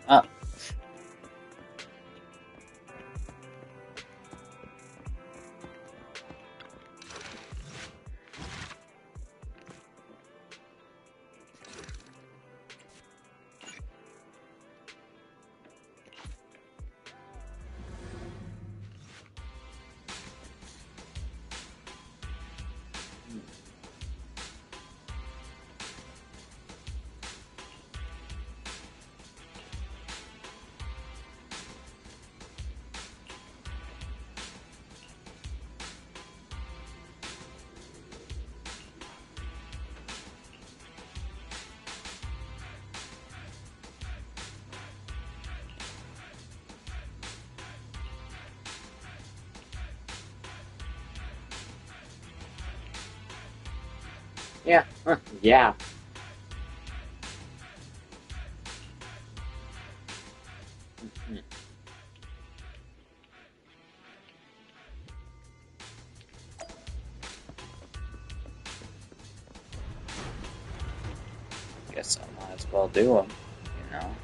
Ah. Yeah. Yeah. Mhm. Guess I might as well do them, you know.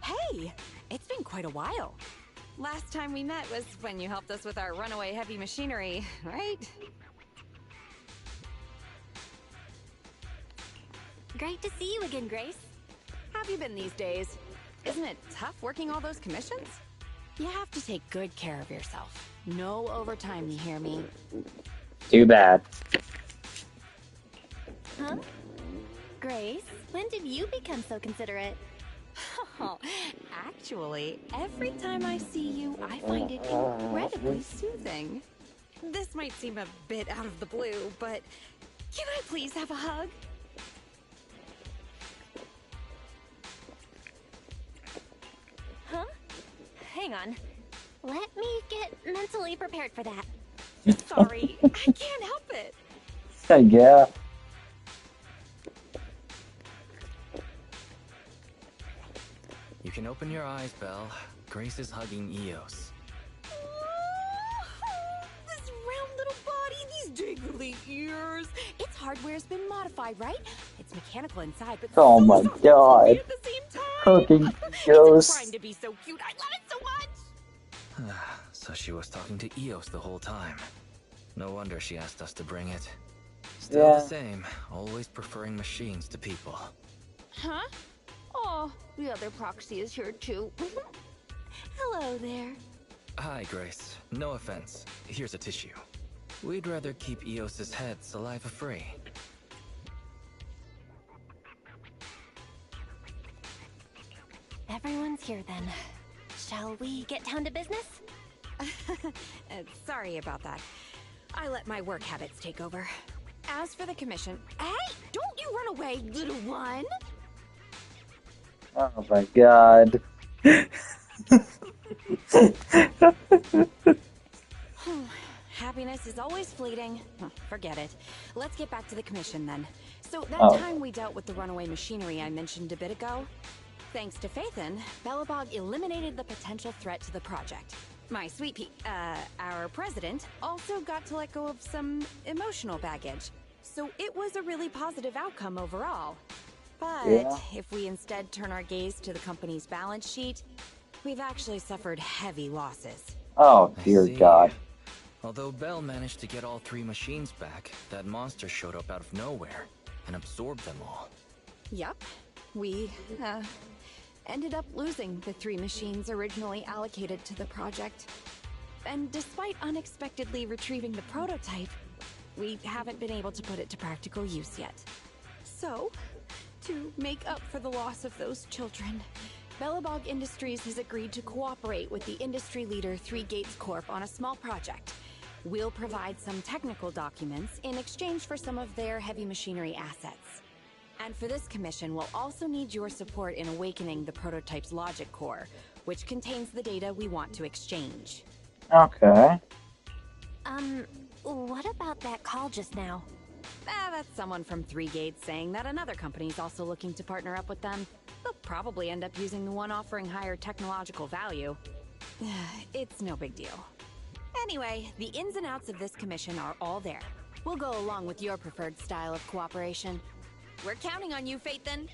Hey, it's been quite a while. Last time we met was when you helped us with our runaway heavy machinery, right? Great to see you again, Grace. How have you been these days? Isn't it tough working all those commissions? You have to take good care of yourself. No overtime, you hear me? Too bad. Huh? Grace, when did you become so considerate? Oh, actually, every time I see you, I find it incredibly soothing. This might seem a bit out of the blue, but can I please have a hug? Huh? Hang on. Let me get mentally prepared for that. Sorry, I can't help it. Yeah. You can open your eyes, Belle. Grace is hugging Eos. This round little body, these dangly ears. Its hardware's been modified, right? It's mechanical inside, but Oh so my soft and god. fluffy at the same time. Hugging It's a Eos. crime to be so cute. I love it so much. So she was talking to Eos the whole time. No wonder she asked us to bring it. Still Yeah. the same, always preferring machines to people. Huh? Oh, the other proxy is here too. Hello there. Hi, Grace. No offense. Here's a tissue. We'd rather keep Eos's head saliva-free. Everyone's here then. Shall we get down to business? Sorry about that. I let my work habits take over. As for the commission... Hey! Don't you run away, little one! Oh my god. Happiness is always fleeting. Forget it. Let's get back to the commission then. So that Oh. time we dealt with the runaway machinery I mentioned a bit ago, thanks to Phaethon, Belobog eliminated the potential threat to the project. My sweet our president also got to let go of some emotional baggage. So it was a really positive outcome overall. But Yeah. if we instead turn our gaze to the company's balance sheet, we've actually suffered heavy losses. Oh I dear see. god. Although Belle managed to get all 3 machines back, that monster showed up out of nowhere and absorbed them all. Yup. We, ended up losing the 3 machines originally allocated to the project. And despite unexpectedly retrieving the prototype, we haven't been able to put it to practical use yet. So, to make up for the loss of those children, Belobog Industries has agreed to cooperate with the industry leader 3 Gates Corp on a small project. We'll provide some technical documents in exchange for some of their heavy machinery assets. And for this commission, we'll also need your support in awakening the prototype's logic core, which contains the data we want to exchange. Okay. What about that call just now? That's someone from Three Gates saying that another company's also looking to partner up with them. They'll probably end up using the one offering higher technological value. It's no big deal. Anyway, the ins and outs of this commission are all there. We'll go along with your preferred style of cooperation. We're counting on you, Phaethon.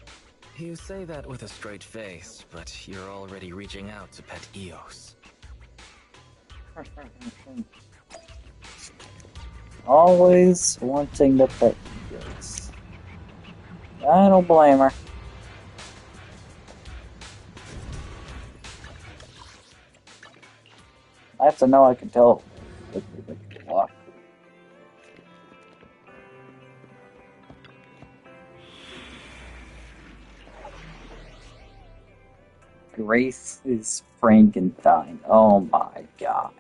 You say that with a straight face, but you're already reaching out to pet Eos. Always wanting to pet Eos. I don't blame her. I have to know I can tell. Walk. Grace is Frankenstein. Oh my god.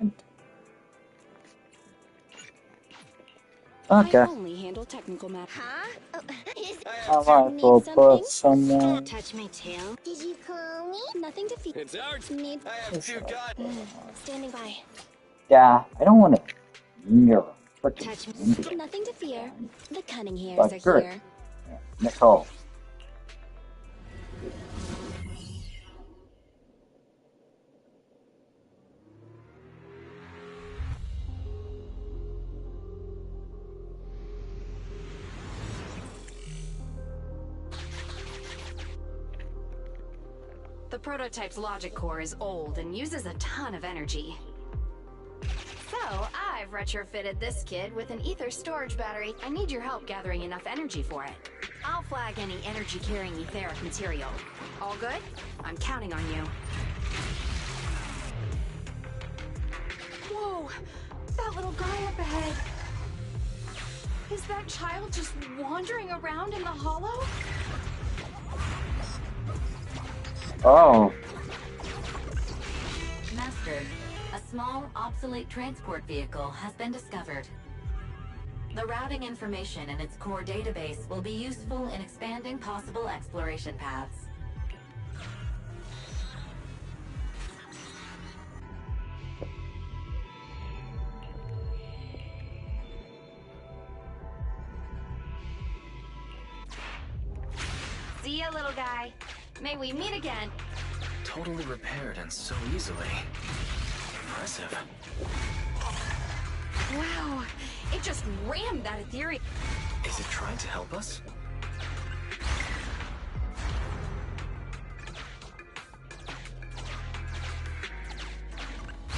Okay. I only handle technical matters. Huh? Oh, I might as well put someone. touch my tail? Did you call me? Nothing to feed. It's out. Need I have two guns. standing by. Yeah, I don't want to. You're freaking. Touch me. Nothing to fear. The cunning hairs But are good. here. Yeah, Nicole. The prototype's logic core is old and uses a ton of energy. So, I've retrofitted this kid with an ether storage battery. I need your help gathering enough energy for it. I'll flag any energy-carrying etheric material. All good? I'm counting on you. Whoa! That little guy up ahead! Is that child just wandering around in the hollow? Oh. Master, a small, obsolete transport vehicle has been discovered. The routing information in its core database will be useful in expanding possible exploration paths. See ya, little guy. May we meet again. Totally repaired and so easily. Impressive. Wow, it just rammed that ethereal. Is it trying to help us?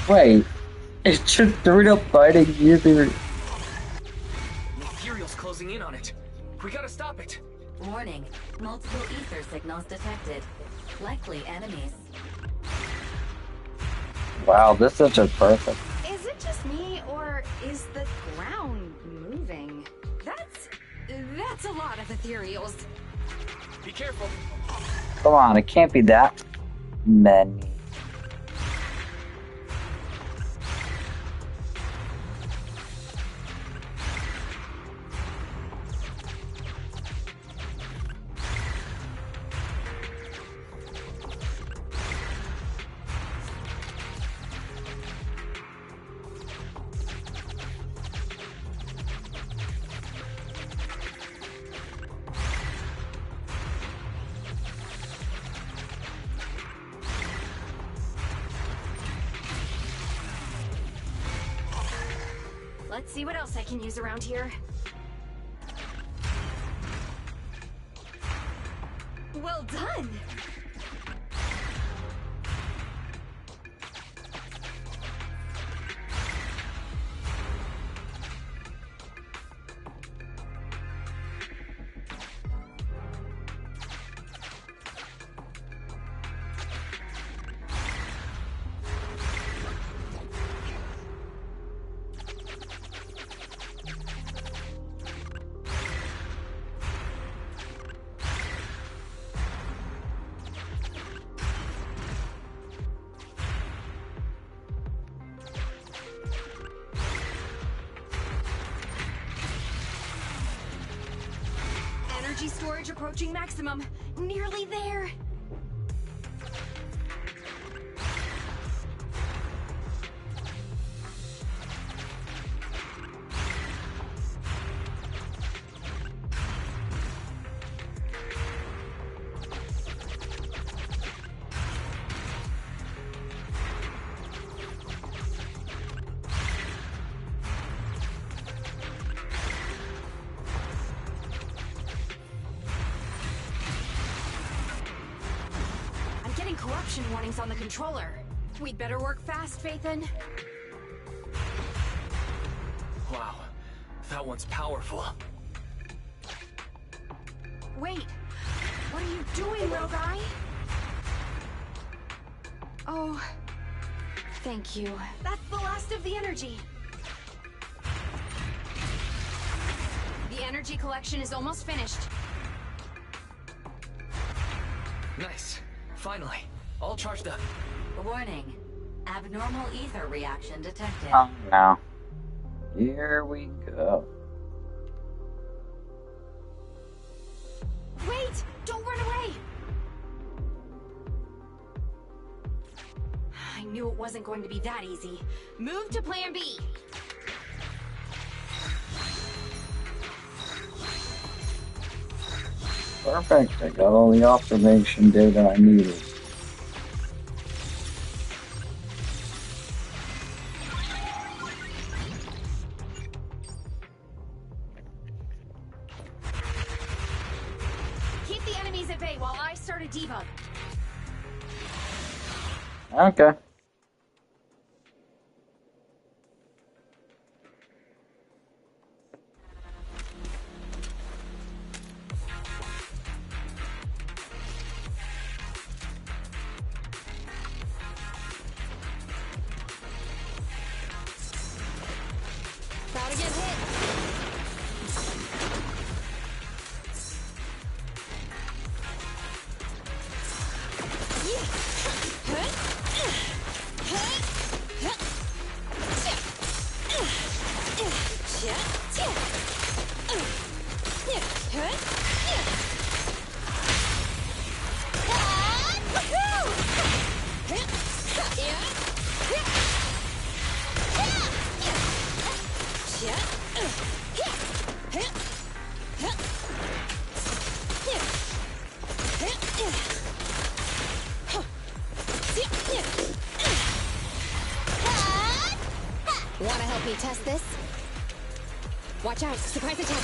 Wait. It just threw up biting either. Ethereal's closing in on it. We gotta stop it. Warning, multiple ether signals detected. Likely enemies. Wow, this is just perfect. Is it just me, or is the ground moving? That's a lot of ethereals. Be careful. Come on, it can't be that many. Let's see what else I can use around here. Well done! Energy storage approaching maximum. Nearly there. Corruption warnings on the controller. We'd better work fast, Phaethon. Wow, that one's powerful. Wait, what are you doing, little guy? Oh, thank you. That's the last of the energy. The energy collection is almost finished. Nice. Finally, all charged up. Warning. Abnormal ether reaction detected. Oh no. Here we go. Wait! Don't run away! I knew it wasn't going to be that easy. Move to plan B. Perfect. I got all the observation data I needed. Keep the enemies at bay while I start a debug. Okay. About to get hit. Wanna help me test this? Watch out, surprise attack.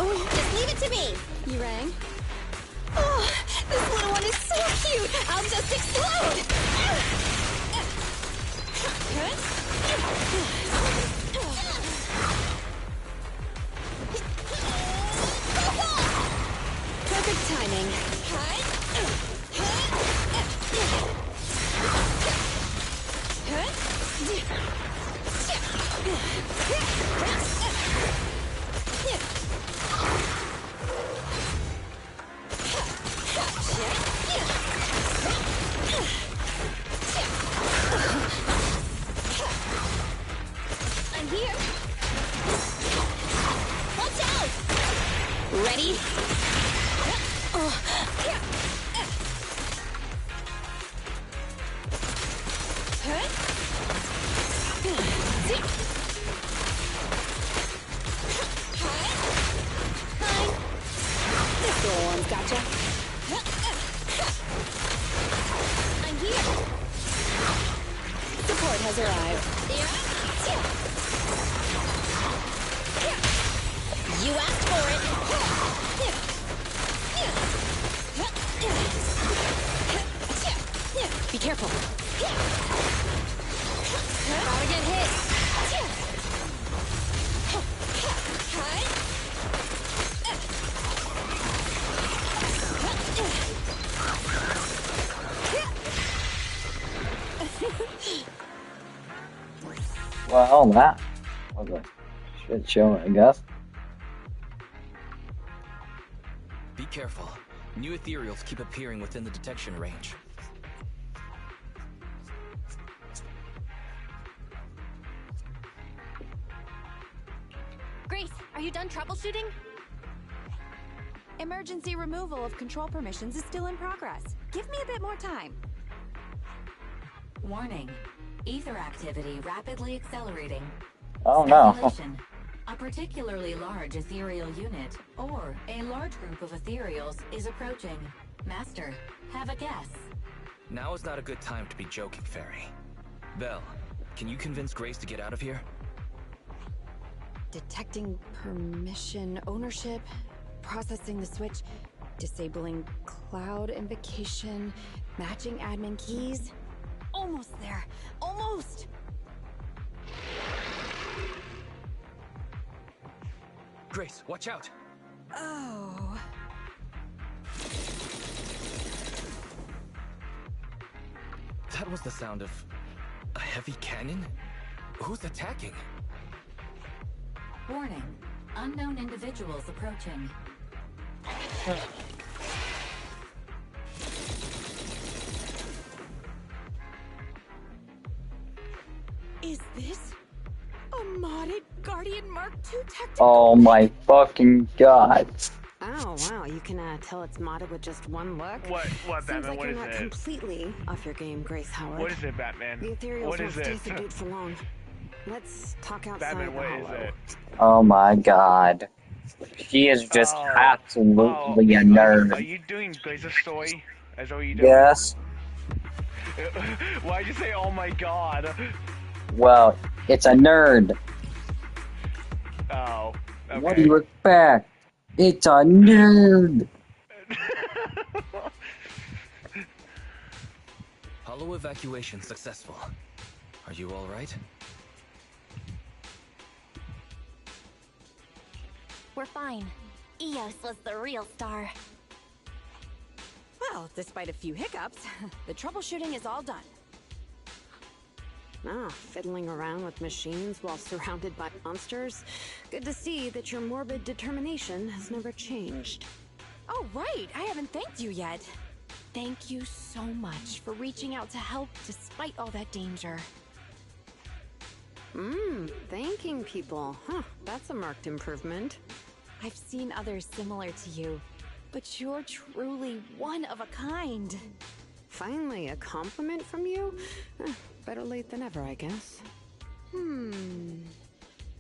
Just leave it to me. You rang? Oh, this little one is so cute. I'll just explode. Perfect timing. I'm here. Watch out! Ready? This little one's gotcha. I'm here. Support has arrived. You asked for it. Well, that was a shit show, I guess. Be careful. New ethereals keep appearing within the detection range. Grace, are you done troubleshooting? Emergency removal of control permissions is still in progress. Give me a bit more time. Warning. Ether activity rapidly accelerating. Oh no. Speculation. A particularly large ethereal unit, or a large group of ethereals, is approaching. Master, have a guess. Now is not a good time to be joking, Fairy. Belle, can you convince Grace to get out of here? Detecting permission ownership, processing the switch, disabling cloud invocation, matching admin keys. Almost there. Almost! Grace, watch out! Oh. That was the sound of a heavy cannon? Who's attacking? Warning. Unknown individuals approaching. Is this a modded Guardian Mark II tactical? Oh my fucking god. Oh, wow, you can tell it's modded with just one look? What, Seems Batman? like What you're is not it? completely off your game, Grace Howard. What is it, Batman? The ethereals What won't is stay it? subdued for long. Let's talk outside Batman, the what is hollow. it? Oh my god. She is just Oh. absolutely a Are nerd. you doing Grace's story? Is that what you doing? Yes. Why'd you say, oh my god? Well, it's a nerd. Oh, okay. What do you expect? It's a nerd. Hollow evacuation successful. Are you all right? We're fine. Eos was the real star. Well, despite a few hiccups, the troubleshooting is all done. Ah, fiddling around with machines while surrounded by monsters. Good to see that your morbid determination has never changed. Oh, right. I haven't thanked you yet. Thank you so much for reaching out to help despite all that danger. Thanking people. Huh, that's a marked improvement. I've seen others similar to you, but you're truly one of a kind. Finally, a compliment from you? Better late than ever, I guess. The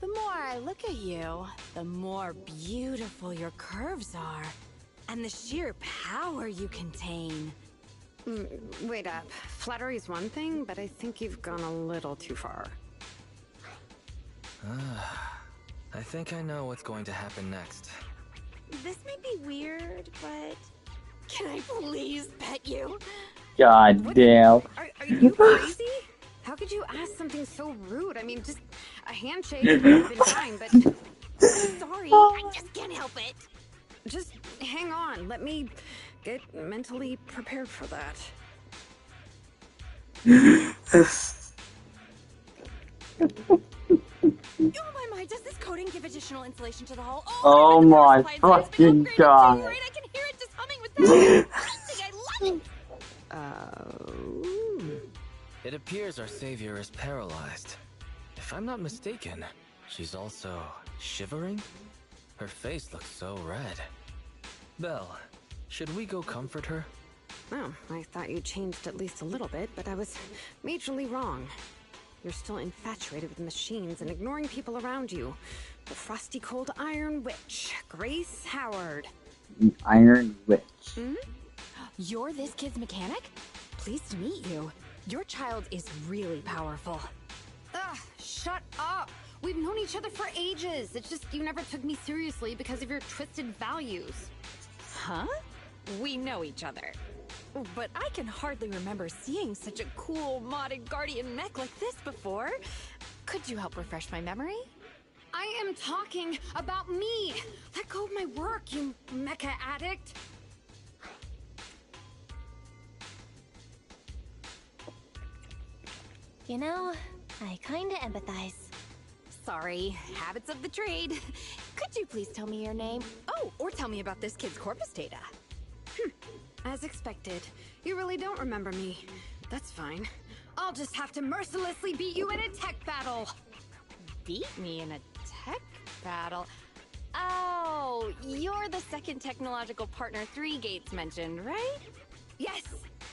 more I look at you, the more beautiful your curves are, and the sheer power you contain. Wait up. Flattery's one thing, but I think you've gone a little too far. I think I know what's going to happen next. This may be weird, but can I please pet you? God damn. Are you crazy? How could you ask something so rude? I mean, just a handshake would have been fine, but Sorry, I just can't help it. just hang on. Let me get mentally prepared for that. Oh my, does this coating give additional insulation to the hull? Oh the my power supply has been fucking upgraded god. too, right? I can hear it just humming with that. I love it. It appears our savior is paralyzed. If I'm not mistaken, she's also shivering? Her face looks so red. Belle, should we go comfort her? Oh, I thought you changed at least a little bit, but I was majorly wrong. You're still infatuated with machines and ignoring people around you. The frosty cold iron witch, Grace Howard. The Iron Witch. You're this kid's mechanic? Pleased to meet you. Your child is really powerful. Ugh, shut up! We've known each other for ages. It's just you never took me seriously because of your twisted values. Huh? We know each other. But I can hardly remember seeing such a cool modded Guardian mech like this before. Could you help refresh my memory? I am talking about me! Let go of my work, you mecha addict! You know, I kinda empathize. Sorry, habits of the trade. Could you please tell me your name? Oh, or tell me about this kid's corpus data. As expected, you really don't remember me. That's fine. I'll just have to mercilessly beat you in a tech battle. Beat me in a tech battle? Oh, you're the second technological partner 3 Gates mentioned, right? Yes,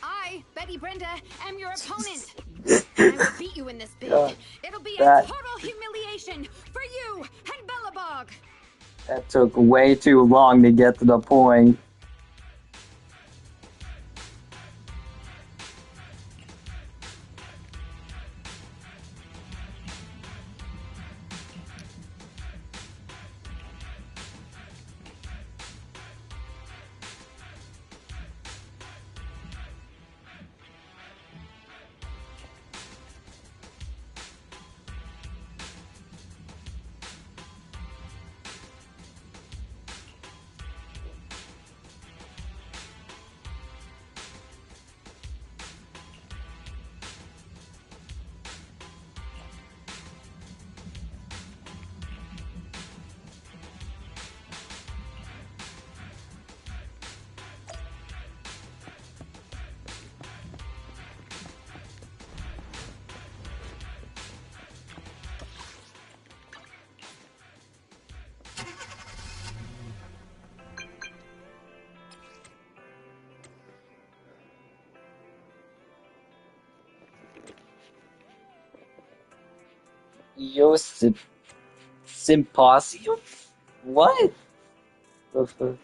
I, Betty Brenda, am your opponent. And I will beat you in this bid. God, It'll be a that total humiliation for you and Bellabog. that took way too long to get to the point. Yo, Symposium? What? The fuck?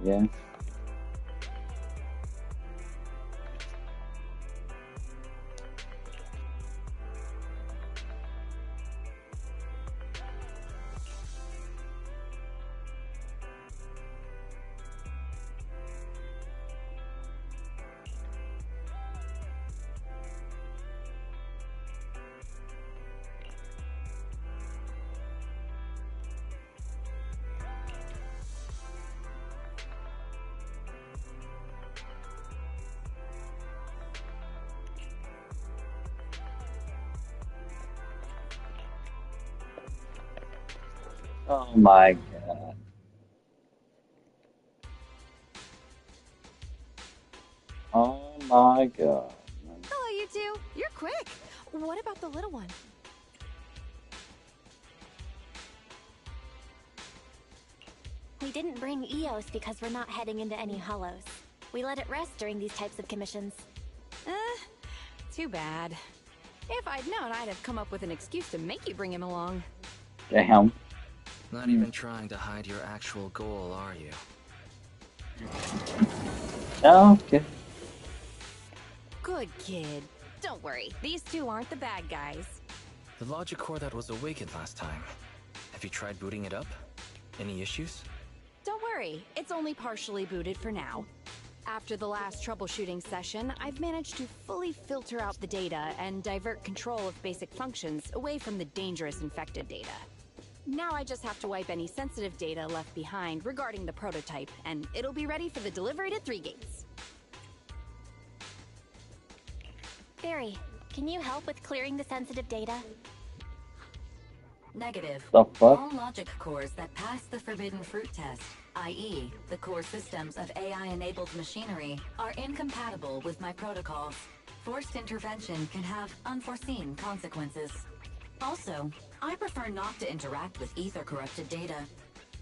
Yeah. Oh my god. Oh my god. Hello, you two. You're quick. What about the little one? We didn't bring EOS because we're not heading into any hollows. We let it rest during these types of commissions. Too bad. If I'd known, I'd have come up with an excuse to make you bring him along. Damn. Not even trying to hide your actual goal, are you? Okay. Good kid. Don't worry, these two aren't the bad guys. The logic core that was awakened last time. Have you tried booting it up? Any issues? Don't worry, it's only partially booted for now. After the last troubleshooting session, I've managed to fully filter out the data and divert control of basic functions away from the dangerous infected data. Now I just have to wipe any sensitive data left behind regarding the prototype, and it'll be ready for the delivery to 3 Gates. Barry, can you help with clearing the sensitive data? Negative. The fuck? All logic cores that pass the forbidden fruit test, i.e., the core systems of AI-enabled machinery, are incompatible with my protocols. Forced intervention can have unforeseen consequences. Also, I prefer not to interact with ether-corrupted data.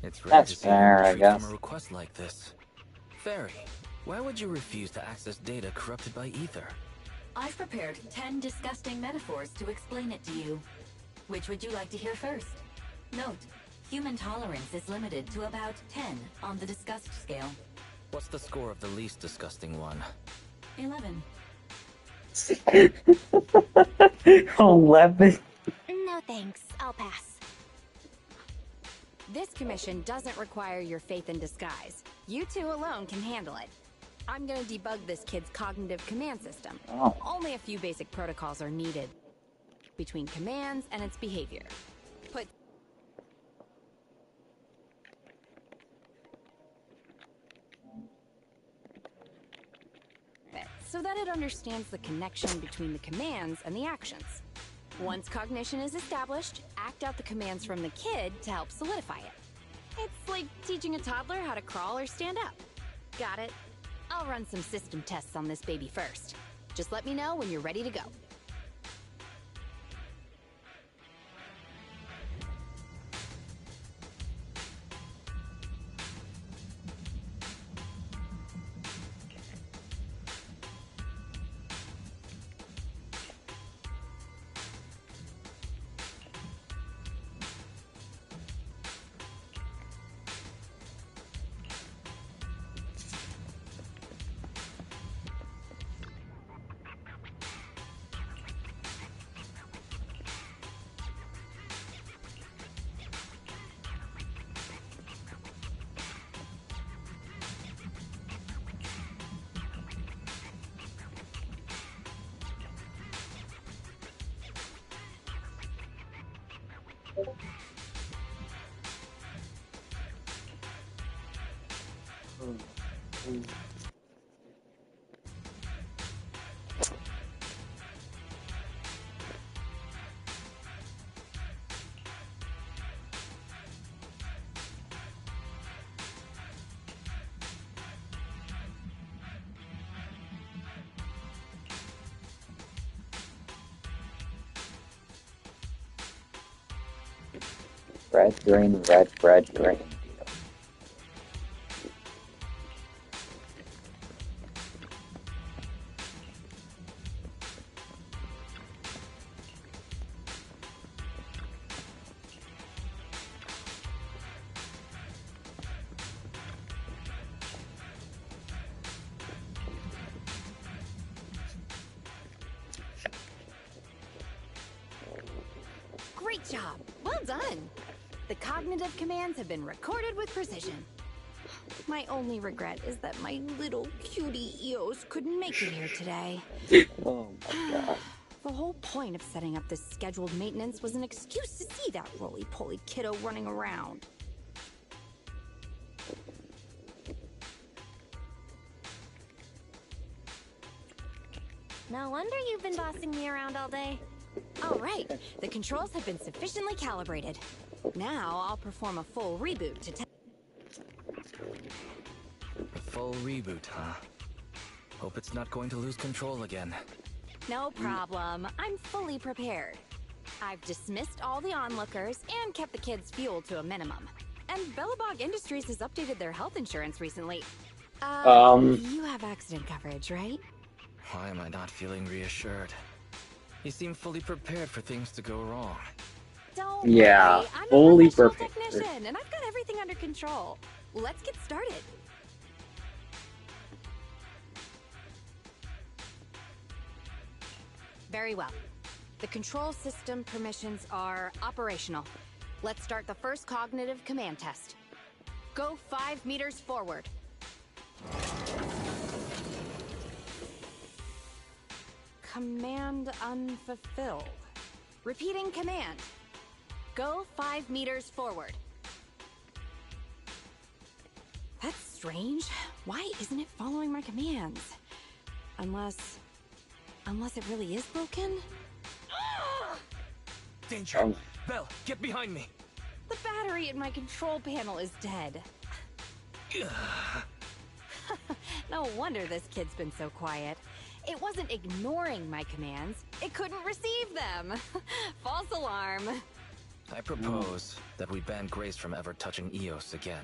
It's rare That's to see fair, I retreat guess. from a request like this. Fairy, why would you refuse to access data corrupted by ether? I've prepared 10 disgusting metaphors to explain it to you. Which would you like to hear first? Note, human tolerance is limited to about 10 on the disgust scale. What's the score of the least disgusting one? 11. 11. No thanks, I'll pass. This commission doesn't require your faith in disguise. You two alone can handle it. I'm gonna debug this kid's cognitive command system. Oh. Only a few basic protocols are needed between commands and its behavior. Put it so that it understands the connection between the commands and the actions. Once cognition is established, act out the commands from the kid to help solidify it. It's like teaching a toddler how to crawl or stand up. Got it? I'll run some system tests on this baby first. Just let me know when you're ready to go. Red, green, red, green. Great job! Well done! The cognitive commands have been recorded with precision. My only regret is that my little cutie Eos couldn't make it here today. Oh my god. The whole point of setting up this scheduled maintenance was an excuse to see that roly-poly kiddo running around. No wonder you've been bossing me around all day. All right, the controls have been sufficiently calibrated. Now I'll perform a full reboot to test. A full reboot, huh? Hope it's not going to lose control again. No problem. I'm fully prepared. I've dismissed all the onlookers and kept the kids' fuel to a minimum. And Bellabog Industries has updated their health insurance recently. Um, You have accident coverage, right? Why am I not feeling reassured? You seem fully prepared for things to go wrong. Don't yeah, worry, I'm a fully professional prepared. technician, and I've got everything under control. Let's get started. Very well. The control system permissions are operational. Let's start the first cognitive command test. Go 5 meters forward. Command unfulfilled. Repeating command. Go 5 meters forward. That's strange. Why isn't it following my commands? Unless it really is broken? Danger! Belle, get behind me! The battery in my control panel is dead. No wonder this kid's been so quiet. It wasn't ignoring my commands. It couldn't receive them. False alarm. I propose that we ban Grace from ever touching Eos again.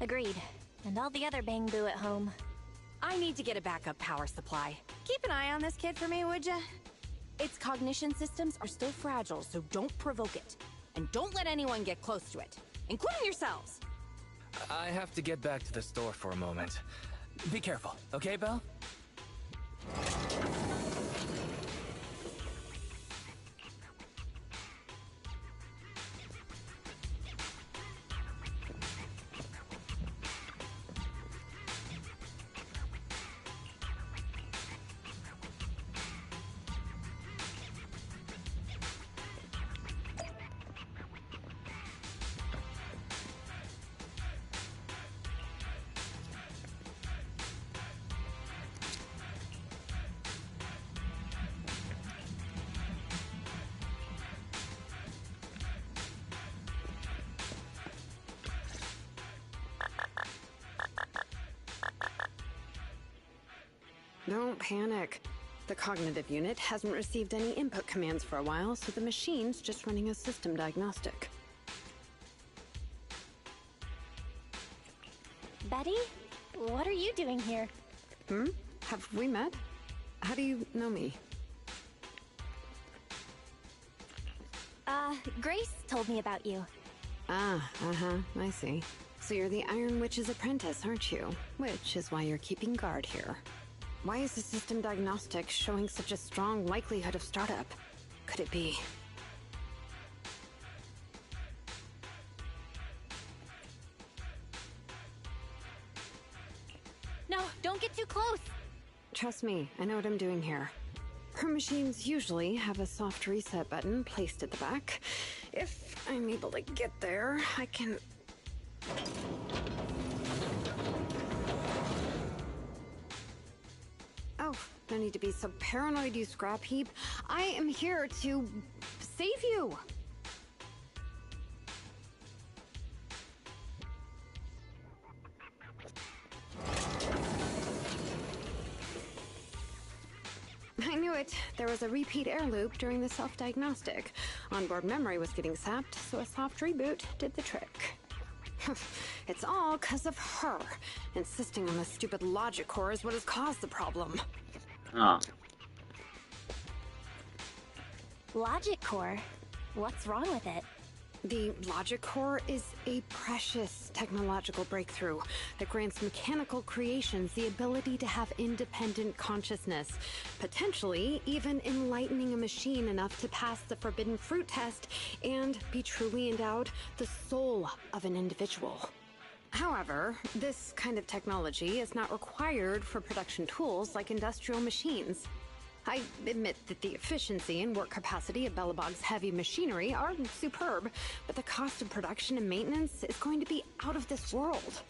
Agreed. And all the other Bang Boo at home. I need to get a backup power supply. Keep an eye on this kid for me, would ya? Its cognition systems are still fragile, so don't provoke it. And don't let anyone get close to it, including yourselves. I have to get back to the store for a moment. Be careful, okay, Belle? Don't panic. The cognitive unit hasn't received any input commands for a while, so the machine's just running a system diagnostic. Betty? What are you doing here? Have we met? How do you know me? Grace told me about you. I see. So you're the Iron Witch's apprentice, aren't you? Which is why you're keeping guard here. Why is the system diagnostic showing such a strong likelihood of startup? Could it be? No, don't get too close. Trust me, I know what I'm doing here. Her machines usually have a soft reset button placed at the back. If I'm able to get there, I can... Oh, no need to be so paranoid, you scrap heap. I am here to save you. I knew it. There was a repeat air loop during the self-diagnostic. Onboard memory was getting sapped, so a soft reboot did the trick. It's all 'cause of her. Insisting on the stupid logic core is what has caused the problem. Huh. Logic core. What's wrong with it? The logic core is a precious technological breakthrough that grants mechanical creations the ability to have independent consciousness, potentially even enlightening a machine enough to pass the forbidden fruit test and be truly endowed the soul of an individual. However, this kind of technology is not required for production tools like industrial machines. I admit that the efficiency and work capacity of Bellabog's heavy machinery are superb, but the cost of production and maintenance is going to be out of this world.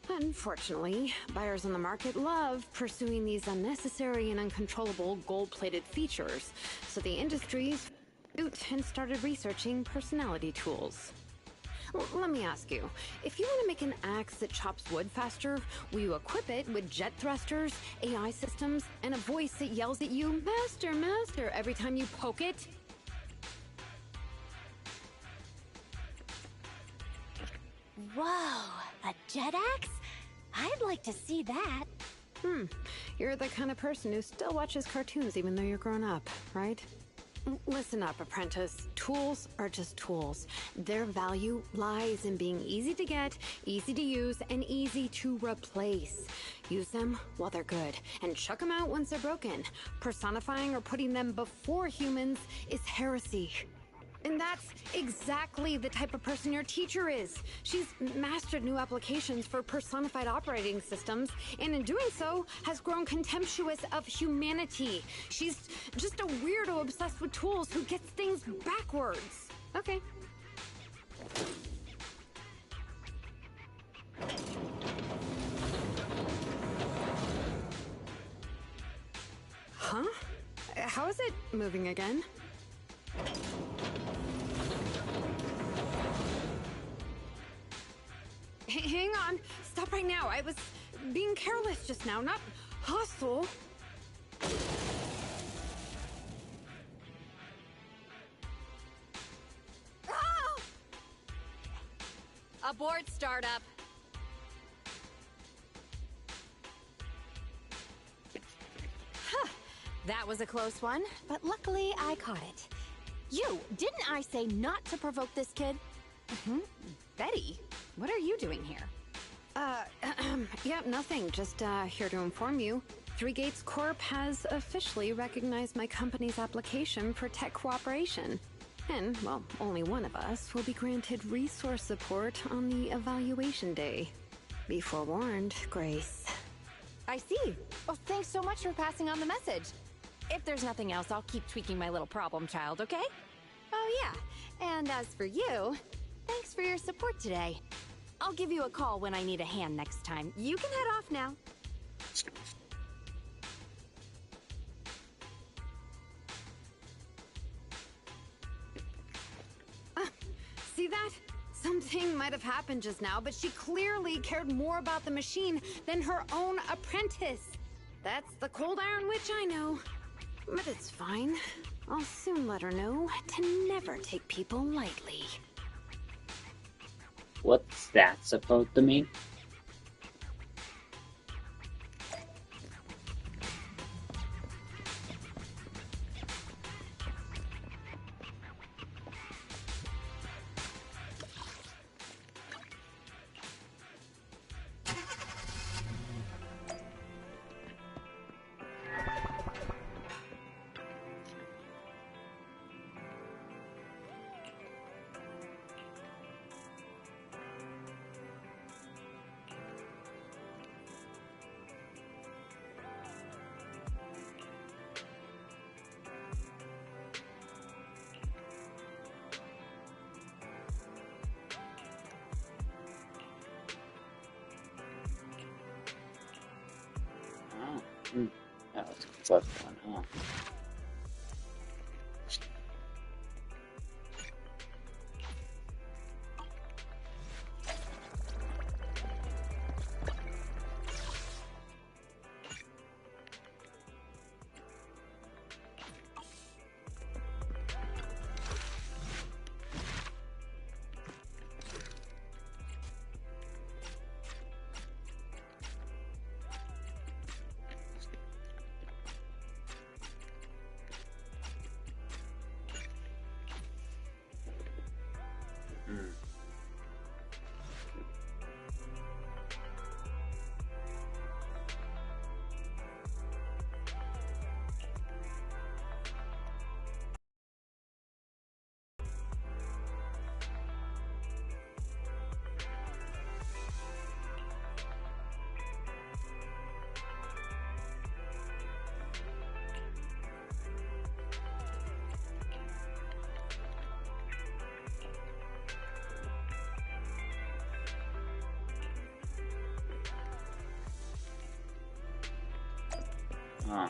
Unfortunately, buyers on the market love pursuing these unnecessary and uncontrollable gold-plated features, so the industries and started researching personality tools. Let me ask you, if you want to make an axe that chops wood faster, will you equip it with jet thrusters, AI systems, and a voice that yells at you, "Master, Master," every time you poke it? Whoa, a jet axe? I'd like to see that. You're the kind of person who still watches cartoons even though you're grown up, right? Listen up, apprentice. Tools are just tools. Their value lies in being easy to get, easy to use, and easy to replace. Use them while they're good, and chuck them out once they're broken. Personifying or putting them before humans is heresy. And that's exactly the type of person your teacher is. She's mastered new applications for personified operating systems, and in doing so, has grown contemptuous of humanity. She's just a weirdo obsessed with tools who gets things backwards. Okay. Huh? How is it moving again? Hang on. Stop right now. I was being careless just now, not hostile. Ah! Abort startup. Huh. That was a close one, but luckily I caught it. Didn't I say not to provoke this kid? Betty, what are you doing here? Yeah, nothing. Just, here to inform you. Three Gates Corp has officially recognized my company's application for tech cooperation. And, well, only one of us will be granted resource support on the evaluation day. Be forewarned, Grace. I see. Well, thanks so much for passing on the message. If there's nothing else, I'll keep tweaking my little problem child, okay? Oh, yeah. And as for you, thanks for your support today. I'll give you a call when I need a hand next time. You can head off now. See that? Something might have happened just now, but she clearly cared more about the machine than her own apprentice. That's the cold iron witch I know. But it's fine. I'll soon let her know to never take people lightly. What's that supposed to mean? That was a close one, huh? Huh.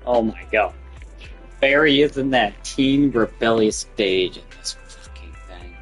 Oh my god. Barry is in that teen rebellious stage in this fucking thing.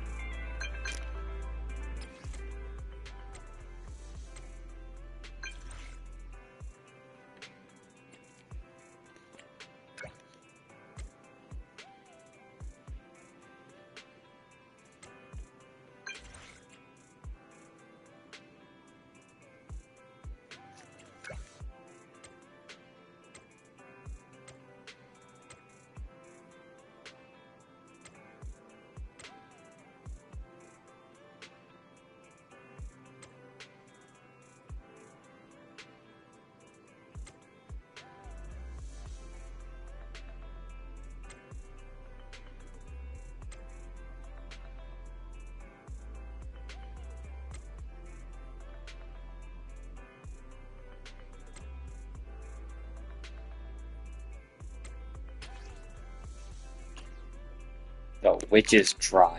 The witch's trial.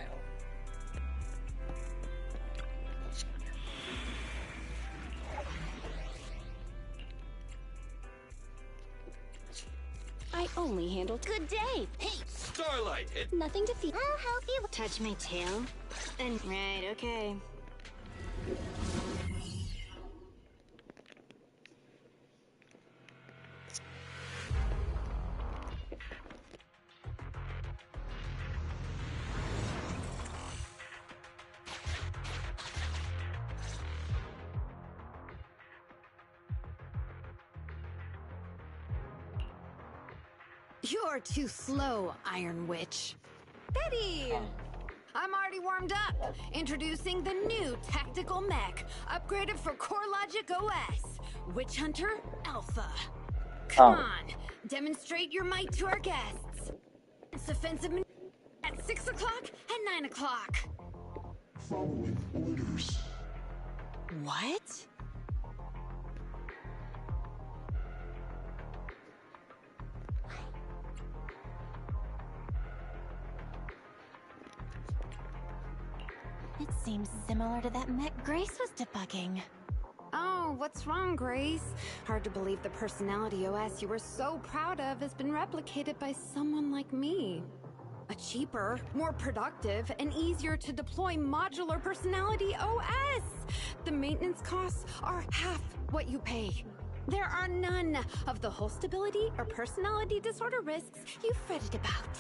I only handled. Good day. Hey, Starlight, nothing to fear. I'll help you. Touch my tail. And right, okay. You're too slow, Iron Witch. Betty! I'm already warmed up. Introducing the new tactical mech, upgraded for CoreLogic OS. Witch Hunter Alpha. Come on, demonstrate your might to our guests. It's offensive at 6 o'clock and 9 o'clock. Following orders. What? It seems similar to that mech Grace was debugging. Oh, what's wrong, Grace? Hard to believe the personality OS you were so proud of has been replicated by someone like me. A cheaper, more productive, and easier to deploy modular personality OS! The maintenance costs are half what you pay. There are none of the whole stability or personality disorder risks you fretted about.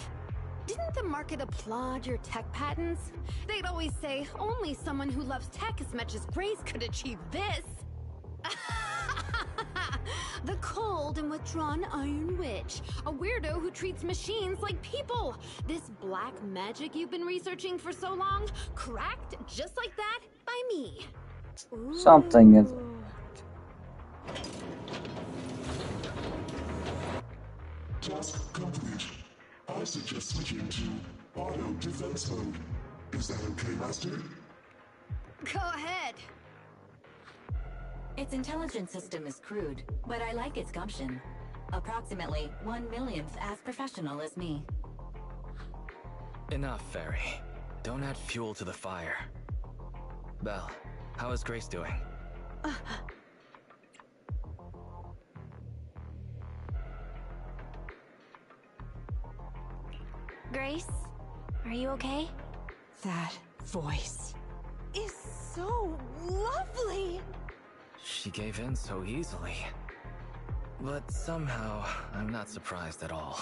Didn't the market applaud your tech patents? They'd always say only someone who loves tech as much as Grace could achieve this. The cold and withdrawn Iron Witch, a weirdo who treats machines like people. This black magic you've been researching for so long, cracked just like that by me. Something is. Task complete. I suggest switching to auto defense mode. Is that okay, Master? Go ahead. Its intelligence system is crude, but I like its gumption. Approximately 1/1,000th as professional as me. Enough, Fairy. Don't add fuel to the fire. Belle, how is Grace doing? Grace, are you okay? That voice is so lovely. She gave in so easily. But somehow, I'm not surprised at all.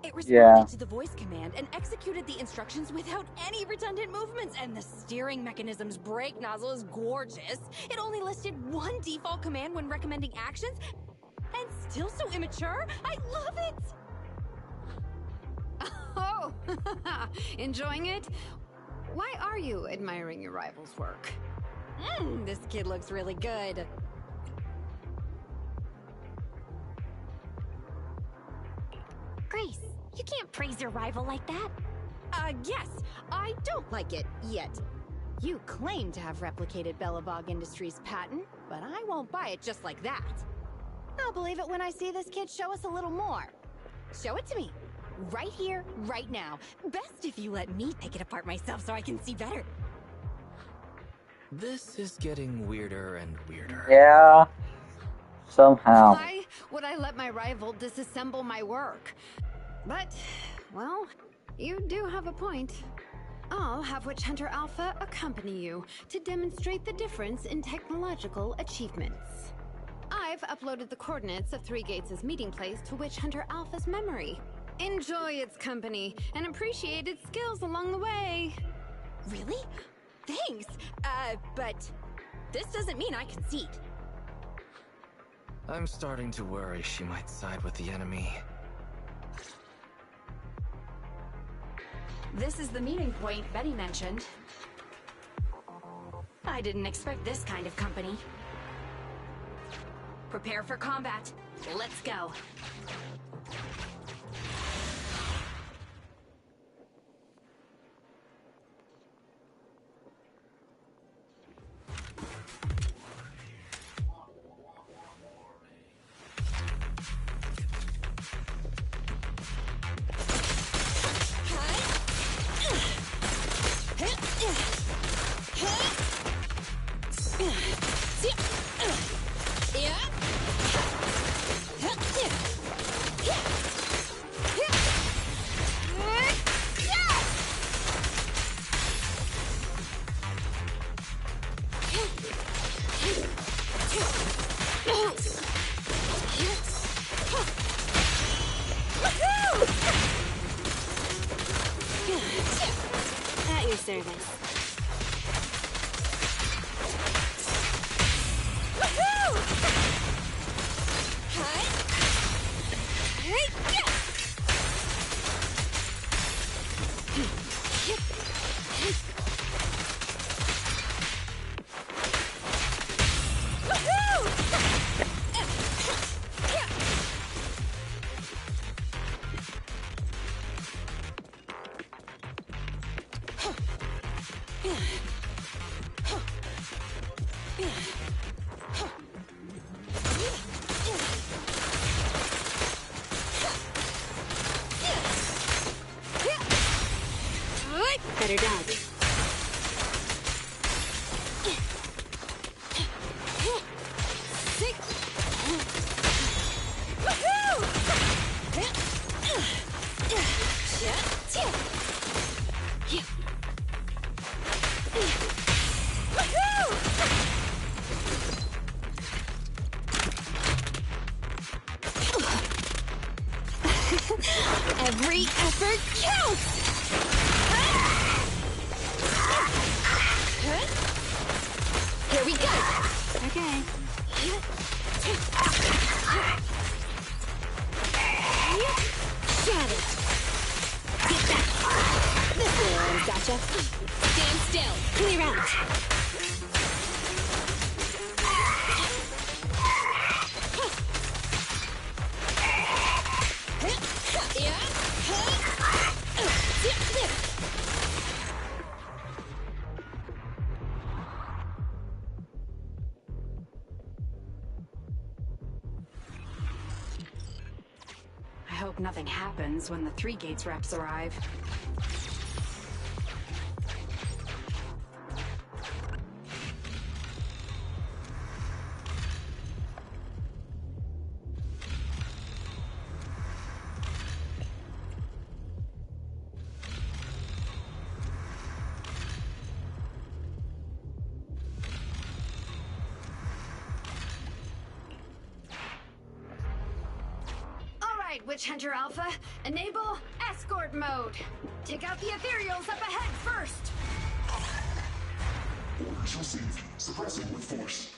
It responded to the voice command and executed the instructions without any redundant movements, and the steering mechanism's brake nozzle is gorgeous. It only listed one default command when recommending actions, and still so immature. I love it! Oh, enjoying it? Why are you admiring your rival's work? This kid looks really good. Grace, you can't praise your rival like that. Yes, I don't like it yet. You claim to have replicated Belobog Industries' patent, but I won't buy it just like that. I'll believe it when I see this kid show us a little more. Show it to me. Right here, right now. Best if you let me pick it apart myself so I can see better. This is getting weirder and weirder. Yeah. Somehow. I would I let my rival disassemble my work. But, well, you do have a point. I'll have Witch Hunter Alpha accompany you to demonstrate the difference in technological achievements. I've uploaded the coordinates of Three Gates' meeting place to Witch Hunter Alpha's memory. Enjoy its company and appreciate its skills along the way. Really? Thanks. But this doesn't mean I concede. I'm starting to worry she might side with the enemy. This is the meeting point Betty mentioned. I didn't expect this kind of company. Prepare for combat. Let's go. At your service. Better dodge. Every effort counts! Here we go! Okay. Got it! Get that! This little one's gotcha. Stand still! Clear out! I hope nothing happens when the Three Gates reps arrive. Witch Hunter Alpha, enable escort mode. Take out the ethereals up ahead first. Orders received. Suppressing with force.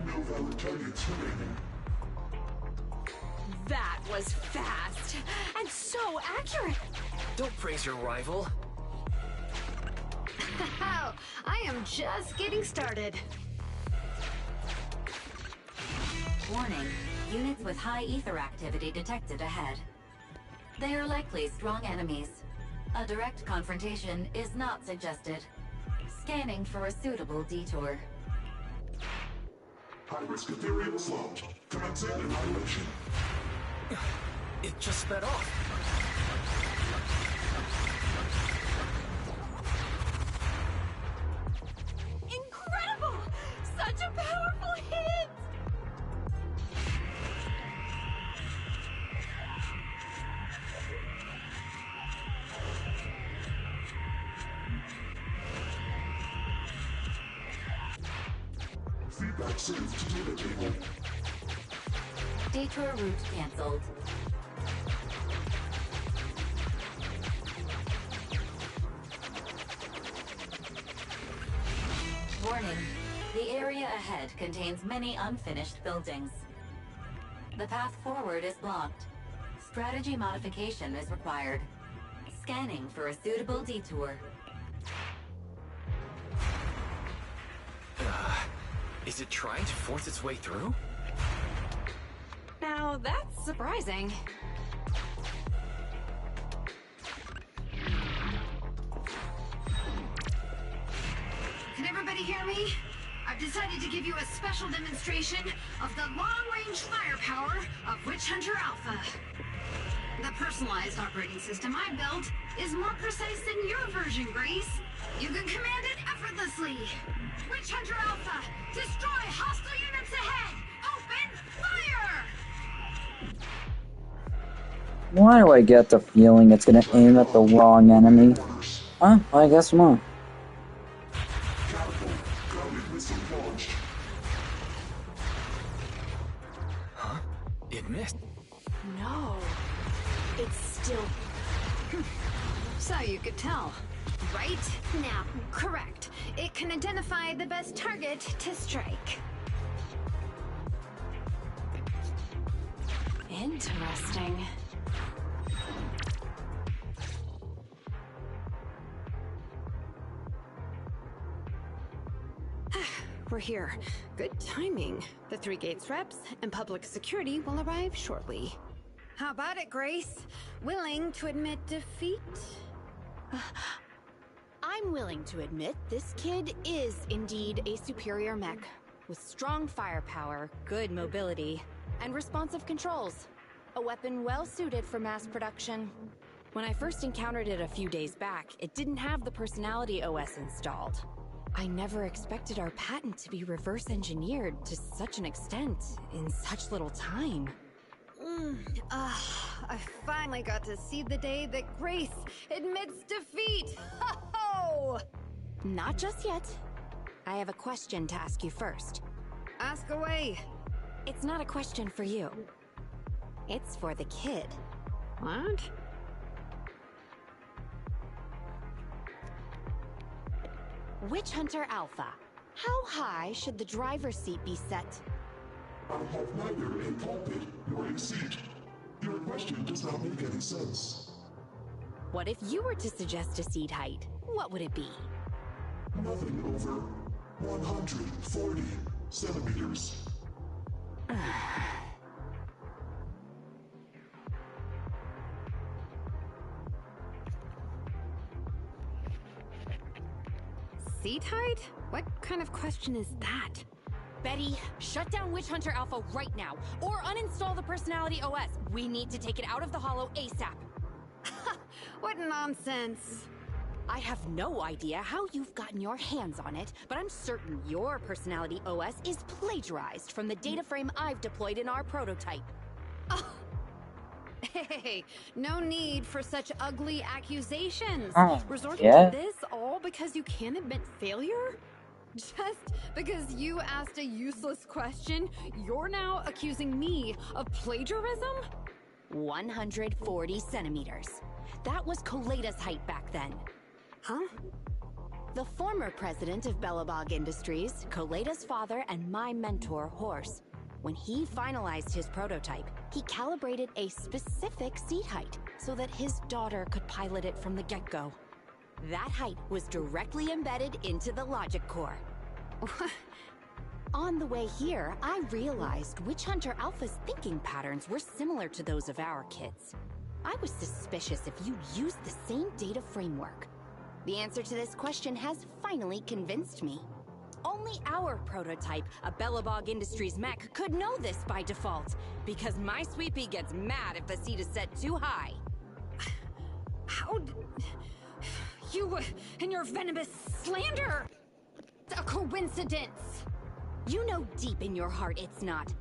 No valid targets remaining. That was fast and so accurate. Don't praise your rival. I am just getting started. Warning, units with high ether activity detected ahead. They are likely strong enemies. A direct confrontation is not suggested. Scanning for a suitable detour. High-risk ethereal slot. Commencing annihilation. It just sped off. Incredible! Such a powerful hit! Feedback saved to data table. Detour route cancelled. Warning. The area ahead contains many unfinished buildings. The path forward is blocked. Strategy modification is required. Scanning for a suitable detour. Is it trying to force its way through? Now that's surprising. Can everybody hear me? I've decided to give you a special demonstration of the long-range firepower of Witch Hunter Alpha. The personalized operating system I built is more precise than your version, Grace. You can command it effortlessly. Witch Hunter Alpha, destroy hostile units ahead! Open fire! Why do I get the feeling it's gonna aim at the wrong enemy? Huh? I guess not. Huh? It missed. No. It's still... So you could tell, right? Now, correct. It can identify the best target to strike. Interesting. We're here. Good timing. The 3 gates reps and public security will arrive shortly. How about it, Grace? Willing to admit defeat? I'm willing to admit this kid is indeed a superior mech, with strong firepower, good mobility, and responsive controls. A weapon well suited for mass production. When I first encountered it a few days back, it didn't have the personality OS installed. I never expected our patent to be reverse engineered to such an extent in such little time. I finally got to see the day that Grace admits defeat! Ho-ho! Not just yet. I have a question to ask you first. Ask away. It's not a question for you. It's for the kid. What? Witch Hunter Alpha, how high should the driver's seat be set? I have neither a pulpit nor a seat. Your question does not make any sense. What if you were to suggest a seat height? What would it be? Nothing over 140 centimeters. Seat height? What kind of question is that? Betty, shut down Witch Hunter Alpha right now, or uninstall the Personality OS. We need to take it out of the holo ASAP. What nonsense. I have no idea how you've gotten your hands on it, but I'm certain your Personality OS is plagiarized from the data frame I've deployed in our prototype. Oh. Hey, no need for such ugly accusations. Resorting yeah? to this all because you can't admit failure? Just because you asked a useless question, you're now accusing me of plagiarism? 140 centimeters. That was Koleda's height back then. Huh? The former president of Bellabog Industries, Koleda's father, and my mentor, Horse. When he finalized his prototype, he calibrated a specific seat height so that his daughter could pilot it from the get-go. That height was directly embedded into the logic core. On the way here, I realized Witch Hunter Alpha's thinking patterns were similar to those of our kids. I was suspicious if you used the same data framework. The answer to this question has finally convinced me. Only our prototype, a Bellabog Industries mech, could know this by default. Because my sweet pea gets mad if the seat is set too high. How you and your venomous slander! A coincidence! You know deep in your heart it's not.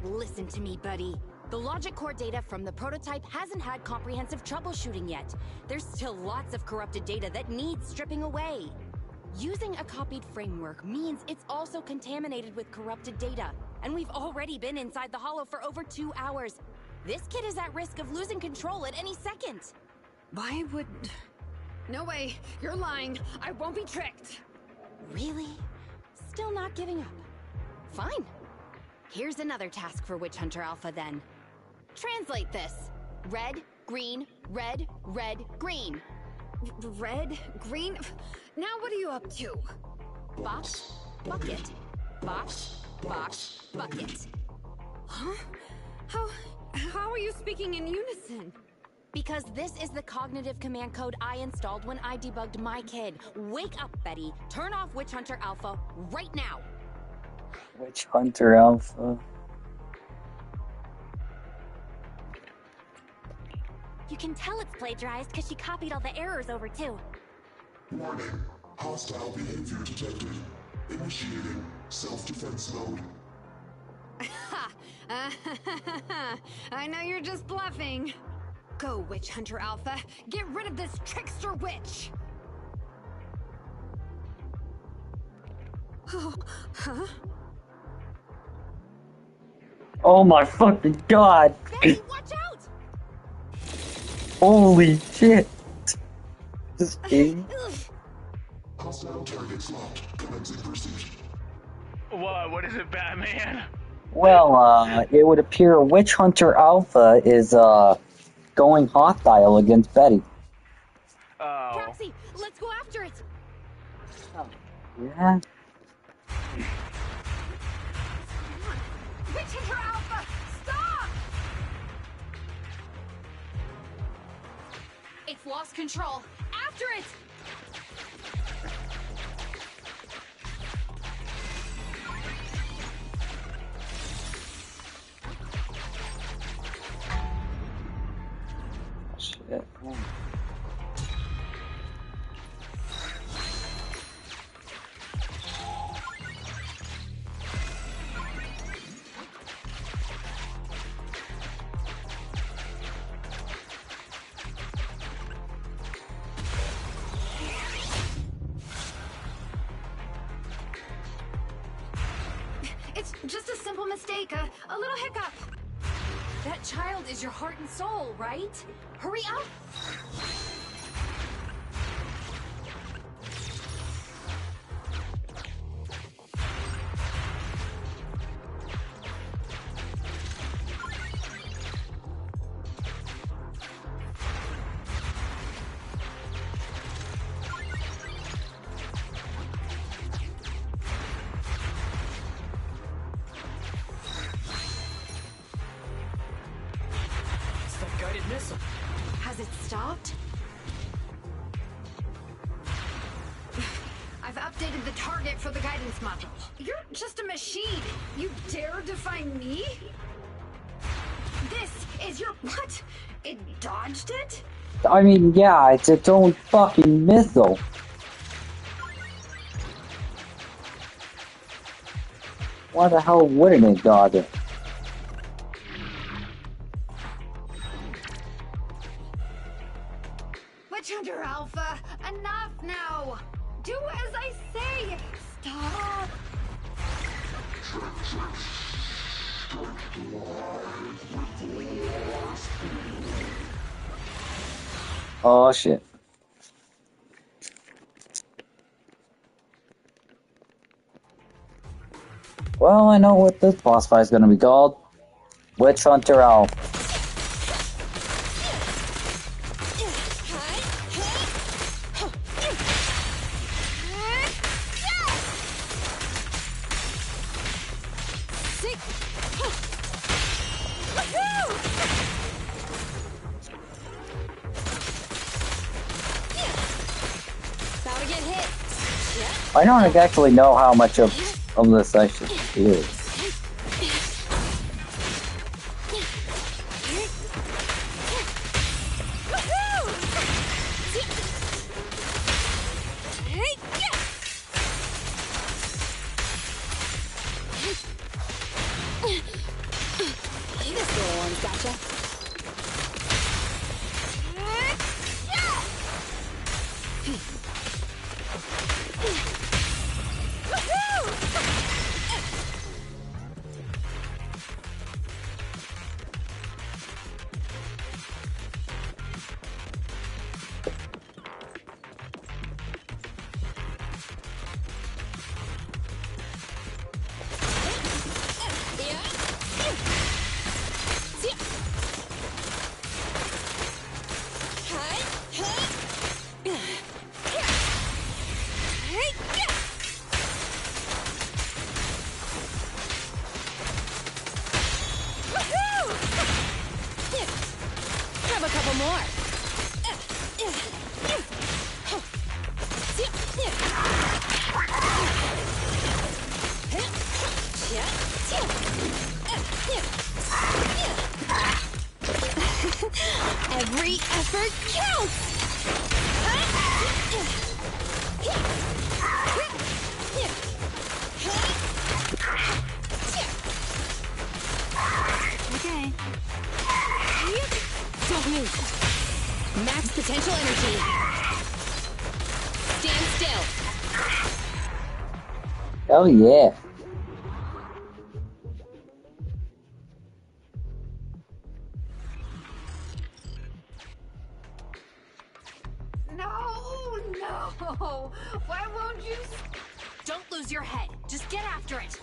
Listen to me, buddy. The logic core data from the prototype hasn't had comprehensive troubleshooting yet. There's still lots of corrupted data that needs stripping away. Using a copied framework means it's also contaminated with corrupted data. And we've already been inside the hollow for over 2 hours. This kid is at risk of losing control at any second. Why would... No way, you're lying. I won't be tricked. Really? Still not giving up. Fine. Here's another task for Witch Hunter Alpha then. Translate this. Red, green, red, red, green. Red? Green? Now what are you up to? Box, bucket. Box, box, bucket. Huh? How are you speaking in unison? Because this is the cognitive command code I installed when I debugged my kid. Wake up, Betty. Turn off Witch Hunter Alpha right now. Witch Hunter Alpha. You can tell it's plagiarized because she copied all the errors over too. Warning. Hostile behavior detected. Initiating self-defense mode. I know you're just bluffing. Go, Witch Hunter Alpha. Get rid of this trickster witch. Oh, huh? Oh my fucking god! Betty, watch out! Holy shit! This game. Hostile targets locked. Commencing pursuit. What is it, Batman? Well, it would appear Witch Hunter Alpha is, going hostile against Betty. Oh. Roxy, let's go after it! Yeah? Witch Hunter Alpha, stop! It's lost control. After it! Shit. Oh. It's just a simple mistake, a little hiccup. That child is your heart and soul, right? Hurry up! It's that guided missile. Has it stopped? I've updated the target for the guidance module. You're just a machine. You dare defy me? This is your... What? It dodged it? I mean, yeah, it's its own fucking missile. Why the hell wouldn't it dodge it? Witch Hunter Alpha, enough now! Do as I say! Stop! Oh shit. Well, I know what this boss fight is gonna be called. Witch Hunter Alpha. About to get hit. Yeah. I don't actually know how much of this I should do. This little one's gotcha. Grab a couple more. Every effort counts! Okay. Don't move. Max potential energy. Stand still. Oh yeah. No! Why won't you? Don't lose your head. Just get after it.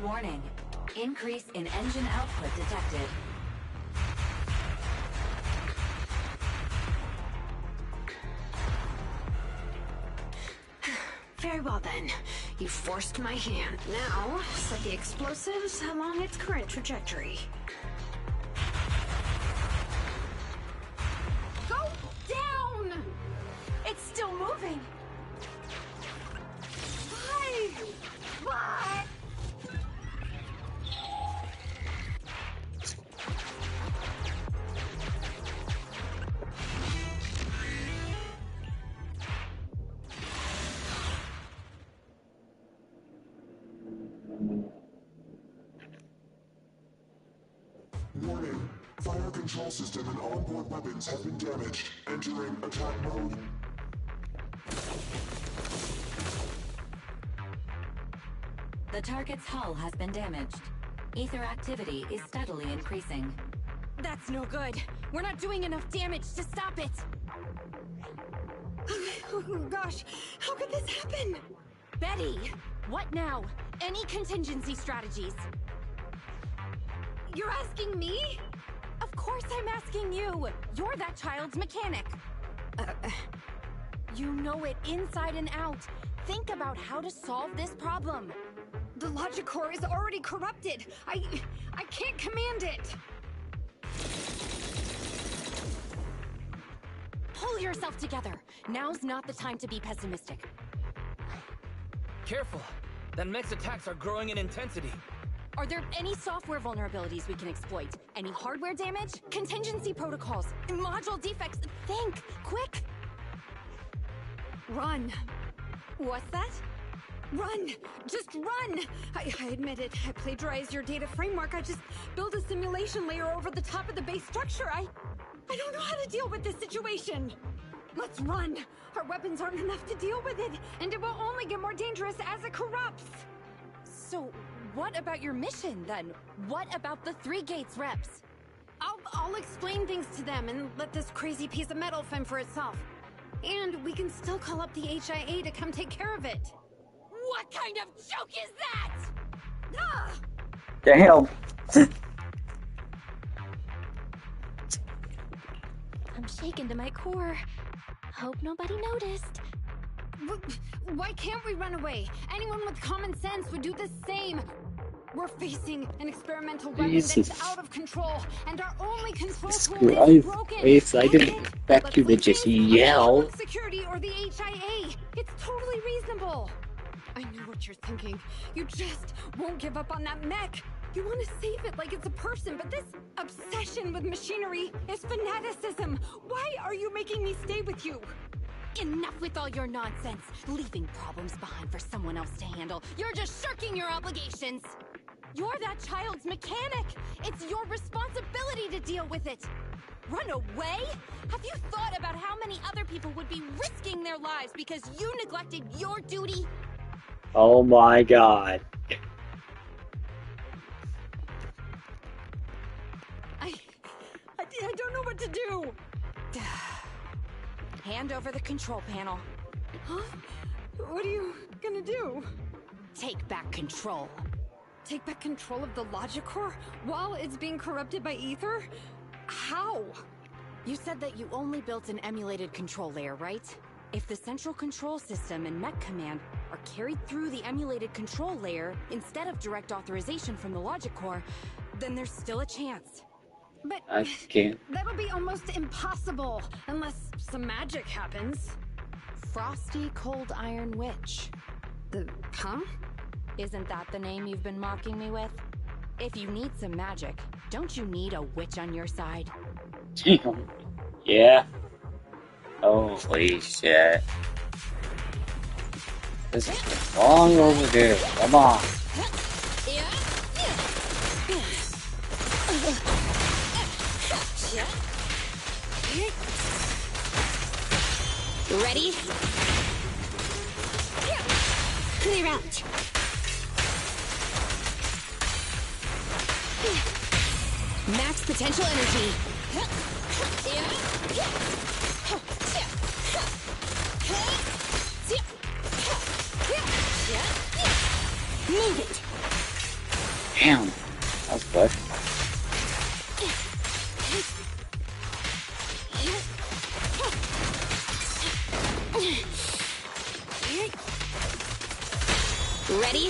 Warning. Increase in engine output detected. Very well then. You forced my hand. Now, set the explosives along its current trajectory. Go down! It's still moving. Why? Why? Warning. Fire control system and onboard weapons have been damaged. Entering attack mode. The target's hull has been damaged. Ether activity is steadily increasing. That's no good. We're not doing enough damage to stop it. Oh gosh, how could this happen? Betty, what now? Any contingency strategies? You're asking me? Of course I'm asking you. You're that child's mechanic. You know it inside and out. Think about how to solve this problem. The logic core is already corrupted. I can't command it. Pull yourself together. Now's not the time to be pessimistic. Careful! That mech's attacks are growing in intensity. Are there any software vulnerabilities we can exploit? Any hardware damage? Contingency protocols? Module defects? Think! Quick! Run. What's that? Run! Just run! I admit it. I plagiarized your data framework. I just built a simulation layer over the top of the base structure. I don't know how to deal with this situation. Let's run. Our weapons aren't enough to deal with it, and it will only get more dangerous as it corrupts. So, what about your mission, then? What about the 3 gates reps? I'll explain things to them and let this crazy piece of metal fend for itself. And we can still call up the HIA to come take care of it. What kind of joke is that? Ah! Damn. I'm shaken to my core. Hope nobody noticed. Why can't we run away? Anyone with common sense would do the same. We're facing an experimental weapon Jesus. that's out of control, and our only control tool Christ, is broken. I didn't Get it? expect you to Let's just leave things up to yell. public security or the HIA. It's totally reasonable. I know what you're thinking. You just won't give up on that mech. You want to save it like it's a person, but this obsession with machinery is fanaticism. Why are you making me stay with you? Enough with all your nonsense, leaving problems behind for someone else to handle. You're just shirking your obligations. You're that child's mechanic. It's your responsibility to deal with it. Run away? Have you thought about how many other people would be risking their lives because you neglected your duty? Oh my god. I don't know what to do. Hand over the control panel. Huh? What are you gonna do? Take back control. Take back control of the logic core while it's being corrupted by ether? How? You said that you only built an emulated control layer, right? If the central control system and mech command are carried through the emulated control layer instead of direct authorization from the logic core, then there's still a chance. But I can't. that'll be almost impossible unless some magic happens. Frosty Cold Iron Witch. Huh? Isn't that the name you've been mocking me with? If you need some magic, don't you need a witch on your side? Yeah. Holy shit. This is long overdue. Come on. Ready? Clear out. Max potential energy. Move it. Damn. That was good. Ready?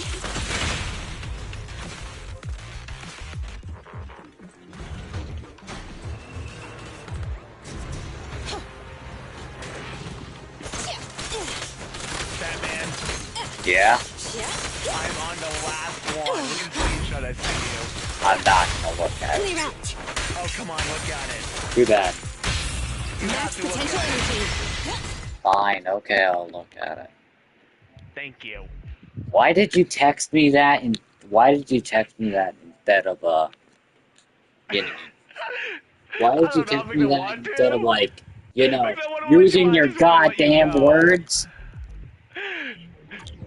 Batman, Yeah. I'm on the last one. Look at the screenshot I sent you. I'm not gonna look at Clear it. out. Oh, come on, look at it. Do that. You have Max to look potential at it. energy. Fine. Okay, I'll look at it. Thank you. Why did you text me that? And why did you text me that instead of you know? Why I did you don't know, text because me I that want instead of to. you know, Because I want to let using I your just want to let you goddamn know. words?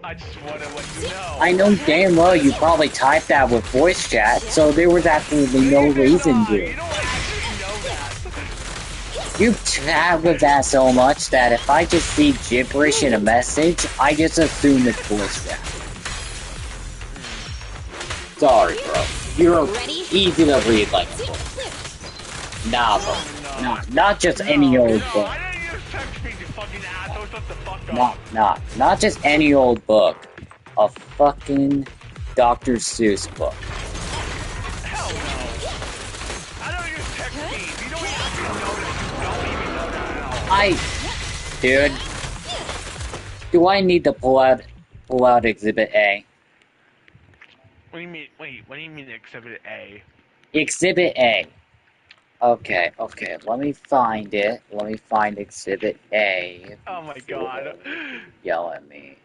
I just want to let you know. I know damn well you probably typed that with voice chat, so there was absolutely no You did reason not. to. You don't actually know that. You chat with that so much that if I just see gibberish in a message, I just assume it's voice chat. Sorry, bro. You're easy to read like a book. Nah, bro. Nah, not just any old book. I didn't use text speed, you fucking asshole. Shut the fuck up. Not just any old book. A fucking Dr. Seuss book. Hell no. I don't use text speed. You don't even know that. You don't even know that at all. Dude. Do I need to pull out Exhibit A? What do you mean? Wait, what do you mean Exhibit A? Exhibit A. Okay, let me find it. Let me find Exhibit A. Oh my god. Yell at me.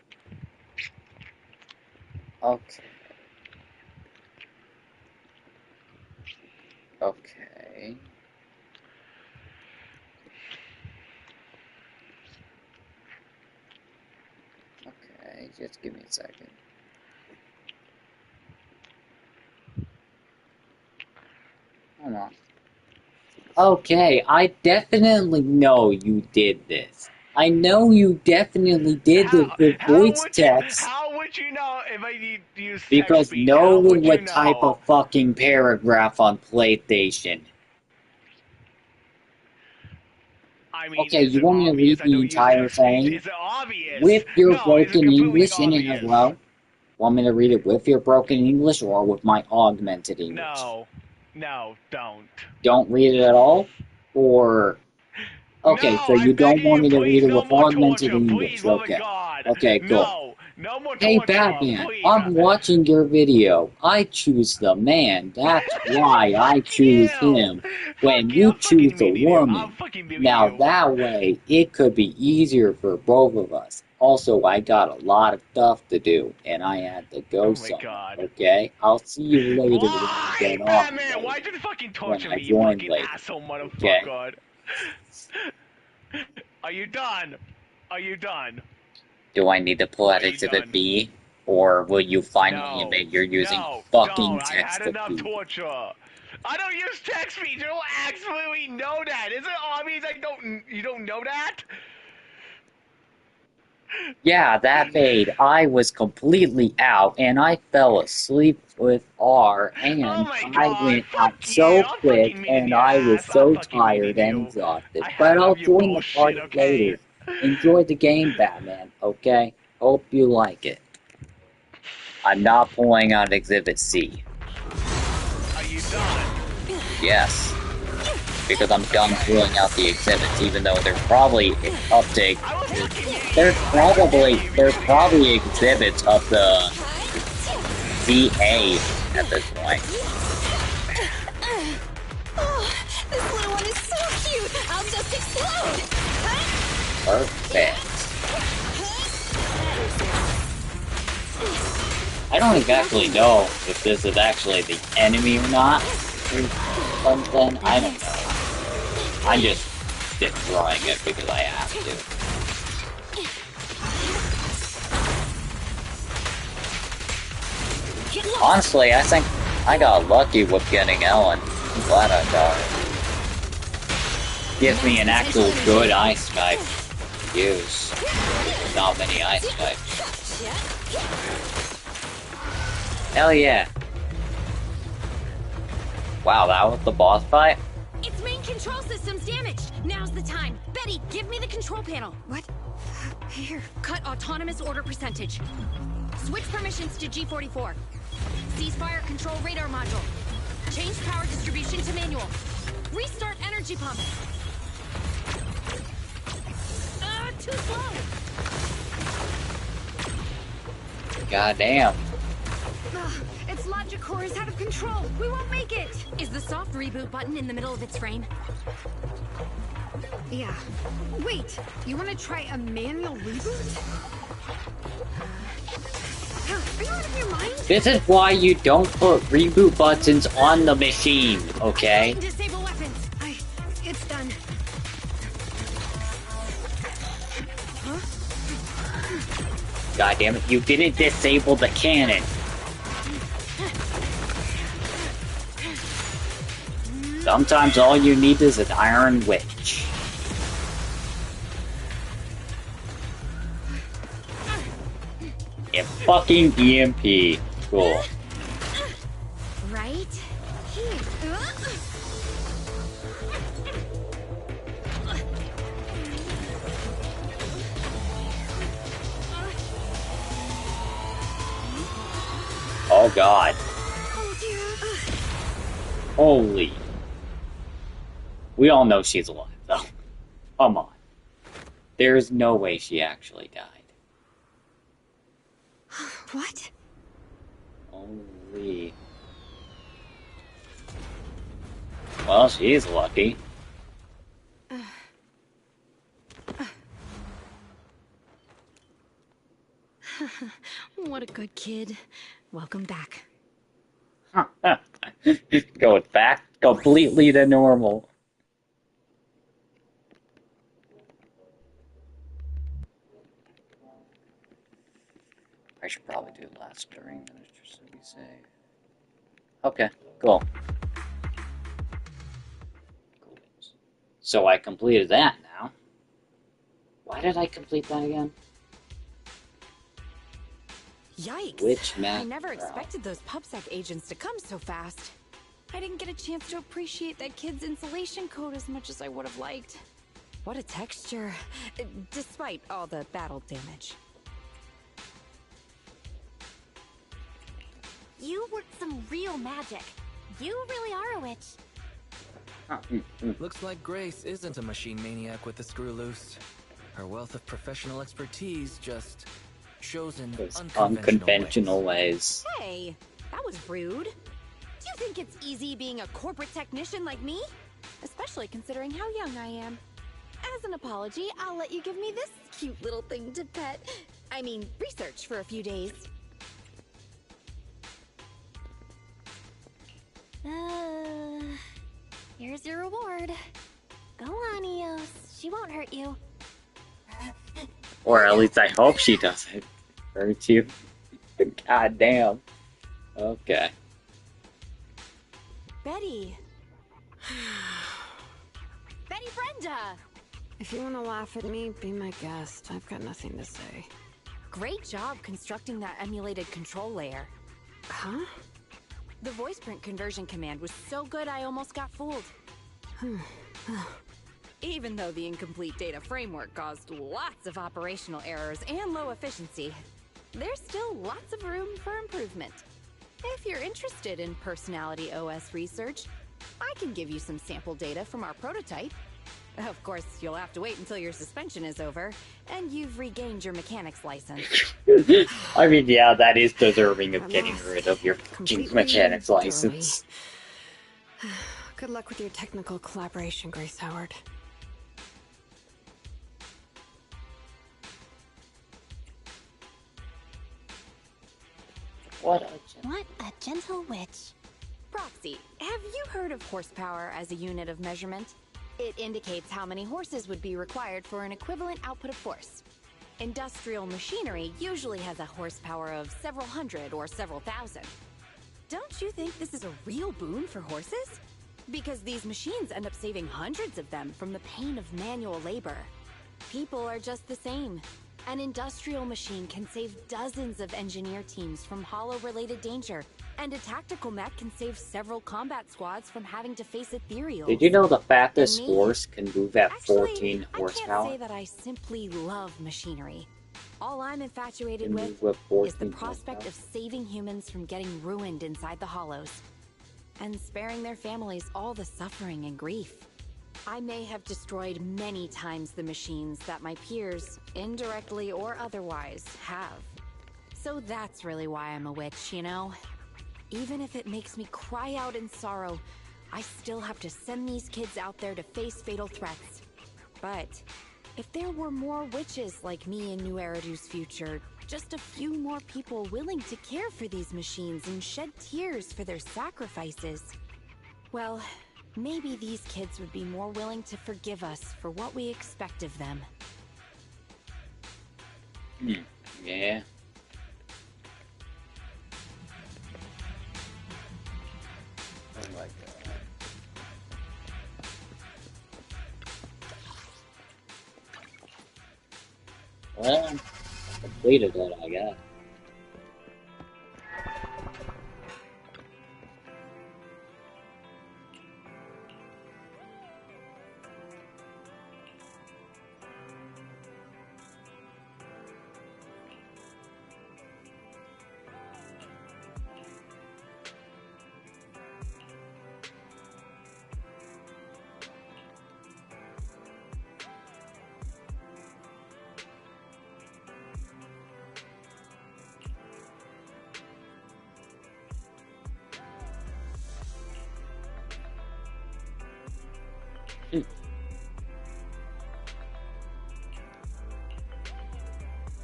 Okay. Okay. Okay, just give me a second. Hold on. Okay, I definitely know you did this. I know you definitely did this with voice text. How would you know if I need to use text Because speed? no How one would you would type a know? fucking paragraph on PlayStation. I mean, Okay, is you it want me to obvious read I the don't use entire text speed? thing? Is it obvious? With your No, is it broken completely English in it obvious? as well? Want me to read it with your broken English or with my augmented English? No. No, don't. Don't read it at all? Or... Okay, No, so you I'm don't begging want you, me to read please, it no with more augmented torture. English. Please, love of Okay. God. Okay, cool. No, no more Hey, torture. Batman, Please. I'm watching your video. I choose the man. That's why I Fuck choose you. him. When Fuck you. you I'm fucking choose a mean to you. I'm woman, fucking mean to now you. that way it could be easier for both of us. Also, I got a lot of stuff to do, and I had to go Oh my somewhere, God. okay? I'll see you later when I Why, get off Batman? later. Why'd you fucking When torture I me, you join fucking later, asshole okay? motherfucker? Are you done? Are you done? Do I need to pull out Are you Exhibit done? B? Or will you finally No. admit you're using No. fucking Don't. I had text to enough B? torture. I don't use text speech. You don't actually know that. Is it obvious you don't know that? Yeah, that made I was completely out and I fell asleep with R Oh and my I God. went Fuck out you. so I'm quick fucking meeting and your I was ass. I'm so fucking meeting tired and you. exhausted. I had But I'll enough of your join the bullshit, party okay? later. Enjoy the game, Batman, okay? Hope you like it. I'm not pulling out Exhibit C. Are you done? Yes. Because I'm done pulling out the exhibits, even though they're probably update. I was fucking meeting you. There's I was fucking meeting you. probably exhibits of the ZA at this point. Oh, this little one is so cute! I'll just explode! Perfect. I don't exactly know if this is actually the enemy or not. Or something. I don't know. I'm just destroying it because I have to. Honestly, I think I got lucky with getting Ellen. I'm glad I got it. Gives me an actual good ice type to use. Not many ice types. Hell yeah. Wow, that was the boss fight? Its main control system's damaged. Now's the time. Betty, give me the control panel. What? Here. Cut autonomous order percentage. Switch permissions to G44. Ceasefire control radar module. Change power distribution to manual. Restart energy pump. Too slow. Goddamn. Its logic core is out of control. We won't make it. Is the soft reboot button in the middle of its frame? Yeah. Wait, you want to try a manual reboot? Are you out of your mind? This is why you don't put reboot buttons on the machine, okay? Disable weapons. It's done. God damn it, you didn't disable the cannon. Sometimes all you need is an iron witch. And fucking EMP. Cool. Right here. Oh god. Oh dear. Holy. We all know she's alive, though. Come on. There's no way she actually died. What? Holy. Well, she's lucky. What a good kid. Welcome back. Goes back completely to normal. I should probably do last during minutes just to be safe. Okay, cool. So I completed that now. Why did I complete that again? Yikes. Which map? I never expected those PubSec agents to come so fast. I didn't get a chance to appreciate that kid's insulation coat as much as I would have liked. What a texture, despite all the battle damage. You worked some real magic. You really are a witch. Looks like Grace isn't a machine maniac with the screw loose. Her wealth of professional expertise just shows in unconventional ways. Hey, that was rude. Do you think it's easy being a corporate technician like me? Especially considering how young I am. As an apology, I'll let you give me this cute little thing to pet. I mean, research for a few days. Here's your reward. Go on, Eos. She won't hurt you. Or at least I hope she doesn't hurt you. God damn. Okay. Betty. Betty Brenda! If you want to laugh at me, be my guest. I've got nothing to say. Great job constructing that emulated control layer. Huh? The voice print conversion command was so good I almost got fooled. Even though the incomplete data framework caused lots of operational errors and low efficiency, there's still lots of room for improvement. If you're interested in Personality OS research, I can give you some sample data from our prototype. Of course, you'll have to wait until your suspension is over, and you've regained your mechanics license. I mean, yeah, that is deserving of getting rid of your fucking mechanics license. Good luck with your technical collaboration, Grace Howard. What a gentle witch. Proxy, have you heard of horsepower as a unit of measurement? It indicates how many horses would be required for an equivalent output of force. Industrial machinery usually has a horsepower of several hundred or several thousand. Don't you think this is a real boon for horses? Because these machines end up saving hundreds of them from the pain of manual labor. People are just the same. An industrial machine can save dozens of engineer teams from hollow-related danger, and a tactical mech can save several combat squads from having to face ethereals. Did you know the fastest horse can move at 14 horsepower? I can't say that I simply love machinery. All I'm infatuated with is the prospect of saving humans from getting ruined inside the hollows, and sparing their families all the suffering and grief. I may have destroyed many times the machines that my peers, indirectly or otherwise, have. So that's really why I'm a witch, you know? Even if it makes me cry out in sorrow, I still have to send these kids out there to face fatal threats. But if there were more witches like me in New Eridu's future, just a few more people willing to care for these machines and shed tears for their sacrifices, well, maybe these kids would be more willing to forgive us for what we expect of them. Yeah. Oh my god. Well, I completed it, I guess.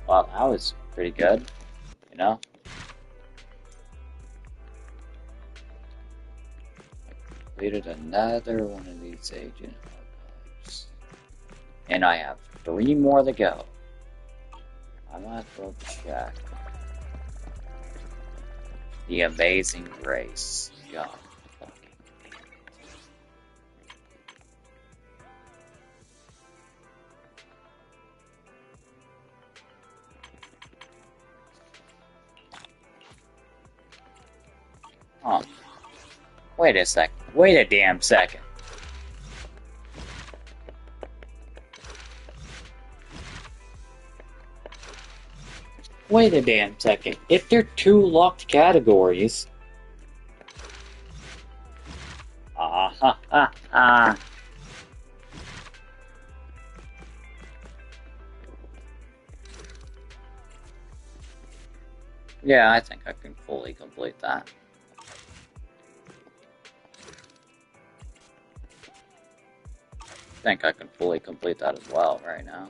Wow, that was pretty good, you know? Completed another one of these agent archives. And I have 3 more to go. I might as well check. The Amazing Grace. God. Huh. Wait a sec. Wait a damn second. Wait a damn second. If there are two locked categories... Ah ha ha ha. Yeah, I think I can fully complete that. I think I can fully complete that as well right now.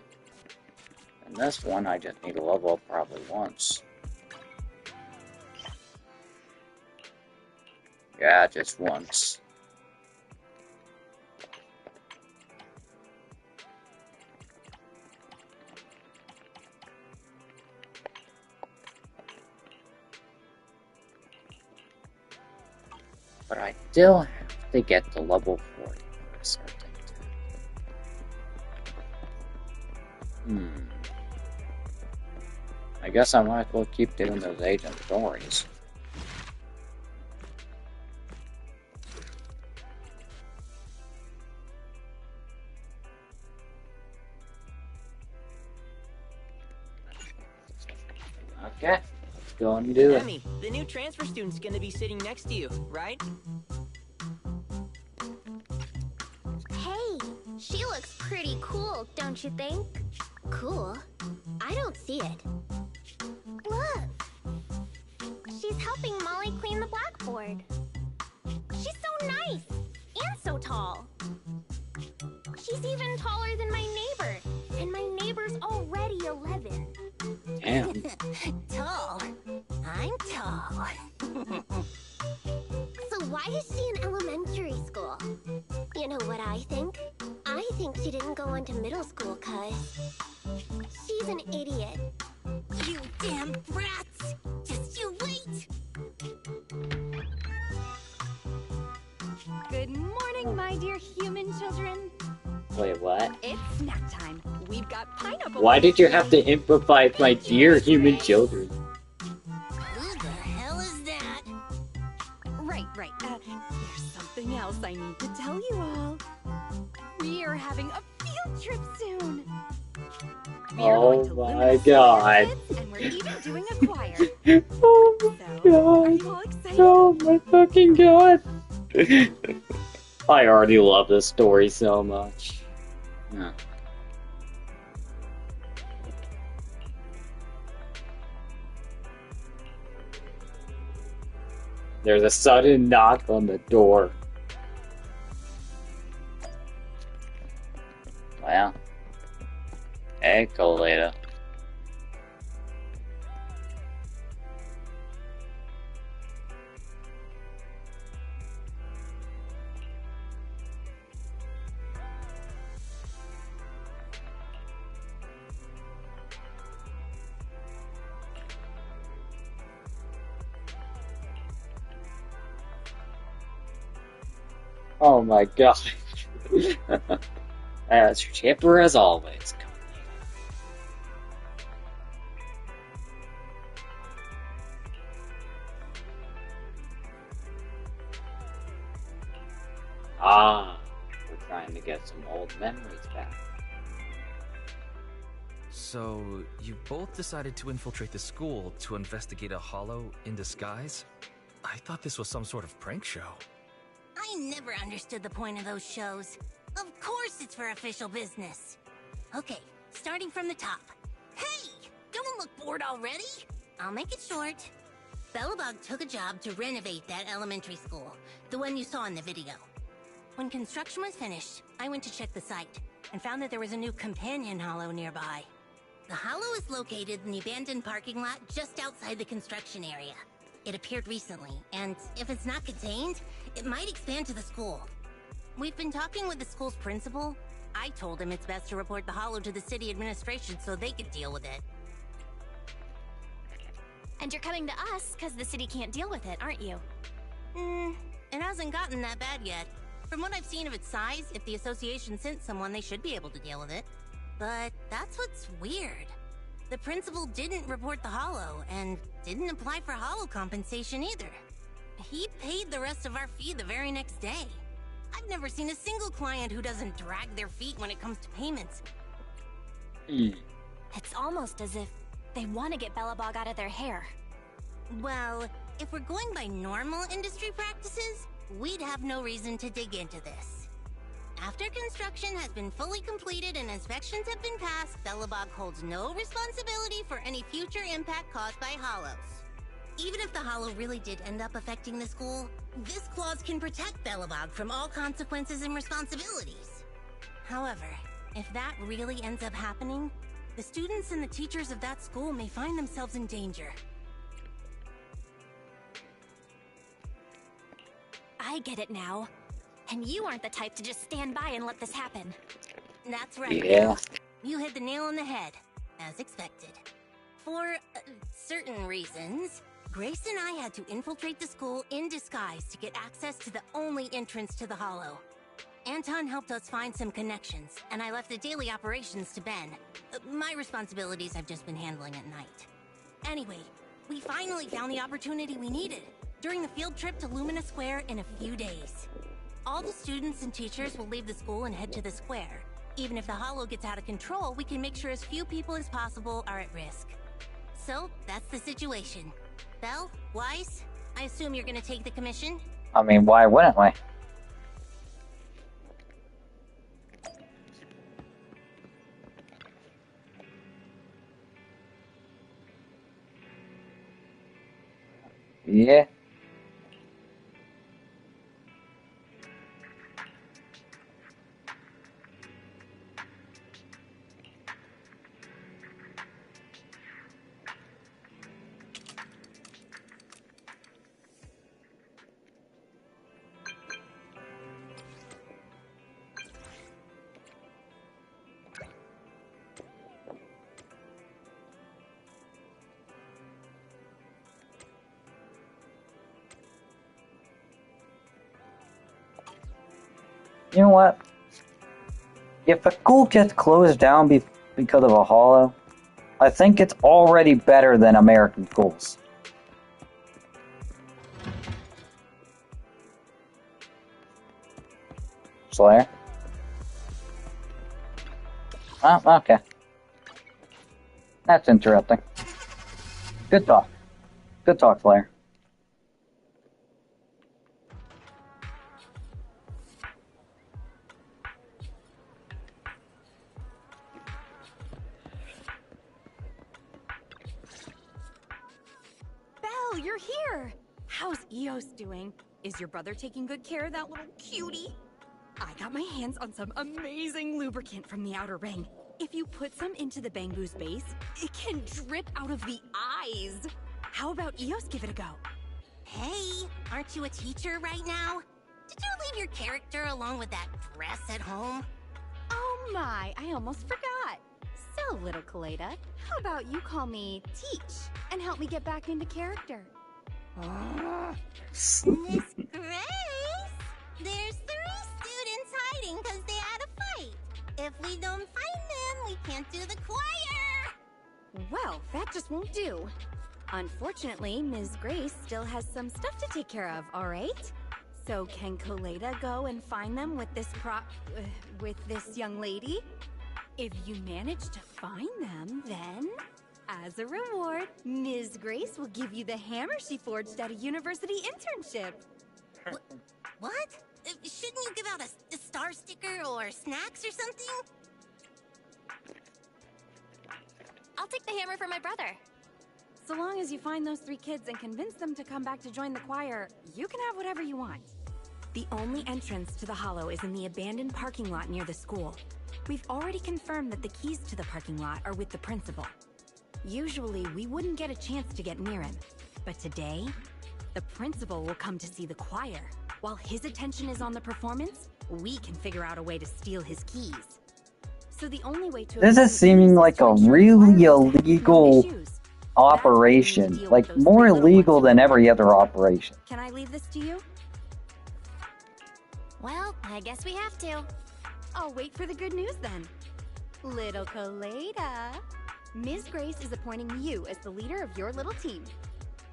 And this one, I just need to level up probably once. Yeah, just once. But I still have to get to level 40 for a certain time. I guess I might as well keep doing those agent stories. Okay, let's go and do it. Emmy, the new transfer student's gonna be sitting next to you, right? Hey, she looks pretty cool, don't you think? Cool? I don't see it. Look! She's helping Molly clean the blackboard. She's so nice! And so tall! She's even taller than my neighbor! And my neighbor's already 11. Damn. Tall. I'm tall. So why is she in elementary school? You know what I think? I think she didn't go on to middle school, cuz she's an idiot. You damn brats! Just you wait! Good morning, my dear human children. Wait, what? It's snack time. We've got pineapple. Why did you have to improvise my dear human children? Who the hell is that? Right. There's something else I need to tell you all. We are having a field trip soon. We are going to my god. And we're even doing a choir. Oh my So, god. are you all excited? Oh my fucking god. I already love this story so much. Yeah. There's a sudden knock on the door. Well. Hey, Colada. Oh my god. As chipper as always. Ah, we're trying to get some old memories back. So, you both decided to infiltrate the school to investigate a hollow in disguise? I thought this was some sort of prank show. I never understood the point of those shows. Of course it's for official business. Okay, starting from the top. Hey! Don't look bored already! I'll make it short. Bellabog took a job to renovate that elementary school, the one you saw in the video. When construction was finished, I went to check the site and found that there was a new companion hollow nearby. The hollow is located in the abandoned parking lot just outside the construction area. It appeared recently, and if it's not contained, it might expand to the school. We've been talking with the school's principal. I told him it's best to report the hollow to the city administration so they could deal with it. And you're coming to us because the city can't deal with it, aren't you? It hasn't gotten that bad yet. From what I've seen of its size, if the association sent someone, they should be able to deal with it. But that's what's weird. The principal didn't report the hollow, and didn't apply for hollow compensation either. He paid the rest of our fee the very next day. I've never seen a single client who doesn't drag their feet when it comes to payments. It's almost as if they want to get Bellabog out of their hair. Well, if we're going by normal industry practices, we'd have no reason to dig into this. After construction has been fully completed and inspections have been passed, Bellabog holds no responsibility for any future impact caused by hollows. Even if the hollow really did end up affecting the school, this clause can protect Bellabog from all consequences and responsibilities. However, if that really ends up happening, the students and the teachers of that school may find themselves in danger. I get it now. And you aren't the type to just stand by and let this happen. That's right, Yeah. Belle. You hit the nail on the head, as expected. For certain reasons, Grace and I had to infiltrate the school in disguise to get access to the only entrance to the Hollow. Anton helped us find some connections, and I left the daily operations to Ben. My responsibilities I've just been handling at night. Anyway, we finally found the opportunity we needed during the field trip to Lumina Square in a few days. All the students and teachers will leave the school and head to the square. Even if the Hollow gets out of control, we can make sure as few people as possible are at risk. So, that's the situation. Belle, Weiss, I assume you're gonna take the commission? I mean, why wouldn't we? Yeah. You know what? If a school gets closed down because of a hollow, I think it's already better than American schools. Slayer? Oh, okay. That's interesting. Good talk. Good talk, Slayer. Belle, you're here! How's Eos doing? Is your brother taking good care of that little cutie? I got my hands on some amazing lubricant from the outer ring. If you put some into the Bangboo's base, it can drip out of the eyes. How about Eos give it a go? Hey, aren't you a teacher right now? Did you leave your character along with that dress at home? Oh my, I almost forgot. So, little Kaleda, how about you call me Teach and help me get back into character? Miss Grace? There's 3 students hiding because they had a fight. If we don't find them, we can't do the choir. Well, that just won't do. Unfortunately, Ms. Grace still has some stuff to take care of, all right? So can Kaleda go and find them with this with this young lady? If you manage to find them, then, as a reward, Ms. Grace will give you the hammer she forged at a university internship. What? Shouldn't you give out a star sticker or snacks or something? I'll take the hammer for my brother. So long as you find those 3 kids and convince them to come back to join the choir, you can have whatever you want. The only entrance to the Hollow is in the abandoned parking lot near the school. We've already confirmed that the keys to the parking lot are with the principal. Usually, we wouldn't get a chance to get near him. But today, the principal will come to see the choir. While his attention is on the performance, we can figure out a way to steal his keys. So the only way to... This is seeming like a really illegal operation. Like, more illegal than every other operation. Can I leave this to you? Well, I guess we have to. I'll wait for the good news then. Little Kaleda, Ms. Grace is appointing you as the leader of your little team.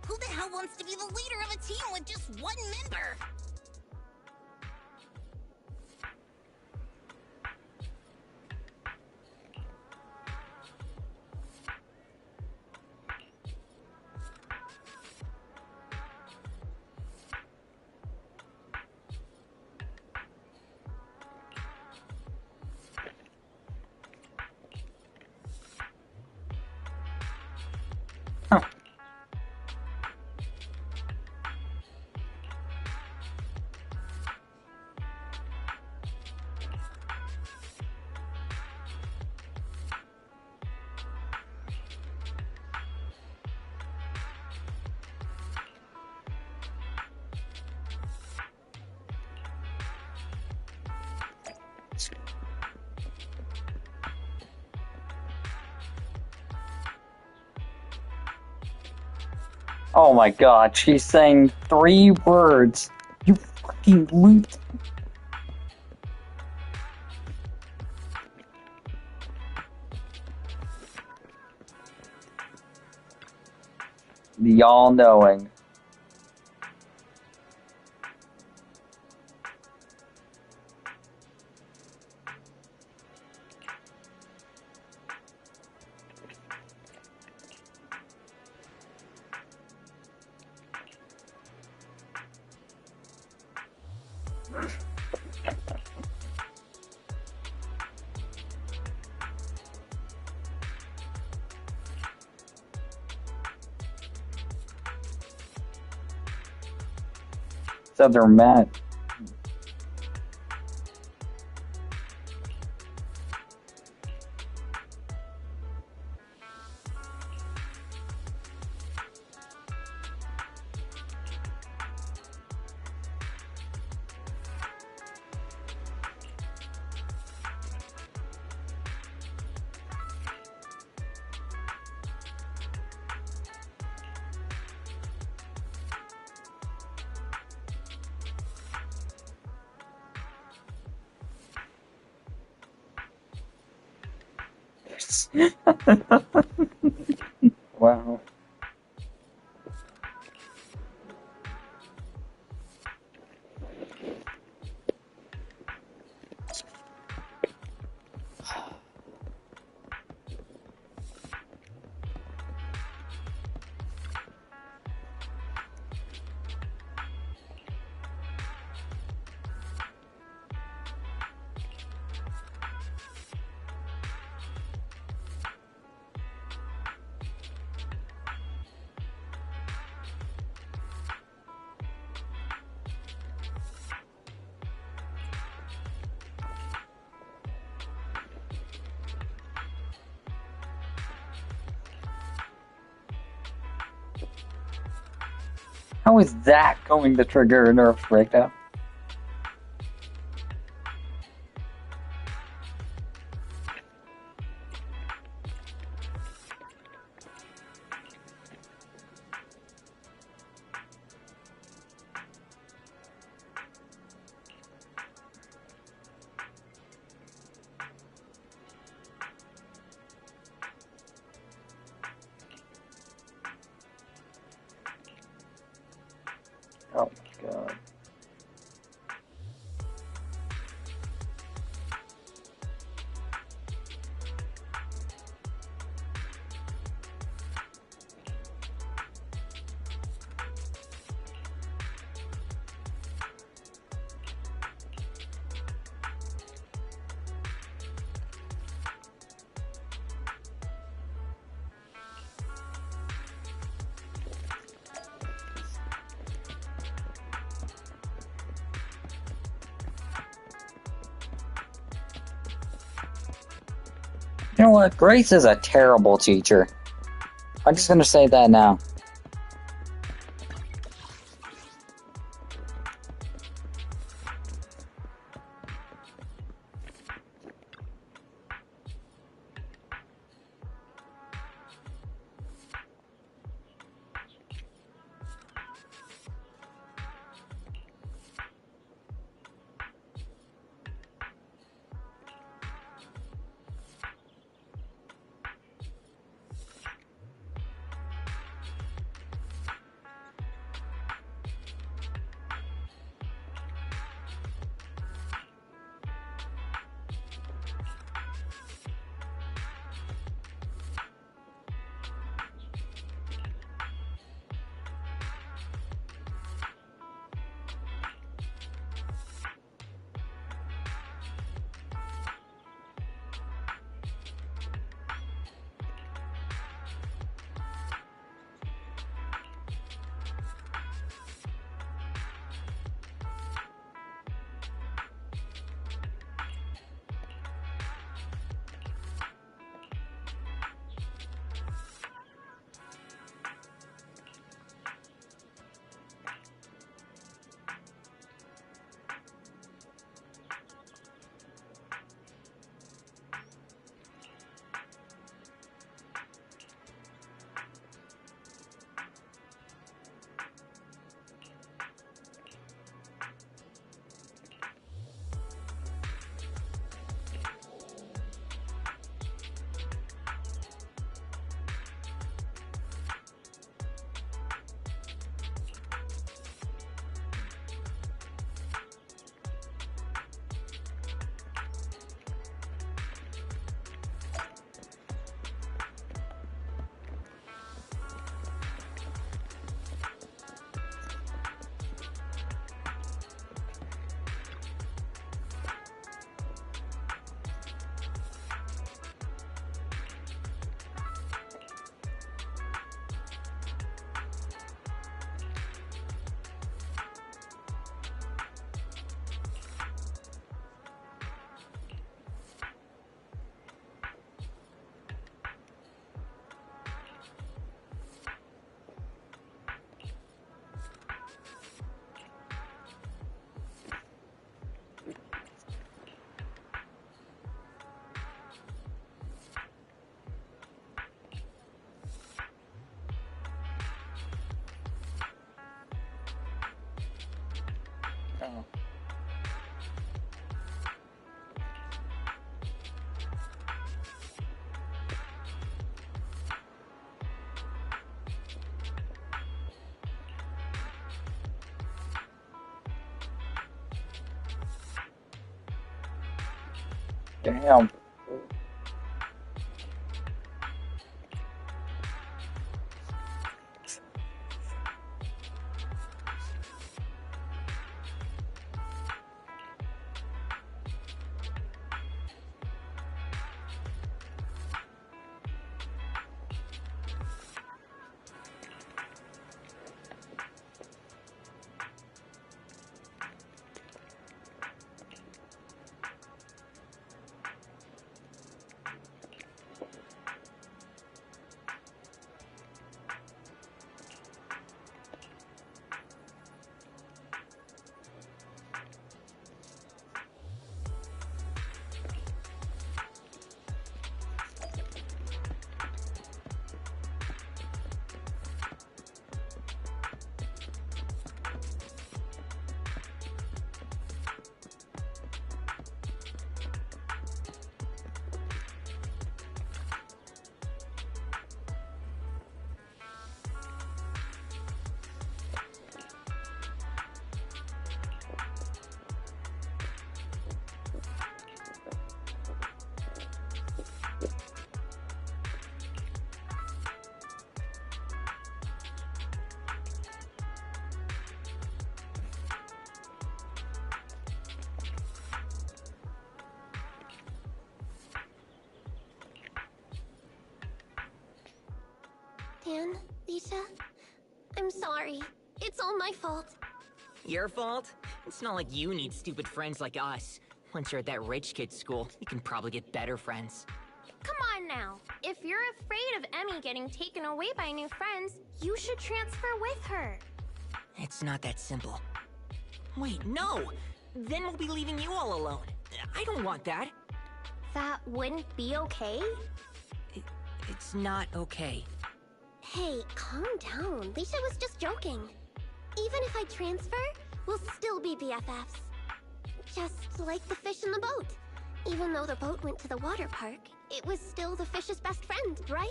Who the hell wants to be the leader of a team with just 1 member? Huh. Oh my god, she's saying 3 words. You fucking loot. The all-knowing. So they're mad. Wow. How is that going to trigger a nerve breakdown? Oh my god. You know what? Grace is a terrible teacher. I'm just gonna say that now. Oh. Damn. Dan, Lisa, I'm sorry. It's all my fault. Your fault? It's not like you need stupid friends like us. Once you're at that rich kid school, you can probably get better friends. Come on now. If you're afraid of Emmy getting taken away by new friends, you should transfer with her. It's not that simple. Wait, no! Then we'll be leaving you all alone. I don't want that. That wouldn't be okay? It's not okay. Hey, calm down. Lisa was just joking. Even if I transfer, we'll still be BFFs. Just like the fish in the boat. Even though the boat went to the water park, it was still the fish's best friend, right?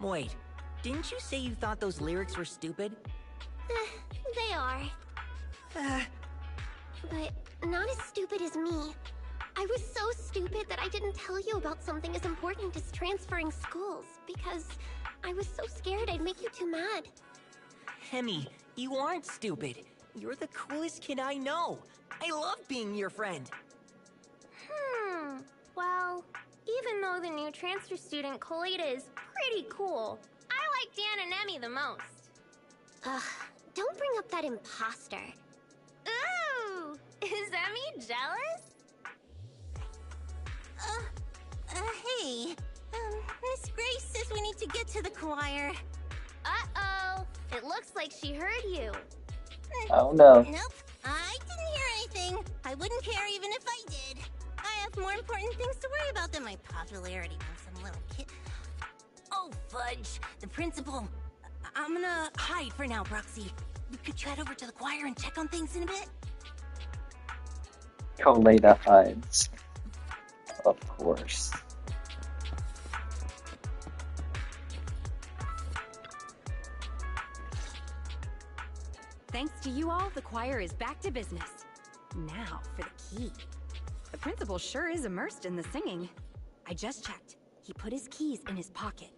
Wait, didn't you say you thought those lyrics were stupid? They are. But not as stupid as me. I was so stupid that I didn't tell you about something as important as transferring schools, because I was so scared I'd make you too mad. Hemi, you aren't stupid. You're the coolest kid I know. I love being your friend. Well, even though the new transfer student Colita is pretty cool, I like Dan and Emmy the most. Ugh, don't bring up that imposter. Ooh! Is Emmy jealous? Hey. Miss Grace says we need to get to the choir. Uh-oh. It looks like she heard you. Oh no. Nope, I didn't hear anything. I wouldn't care even if I did. I have more important things to worry about than my popularity among some little kid. Oh, fudge. The principal. I'm gonna hide for now, Proxy. We could head over to the choir and check on things in a bit. Coleta hides. Of course. Thanks to you all, the choir is back to business. Now for the key. The principal sure is immersed in the singing. I just checked. He put his keys in his pocket.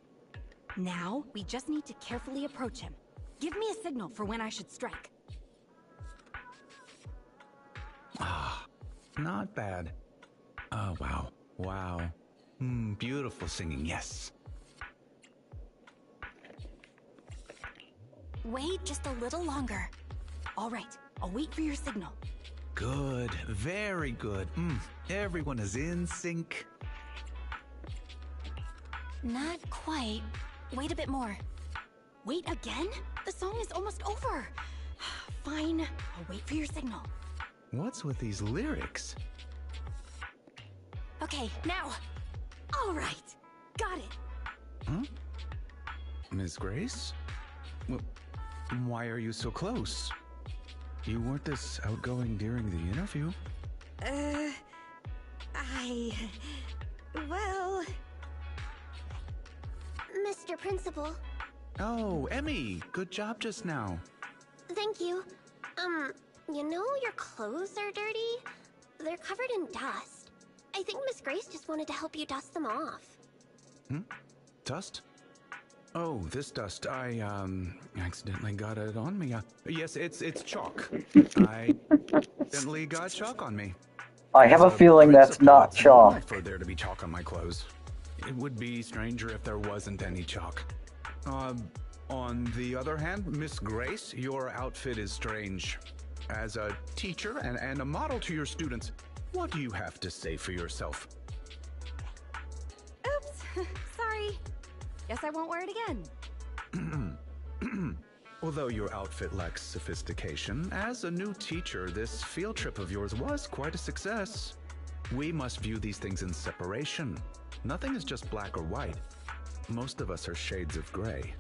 Now, we just need to carefully approach him. Give me a signal for when I should strike. Ah, not bad. Oh, wow. Wow. Beautiful singing, yes. Wait just a little longer. All right, I'll wait for your signal. Good, very good. Everyone is in sync. Not quite. Wait a bit more. Wait again? The song is almost over. Fine, I'll wait for your signal. What's with these lyrics? Okay, now. All right, got it. Huh? Miss Grace? Why are you so close? You weren't this outgoing during the interview. Well... Mr. Principal. Oh, Emmy, good job just now. Thank you. You know your clothes are dirty? They're covered in dust. I think Miss Grace just wanted to help you dust them off. Dust? Oh, this dust. I, accidentally got it on me. Yes, it's chalk. I accidentally got chalk on me. I have a feeling that's not chalk. For there to be chalk on my clothes. It would be stranger if there wasn't any chalk. On the other hand, Miss Grace, your outfit is strange. As a teacher and a model to your students, what do you have to say for yourself? Oops, sorry. Guess I won't wear it again. Although your outfit lacks sophistication, as a new teacher, this field trip of yours was quite a success. We must view these things in separation. Nothing is just black or white. Most of us are shades of gray.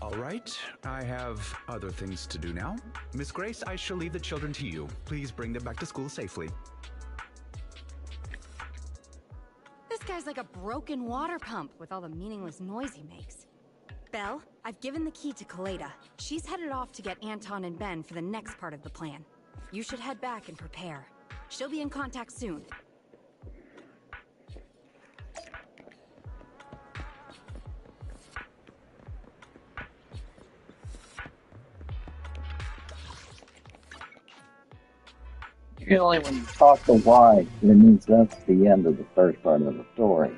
All right, I have other things to do now. Miss Grace, I shall leave the children to you. Please bring them back to school safely. This guy's like a broken water pump with all the meaningless noise he makes. Belle, I've given the key to Kaleda. She's headed off to get Anton and Ben for the next part of the plan. You should head back and prepare. She'll be in contact soon. Usually when you talk to Y, it means that's the end of the first part of the story.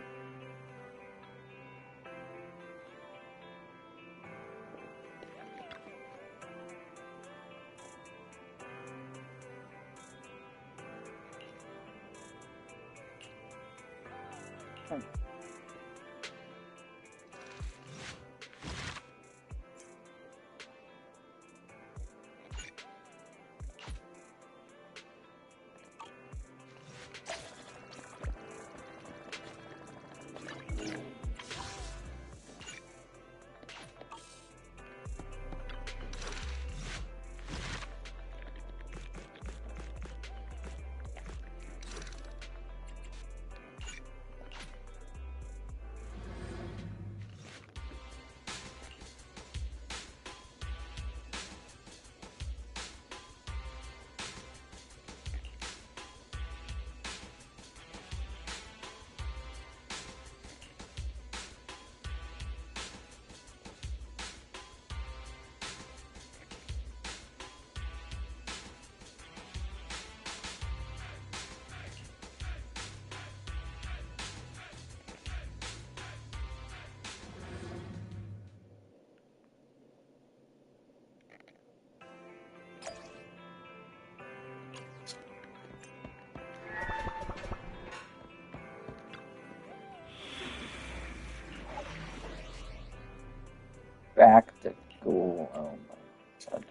Back to school. Oh my god.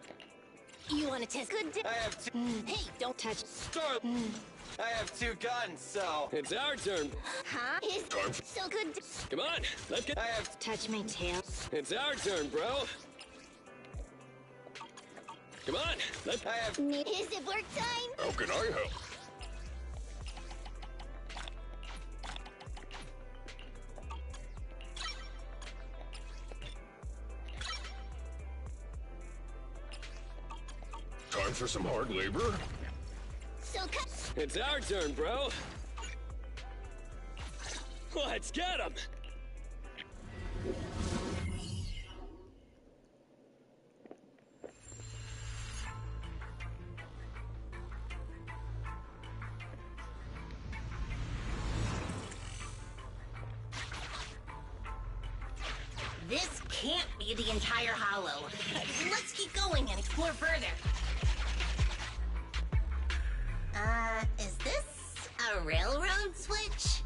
You want to test? Good. I have two. Hey, don't touch. Start. I have two guns, so it's our turn. Huh? Is so good. Come on, let's get. I have. Touch my tail. It's our turn, bro. Come on, let's. I have. Is it work time? How can I help? Time for some hard labor? So it's our turn, bro. Let's get him. This can't be the entire hollow. Let's keep going and explore further. Is this a railroad switch?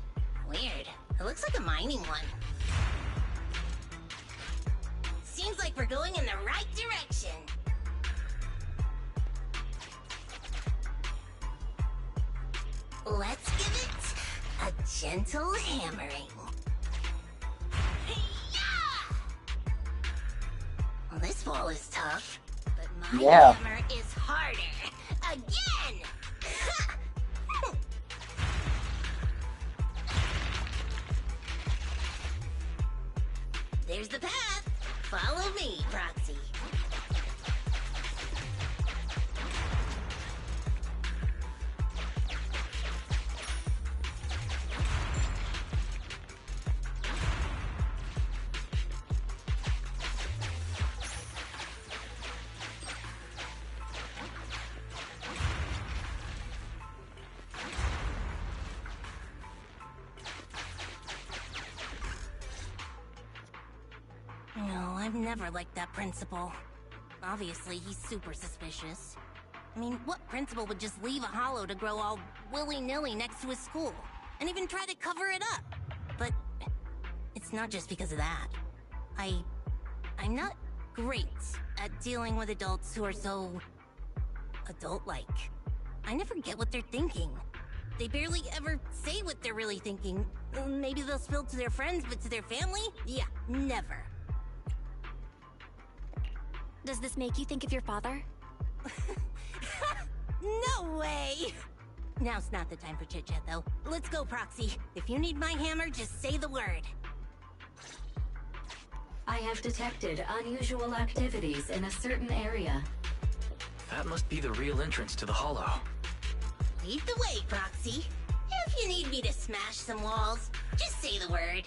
Weird. It looks like a mining one. Seems like we're going in the right direction. Let's give it a gentle hammering. Well, this wall is tough, But my Yeah. hammer is harder. Again! There's the path. Follow me, Proxy. No, I've never liked that principal. Obviously, he's super suspicious. I mean, what principal would just leave a hollow to grow all willy-nilly next to his school? And even try to cover it up? But it's not just because of that. I'm not great at dealing with adults who are so adult-like. I never get what they're thinking. They barely ever say what they're really thinking. Maybe they'll spill to their friends, but to their family? Yeah, never. Does this make you think of your father? No way! Now's not the time for chit-chat, though. Let's go, Proxy. If you need my hammer, just say the word. I have detected unusual activities in a certain area. That must be the real entrance to the hollow. Lead the way, Proxy. If you need me to smash some walls, just say the word.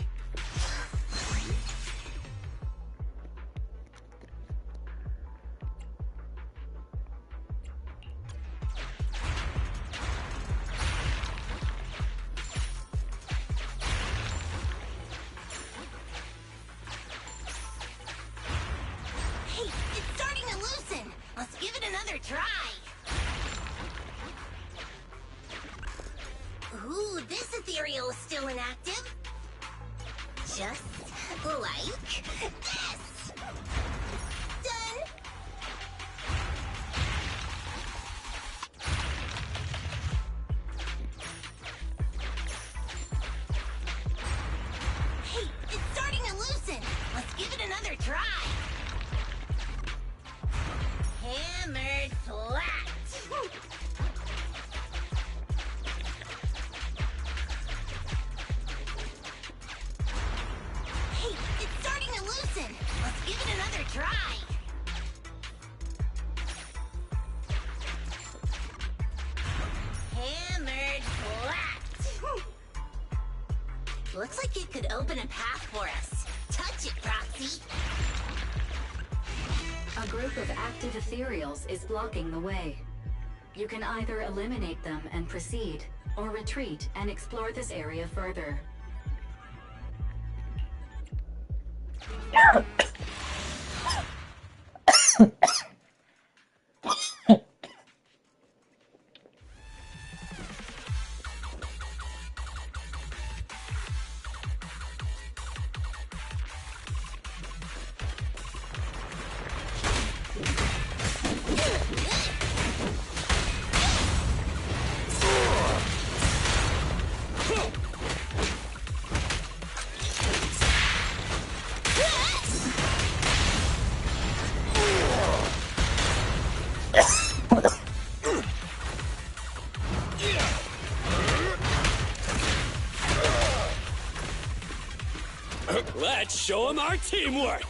Hey, it's starting to loosen. Let's give it another try. Ooh, this ethereal is still inactive. Just like this. Done. Hey, it's starting to loosen. Let's give it another try. Hammered flat. Hey, it's starting to loosen. Let's give it another try. Hammered flat. Looks like it could open a path for us. Touch it, Proxy. A group of active ethereals is blocking the way. You can either eliminate them and proceed, or retreat and explore this area further. Let's show them our teamwork!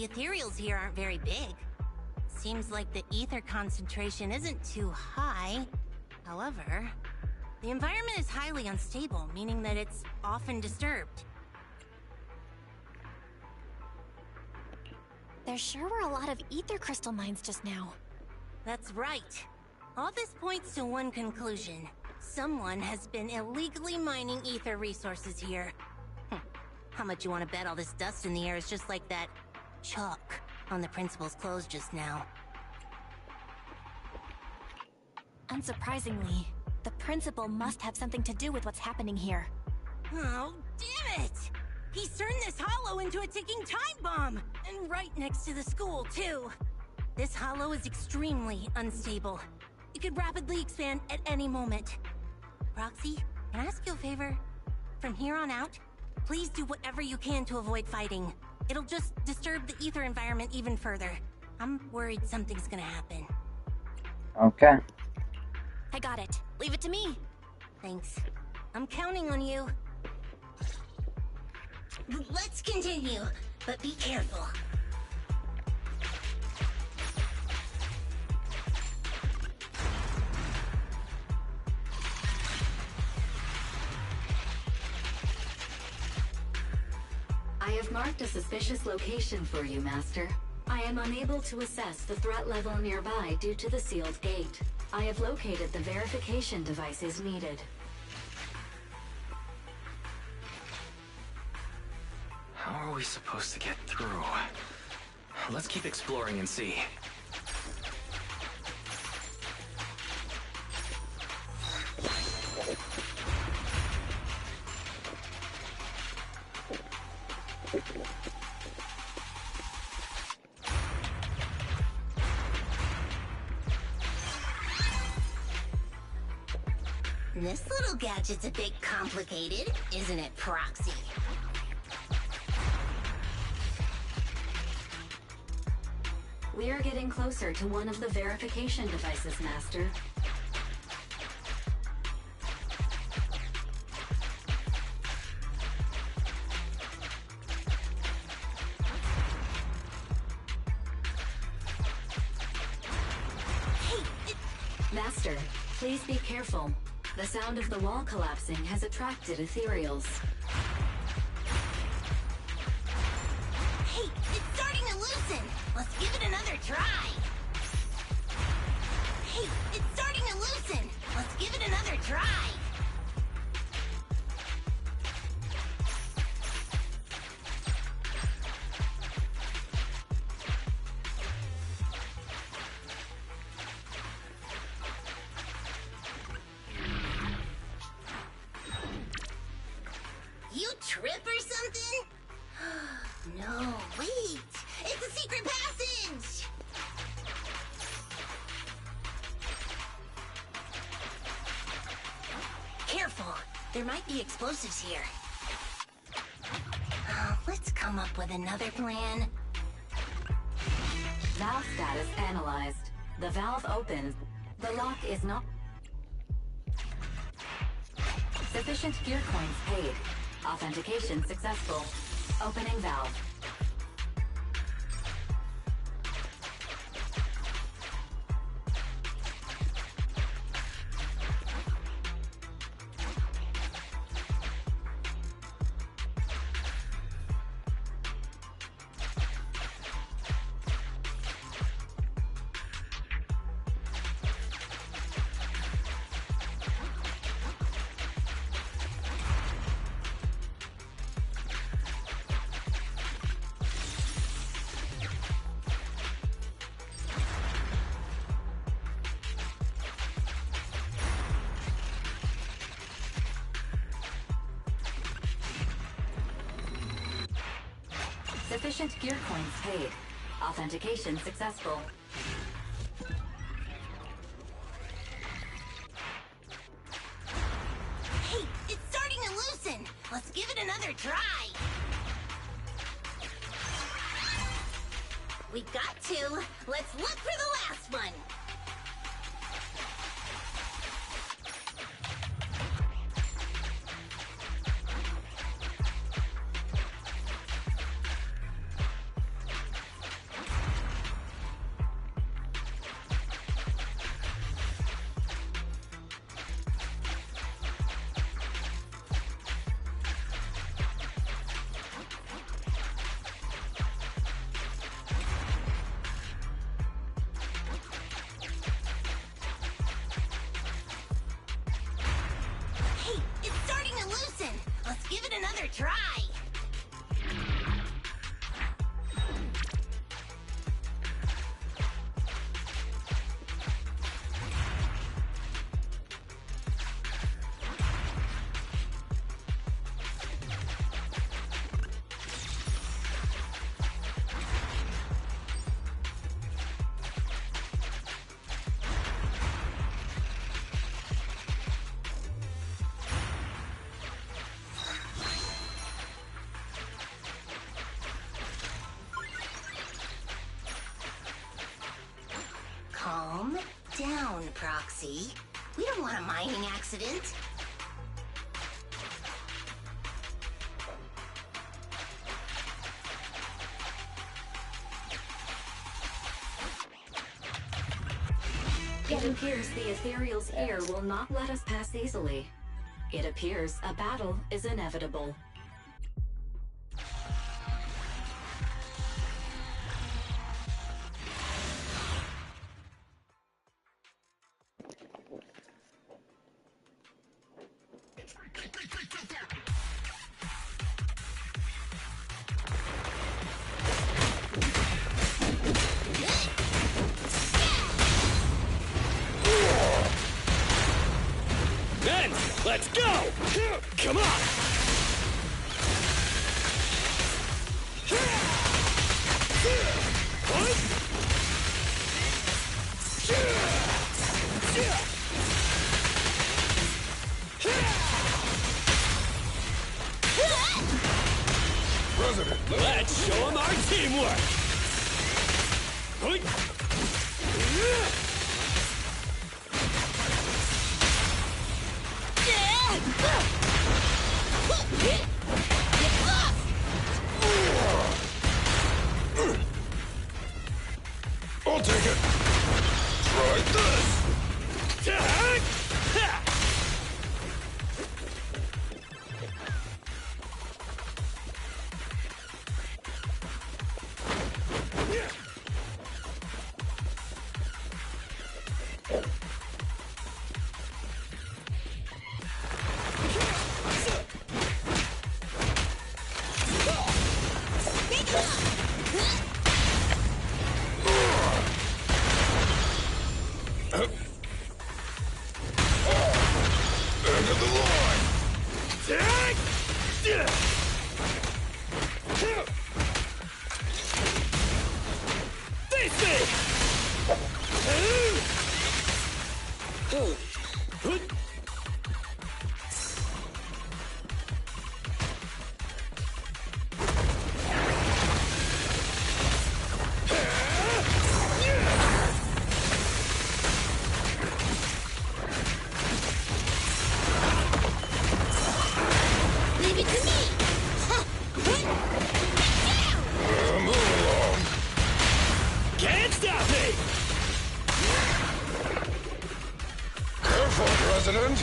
The ethereals here aren't very big. Seems like the ether concentration isn't too high. However, the environment is highly unstable, meaning that it's often disturbed. There sure were a lot of ether crystal mines just now. That's right. All this points to one conclusion. Someone has been illegally mining ether resources here. How much you want to bet all this dust in the air is just like that chalk on the principal's clothes just now? Unsurprisingly, the principal must have something to do with what's happening here. Oh, damn it! He's turned this hollow into a ticking time bomb! And right next to the school, too. This hollow is extremely unstable. It could rapidly expand at any moment. Roxy, can I ask you a favor? From here on out, please do whatever you can to avoid fighting. It'll just disturb the ether environment even further. I'm worried something's gonna happen. Okay. I got it. Leave it to me. Thanks. I'm counting on you. Let's continue, but be careful. I have marked a suspicious location for you, Master. I am unable to assess the threat level nearby due to the sealed gate. I have located the verification devices needed. How are we supposed to get through? Let's keep exploring and see. This little gadget's a bit complicated, isn't it, Proxy? We are getting closer to one of the verification devices, Master. Master, please be careful. The sound of the wall collapsing has attracted ethereals. Hey, it's starting to loosen! Let's give it another try! Hey, it's starting to loosen! Let's give it another try! You trip or something? No, wait! It's a secret passage! Careful! There might be explosives here. Let's come up with another plan. Valve status analyzed. The valve opens. The lock is not... Sufficient gear coins paid. Authentication successful. Opening valve. Sufficient gear coins paid. Authentication successful. Hey, it's starting to loosen! Let's give it another try! We got to! Let's look for the last one! Give it another try. Calm down, Proxy. We don't want a mining accident. It appears the Ethereal's here will not let us pass easily. It appears a battle is inevitable. Men, let's go! Come on! President, Let's show him our teamwork! I'll take it. Try this. End of the line. Face me! Leave it to me. Move along. Can't stop me! Careful, President.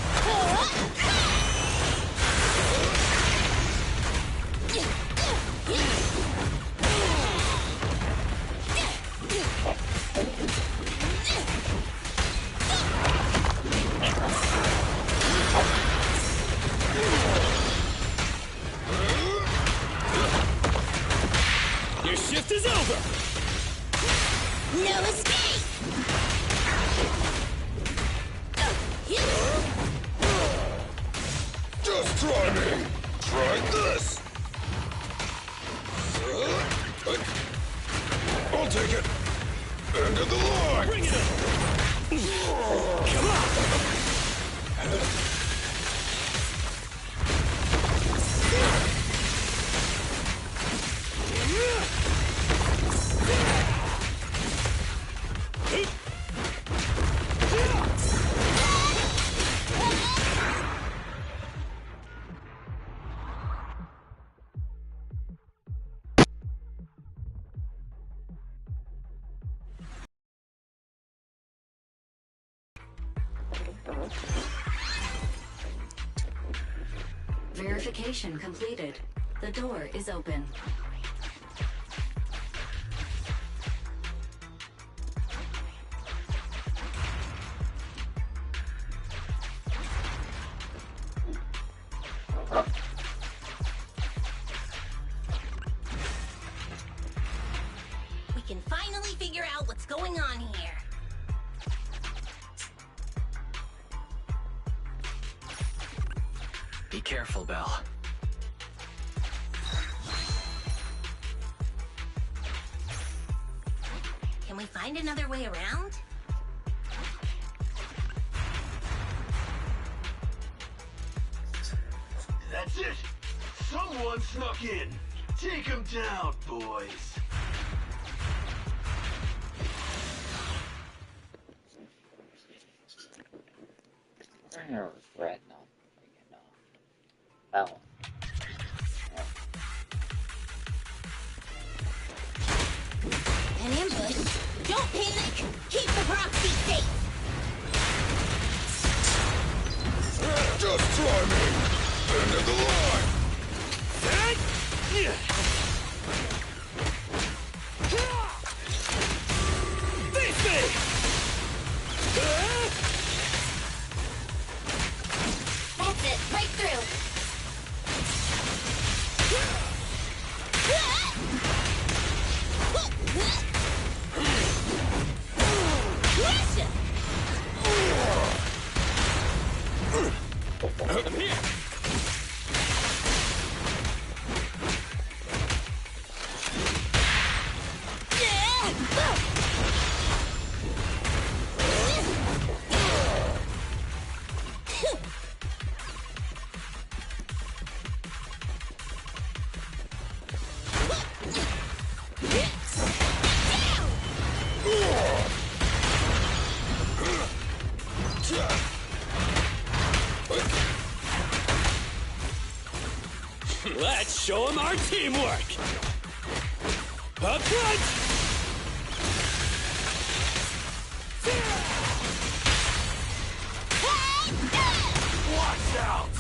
Your shift is over! No escape. Just try me. Try this. I'll take it. End of the line. Bring it on! Come on! Verification completed. The door is open. Be careful, Belle. Can we find another way around? That's it! Someone snuck in! Take him down, boys! I regret not bringing up that one. An ambush! Don't panic! Keep the proxy safe! Just try me! End of the line! Face me! That's it! Right through! I'm here! Let's show them our teamwork! Up front! Watch out!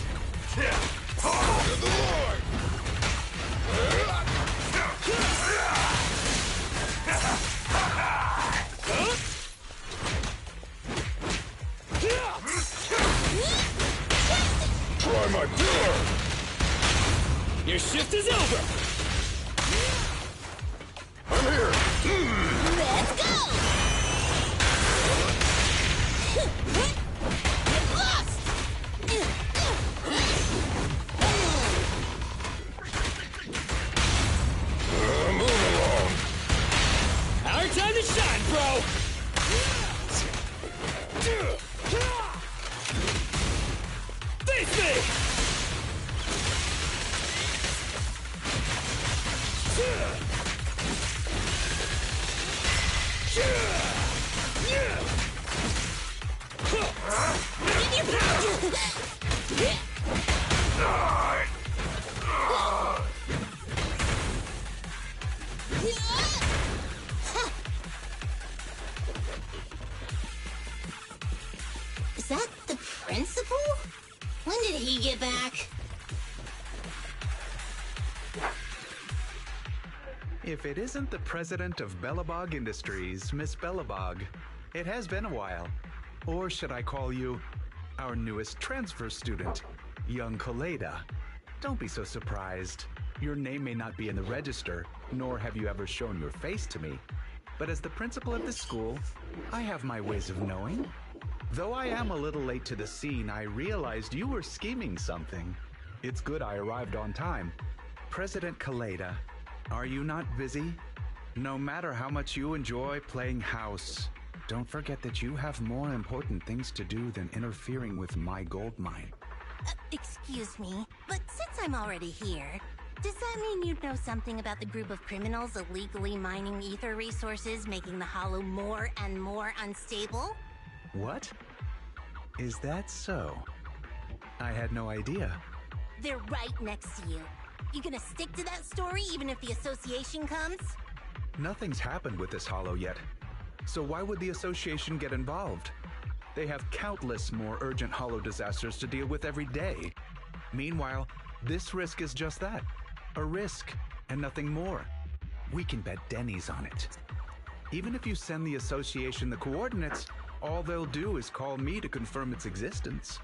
End of the line! Try my pillar! Your shift is over! I'm here! Let's go! Get lost! Move along! Our time to shine, bro! Face me! Is that the principal? When did he get back? If it isn't the president of Bellabog Industries, Miss Bellabog, it has been a while. Or should I call you our newest transfer student, young Kaleda? Don't be so surprised. Your name may not be in the register, nor have you ever shown your face to me. But as the principal of the school, I have my ways of knowing. Though I am a little late to the scene, I realized you were scheming something. It's good I arrived on time. President Kaleda, are you not busy? No matter how much you enjoy playing house, don't forget that you have more important things to do than interfering with my gold mine. Excuse me, but since I'm already here, does that mean you'd know something about the group of criminals illegally mining ether resources, making the Hollow more and more unstable? What? Is that so? I had no idea. They're right next to you. You gonna stick to that story even if the association comes? Nothing's happened with this Hollow yet. So why would the association get involved? They have countless more urgent Hollow disasters to deal with every day. Meanwhile, this risk is just that. A risk, and nothing more. We can bet Denny's on it. Even if you send the association the coordinates, all they'll do is call me to confirm its existence.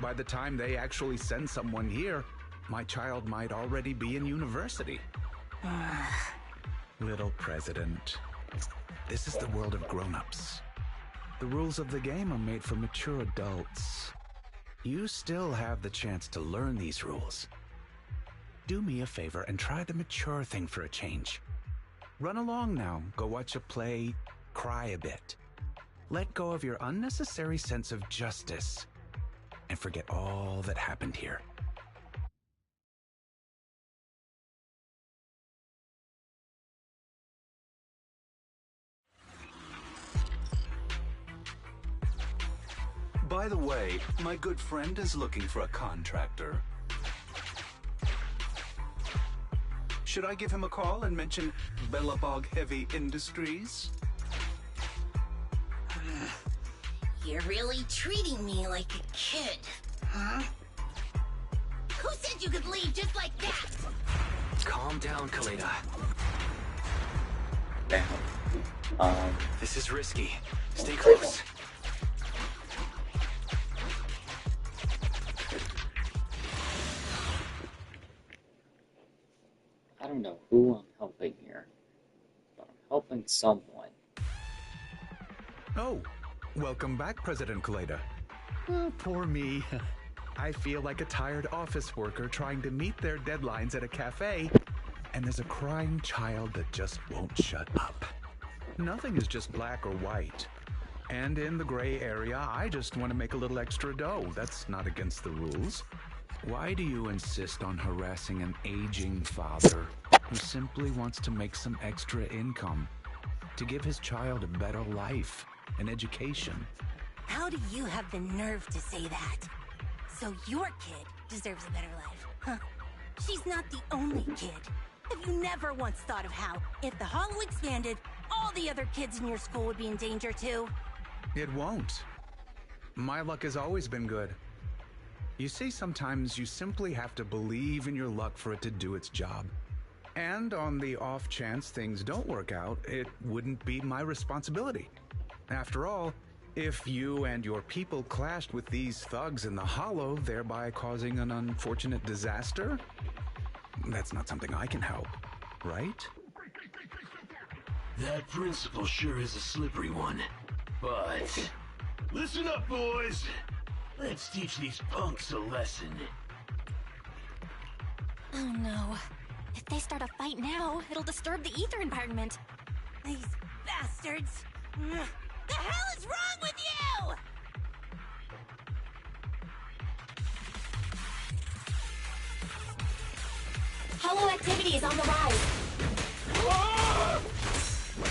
By the time they actually send someone here, my child might already be in university. Little president, this is the world of grown-ups. The rules of the game are made for mature adults. You still have the chance to learn these rules. Do me a favor and try the mature thing for a change. Run along now, go watch a play, cry a bit. Let go of your unnecessary sense of justice and forget all that happened here. By the way, my good friend is looking for a contractor. Should I give him a call and mention Bellabog Heavy Industries? You're really treating me like a kid, huh? Who said you could leave just like that? Calm down, Kaleda. This is risky. Stay close. I don't know who I'm helping here, but I'm helping someone. Oh, welcome back, President Kaleda. Oh, poor me. I feel like a tired office worker trying to meet their deadlines at a cafe, and there's a crying child that just won't shut up. Nothing is just black or white. And in the gray area, I just want to make a little extra dough. That's not against the rules. Why do you insist on harassing an aging father who simply wants to make some extra income to give his child a better life, an education? How do you have the nerve to say that? So your kid deserves a better life, huh? She's not the only kid. Have you never once thought of how, if the Hollow expanded, all the other kids in your school would be in danger too? It won't. My luck has always been good. You see, sometimes you simply have to believe in your luck for it to do its job. And on the off chance things don't work out, it wouldn't be my responsibility. After all, if you and your people clashed with these thugs in the Hollow, thereby causing an unfortunate disaster, that's not something I can help, right? That principle sure is a slippery one. But listen up, boys. Let's teach these punks a lesson. Oh no. If they start a fight now, it'll disturb the ether environment. These bastards. The hell is wrong with you? Hollow activity is on the rise.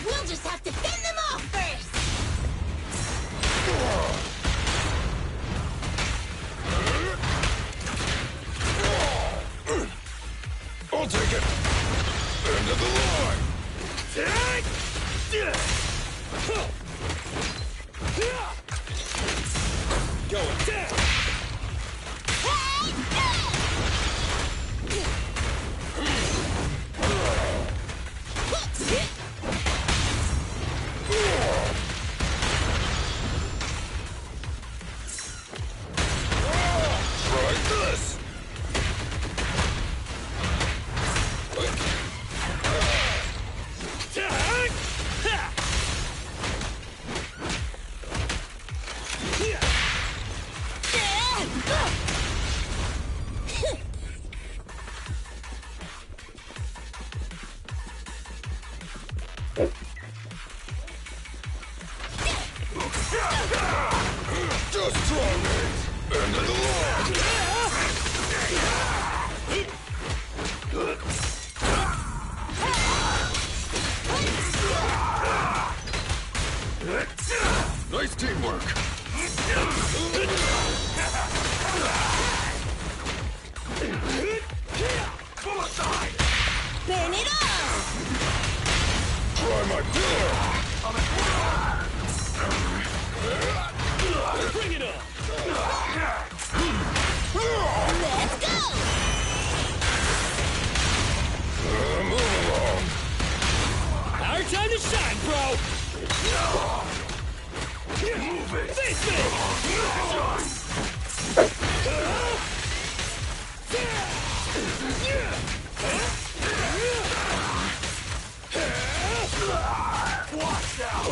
We'll just have to fend them off first. I'll take it. End of the line. Going down. Try this. Just try it. End of the line. Nice teamwork. Full aside. Burn it all. Try my pillar. Bring it on. Let's go. Move along. Our time to shine, bro. Move it. Face me. Watch out.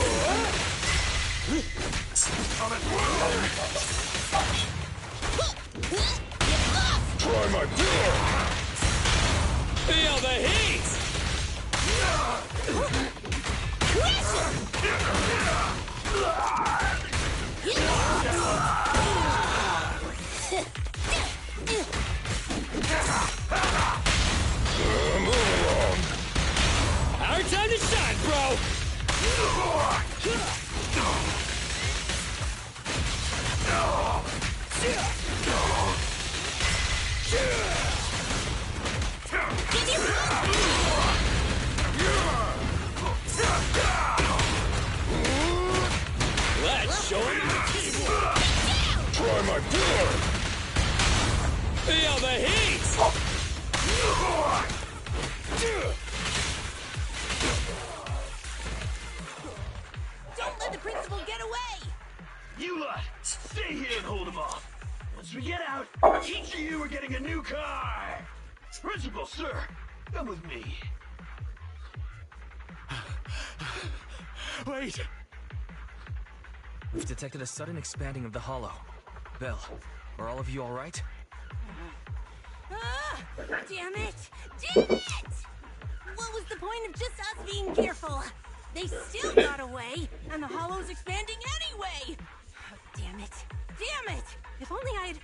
I'm at Try my power! Feel the heat! Move along. Our time to shine, bro! Let's show him our teamwork! Try my power! Feel the heat! Don't let the principal get away! You lot, stay here and hold him off. Once we get out, each of you are getting a new car. Principal, sir, come with me. Wait! We've detected a sudden expanding of the hollow. Belle, are all of you alright? Ah! Damn it! Damn it! What was the point of just us being careful? They still got away, and the hollow's expanding anyway! Oh, damn it! Damn it! If only I'd...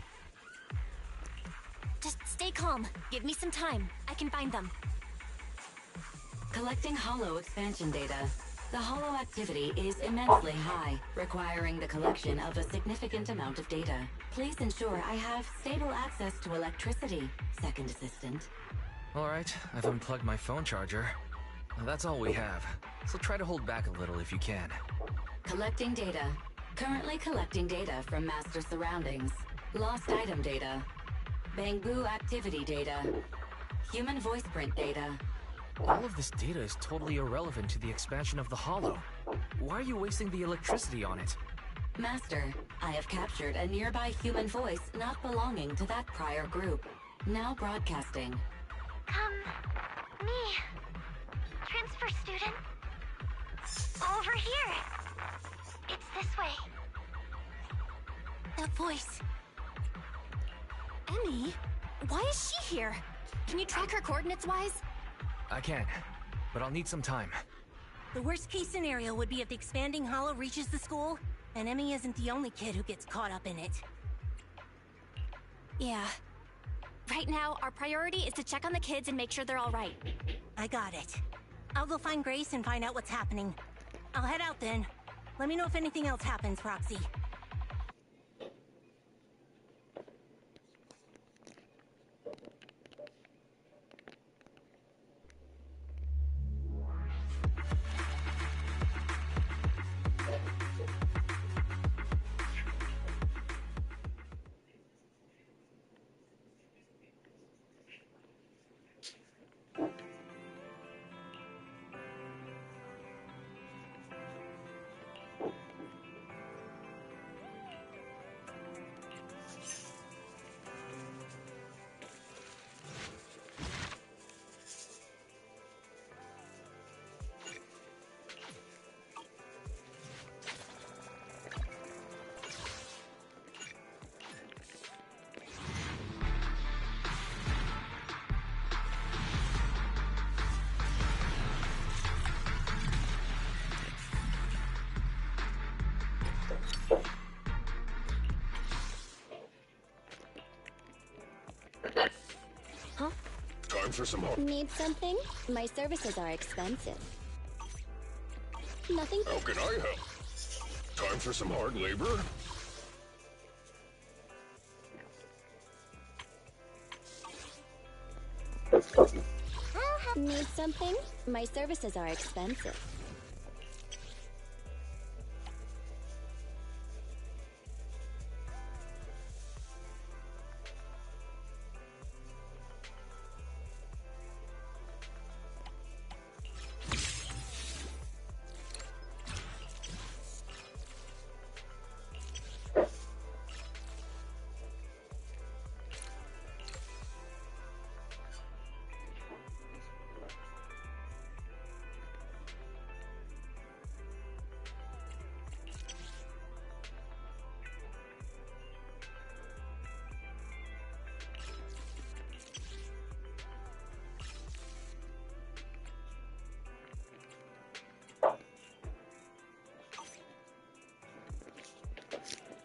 Just stay calm. Give me some time. I can find them. Collecting hollow expansion data. The hollow activity is immensely high, requiring the collection of a significant amount of data. Please ensure I have stable access to electricity, Second Assistant. Alright, I've unplugged my phone charger. That's all we have, so try to hold back a little if you can. Collecting data. Currently collecting data from master surroundings. Lost item data. Bangbu activity data. Human voice print data. All of this data is totally irrelevant to the expansion of the hollow. Why are you wasting the electricity on it? Master, I have captured a nearby human voice not belonging to that prior group. Now broadcasting. Me. Transfer student. Over here. It's this way. That voice. Emmy? Why is she here? Can you track her coordinates-wise? I can, but I'll need some time. The worst case scenario would be if the expanding hollow reaches the school, and Emmy isn't the only kid who gets caught up in it. Yeah. Right now, our priority is to check on the kids and make sure they're all right. I got it. I'll go find Grace and find out what's happening. I'll head out then. Let me know if anything else happens, Roxy. Time for some more. Need something? My services are expensive. Nothing? How can I help? Time for some hard labor? Need something? My services are expensive.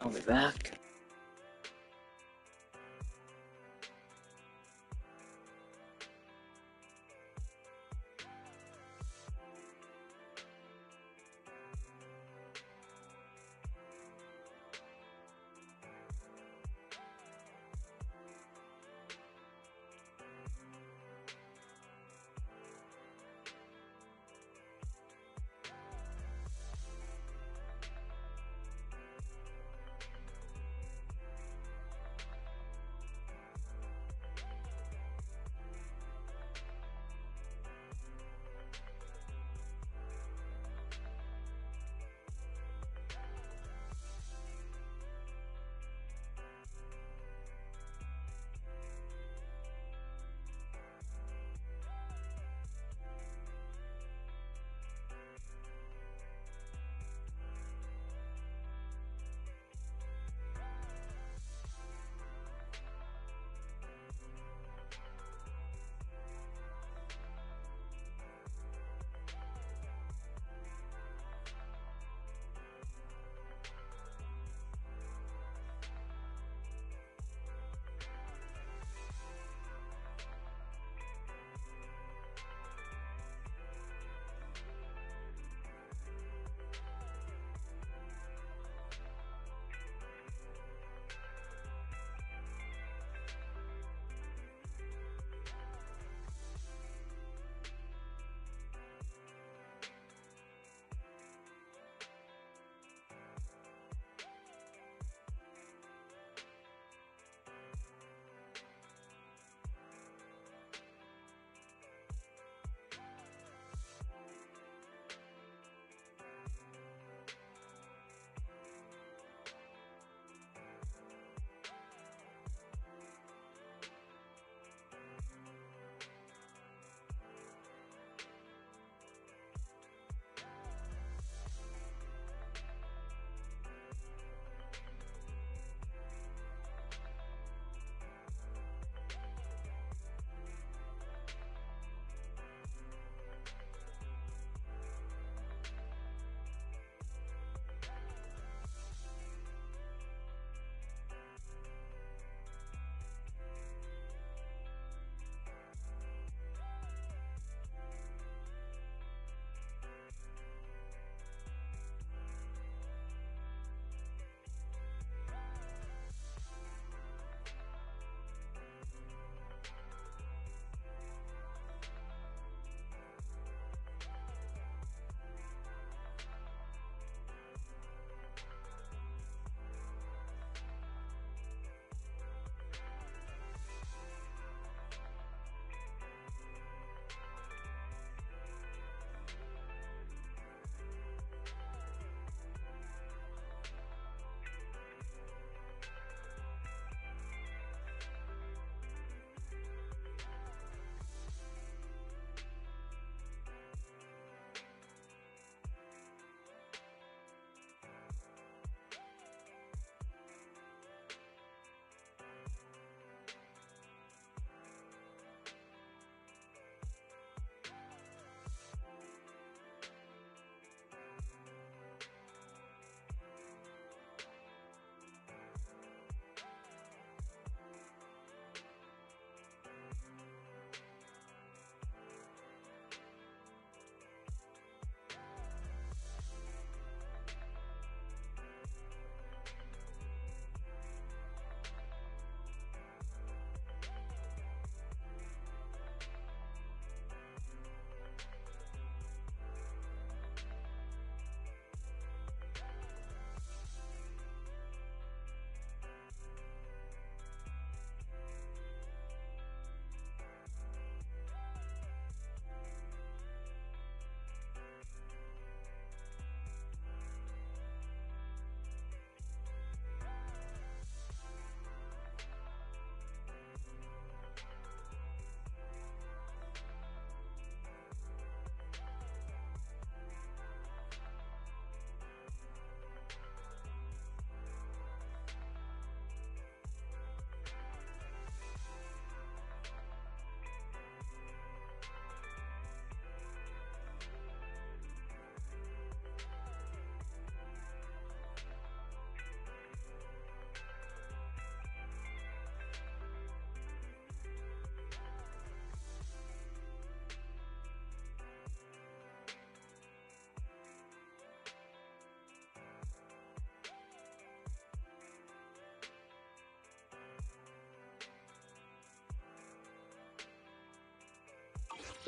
I'll be back.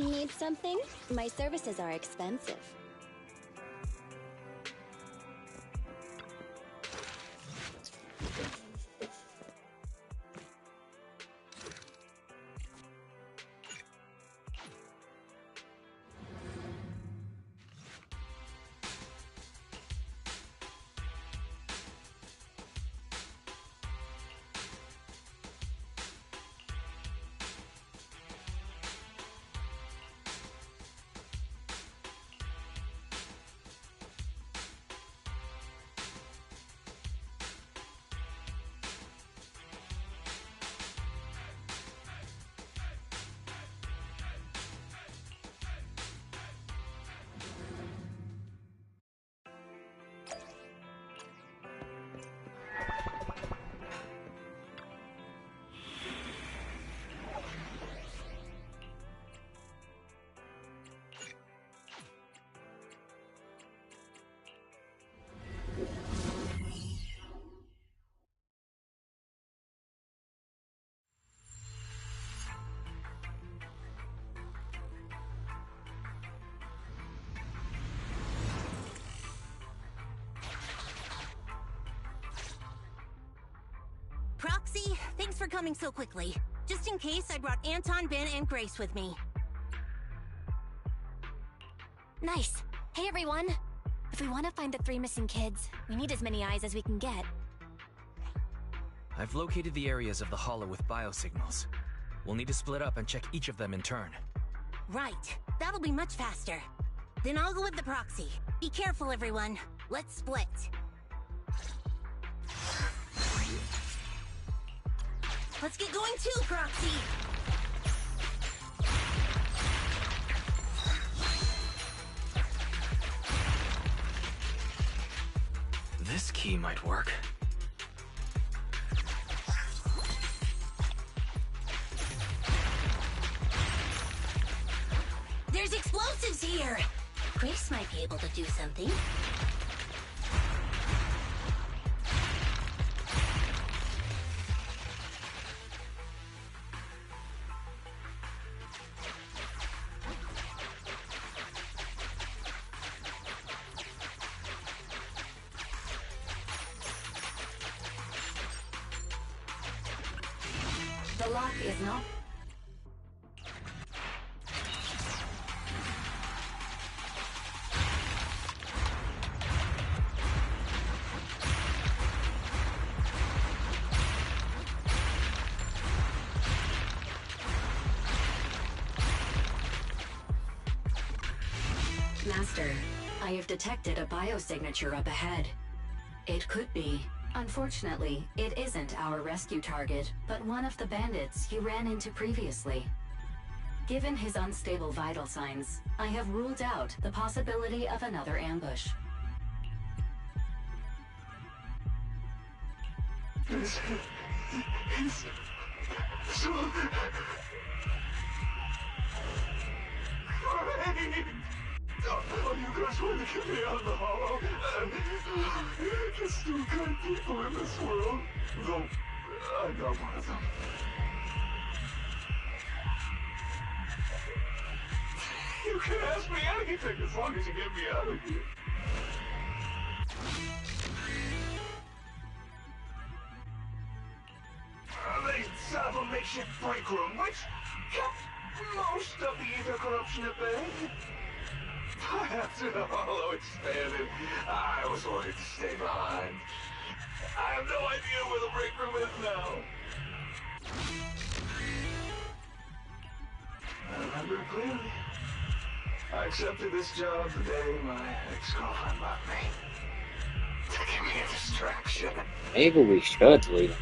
Need something? My services are expensive. Proxy, thanks for coming so quickly. Just in case, I brought Anton, Ben, and Grace with me. Nice. Hey, everyone. If we want to find the 3 missing kids, we need as many eyes as we can get. I've located the areas of the hollow with biosignals. We'll need to split up and check each of them in turn. Right. That'll be much faster. Then I'll go with the proxy. Be careful, everyone. Let's split. Let's get going too, Proxy! This key might work. There's explosives here! Grace might be able to do something. The lock is not... Master, I have detected a biosignature up ahead. It could be. Unfortunately, it isn't our rescue target, but one of the bandits you ran into previously. Given his unstable vital signs, I have ruled out the possibility of another ambush. Oh, you guys want to get me out of the hollow? There's still good people in this world. Though, I'm not one of them. You can ask me anything as long as you get me out of here. They set up a makeshift break room, which kept most of the ether corruption at bay. After the hollow expanded, I was ordered to stay behind. I have no idea where the break room is now. I remember it clearly. I accepted this job the day my ex-girlfriend left me. To give me a distraction. Maybe we should leave him.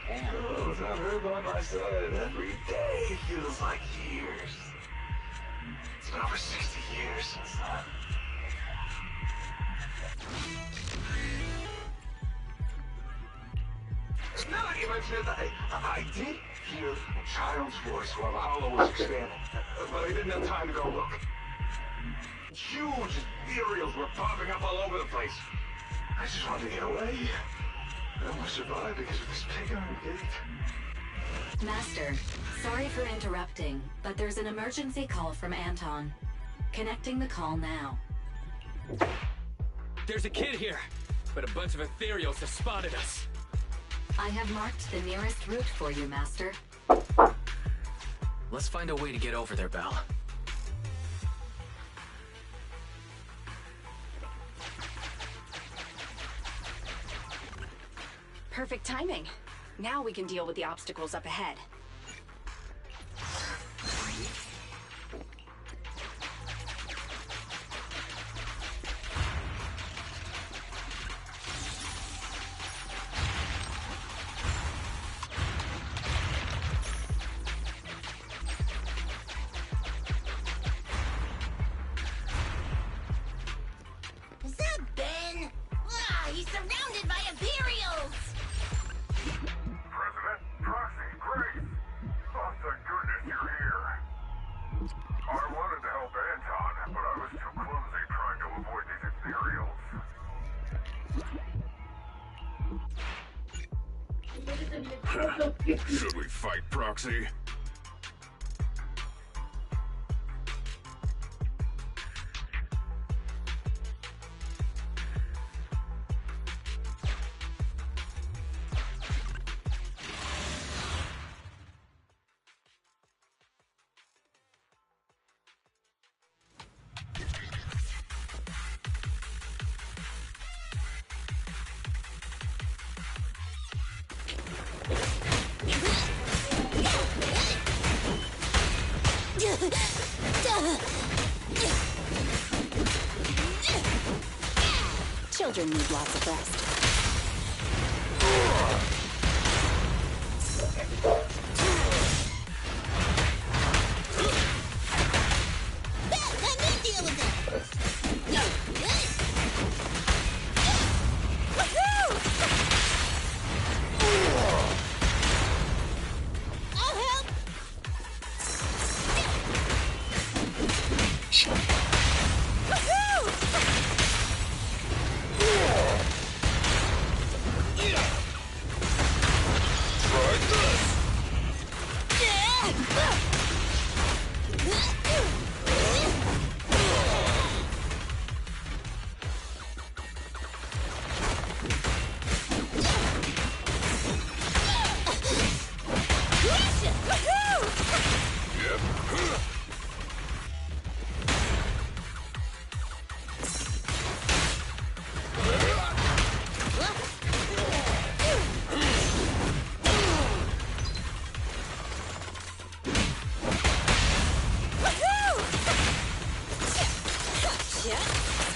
Damn. Oh, without her by my side, every day feels like years. It's been over 60 years since then. Now that you mention it, I did hear a child's voice while the hollow was expanding, but I didn't have time to go look. Huge ethereals were popping up all over the place. I just wanted to get away. I only survived because of this big iron gate. Master, sorry for interrupting, but there's an emergency call from Anton. Connecting the call now. There's a kid here, but a bunch of ethereals have spotted us. I have marked the nearest route for you, Master. Let's find a way to get over there, Belle. Perfect timing. Now we can deal with the obstacles up ahead. Is that Ben? Ah, he's surrounded by ethereals! President, Proxy, Grace! Oh, thank goodness you're here. I wanted to help Anton, but I was too clumsy trying to avoid these ethereals. Should we fight, Proxy? Children need lots of rest. Let me deal with it! I'll help!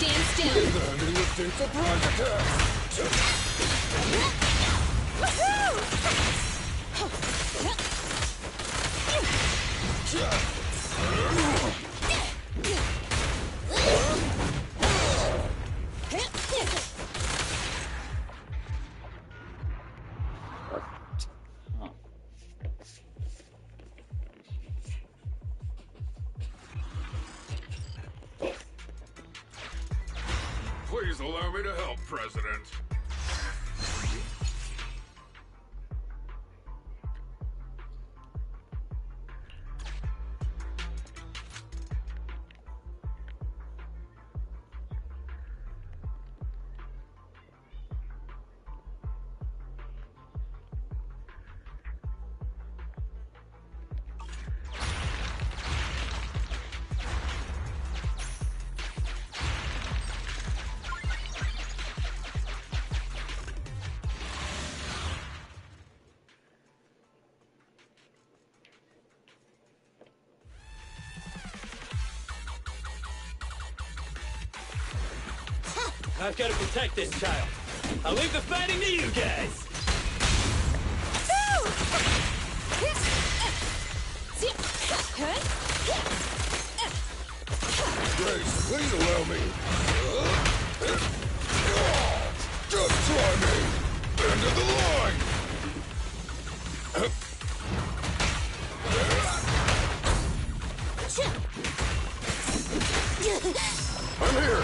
Stand still. Heavy lifting surprise attack! Please allow me to help, President. I've got to protect this child. I'll leave the fighting to you guys. Grace, please allow me. Just try me. End of the line. I'm here.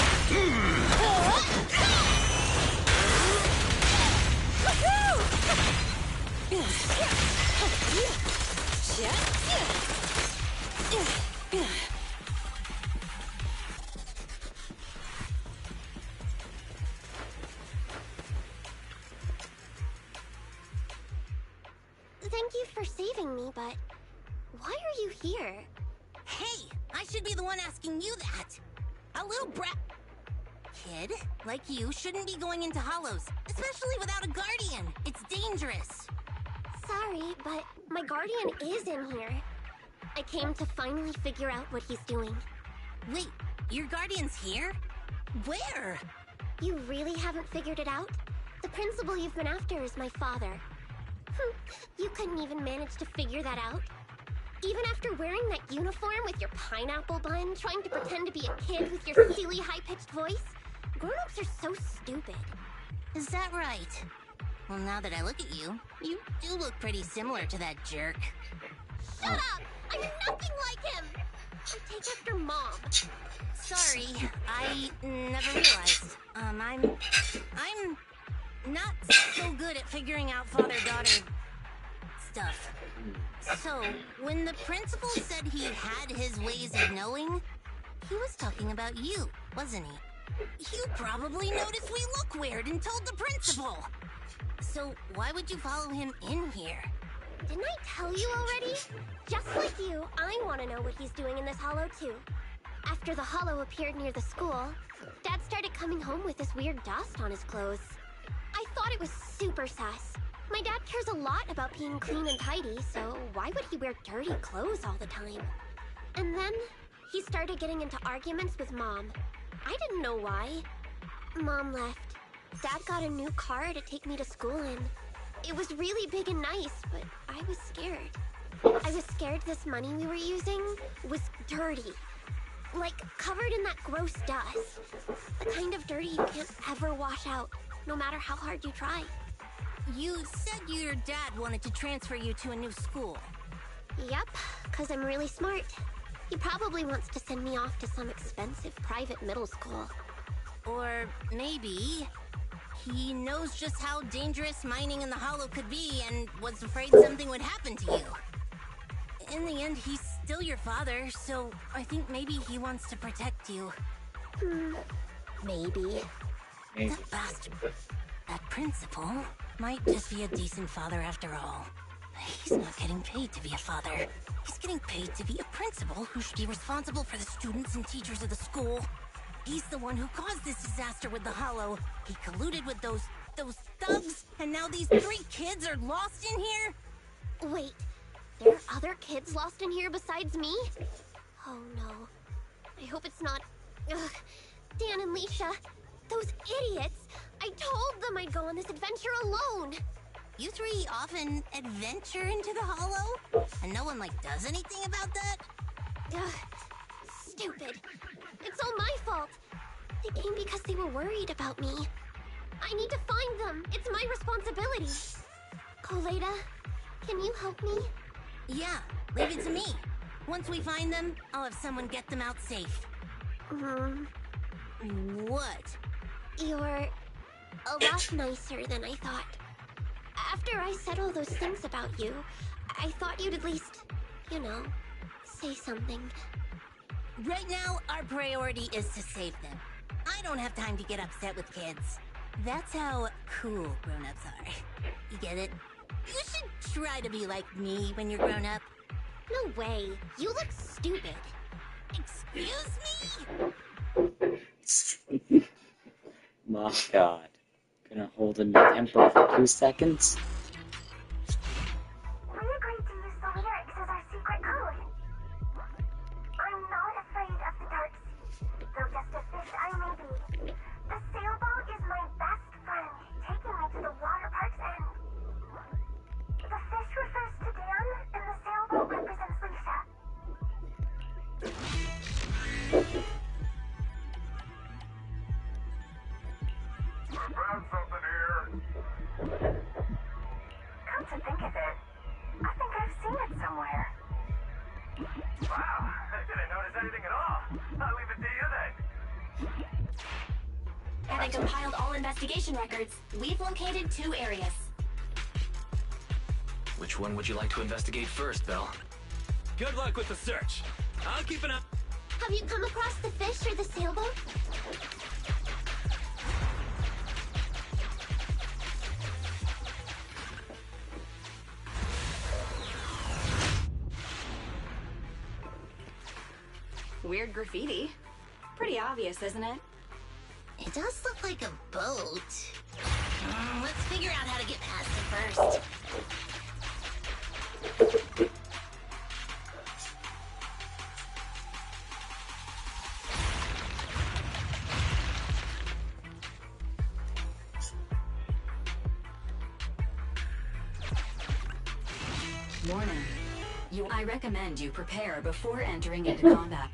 Thank you for saving me, but why are you here? Hey, I should be the one asking you that. A little brat kid like you shouldn't be going into hollows, especially without a guardian. It's dangerous. Sorry, but my guardian is in here. I came to finally figure out what he's doing. Wait, your guardian's here? Where? You really haven't figured it out? The principal you've been after is my father. You couldn't even manage to figure that out? Even after wearing that uniform with your pineapple bun, trying to pretend to be a kid with your silly high-pitched voice? Grown-ups are so stupid. Is that right? Well, now that I look at you, you do look pretty similar to that jerk. Shut up! I'm nothing like him! I take after Mom. Sorry, I never realized. I'm not so good at figuring out father-daughter stuff. So, when the principal said he had his ways of knowing, he was talking about you, wasn't he? You probably noticed we look weird and told the principal. So, why would you follow him in here? Didn't I tell you already? Just like you, I want to know what he's doing in this hollow too. After the hollow appeared near the school, Dad started coming home with this weird dust on his clothes. I thought it was super sus. My dad cares a lot about being clean and tidy, so why would he wear dirty clothes all the time? And then he started getting into arguments with Mom. I didn't know why. Mom left. Dad got a new car to take me to school in. It was really big and nice, but I was scared. I was scared this money we were using was dirty. Like, covered in that gross dust. The kind of dirty you can't ever wash out, no matter how hard you try. You said your dad wanted to transfer you to a new school. Yep, because I'm really smart. He probably wants to send me off to some expensive private middle school. Or maybe he knows just how dangerous mining in the hollow could be and was afraid something would happen to you. In the end, he's still your father, so I think maybe he wants to protect you. Maybe. That bastard. That principal might just be a decent father after all. He's not getting paid to be a father. He's getting paid to be a principal who should be responsible for the students and teachers of the school. He's the one who caused this disaster with the hollow. He colluded with those thugs, and now these 3 kids are lost in here? Wait, there are other kids lost in here besides me? Oh no. I hope it's not... Ugh. Dan and Leisha, those idiots! I told them I'd go on this adventure alone! You 3 often adventure into the hollow? And no one, does anything about that? Ugh. Stupid. It's all my fault. They came because they were worried about me. I need to find them. It's my responsibility. Koleda, can you help me? Yeah, leave it to me. Once we find them, I'll have someone get them out safe. What? You're a lot nicer than I thought. After I said all those things about you, I thought you'd at least, say something. Right now, our priority is to save them. I don't have time to get upset with kids. That's how cool grown-ups are. You get it? You should try to be like me when you're grown up. No way. You look stupid. Excuse me? My god. Gonna hold in your temper for 2 seconds? We agreed to use the lyrics as our secret code. I'm not afraid of the dark sea, though just a fish I may be. The sailboat is my best friend, taking me to the water park's end. The fish refers to Dan, and the sailboat represents Leisha. I found something here. Come to think of it, I think I've seen it somewhere. Wow, I didn't notice anything at all. I'll leave it to you then. Having compiled all investigation records, we've located 2 areas. Which one would you like to investigate first, Belle? Good luck with the search. I'll keep an eye. Have you come across the fish or the sailboat? Weird graffiti. Pretty obvious, isn't it? It does look like a boat. Let's figure out how to get past it first. Warning. I recommend you prepare before entering into combat.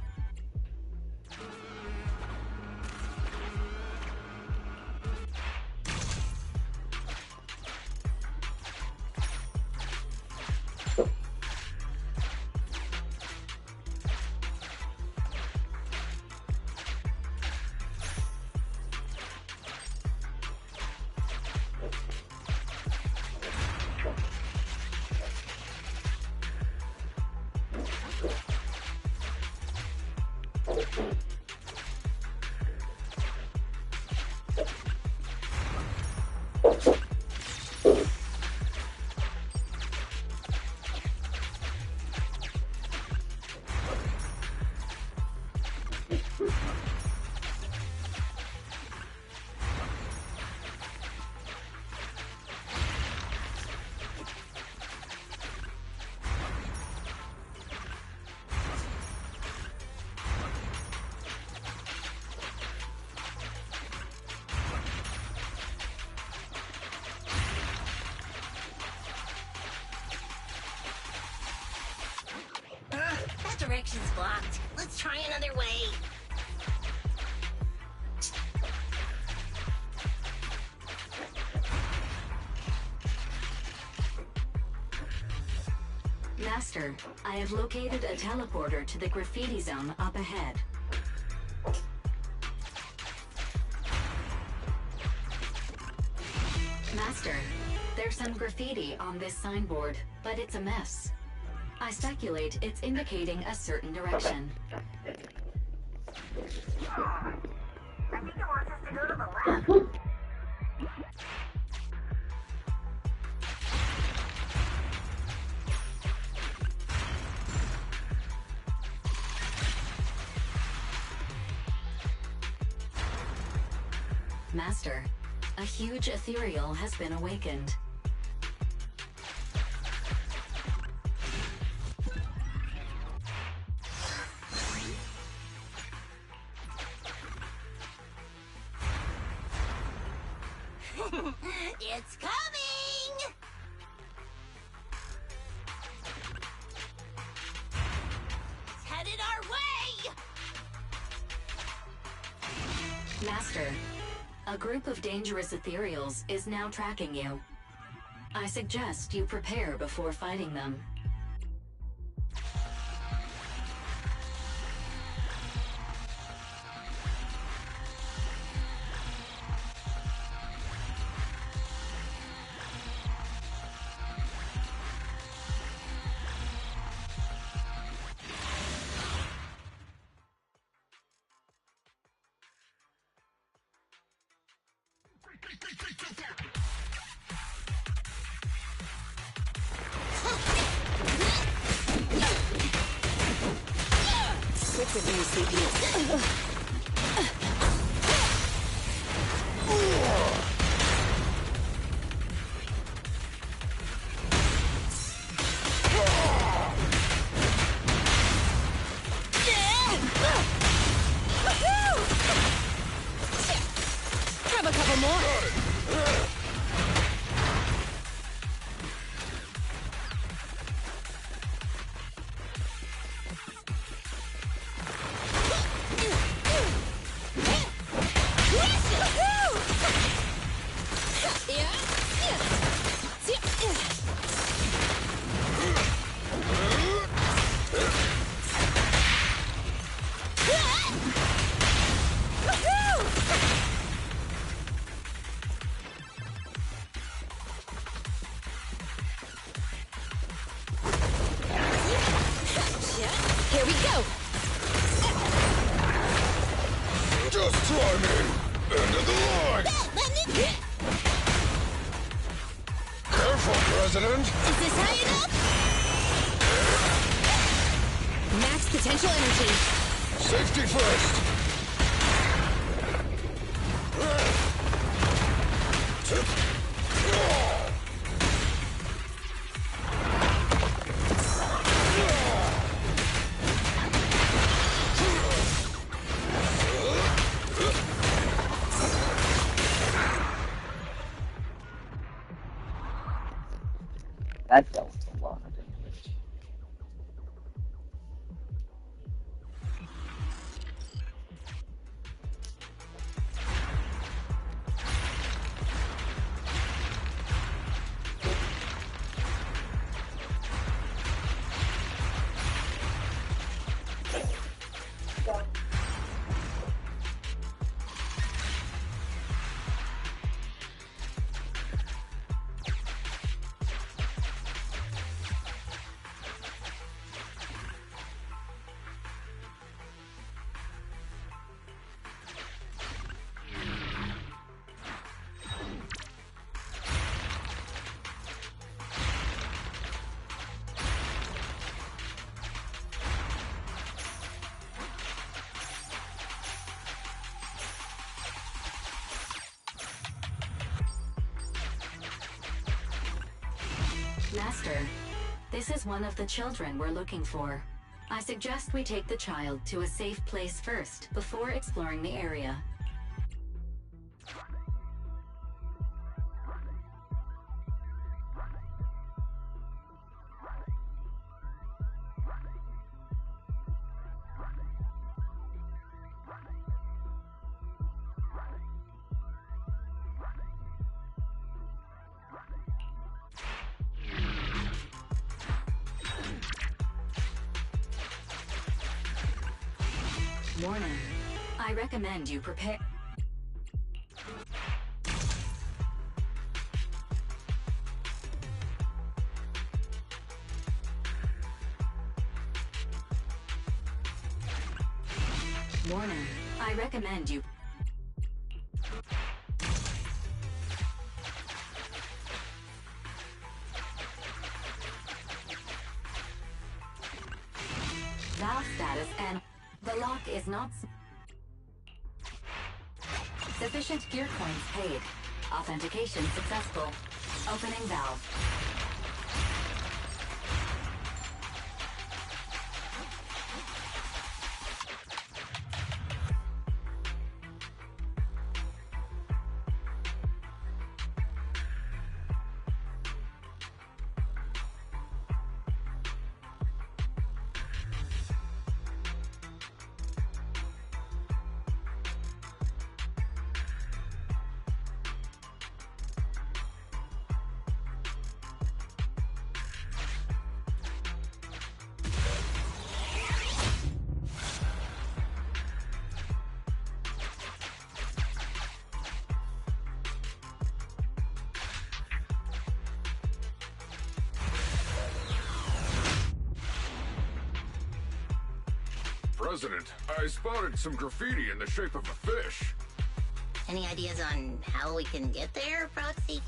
That direction's blocked. Let's try another way. Master, I have located a teleporter to the graffiti zone up ahead. Master, there's some graffiti on this signboard, but it's a mess. I speculate it's indicating a certain direction. I think it wants us to go to the left. Master, a huge ethereal has been awakened. It's coming! It's headed our way! Master, a group of dangerous ethereals is now tracking you. I suggest you prepare before fighting them. Sick of these CPs. Grab a couple more. Here we go. Just try me. End of the line. Careful, President. Is this high enough? Max potential energy. Safety first! That dealt a lot of damage. Master, this is one of the children we're looking for. I suggest we take the child to a safe place first, before exploring the area. Warning. I recommend you prepare. Warning. I recommend you. Valve status and the lock is not sufficient gear coins paid. Authentication successful. Opening valve. President, I spotted some graffiti in the shape of a fish. Any ideas on how we can get there, Proxy?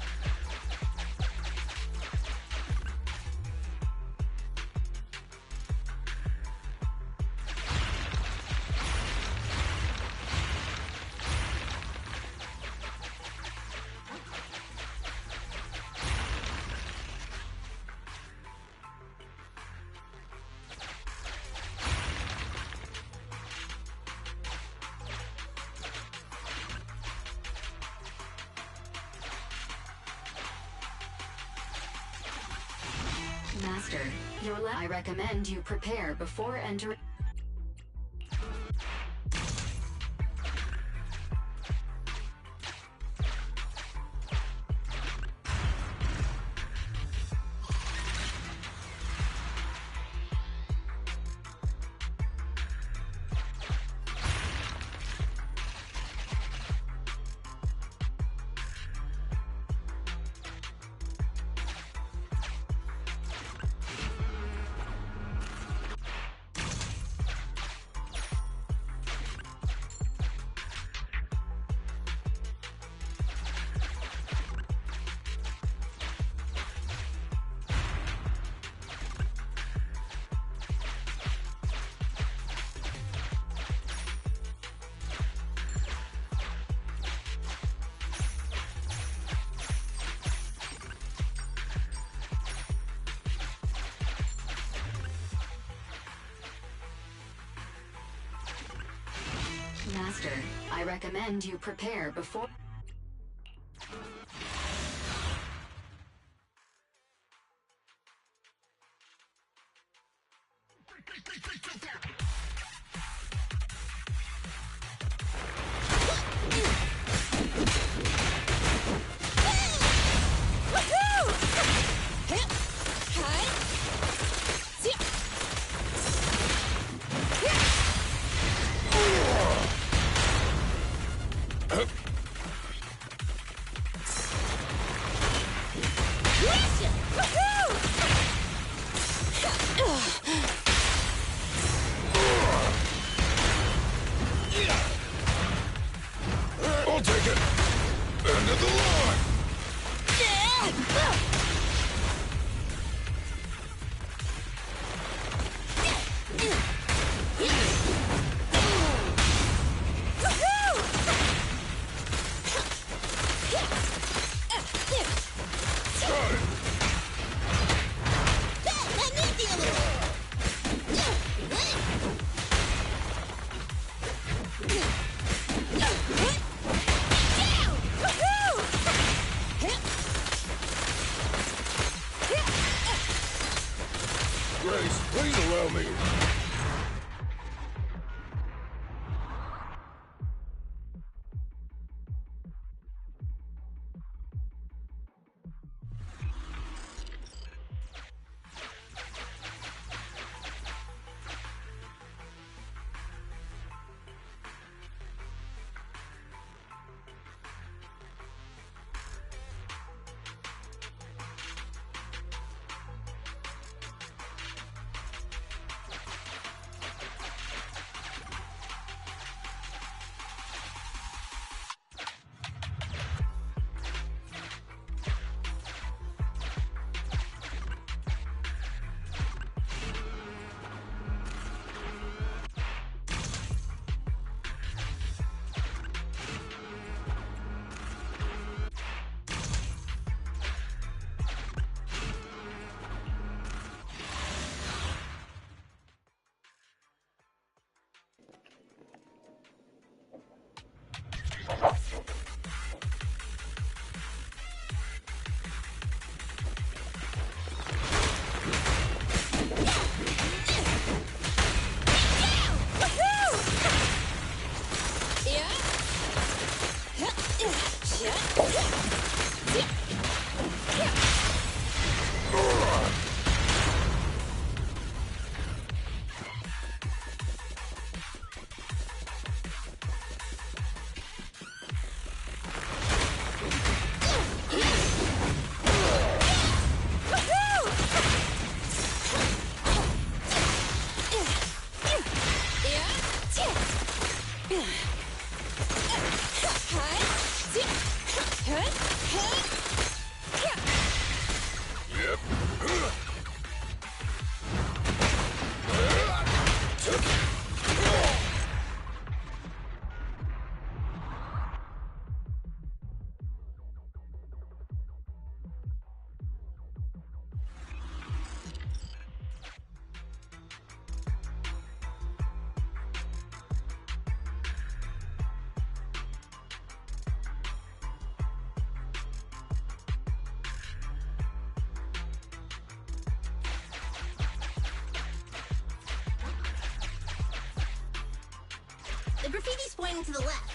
Master, I recommend you prepare before entering. Master, I recommend you prepare before... I'll take it. End of the line. Grace, please allow me. The graffiti's pointing to the left.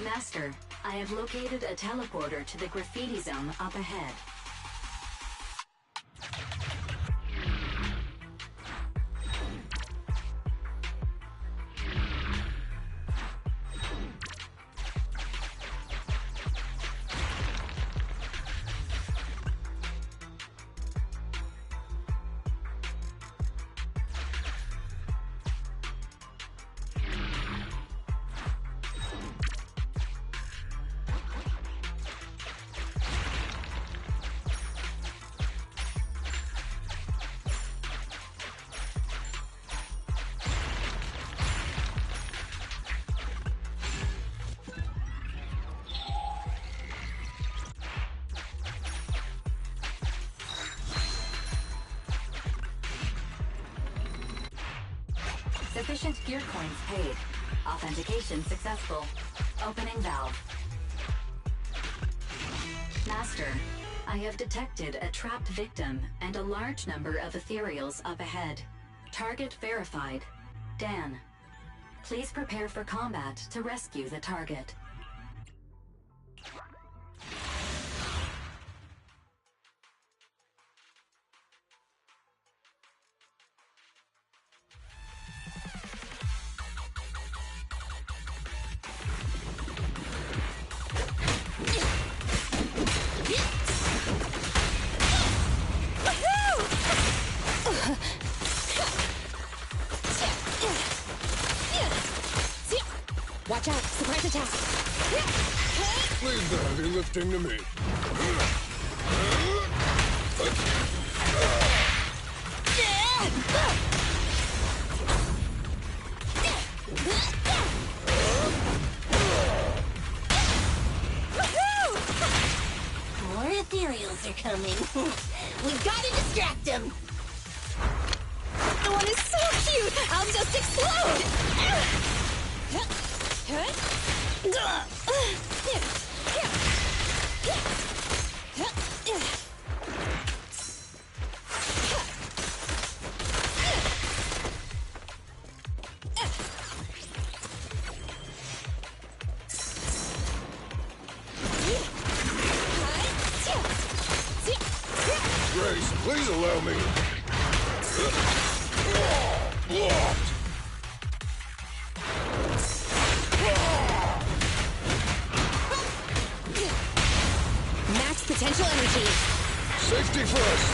Master, I have located a teleporter to the graffiti zone up ahead. Sufficient gear coins paid. Authentication successful. Opening valve. Master, I have detected a trapped victim and a large number of ethereals up ahead. Target verified. Dan. Please prepare for combat to rescue the target. Watch out! Surprise attack! Leave the heavy lifting to me. More ethereals are coming. We've got to distract them. The one is so cute! I'll just explode! Grace, please allow me. Blocked. Max potential energy. Safety first.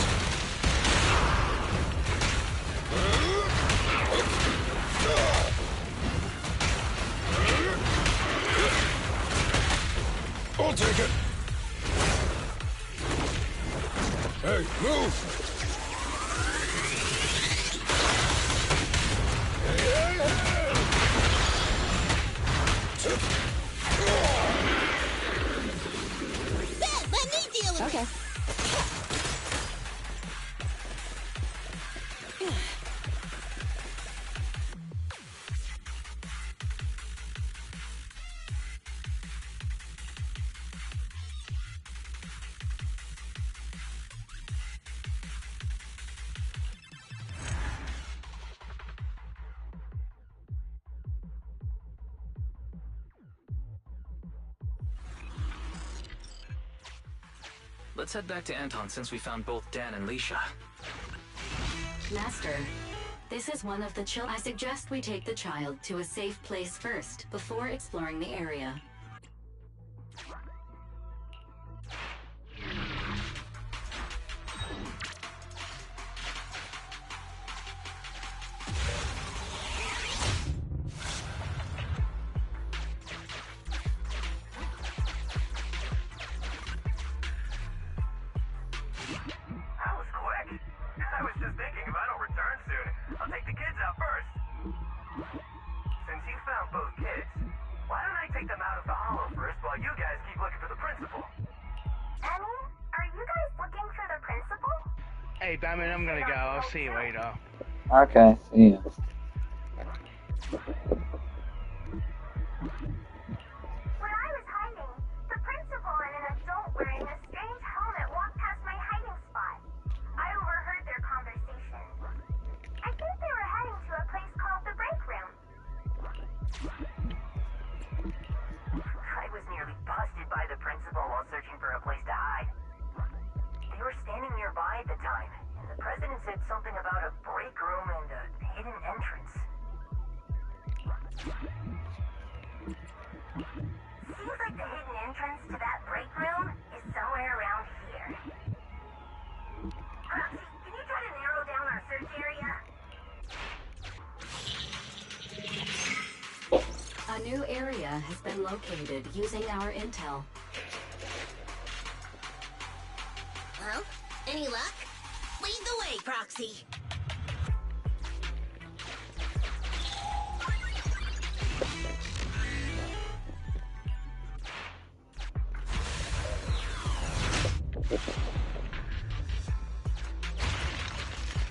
I'll take it. Hey, move! Let me deal with Okay. Let's head back to Anton since we found both Dan and Leisha. Master, this is one of the I suggest we take the child to a safe place first, before exploring the area. That was quick. I was just thinking if I don't return soon, I'll take the kids out first. Since you found both kids, why don't I take them out of the hollow first while you guys keep looking for the principal? Emmy, are you guys looking for the principal? Hey, Batman, I'm gonna go. I'll see you later. Okay, see ya. When I was hiding, the principal and an adult wearing a strange helmet walked past my hiding spot. I overheard their conversation. I think they were heading to a place called the break room. I was nearly busted by the principal while searching for a place to hide. They were standing nearby at the time, and the president said something about a break room and a hidden entrance. Seems like the hidden entrance to that break room is somewhere around here. Roxy, can you try to narrow down our search area? A new area has been located using our intel. Well, any luck? Lead the way, Proxy.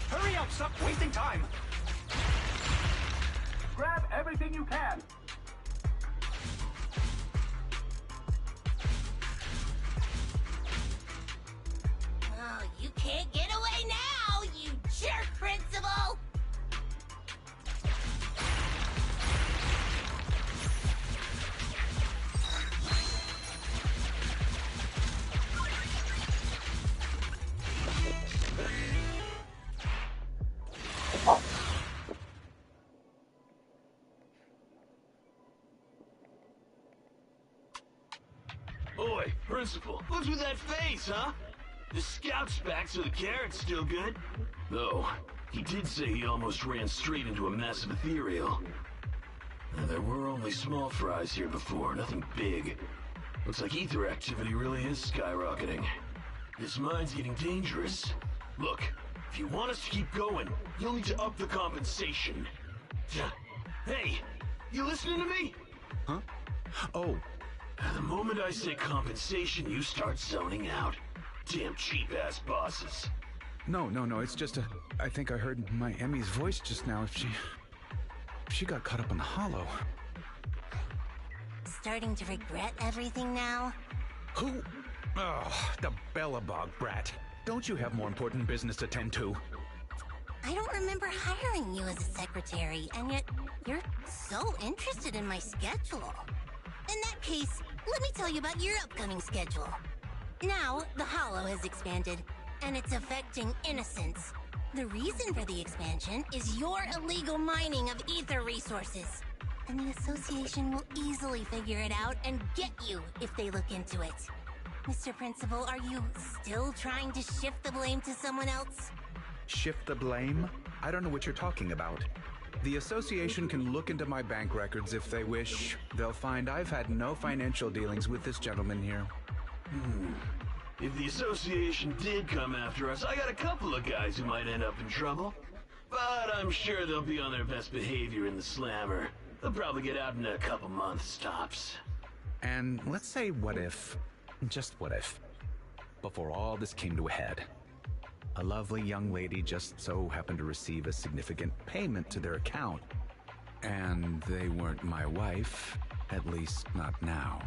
Hurry up! Stop wasting time! grab everything you can. Oh, you can't get away now, you jerk, Principal! Oi, Principal, what's with that face, huh? The scout's back, so the carrot's still good. Though, he did say he almost ran straight into a massive ethereal. Now, there were only small fries here before, nothing big. Looks like ether activity really is skyrocketing. This mine's getting dangerous. Look, if you want us to keep going, you'll need to up the compensation. Hey, you listening to me? Huh? Oh. The moment I say compensation, you start zoning out. Damn cheap-ass bosses. No, it's just I think I heard my Emmy's voice just now. If she got caught up in the hollow. Starting to regret everything now? Who? Oh, the Bellabog brat. Don't you have more important business to tend to? I don't remember hiring you as a secretary, and yet you're so interested in my schedule. In that case, let me tell you about your upcoming schedule. Now, the Hollow has expanded, and it's affecting innocents. The reason for the expansion is your illegal mining of ether resources. And the Association will easily figure it out and get you if they look into it. Mr. Principal, are you still trying to shift the blame to someone else? Shift the blame? I don't know what you're talking about. The Association can look into my bank records if they wish. They'll find I've had no financial dealings with this gentleman here. If the Association did come after us, I got a couple of guys who might end up in trouble. But I'm sure they'll be on their best behavior in the slammer. They'll probably get out in a couple months, tops. And let's say what if, just what if, before all this came to a head, a lovely young lady just so happened to receive a significant payment to their account. And they weren't my wife, at least not now.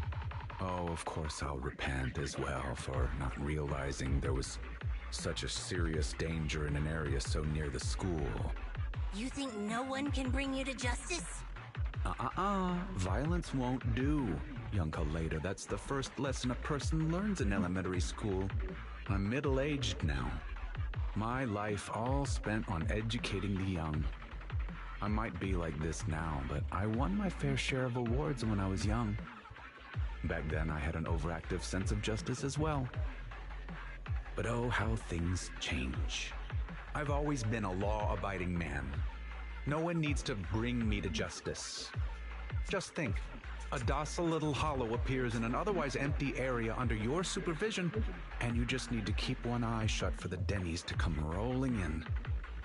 Oh, of course I'll repent as well for not realizing there was such a serious danger in an area so near the school. You think no one can bring you to justice? Violence won't do, young Kaleda. That's the first lesson a person learns in elementary school. I'm middle-aged now. My life all spent on educating the young. I might be like this now, but I won my fair share of awards when I was young. Back then, I had an overactive sense of justice as well. But oh, how things change. I've always been a law-abiding man. No one needs to bring me to justice. Just think, a docile little hollow appears in an otherwise empty area under your supervision, and you just need to keep one eye shut for the Denny's to come rolling in.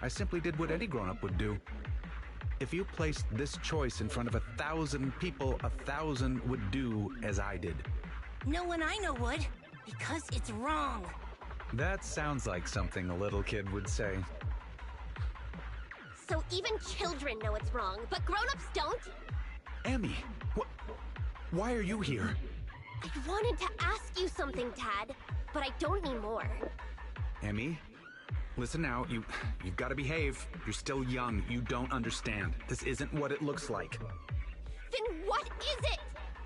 I simply did what any grown-up would do. If you placed this choice in front of 1,000 people, 1,000 would do as I did. No one I know would, because it's wrong. That sounds like something a little kid would say. So even children know it's wrong, but grown-ups don't? Emmy, why are you here? I wanted to ask you something, Tad, but I don't anymore. Emmy, listen now, you've got to behave. You're still young. You don't understand. This isn't what it looks like. Then what is it?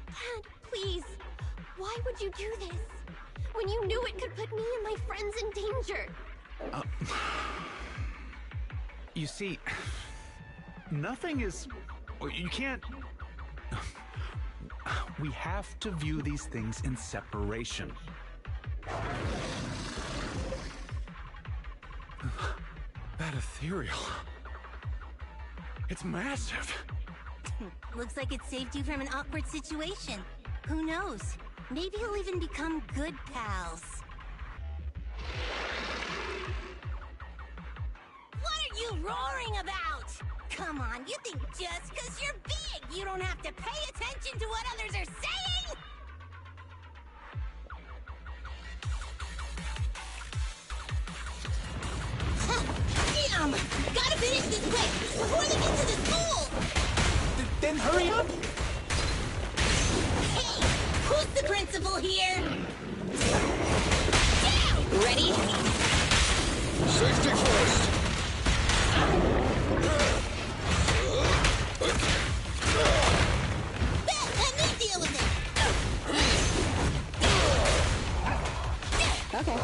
Dad, please. Why would you do this? When you knew it could put me and my friends in danger. You see, nothing is... You can't... We have to view these things in separation. That ethereal... It's massive. Looks like it saved you from an awkward situation. Who knows? Maybe you'll even become good pals. What are you roaring about? Come on, you think just because you're big, you don't have to pay attention to what others are saying? Damn! Gotta finish this quick before they get to the school! Then hurry up! Hey! Who's the principal here? Ready? Safety first! Let me deal with it! Okay.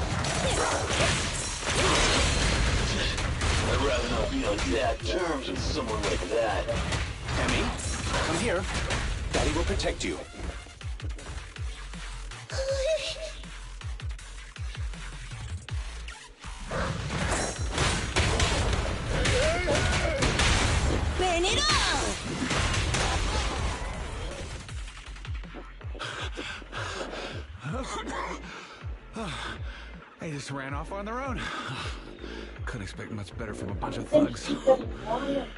I'd rather not be on bad terms with someone like that. Emmy, come here. Daddy will protect you. Burn it all! They just ran off on their own. Couldn't expect much better from a bunch of thugs.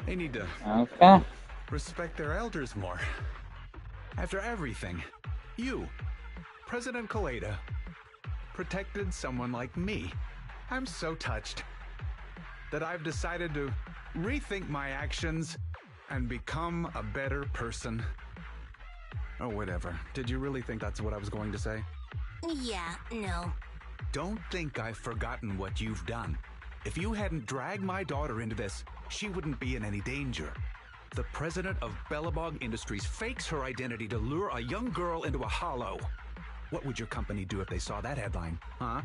They need to respect their elders more. After everything, you, President Kaleda, protected someone like me. I'm so touched that I've decided to rethink my actions and become a better person. Oh, whatever. Did you really think that's what I was going to say? Yeah, no. Don't think I've forgotten what you've done. If you hadn't dragged my daughter into this, she wouldn't be in any danger. The president of Bellabog Industries fakes her identity to lure a young girl into a hollow. What would your company do if they saw that headline, huh?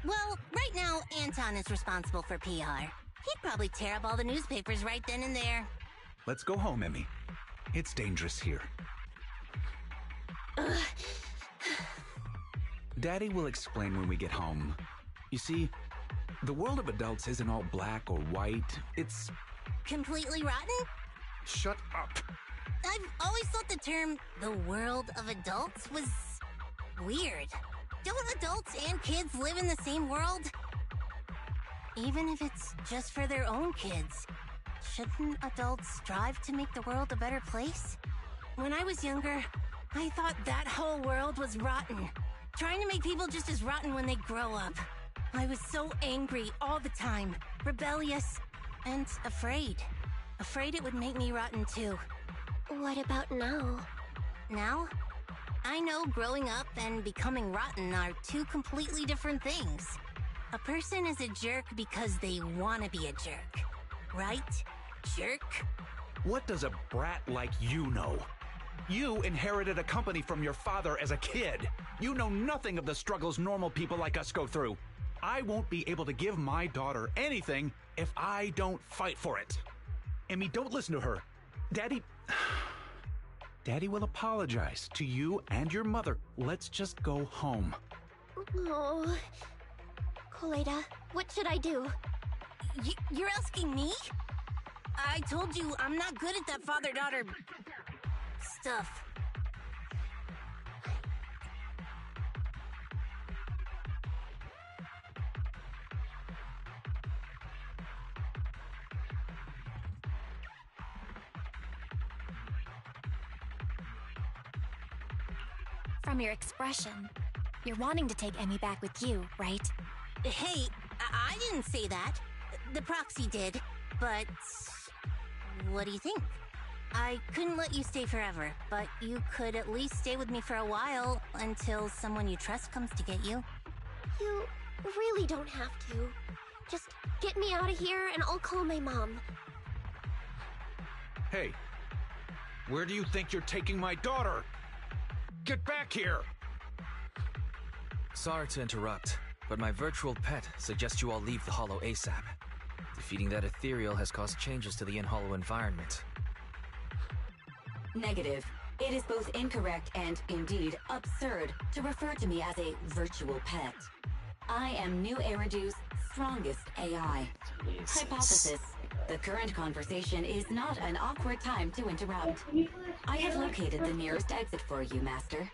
Well, right now, Anton is responsible for PR. He'd probably tear up all the newspapers right then and there. Let's go home, Emmy. It's dangerous here. Daddy will explain when we get home. You see, the world of adults isn't all black or white. It's... Completely rotten? Shut up. I've always thought the term, the world of adults, was weird. Don't adults and kids live in the same world? Even if it's just for their own kids, shouldn't adults strive to make the world a better place? When I was younger, I thought that whole world was rotten. Trying to make people just as rotten when they grow up. I was so angry all the time, rebellious, and afraid. Afraid it would make me rotten too. What about now? Now? I know growing up and becoming rotten are two completely different things. A person is a jerk because they want to be a jerk. Right? Jerk? What does a brat like you know? You inherited a company from your father as a kid. You know nothing of the struggles normal people like us go through. I won't be able to give my daughter anything if I don't fight for it. Emmy, don't listen to her. Daddy will apologize to you and your mother. Let's just go home. Oh. Kaleda, what should I do? You're asking me? I told you I'm not good at that father-daughter stuff. From your expression, you're wanting to take Emmy back with you, right? Hey, I didn't say that. The proxy did, but what do you think? I couldn't let you stay forever, but you could at least stay with me for a while until someone you trust comes to get you. You really don't have to. Just get me out of here and I'll call my mom. Hey, where do you think you're taking my daughter? Get back here! Sorry to interrupt, but my virtual pet suggests you all leave the Hollow ASAP. Defeating that ethereal has caused changes to the in-Hollow environment. Negative. It is both incorrect and, indeed, absurd to refer to me as a virtual pet. I am New Eridu's strongest AI. Jesus. Hypothesis. The current conversation is not an awkward time to interrupt. I have located the nearest exit for you, Master.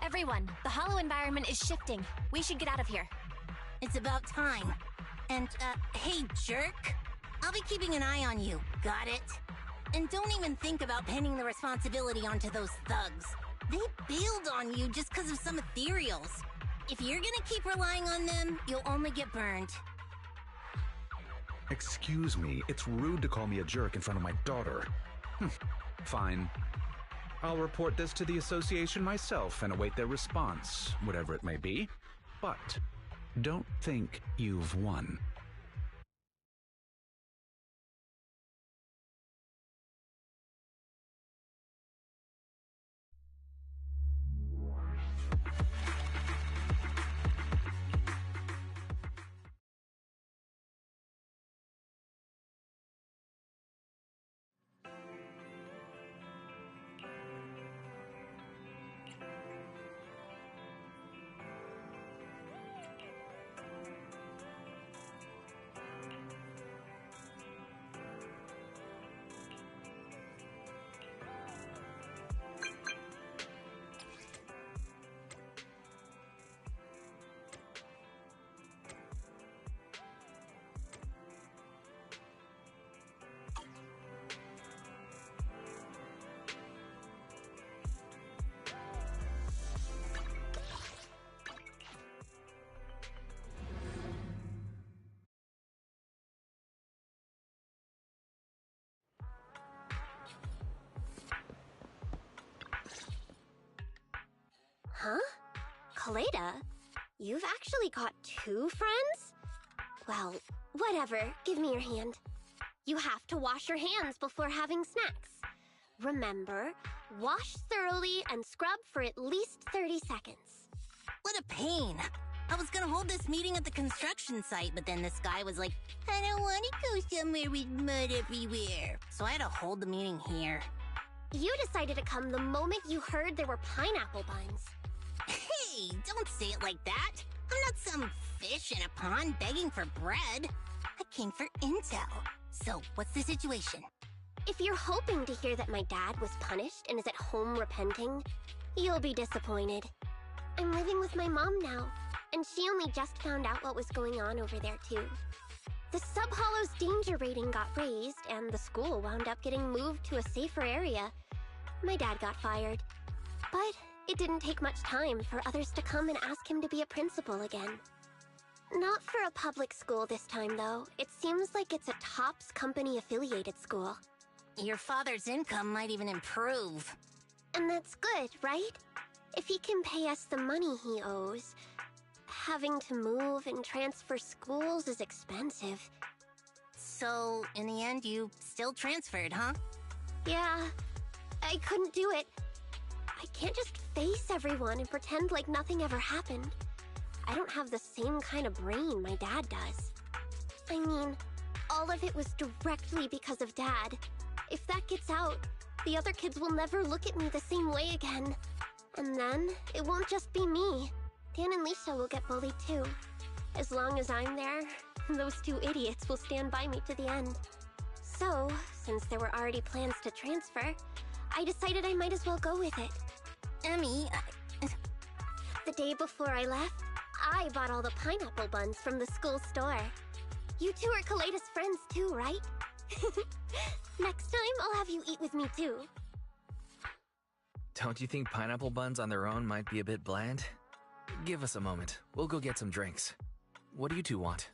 Everyone, the hollow environment is shifting. We should get out of here. It's about time. And, hey, jerk. I'll be keeping an eye on you. Got it? And don't even think about pinning the responsibility onto those thugs. They bailed on you just because of some ethereals. If you're gonna keep relying on them, you'll only get burned. Excuse me, it's rude to call me a jerk in front of my daughter. Fine. I'll report this to the association myself and await their response, whatever it may be. But don't think you've won. Huh? Kaleda? You've actually got 2 friends? Well, whatever. Give me your hand. You have to wash your hands before having snacks. Remember, wash thoroughly and scrub for at least 30 seconds. What a pain. I was gonna hold this meeting at the construction site, but then this guy was like, I don't want to go somewhere with mud everywhere. So I had to hold the meeting here. You decided to come the moment you heard there were pineapple buns. Hey, don't say it like that. I'm not some fish in a pond begging for bread. I came for intel. So, what's the situation? If you're hoping to hear that my dad was punished and is at home repenting, you'll be disappointed. I'm living with my mom now, and she only just found out what was going on over there too. The Sub-Hollow's danger rating got raised, and the school wound up getting moved to a safer area. My dad got fired. But it didn't take much time for others to come and ask him to be a principal again. Not for a public school this time, though. It seems like it's a TOPS company-affiliated school. Your father's income might even improve. And that's good, right? If he can pay us the money he owes. Having to move and transfer schools is expensive. So, in the end, you still transferred, huh? Yeah, I couldn't do it. I can't just face everyone and pretend like nothing ever happened. I don't have the same kind of brain my dad does. I mean, all of it was directly because of Dad. If that gets out, the other kids will never look at me the same way again. And then, it won't just be me. Dan and Lisa will get bullied too. As long as I'm there, those 2 idiots will stand by me to the end. So, since there were already plans to transfer, I decided I might as well go with it. Emmy, The day before I left, I bought all the pineapple buns from the school store. You 2 are Kaleda's friends too, right? Next time, I'll have you eat with me too. Don't you think pineapple buns on their own might be a bit bland? Give us a moment. We'll go get some drinks. What do you 2 want?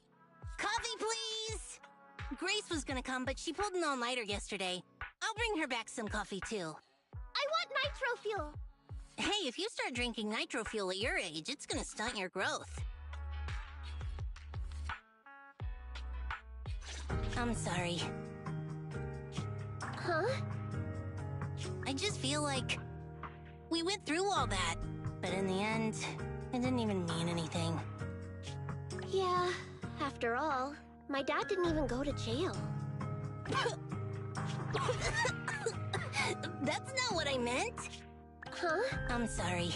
Coffee, please! Grace was gonna come, but she pulled an all-nighter yesterday. I'll bring her back some coffee, too. I want nitro fuel! Hey, if you start drinking nitro fuel at your age, it's gonna stunt your growth. I'm sorry. Huh? I just feel like we went through all that, but in the end, it didn't even mean anything. Yeah, after all, my dad didn't even go to jail. That's not what I meant. Huh? I'm sorry.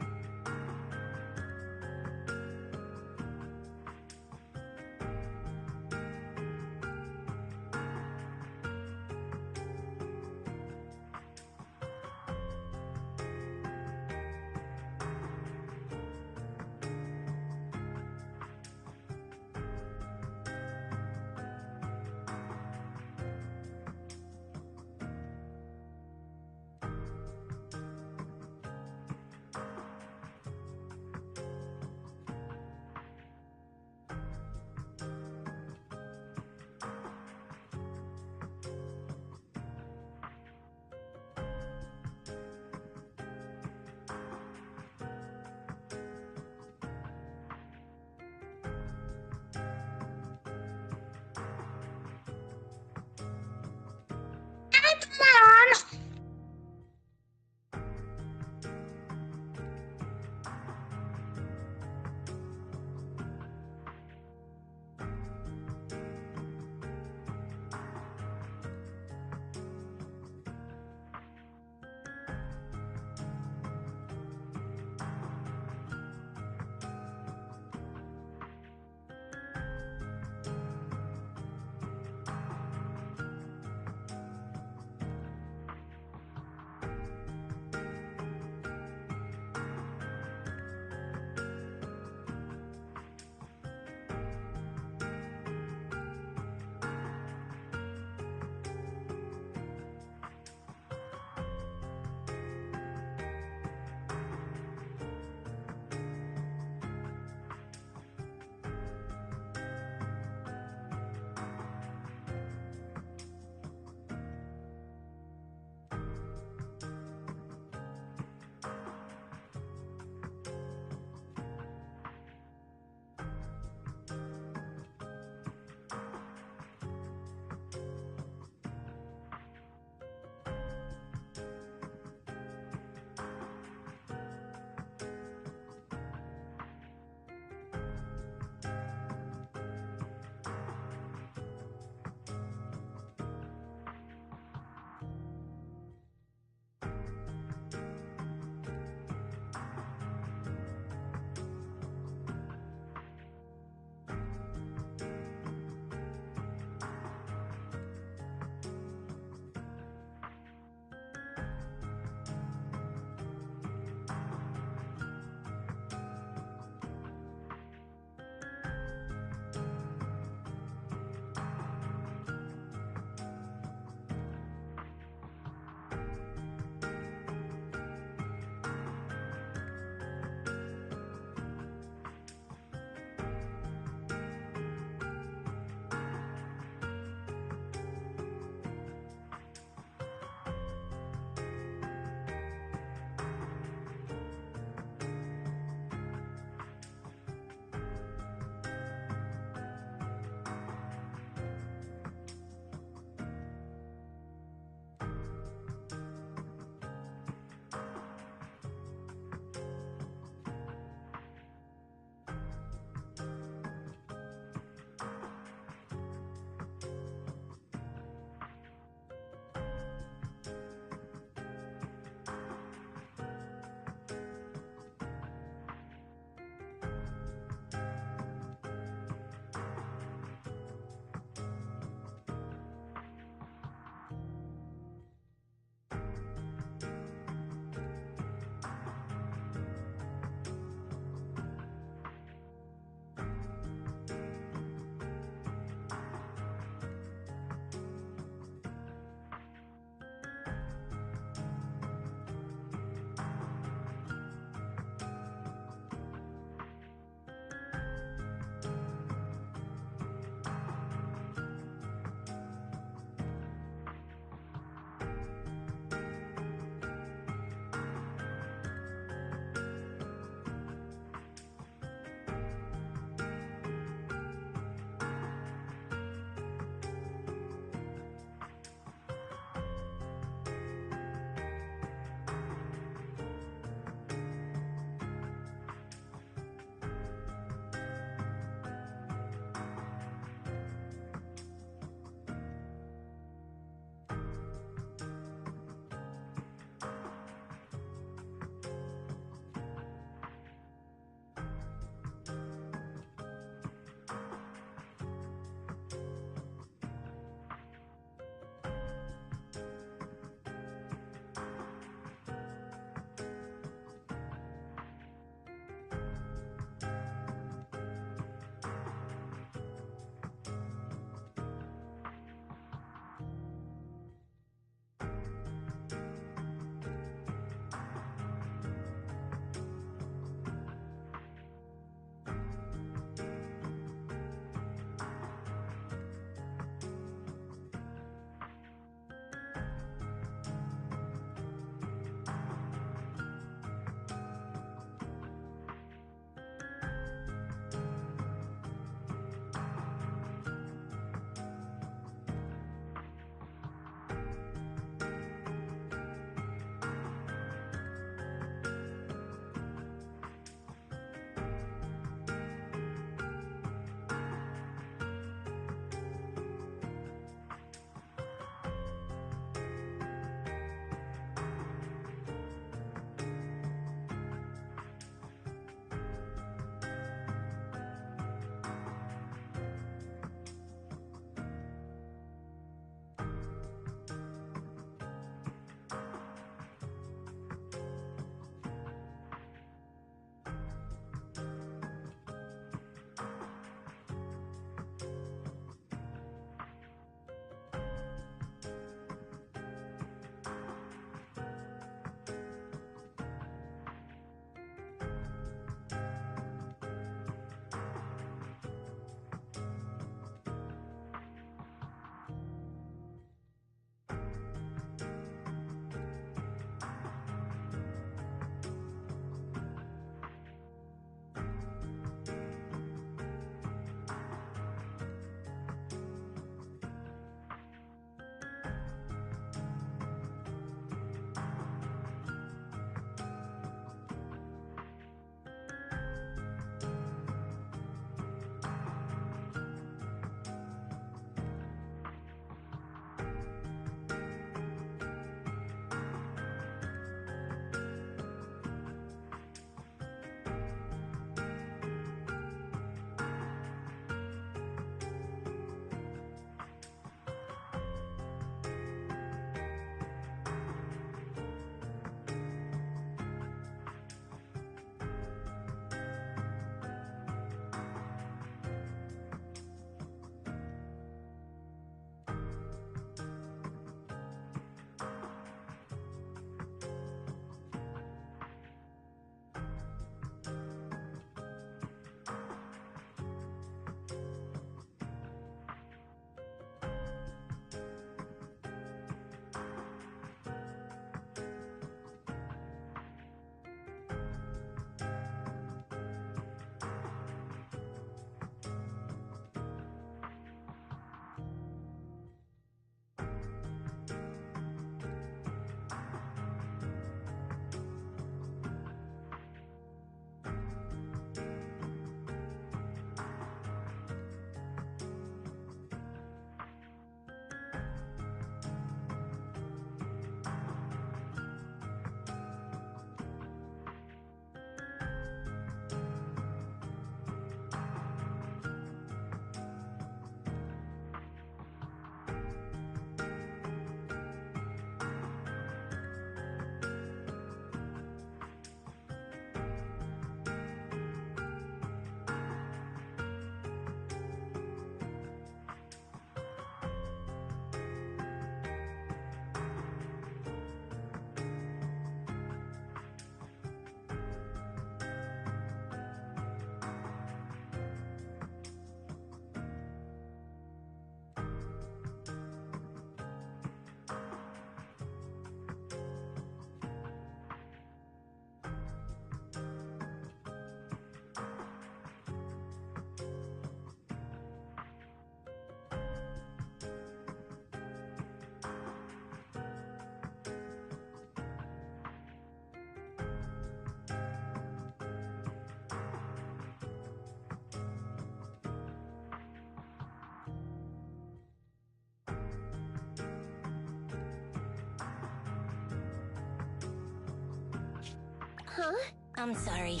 Huh? I'm sorry.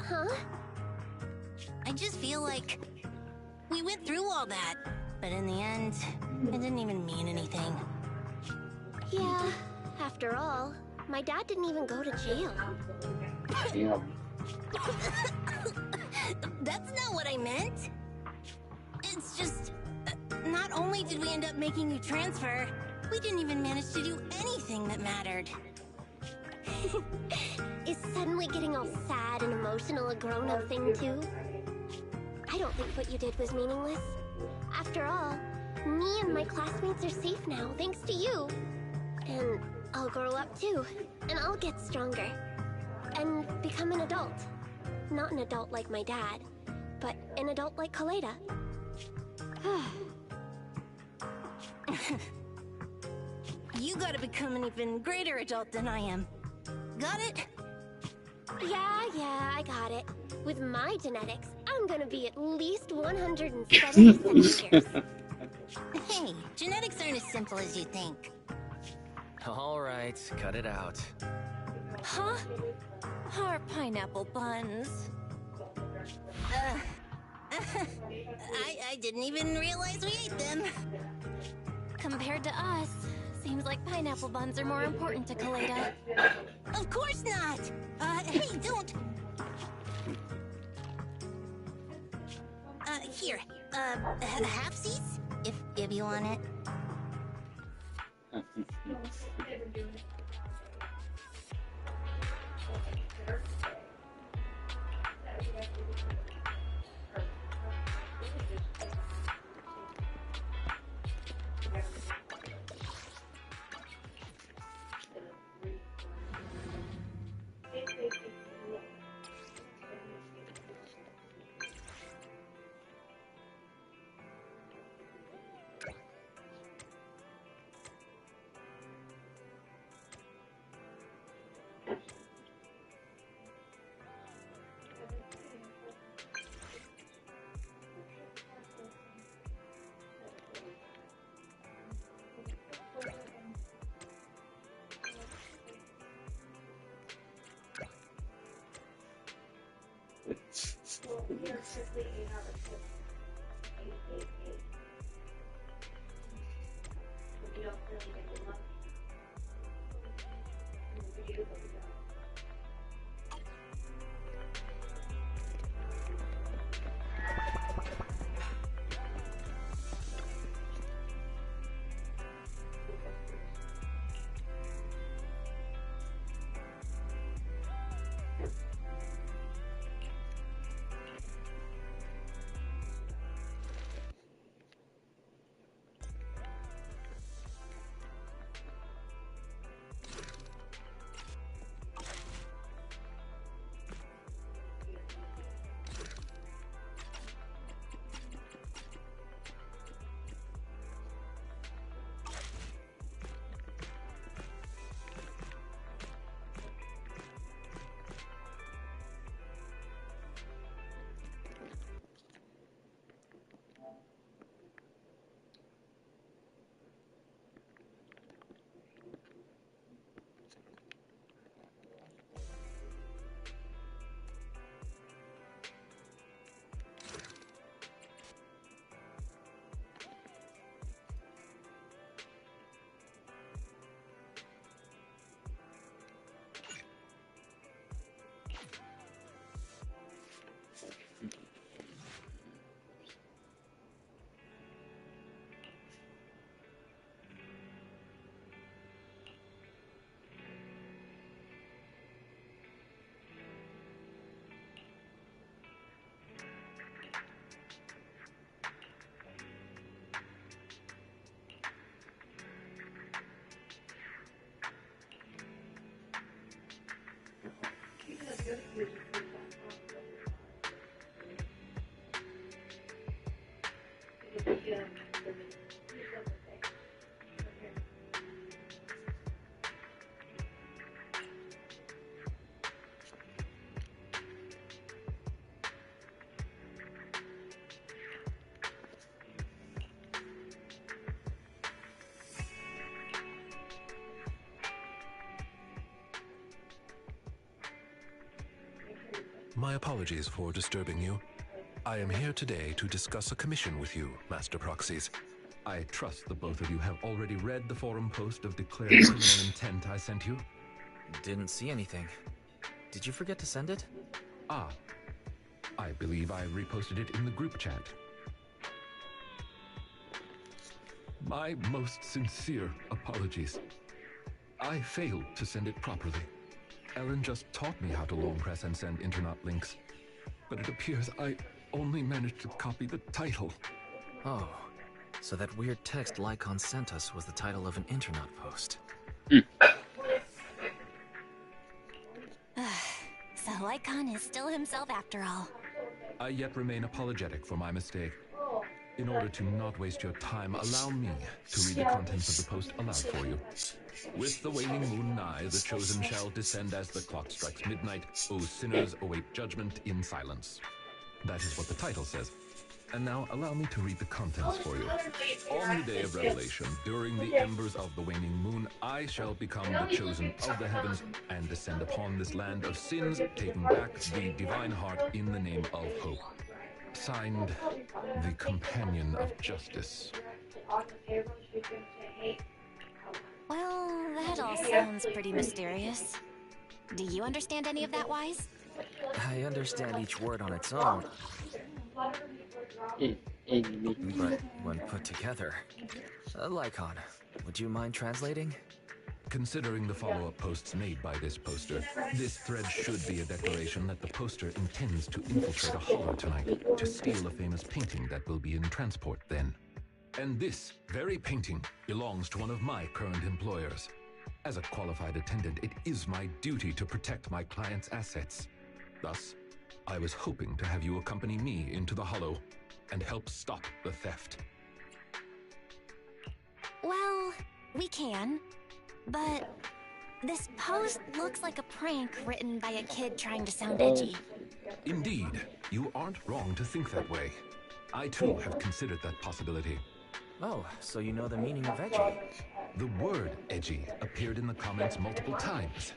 Huh? I just feel like we went through all that, but in the end, it didn't even mean anything. Yeah, after all, my dad didn't even go to jail. Yeah. That's not what I meant. It's just, not only did we end up making you transfer, we didn't even manage to do anything that mattered. Is suddenly getting all sad and emotional a grown-up thing too? I don't think what you did was meaningless. After all, me and my classmates are safe now, thanks to you. And I'll grow up too, and I'll get stronger. And become an adult. Not an adult like my dad, but an adult like Kaleda. You gotta become an even greater adult than I am. Got it? Yeah, I got it. With my genetics, I'm gonna be at least 170 centimeters. Hey, genetics aren't as simple as you think. All right, cut it out. Huh? Our pineapple buns. I didn't even realize we ate them. Compared to us, seems like pineapple buns are more important to Kaleda. Of course not! Hey, don't! Here, halfsies? If you want it. my apologies for disturbing you. I am here today to discuss a commission with you, Master Proxies. I trust the both of you have already read the forum post of declared criminal intent I sent you. Didn't see anything. Did you forget to send it? Ah, I believe I reposted it in the group chat. My most sincere apologies. I failed to send it properly. Ellen just taught me how to long press and send internet links, but it appears I only managed to copy the title. Oh, so that weird text Lycon sent us was the title of an internet post. So Lycon is still himself after all. I yet remain apologetic for my mistake. In order to not waste your time, allow me to read the contents of the post aloud for you. With the waning moon nigh, the chosen shall descend as the clock strikes midnight. O sinners, await judgment in silence. That is what the title says. And now allow me to read the contents for you. On the day of revelation, during the embers of the waning moon, I shall become the chosen of the heavens and descend upon this land of sins, taking back the divine heart in the name of hope. Signed, the Companion of Justice. Well, that all sounds pretty mysterious. Do you understand any of that, Wise? I understand each word on its own. But when put together... Lycon, would you mind translating? Considering the follow-up posts made by this poster, this thread should be a declaration that the poster intends to infiltrate a hollow tonight, to steal a famous painting that will be in transport then. And this very painting belongs to one of my current employers. As a qualified attendant, it is my duty to protect my client's assets. Thus, I was hoping to have you accompany me into the hollow and help stop the theft. Well, we can. But this post looks like a prank written by a kid trying to sound edgy. Indeed, you aren't wrong to think that way. I too have considered that possibility. Oh, so you know the meaning of edgy? The word edgy appeared in the comments multiple times.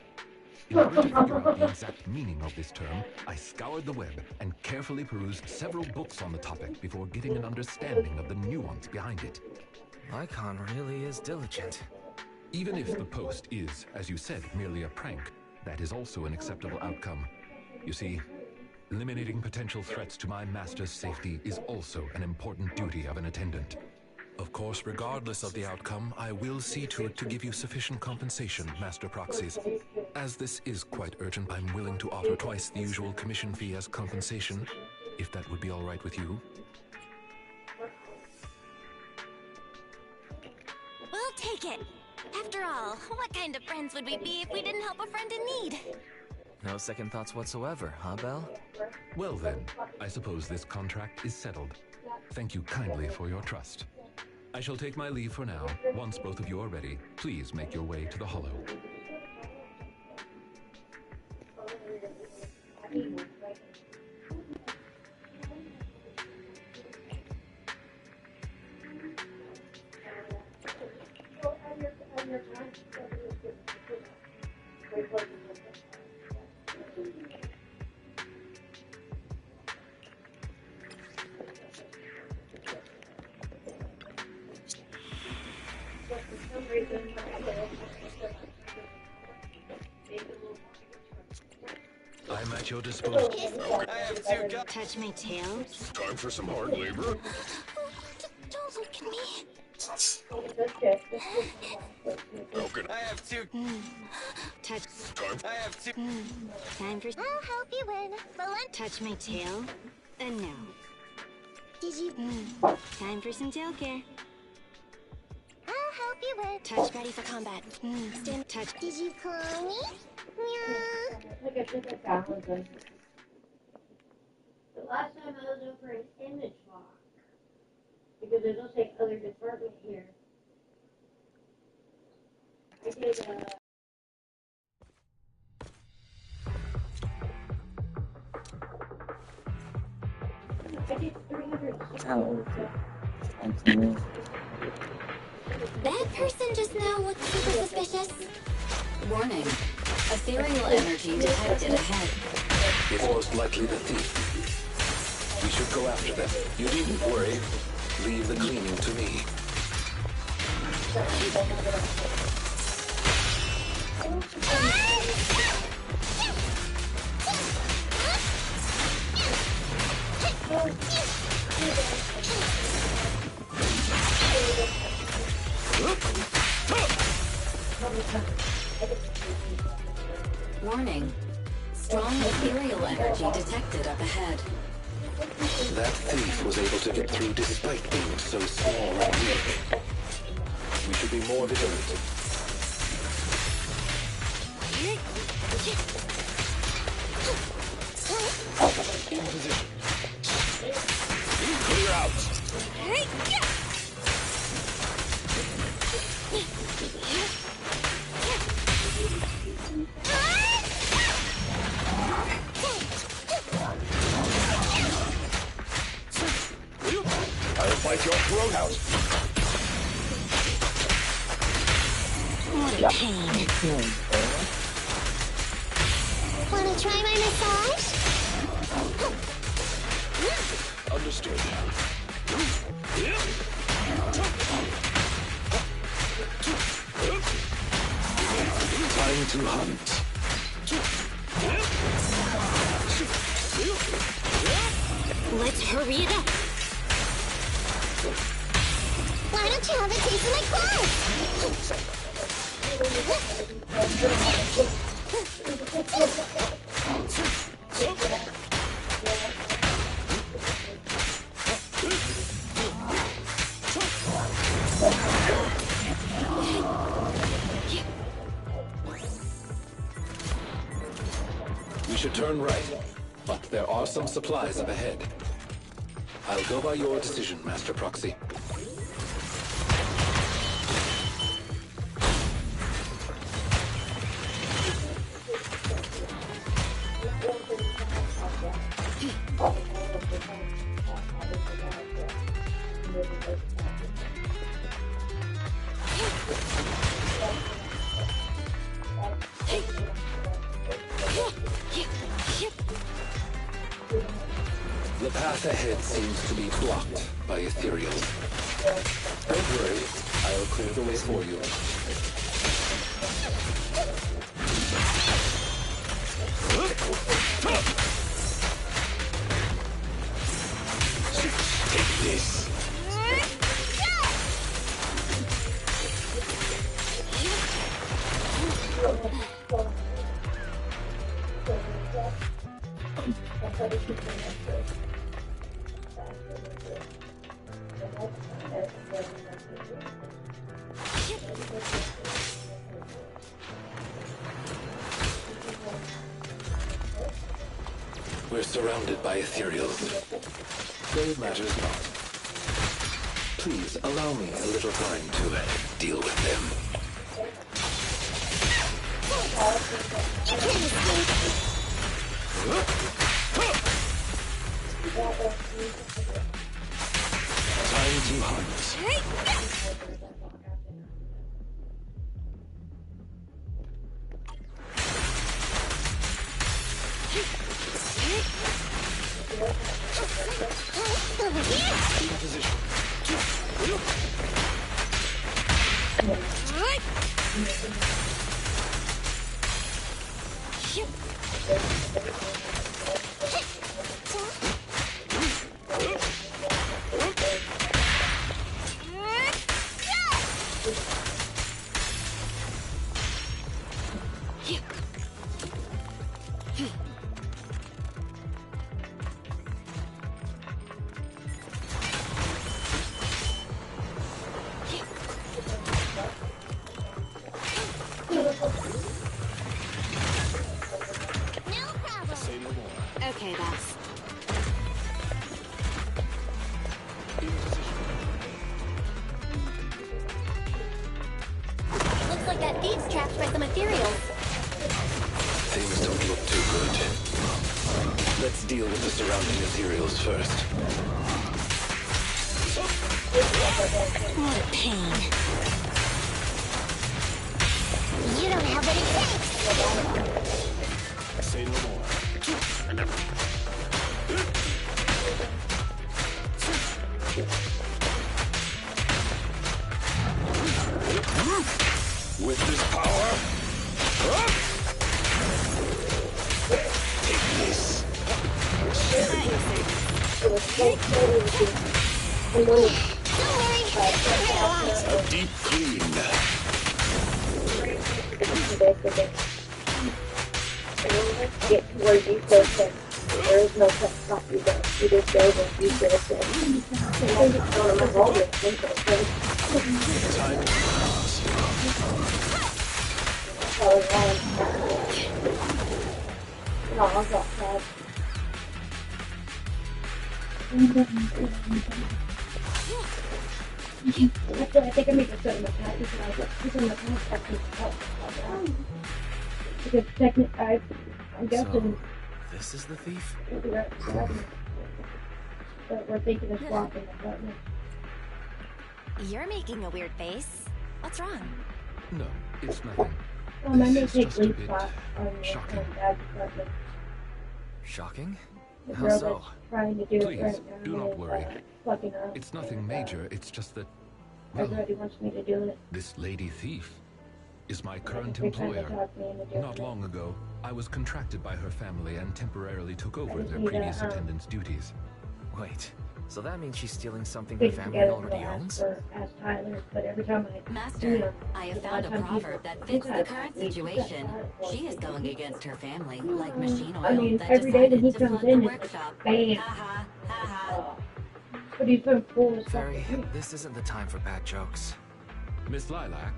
In order to figure out the exact meaning of this term, I scoured the web and carefully perused several books on the topic before getting an understanding of the nuance behind it. Lycon really is diligent. Even if the post is, as you said, merely a prank, that is also an acceptable outcome. You see, eliminating potential threats to my master's safety is also an important duty of an attendant. Of course, regardless of the outcome, I will see to it to give you sufficient compensation, Master Proxies. As this is quite urgent, I'm willing to offer twice the usual commission fee as compensation, if that would be all right with you. We'll take it. After all, what kind of friends would we be if we didn't help a friend in need? No second thoughts whatsoever, huh, Belle? Well then, I suppose this contract is settled. Thank you kindly for your trust. I shall take my leave for now. Once both of you are ready, please make your way to the hollow. I'm at your disposal. I have two guns. Touch my tail. Time for some hard labor? Don't look at me. Okay. I have two. Touch. I have two. Time for. I'll help you win. Touch my tail. And now. Did you? Time for some tail care. I'll help you win. Touch ready for combat. Stand. Touch. Did you call me? Yeah. The last time I was over in Image Lock, because there's also other department here. I did, I did 300. Oh, continue. That person just now looked super suspicious. Warning. Ethereal energy detected ahead. It's most likely the thief. We should go after them. You needn't worry. Leave the cleaning to me. Warning. Strong ethereal energy detected up ahead. That thief was able to get through despite being so small and weak. We should be more vigilant. In position. Clear out. I'll bite your throat out. What a pain. Wanna try my massage? Understood. Time to hunt. Let's hurry it up. Why don't you have a taste of my claws? We should turn right, but there are some supplies up ahead. I'll go by your decision, Master Proxy. The path ahead seems to be blocked by ethereals. Don't worry, I'll clear the way for you. Take this. We're surrounded by ethereals. Though it matters not. Please allow me a little time to deal with them. You can't escape. Time to hunt. In position. Okay, boss. Looks like that thief's trapped by some ethereals. Things don't look too good. Let's deal with the surrounding ethereals first. What a pain. You don't have what it takes. A deep clean. Get to where you said that there is no such property that you just go and you could have said. I think it's one of my rollers. Time No, I got that. I think I made a certain attack because I was put in the past because technically, I'm guessing. So, this is the thief? But we're thinking of swapping apartments. You're making a weird face. What's wrong? No, it's nothing. I may This is take just a lead bit spot on shocking. the dad's apartment. Shocking? The How girl so? that's trying to do it Please, right now do not is, worry. fucking up. It's nothing major, it's just that, well, Everybody wants me to do it. this lady thief is my current They're trying to employer. talk me into doing Not it. long ago, I was contracted by her family and temporarily took over just their need a, previous attendant's duties. Wait, so that means she's stealing something her Get family together already to owns? ask Tyler, but every time I Master, I have found a proverb that fits the current situation. She is going against her family, like machine oil I mean, that every day that he decided to comes flood the in, it's workshop. like, bam. Ha ha. But he's been full of stuff. Fairy, this isn't the time for bad jokes. Miss Lilac,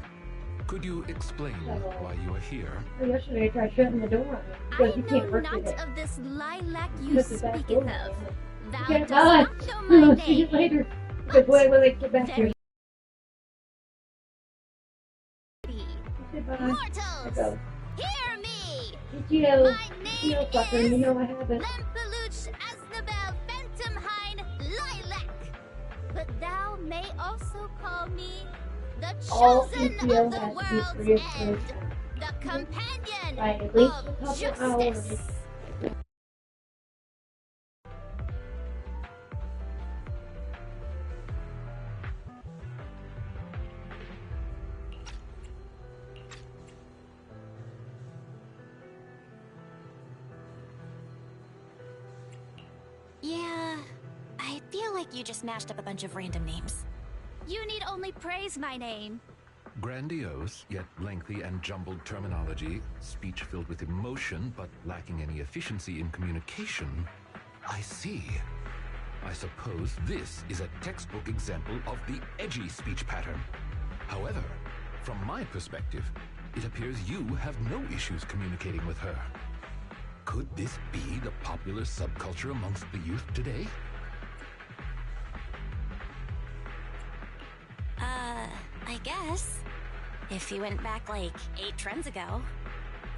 could you explain why you are here? Yesterday I tried shutting the door on him because you can't work Not it. of this lilac you Put the back speaketh door of. on. Thou Okay, dost bye. not know my See you name. later. Because when they get back here. Okay, bye. Mortals, hear me! GTO. My name fucker, you know I have it. Lempeluch Asnabel Phantomhine Lilac. But thou may also call me the All chosen GTO of the has to world's be free of end, charge. the companion By at least a of couple justice. hours. Yeah, I feel like you just mashed up a bunch of random names. You need only praise my name. Grandiose, yet lengthy and jumbled terminology, speech filled with emotion but lacking any efficiency in communication. I see. I suppose this is a textbook example of the edgy speech pattern. However, from my perspective, it appears you have no issues communicating with her. Could this be the popular subculture amongst the youth today? I guess. If you went back like 8 trends ago.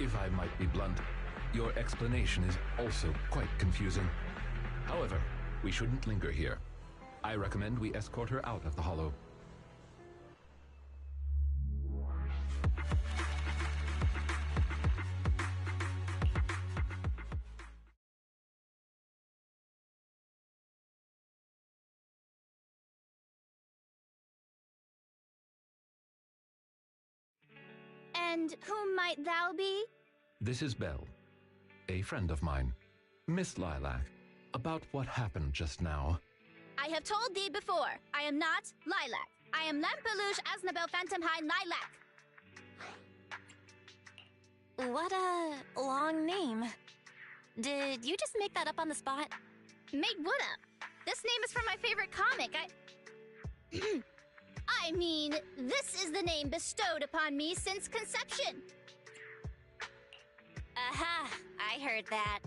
If I might be blunt, your explanation is also quite confusing. However, we shouldn't linger here. I recommend we escort her out of the hollow. And whom might thou be? This is Belle, a friend of mine. Miss Lilac, about what happened just now. I have told thee before, I am not Lilac. I am Lempeluch Asnabel Phantomhine Lilac. What a long name. Did you just make that up on the spot? Made what up? This name is from my favorite comic. I mean, this is the name bestowed upon me since conception. Aha, I heard that.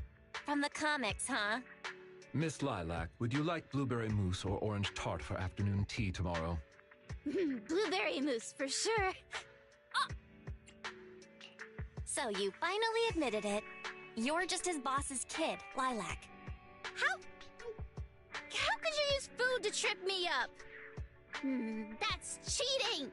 From the comics, huh? Miss Lilac, would you like blueberry mousse or orange tart for afternoon tea tomorrow? Blueberry mousse, for sure. So you finally admitted it. You're just his boss's kid, Lilac. How could you use food to trip me up? That's cheating!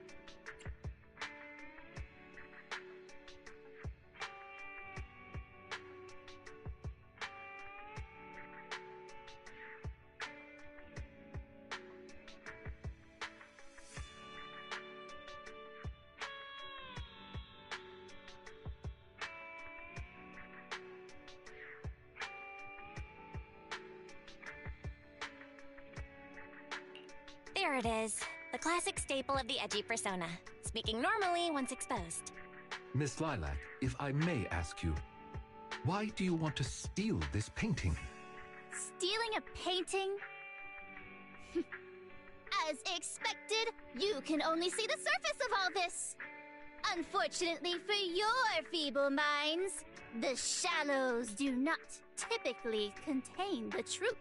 There it is. The classic staple of the edgy persona. Speaking normally once exposed. Miss Lilac, if I may ask you, why do you want to steal this painting? Stealing a painting? As expected, you can only see the surface of all this. Unfortunately for your feeble minds, the shallows do not typically contain the truth.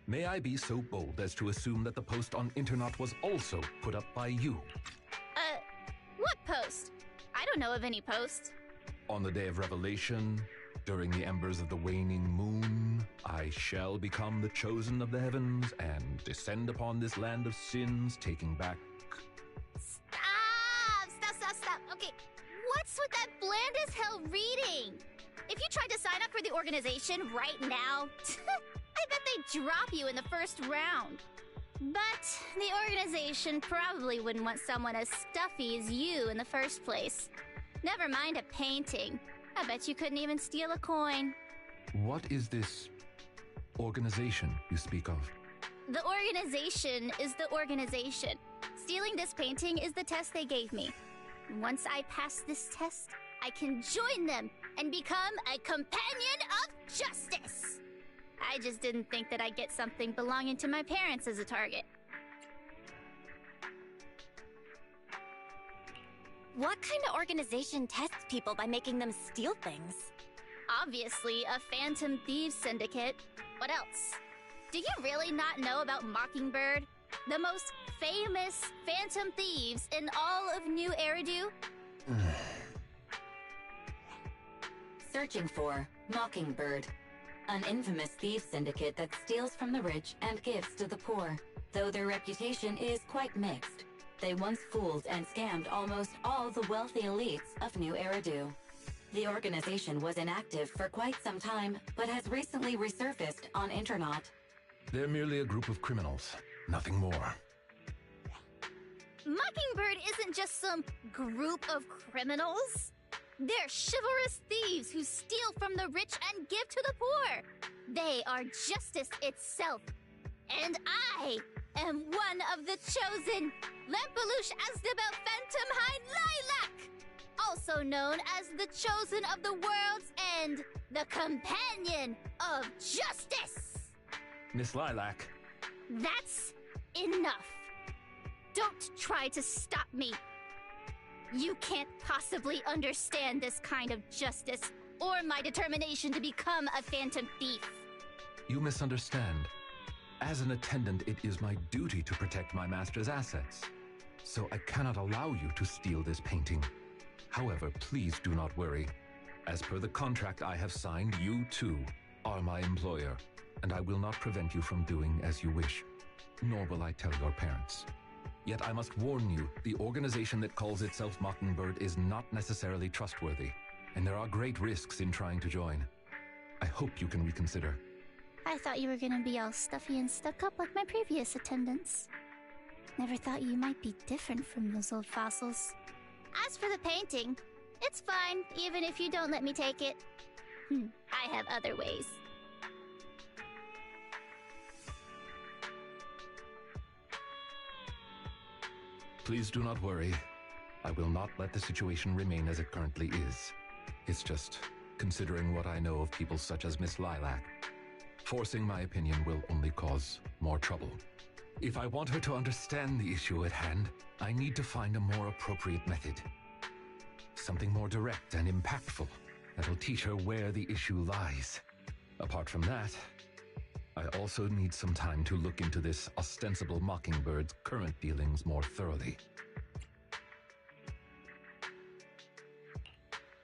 May I be so bold as to assume that the post on Internet was also put up by you? What post? I don't know of any post. On the day of revelation, during the embers of the waning moon, I shall become the chosen of the heavens and descend upon this land of sins, taking back... Stop. Okay, what's with that bland as hell reading? If you tried to sign up for the organization right now, I bet they'd drop you in the first round. But the organization probably wouldn't want someone as stuffy as you in the first place. Never mind a painting. I bet you couldn't even steal a coin. What is this organization you speak of? The organization is the organization. Stealing this painting is the test they gave me. Once I pass this test, I can join them and become a companion of justice. I just didn't think that I'd get something belonging to my parents as a target. What kind of organization tests people by making them steal things? Obviously, a Phantom Thieves Syndicate. What else? Do you really not know about Mockingbird? The most famous Phantom Thieves in all of New Eridu? Searching for Mockingbird, an infamous thieves syndicate that steals from the rich and gives to the poor. Though their reputation is quite mixed, they once fooled and scammed almost all the wealthy elites of New Eridu. The organization was inactive for quite some time, but has recently resurfaced on Internet. They're merely a group of criminals, nothing more. Mockingbird isn't just some group of criminals. They're chivalrous thieves who steal from the rich and give to the poor. They are justice itself. And I am one of the chosen, Lampeluche Asdabel Phantom Hind Lilac, also known as the chosen of the world's end, the companion of justice. Miss Lilac. That's enough. Don't try to stop me. You can't possibly understand this kind of justice or my determination to become a phantom thief. You misunderstand. As an attendant, it is my duty to protect my master's assets. So I cannot allow you to steal this painting. However, please do not worry. As per the contract I have signed, you too are my employer, and I will not prevent you from doing as you wish. Nor will I tell your parents. Yet I must warn you, the organization that calls itself Mockingbird is not necessarily trustworthy, and there are great risks in trying to join. I hope you can reconsider. I thought you were gonna be all stuffy and stuck up like my previous attendants. Never thought you might be different from those old fossils. As for the painting, it's fine, even if you don't let me take it. I have other ways. Please do not worry. I will not let the situation remain as it currently is. It's just, considering what I know of people such as Miss Lilac, forcing my opinion will only cause more trouble. If I want her to understand the issue at hand, I need to find a more appropriate method. Something more direct and impactful, that'll teach her where the issue lies. Apart from that, I also need some time to look into this ostensible Mockingbird's current dealings more thoroughly.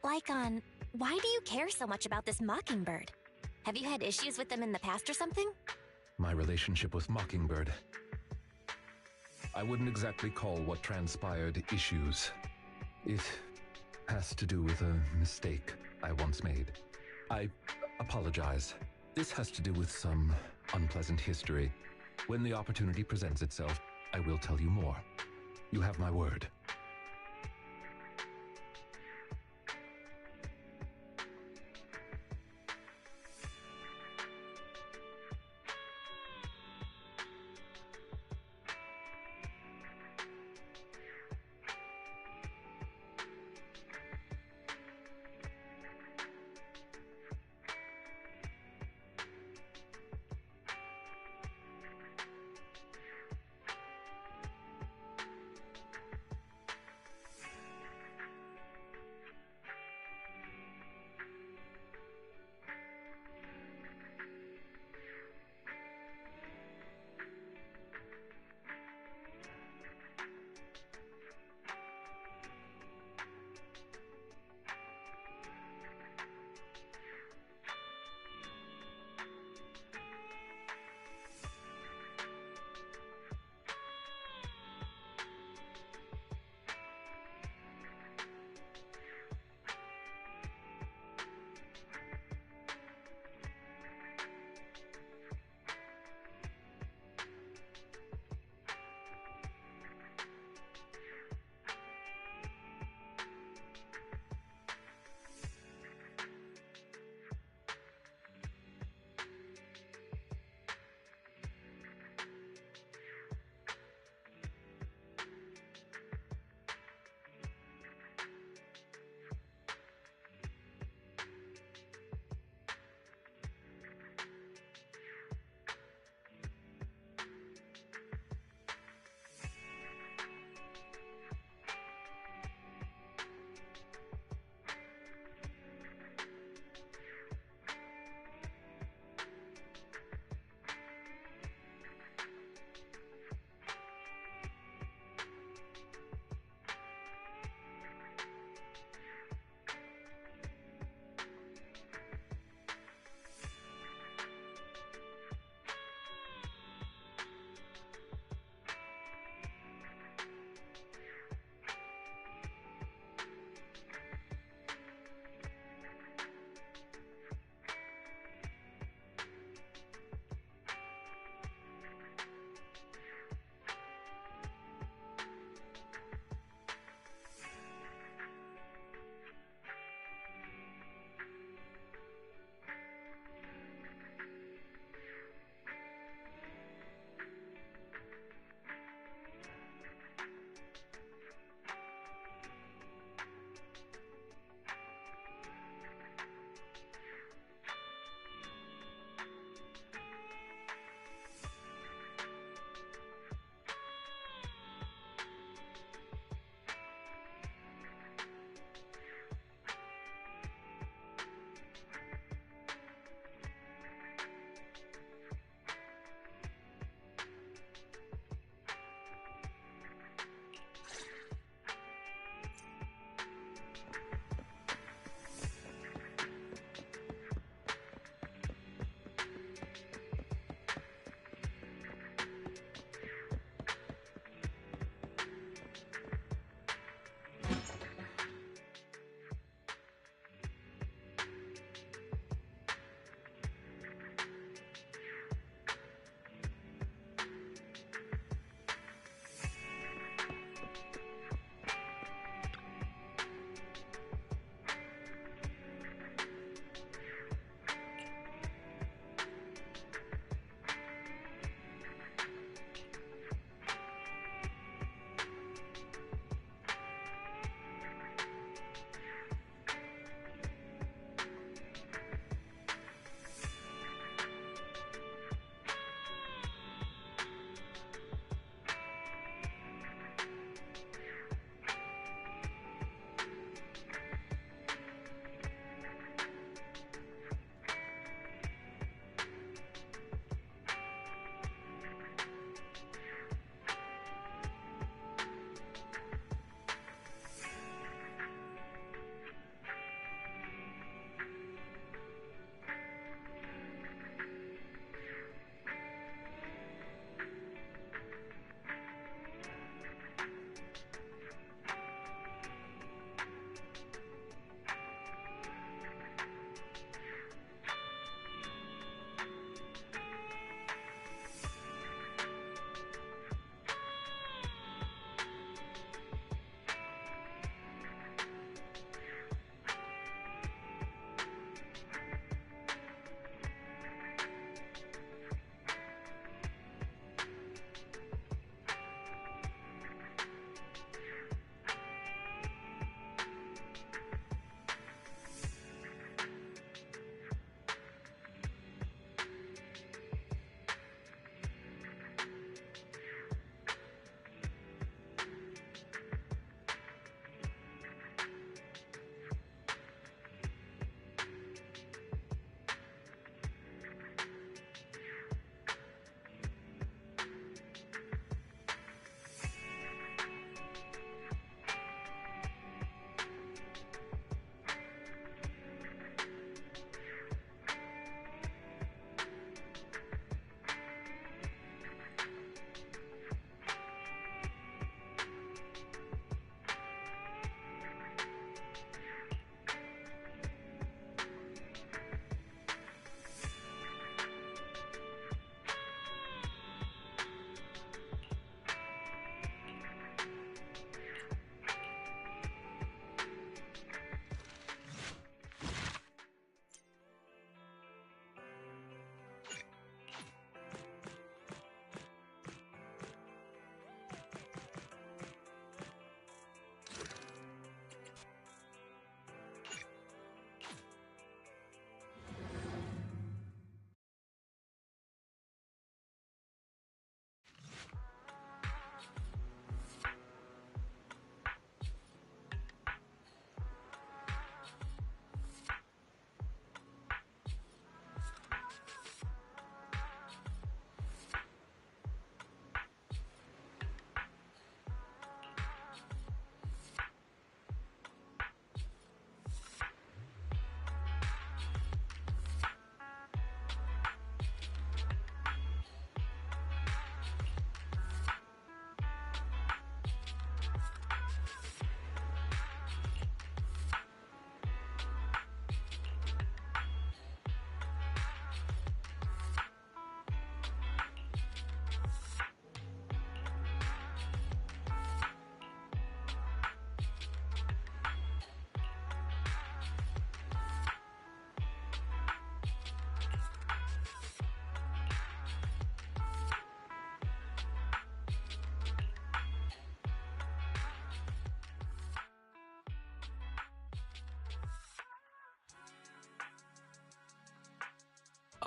Lycon, why do you care so much about this Mockingbird? Have you had issues with them in the past or something? My relationship with Mockingbird. I wouldn't exactly call what transpired issues. It has to do with a mistake I once made. I apologize. This has to do with some unpleasant history. When the opportunity presents itself, I will tell you more. You have my word.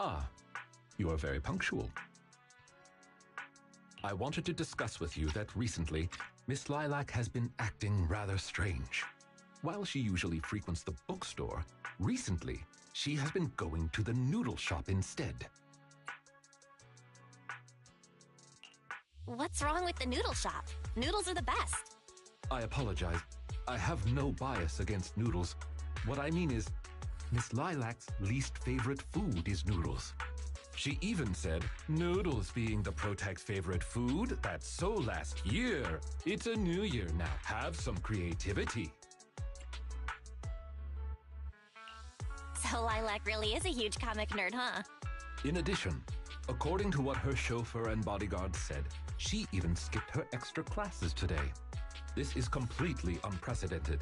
Ah, you are very punctual. I wanted to discuss with you that recently, Miss Lilac has been acting rather strange. While she usually frequents the bookstore, recently, she has been going to the noodle shop instead. What's wrong with the noodle shop? Noodles are the best. I apologize. I have no bias against noodles. What I mean is, Miss Lilac's least favorite food is noodles. She even said, noodles being the Protag's favorite food, that's so last year. It's a new year now. Have some creativity. So Lilac really is a huge comic nerd, huh? In addition, according to what her chauffeur and bodyguard said, she even skipped her extra classes today. This is completely unprecedented.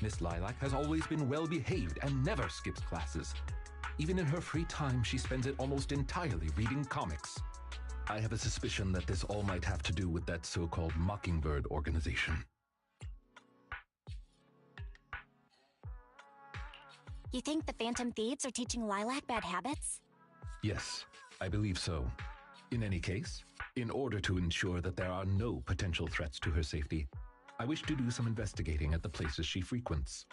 Miss Lilac has always been well-behaved and never skips classes. Even in her free time, she spends it almost entirely reading comics. I have a suspicion that this all might have to do with that so-called Mockingbird organization. You think the Phantom Thieves are teaching Lilac bad habits? Yes, I believe so. In any case, in order to ensure that there are no potential threats to her safety, I wish to do some investigating at the places she frequents.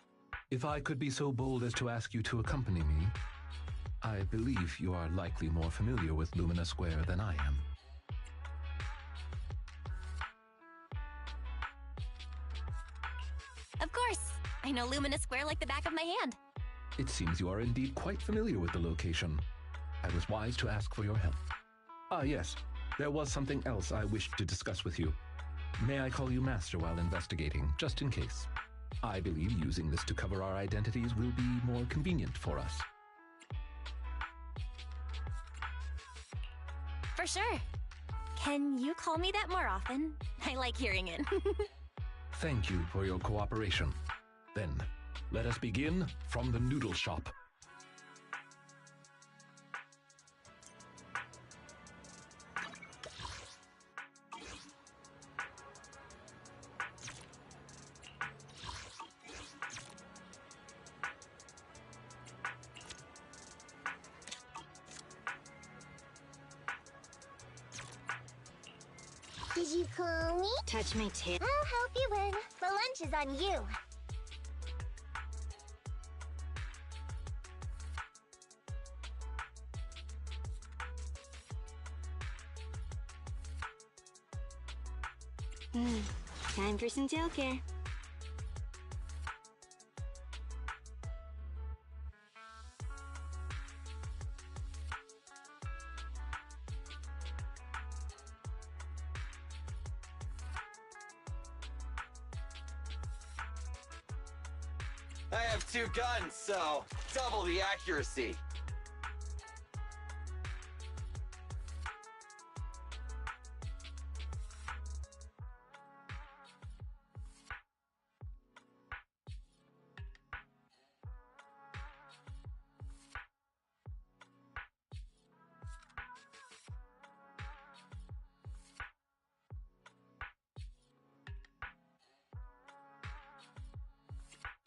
If I could be so bold as to ask you to accompany me, I believe you are likely more familiar with Lumina Square than I am. Of course! I know Lumina Square like the back of my hand. It seems you are indeed quite familiar with the location. I was wise to ask for your help. Ah, yes. There was something else I wished to discuss with you. May I call you Master while investigating, just in case? I believe using this to cover our identities will be more convenient for us. For sure. Can you call me that more often? I like hearing it. Thank you for your cooperation. Then, let us begin from the noodle shop. Did you call me? Touch my tip. I'll help you win. The lunch is on you. Time for some tail care. I have 2 guns, so double the accuracy.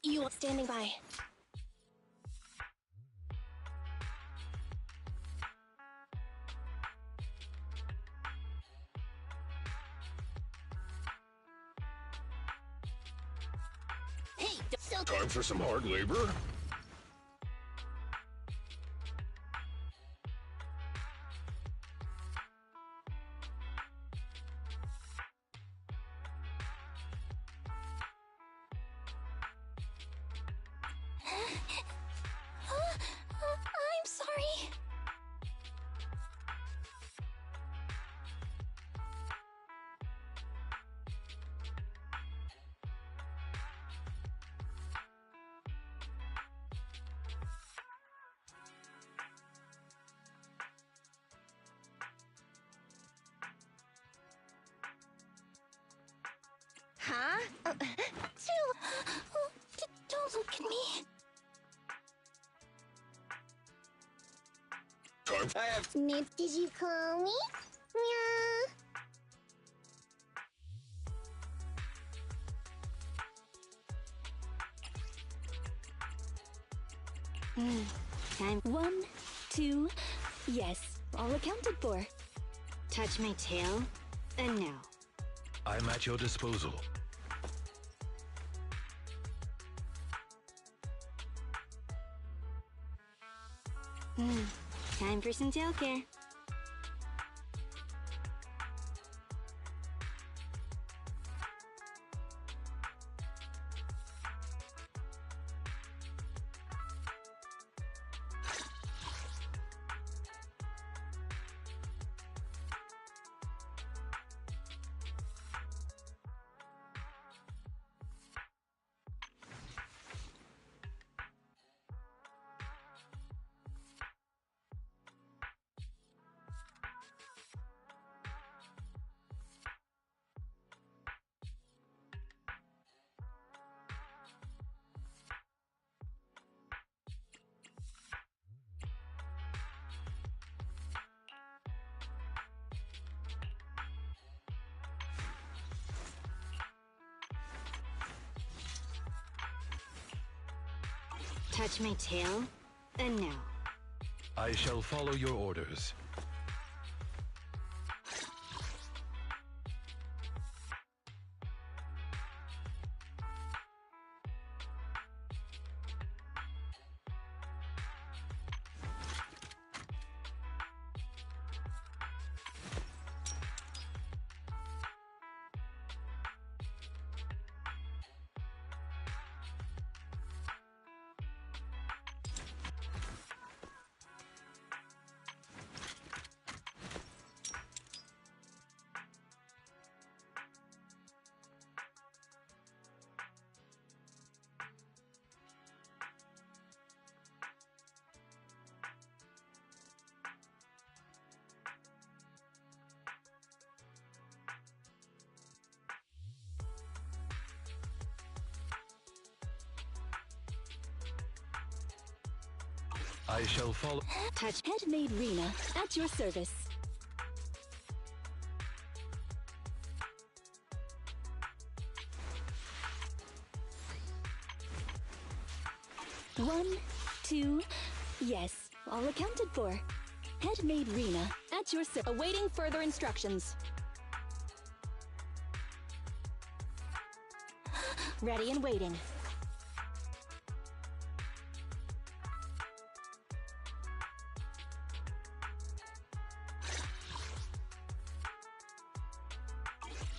You standing by. Hey, so Time for some hard labor? I'm sorry. Huh? Chill. Don't look at me. I have... Nip, did you call me? Time. 1, 2, Yes, all accounted for. Touch my tail, and now. I'm at your disposal. Time for some tail care. Touch my tail, and now. I shall follow your orders. I shall follow. Touch Handmade Rena at your service. One, two, yes, all accounted for. Handmade Rena at your service. Awaiting further instructions. Ready and waiting.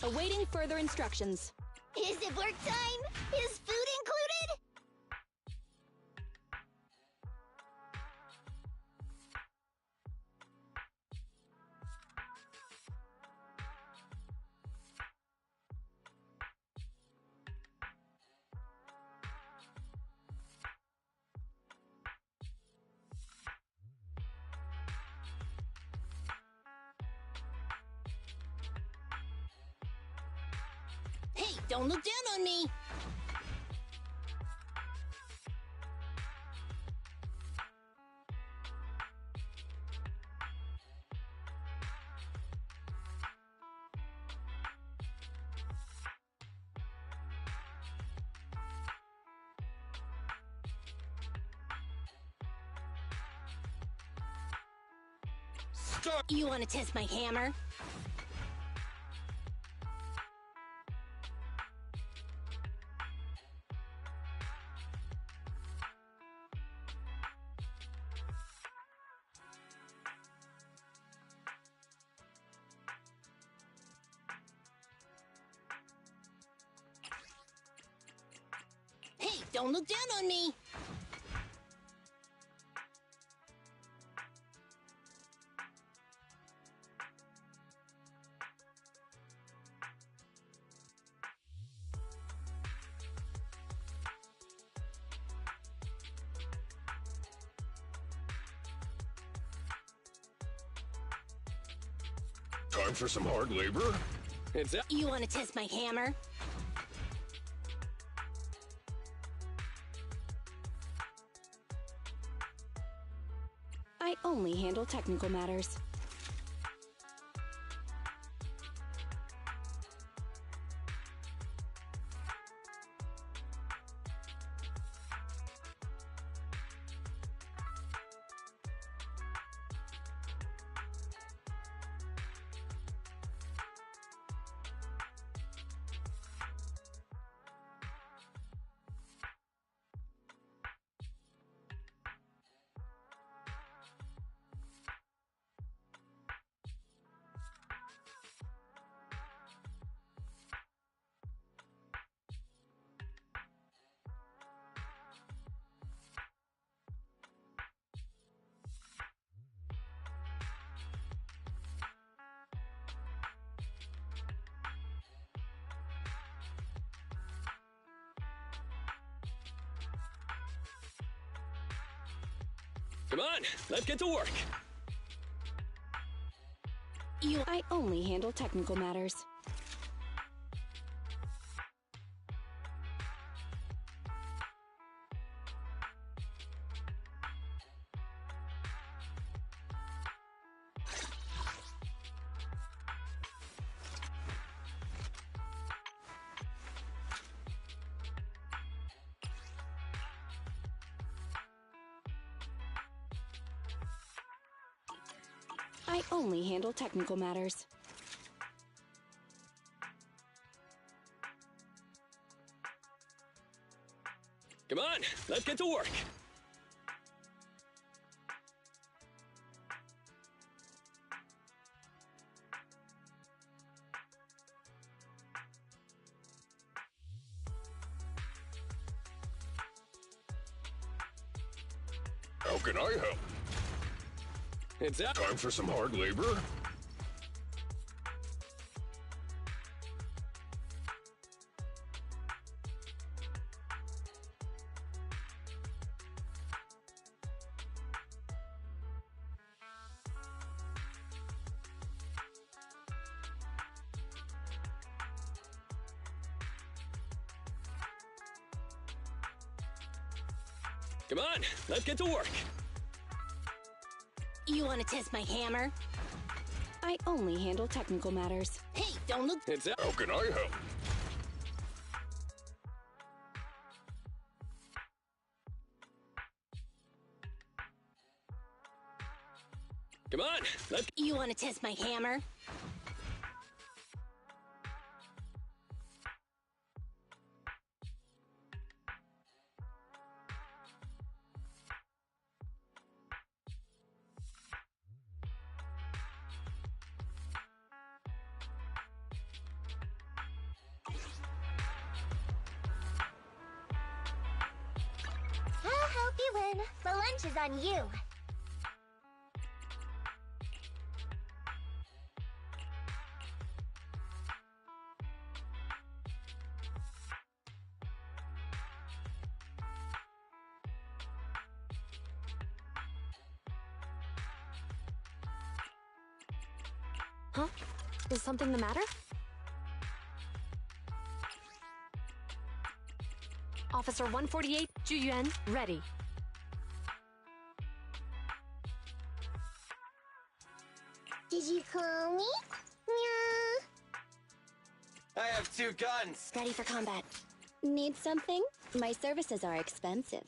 Awaiting further instructions. Is it work time? Is food included? Hey, don't look down on me! Stop! You want to test my hammer? Hey, don't look down on me! Time for some hard labor? You want to test my hammer? I only handle technical matters. Come on, let's get to work. I only handle technical matters. I only handle technical matters. Come on, let's get to work. How can I help? It's out. Time for some hard labor? Come on, let's get to work. You want to test my hammer? I only handle technical matters. Hey, don't look. It's out. How can I help? Come on, let's. You want to test my hammer? I'll help you win. The lunch is on you. Huh? Is something the matter? Officer 148, Juyuan, ready. Did you call me? Meow. I have 2 guns. Ready for combat. Need something? My services are expensive.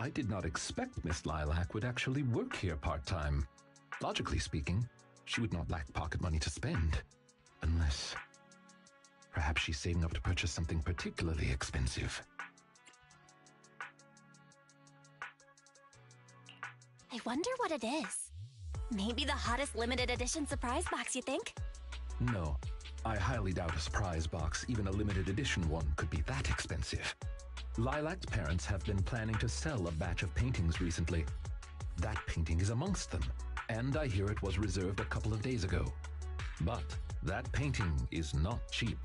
I did not expect Miss Lilac would actually work here part-time. Logically speaking, she would not lack pocket money to spend. Unless... perhaps she's saving up to purchase something particularly expensive. I wonder what it is. Maybe the hottest limited edition surprise box, you think? No, I highly doubt a surprise box, even a limited edition one, could be that expensive. Lilac's parents have been planning to sell a batch of paintings recently. That painting is amongst them, and I hear it was reserved a couple of days ago. But that painting is not cheap.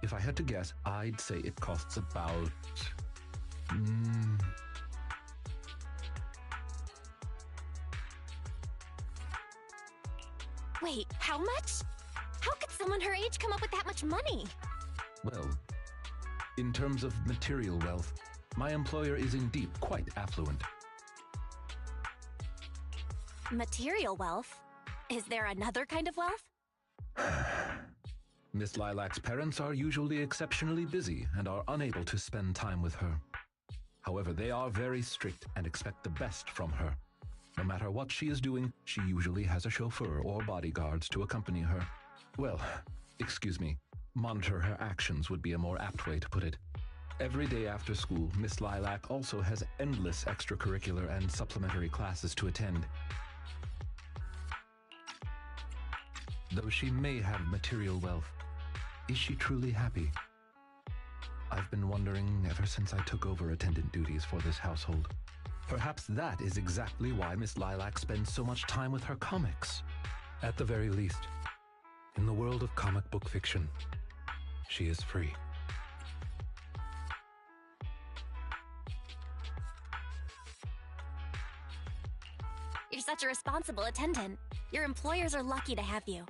If I had to guess, I'd say it costs about... Wait, how much? How could someone her age come up with that much money? Well, in terms of material wealth, my employer is indeed quite affluent. Material wealth? Is there another kind of wealth? Miss Lilac's parents are usually exceptionally busy and are unable to spend time with her. However, they are very strict and expect the best from her. No matter what she is doing, she usually has a chauffeur or bodyguards to accompany her. Well, excuse me, monitor her actions would be a more apt way to put it. Every day after school, Miss Lilac also has endless extracurricular and supplementary classes to attend. Though she may have material wealth, is she truly happy? I've been wondering ever since I took over attendant duties for this household. Perhaps that is exactly why Miss Lilac spends so much time with her comics. At the very least, in the world of comic book fiction, she is free. You're such a responsible attendant. Your employers are lucky to have you.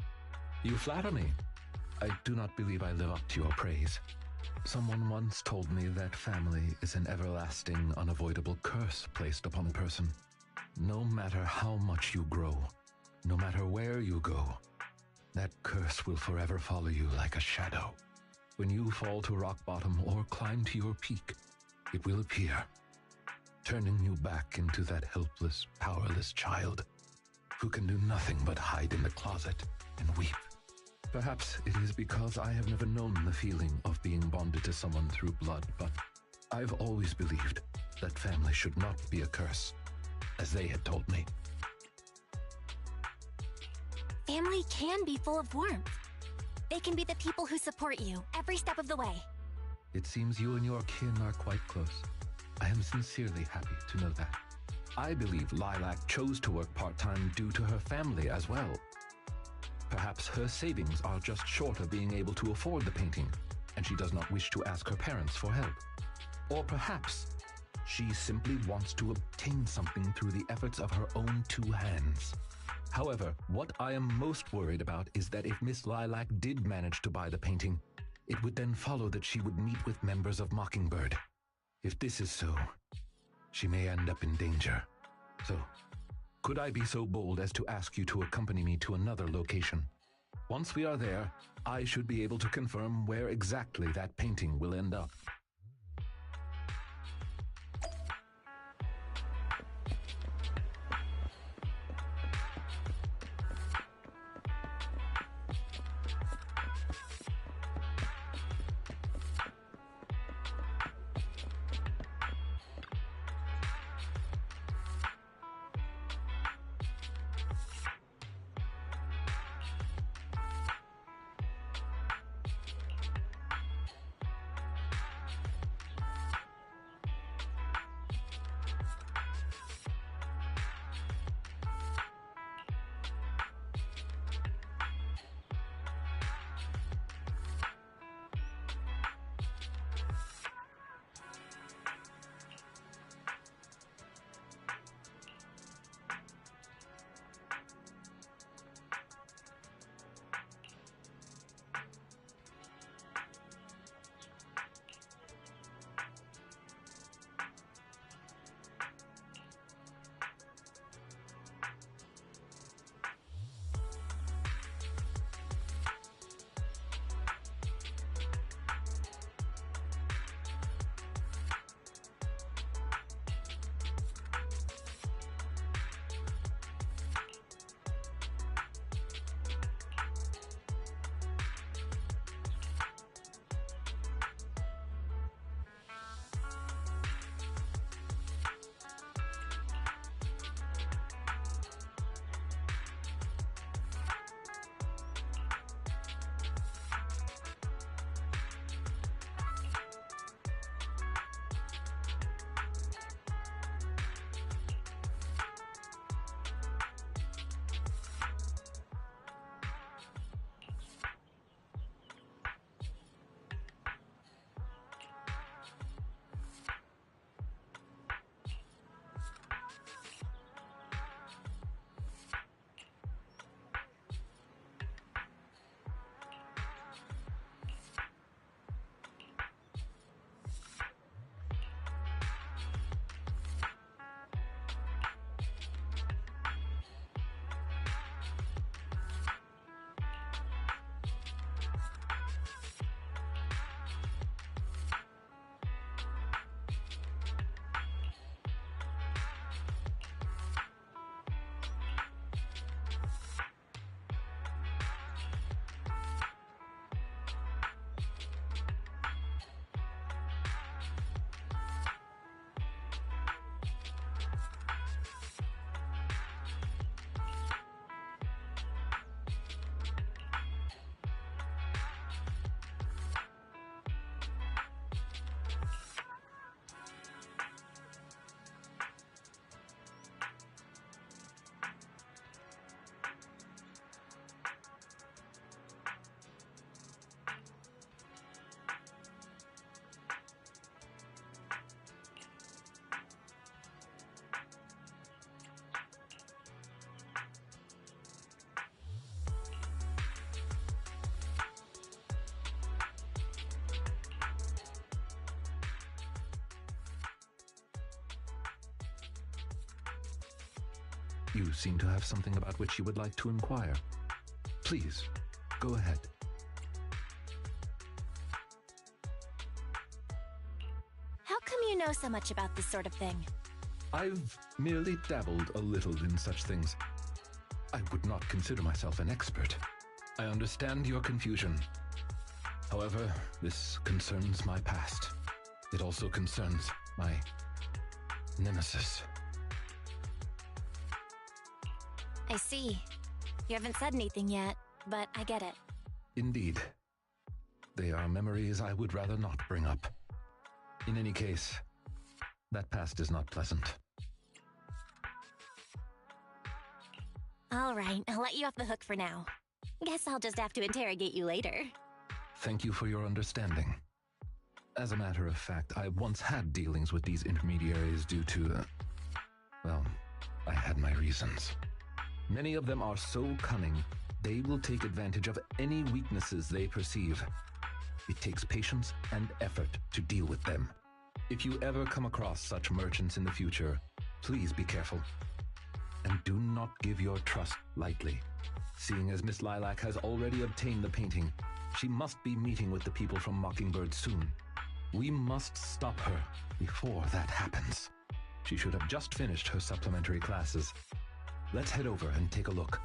You flatter me. I do not believe I live up to your praise. Someone once told me that family is an everlasting, unavoidable curse placed upon a person. No matter how much you grow, no matter where you go, that curse will forever follow you like a shadow. When you fall to rock bottom or climb to your peak, it will appear, turning you back into that helpless, powerless child who can do nothing but hide in the closet and weep. Perhaps it is because I have never known the feeling of being bonded to someone through blood, but I've always believed that family should not be a curse, as they had told me. Family can be full of warmth. They can be the people who support you every step of the way. It seems you and your kin are quite close. I am sincerely happy to know that. I believe Lilac chose to work part-time due to her family as well. Perhaps her savings are just short of being able to afford the painting, and she does not wish to ask her parents for help. Or perhaps she simply wants to obtain something through the efforts of her own two hands. However, what I am most worried about is that if Miss Lilac did manage to buy the painting, it would then follow that she would meet with members of Mockingbird. If this is so, she may end up in danger. So, could I be so bold as to ask you to accompany me to another location? Once we are there, I should be able to confirm where exactly that painting will end up. You seem to have something about which you would like to inquire. Please, go ahead. How come you know so much about this sort of thing? I've merely dabbled a little in such things. I would not consider myself an expert. I understand your confusion. However, this concerns my past. It also concerns my nemesis. I see. You haven't said anything yet, but I get it. Indeed. They are memories I would rather not bring up. In any case, that past is not pleasant. All right, I'll let you off the hook for now. Guess I'll just have to interrogate you later. Thank you for your understanding. As a matter of fact, I once had dealings with these intermediaries due to, well, I had my reasons. Many of them are so cunning, they will take advantage of any weaknesses they perceive. It takes patience and effort to deal with them. If you ever come across such merchants in the future, please be careful. And do not give your trust lightly. Seeing as Miss Lilac has already obtained the painting, she must be meeting with the people from Mockingbird soon. We must stop her before that happens. She should have just finished her supplementary classes. Let's head over and take a look.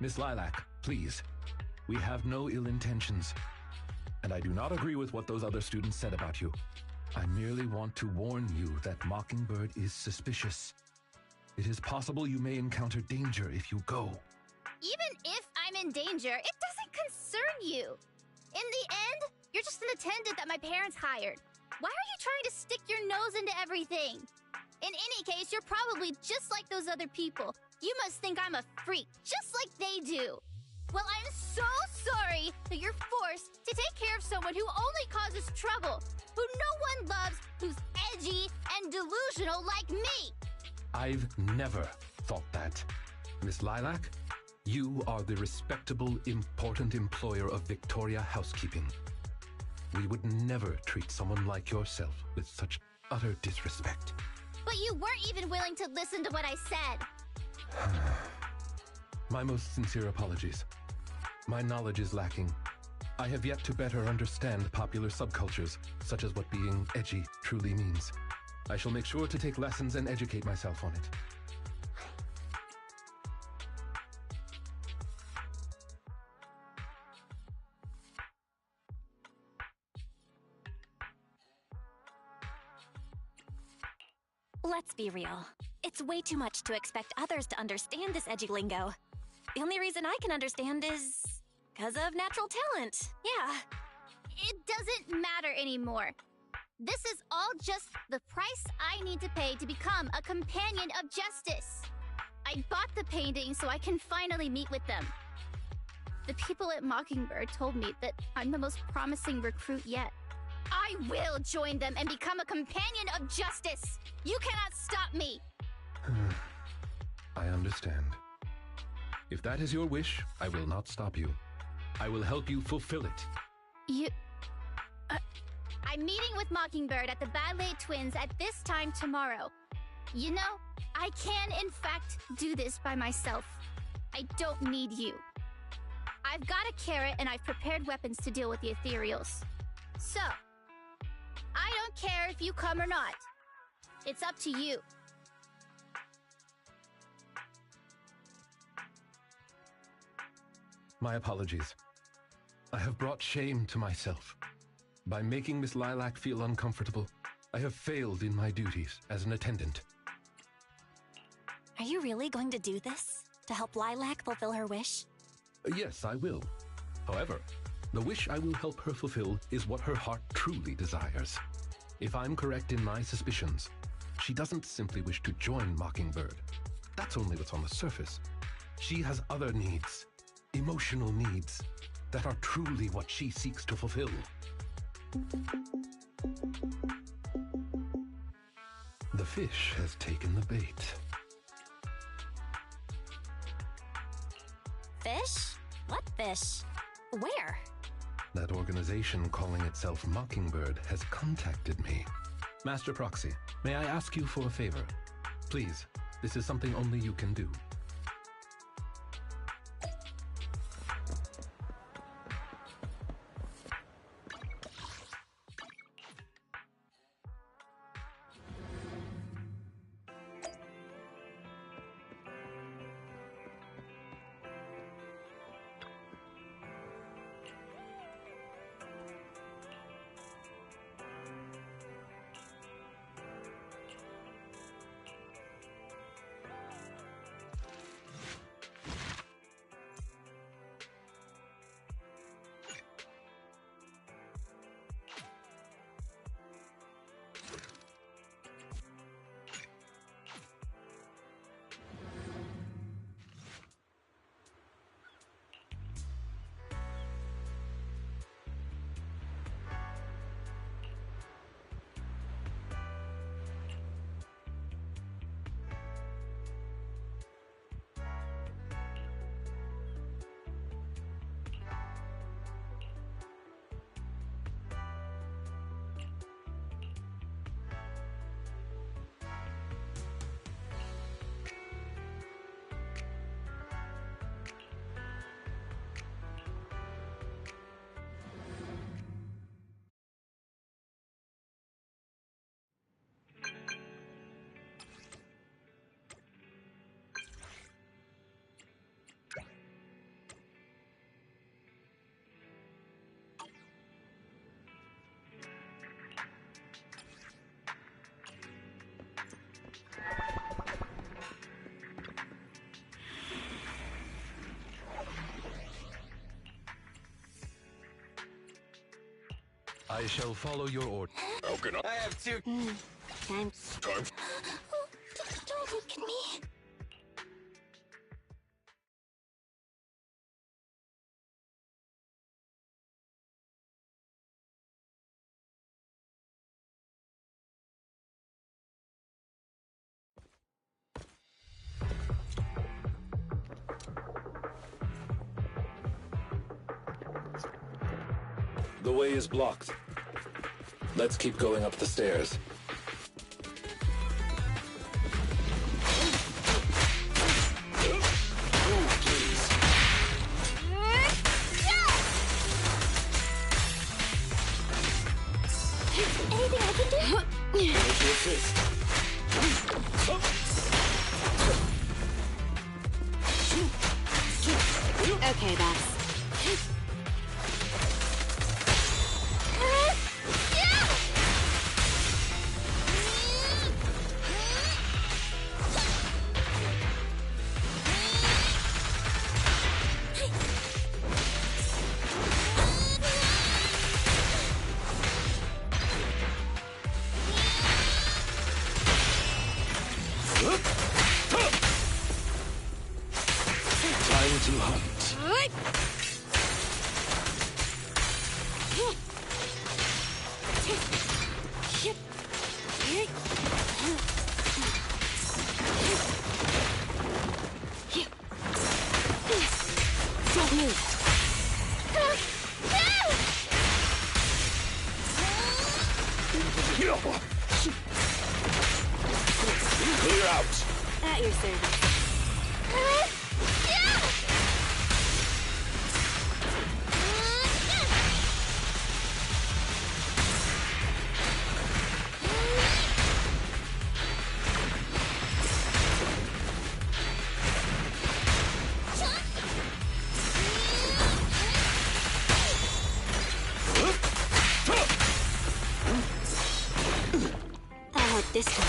Miss Lilac, please. We have no ill intentions. And I do not agree with what those other students said about you. I merely want to warn you that Mockingbird is suspicious. It is possible you may encounter danger if you go. Even if I'm in danger, it doesn't concern you. In the end, you're just an attendant that my parents hired. Why are you trying to stick your nose into everything? In any case, you're probably just like those other people. You must think I'm a freak, just like they do. Well, I'm so sorry that you're forced to take care of someone who only causes trouble, who no one loves, who's edgy and delusional like me. I've never thought that. Miss Lilac, you are the respectable, important employer of Victoria Housekeeping. We would never treat someone like yourself with such utter disrespect. But you weren't even willing to listen to what I said. My most sincere apologies. My knowledge is lacking. I have yet to better understand popular subcultures, such as what being edgy truly means. I shall make sure to take lessons and educate myself on it. Let's be real. It's way too much to expect others to understand this edgy lingo. The only reason I can understand is because of natural talent. Yeah. It doesn't matter anymore. This is all just the price I need to pay to become a companion of justice. I bought the painting so I can finally meet with them. The people at Mockingbird told me that I'm the most promising recruit yet. I will join them and become a companion of justice. You cannot stop me. I understand. If that is your wish, I will not stop you. I will help you fulfill it. I'm meeting with Mockingbird at the Ballet Twins at this time tomorrow. You know, I can in fact do this by myself. I don't need you. I've got a carrot and I've prepared weapons to deal with the ethereals. So, I don't care if you come or not. It's up to you. My apologies. I have brought shame to myself. By making Miss Lilac feel uncomfortable, I have failed in my duties as an attendant. Are you really going to do this? To help Lilac fulfill her wish? Yes, I will. However, the wish I will help her fulfill is what her heart truly desires. If I'm correct in my suspicions, she doesn't simply wish to join Mockingbird. That's only what's on the surface. She has other needs, emotional needs, that are truly what she seeks to fulfill. The fish has taken the bait. Fish? What fish? Where? That organization calling itself Mockingbird has contacted me. Master Proxy, may I ask you for a favor? Please, this is something only you can do. I shall follow your order. How can I have two. Time. Time. Don't look at me. The way is blocked. Let's keep going up the stairs. Anything I can do? Here's your fist. Okay, boss. Time to hunt. Don't move. Clear out. At your service. I'll help this time.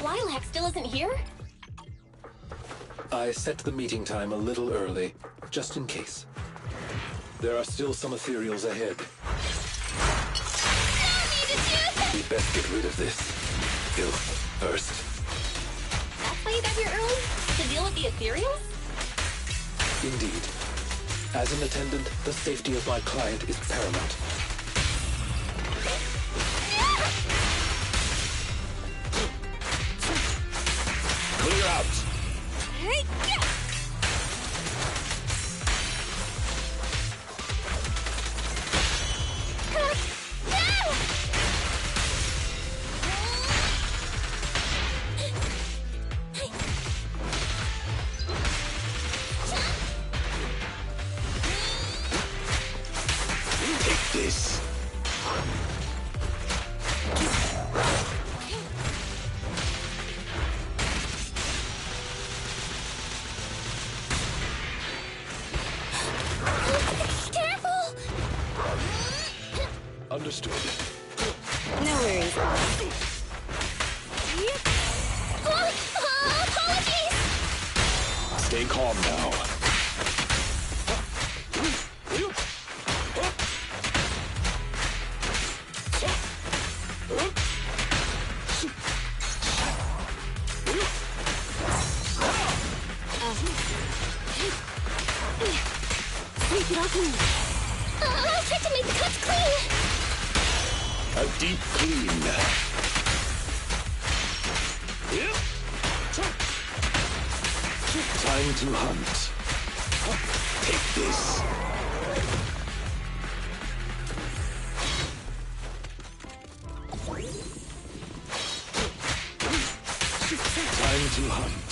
Lilac still isn't here? I set the meeting time a little early, just in case. There are still some ethereals ahead. We best get rid of this filth first. That's why you got here early? To deal with the ethereals? Indeed. As an attendant, the safety of my client is paramount. Clear out! Take this! Careful! Understood. No worries, boss. Apologies! Stay calm now. Sweep it off me. I'll try to make the cuts clean. A deep clean. Time to hunt. Take this. Time to hunt.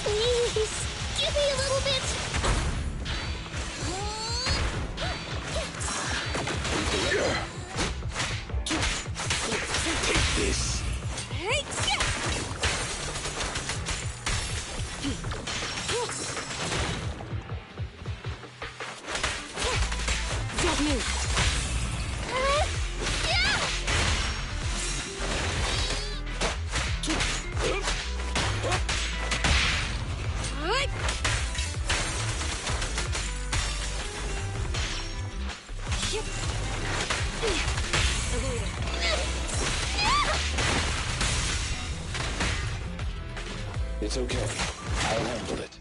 Please, give me a little bit. It's okay. I'll handle it.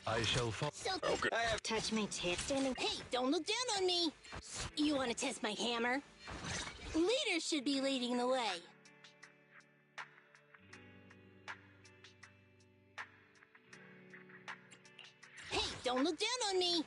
I shall fall. Okay. I have touch my tip. Standing. Hey, don't look down on me. You want to test my hammer? Leaders should be leading the way. Hey, don't look down on me.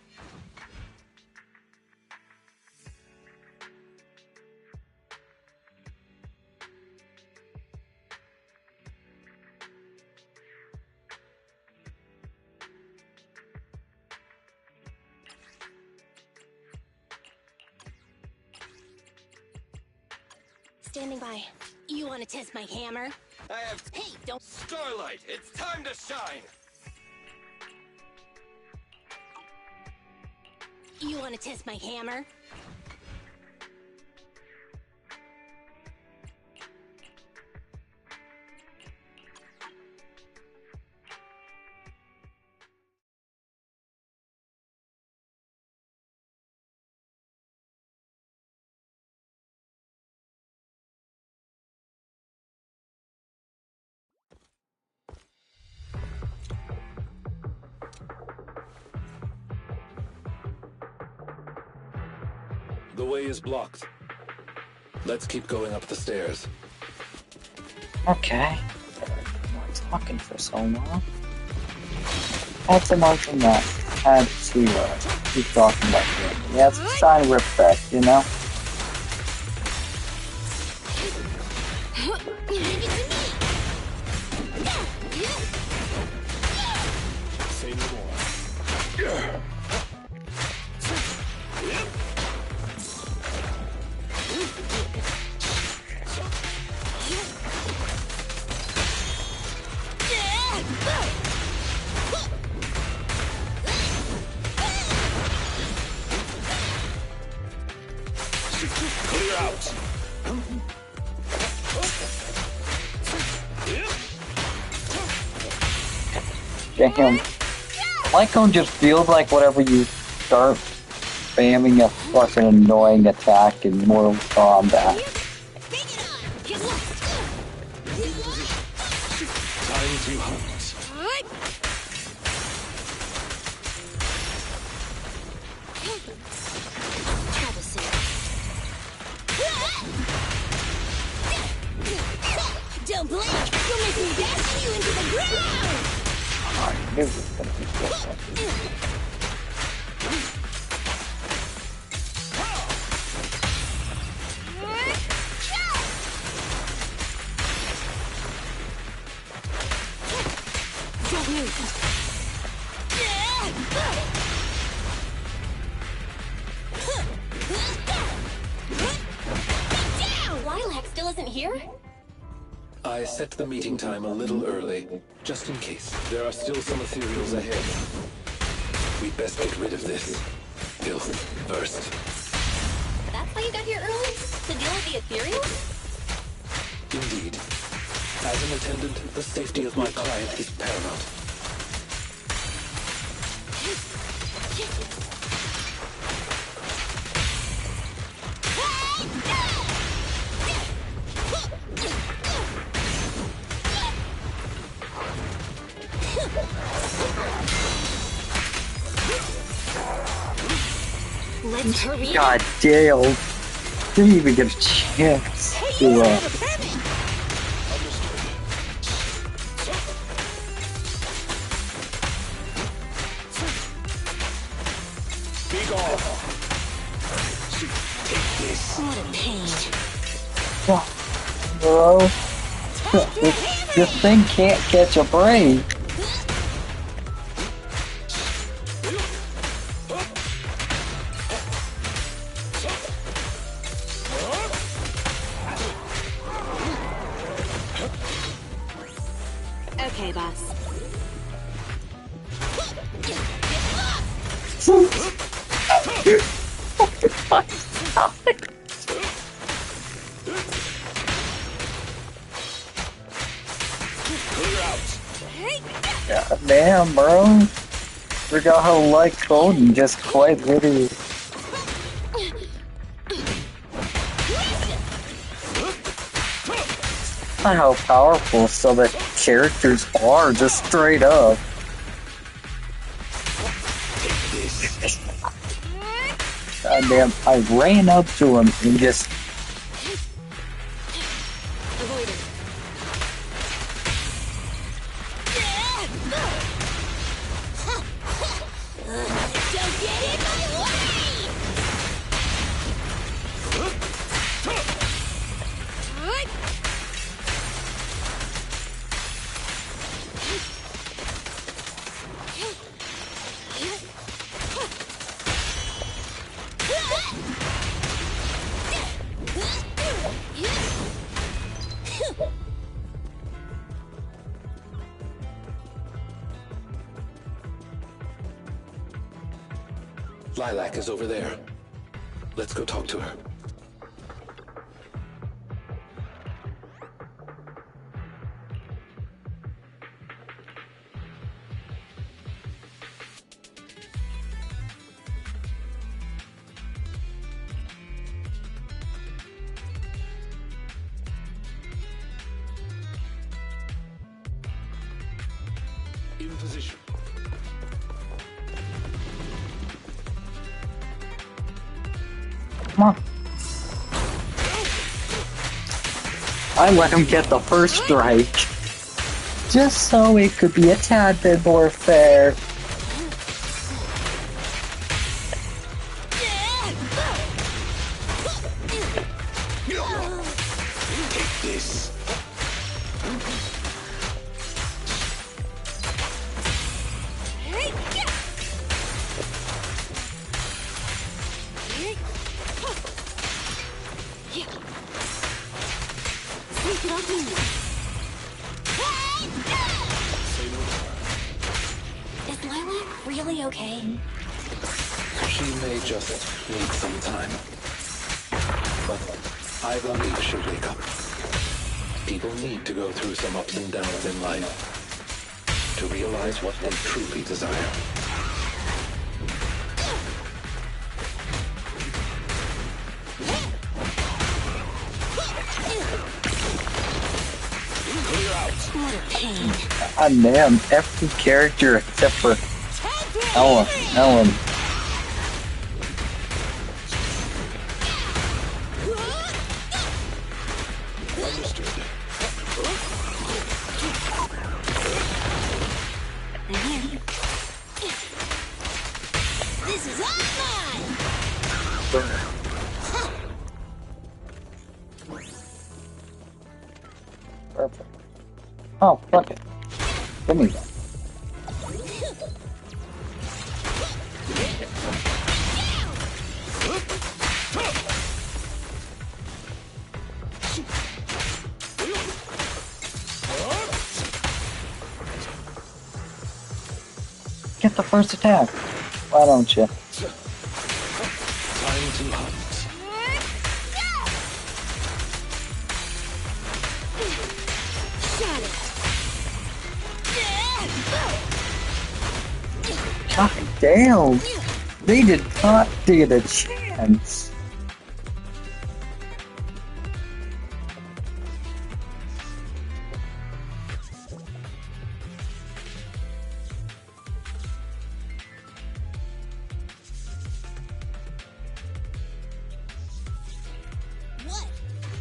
Standing by. You want to test my hammer? I have. Hey, don't. Starlight, it's time to shine. You want to test my hammer? The way is blocked. Let's keep going up the stairs. Okay. Not talking for so long. Had to mention that. Had to keep talking about it. Yeah, it's a sign of respect, you know? Say no more. Clear out. Damn. Lycone just feels like whenever you start spamming a fucking annoying attack in Mortal Kombat. Time to hunt. Don't blink! You'll make me dash you into the ground! I knew it was gonna be different. Lilac still isn't here? I set the meeting time a little early, just in case. There are still some ethereals ahead. We best get rid of this filth first. That's why you got here early? To deal with the ethereal? Indeed. As an attendant, the safety of my client is paramount. Let's hurry. God damn. Didn't even get a chance to What a pain. bro. This thing can't catch a break. Okay, boss. God damn, bro. Forgot how light cold and just quite literally. Not how powerful some of the characters are, just straight up. God damn, I ran up to him and just. Lilac is over there. Let's go talk to her. In position. Come on. I let him get the first strike. Just so it could be a tad bit more fair. Take this. Is Lilac really okay? She may just need some time. But I believe she'll wake up. People need to go through some ups and downs in life to realize what they truly desire. God damn, every character except for Ellen. This is all mine! Perfect. Oh, fuck it. Give me that. Get the first attack. Why don't you? Time to hunt. God damn! They did not get a chance. What?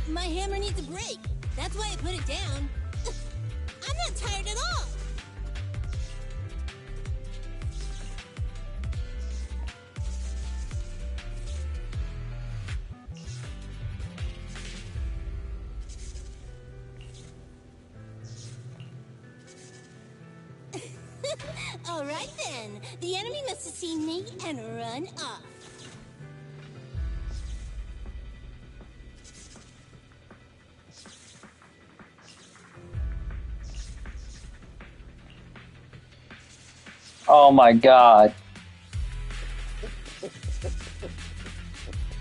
My hammer needs a break. That's why I put it down. I'm not tired at all. Alright then, the enemy must have seen me and run off. Oh my god.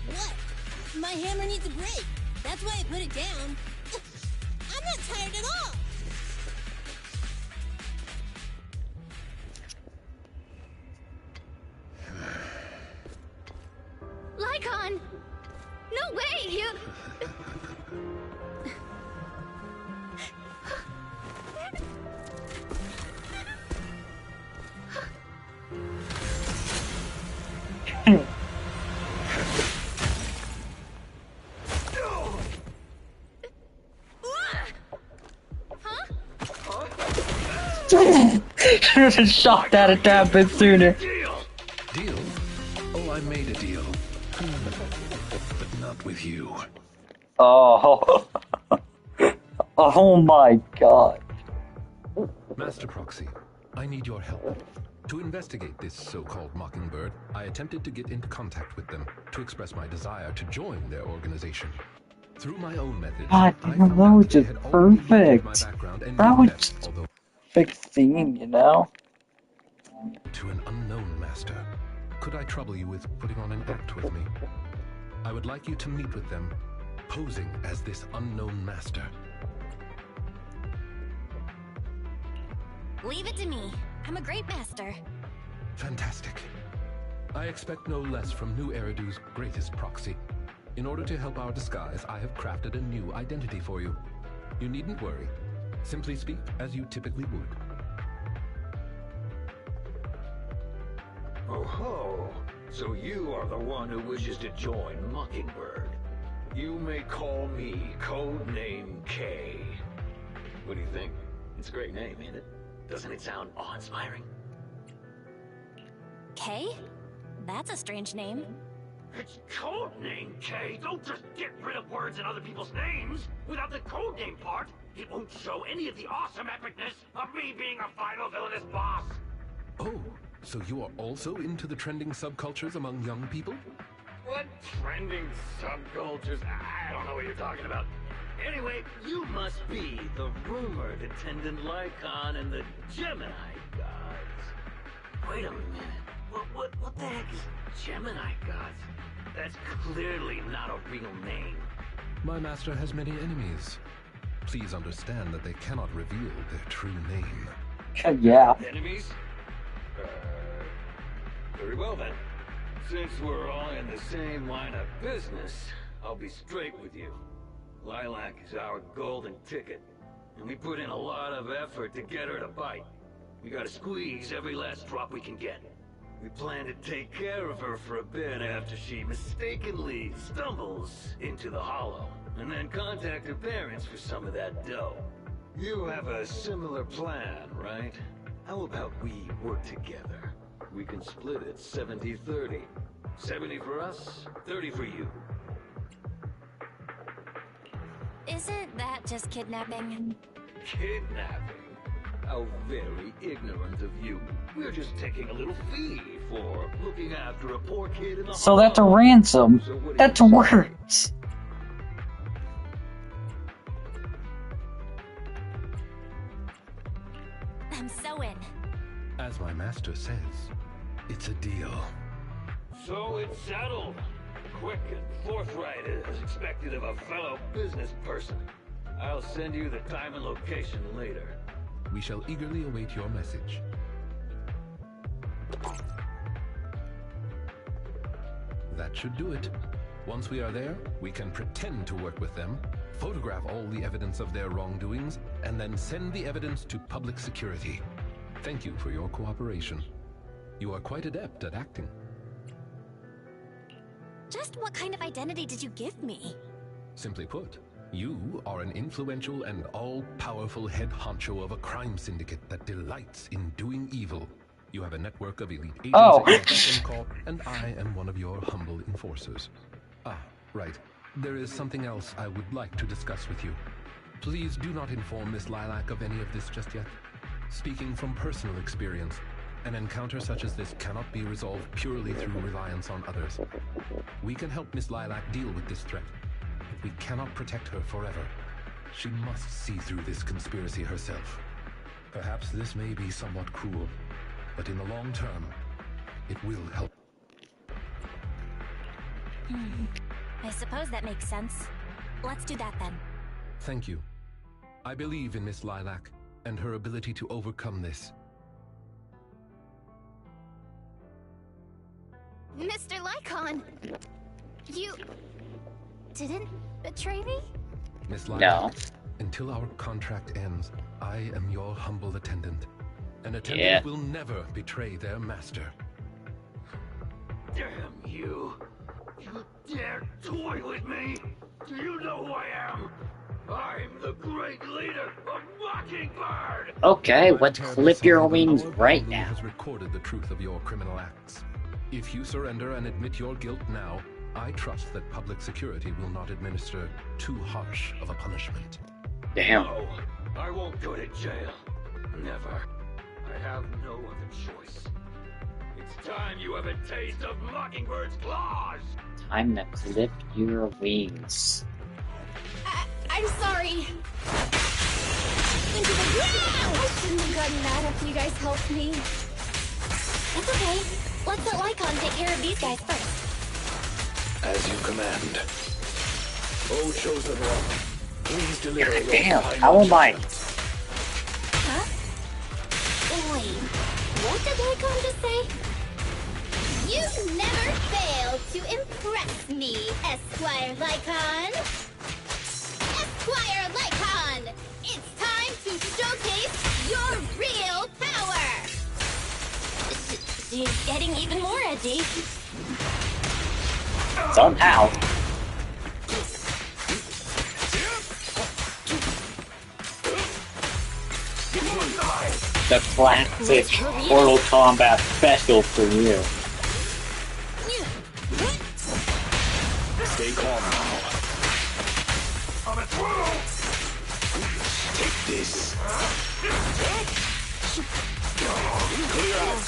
What? My hammer needs a break. That's why I put it down. I'm not tired at all. Lycon! No way! You... Should have shot that a tad bit sooner. Deal? Oh, I made a deal. But not with you. Oh. Oh my god. Master Proxy, I need your help. To investigate this so-called Mockingbird, I attempted to get into contact with them to express my desire to join their organization. Through my own methods, God, I that found was they just had already looked at my perfect. background and That knew was that, just although perfect scene, you know? to an unknown master. Could I trouble you with putting on an act with me? I would like you to meet with them, posing as this unknown master. Leave it to me. I'm a great master. Fantastic. I expect no less from New Eridu's greatest proxy. In order to help our disguise, I have crafted a new identity for you. You needn't worry. Simply speak as you typically would. Oh ho! So you are the one who wishes to join Mockingbird. You may call me Codename K. What do you think? It's a great name, ain't it? Doesn't it sound awe-inspiring? K? That's a strange name. It's Codename K! Don't just get rid of words in other people's names! Without the codename part, it won't show any of the awesome epicness of me being a final villainous boss! Oh, so you are also into the trending subcultures among young people? What trending subcultures? I don't know what you're talking about. Anyway, you must be the rumored attendant Lycon and the Gemini gods. Wait a minute. What the heck is Gemini gods? That's clearly not a real name. My master has many enemies. Please understand that they cannot reveal their true name. Yeah. Enemies? Very well then. Since we're all in the same line of business, I'll be straight with you. Lilac is our golden ticket, and we put in a lot of effort to get her to bite. We gotta squeeze every last drop we can get. We plan to take care of her for a bit after she mistakenly stumbles into the Hollow, and then contact her parents for some of that dough. You have a similar plan, right? How about we work together? We can split it 70-30. 70 for us, 30 for you. Isn't that just kidnapping? Kidnapping? How very ignorant of you. We're just taking a little fee for looking after a poor kid in the So that's a ransom. That works. I'm so in. As my master says, it's a deal. So it's settled. Quick and forthright as expected of a fellow business person. I'll send you the time and location later. We shall eagerly await your message. That should do it. Once we are there, we can pretend to work with them, photograph all the evidence of their wrongdoings, and then send the evidence to public security. Thank you for your cooperation. You are quite adept at acting. Just what kind of identity did you give me? Simply put, you are an influential and all-powerful head honcho of a crime syndicate that delights in doing evil. You have a network of elite agents at your beck and call, and I am one of your humble enforcers. Ah, right. There is something else I would like to discuss with you. Please do not inform Miss Lilac of any of this just yet. Speaking from personal experience, An encounter such as this cannot be resolved purely through reliance on others. We can help Miss Lilac deal with this threat, but we cannot protect her forever. She must see through this conspiracy herself. Perhaps this may be somewhat cruel, but in the long term, it will help. I suppose that makes sense. Let's do that then. Thank you. I believe in Miss Lilac and her ability to overcome this. Mr. Lycon, you didn't betray me? Miss Lilac, No. until our contract ends, I am your humble attendant. An attendant will never betray their master. Damn you! You dare toy with me? Do you know who I am? I'm the great leader of Mockingbird! Okay, let's clip your wings right Babalu now. has recorded the truth of your criminal acts. If you surrender and admit your guilt now, I trust that public security will not administer too harsh of a punishment. Damn. No, I won't go to jail. Never. I have no other choice. It's time you have a taste of Mockingbird's claws! Time to clip your wings. I'm sorry. I shouldn't have gotten mad after you guys helped me. It's okay. Let's let Lycon take care of these guys first. As you command. Oh, chosen one, please deliver your Damn, final how am I? Huh? Wait, what did Lycon just say? You never fail to impress me, Esquire Lycon. Esquire Lycon, it's time to showcase your real power. She's getting even more edgy. Somehow. The classic Mortal Kombat special for you. Stay calm now. Take this. Clear out.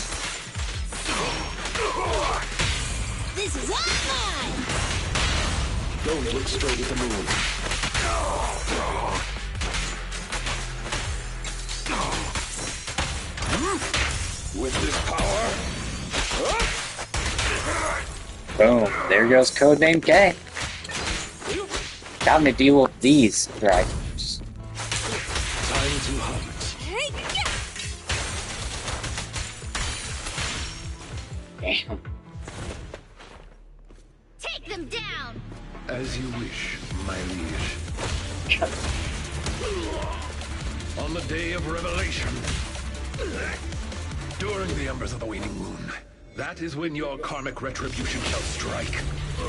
This is all mine. Don't look straight at the moon. With this power. Boom. There goes Codename K. Time to deal with these drivers. Time to hunt. Damn. Take them down. As you wish, my liege. On the day of revelation, during the embers of the waning moon, that is when your karmic retribution shall strike.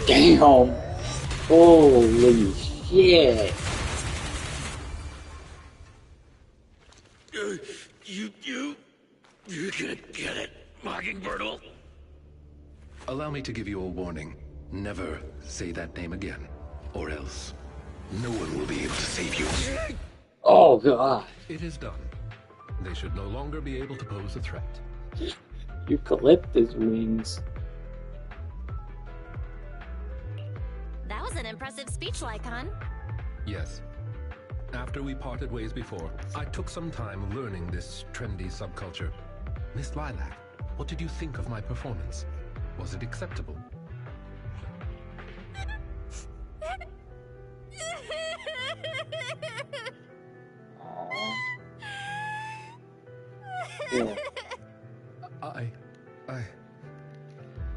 Damn. Holy shit. You're gonna get it, Mockingbirdle. Allow me to give you a warning. Never say that name again, or else no one will be able to save you. Oh god. It is done. They should no longer be able to pose a threat. You clipped his wings. That was an impressive speech, Lycon. Yes. After we parted ways before, I took some time learning this trendy subculture. Miss Lilac, what did you think of my performance? Was it acceptable? Yeah.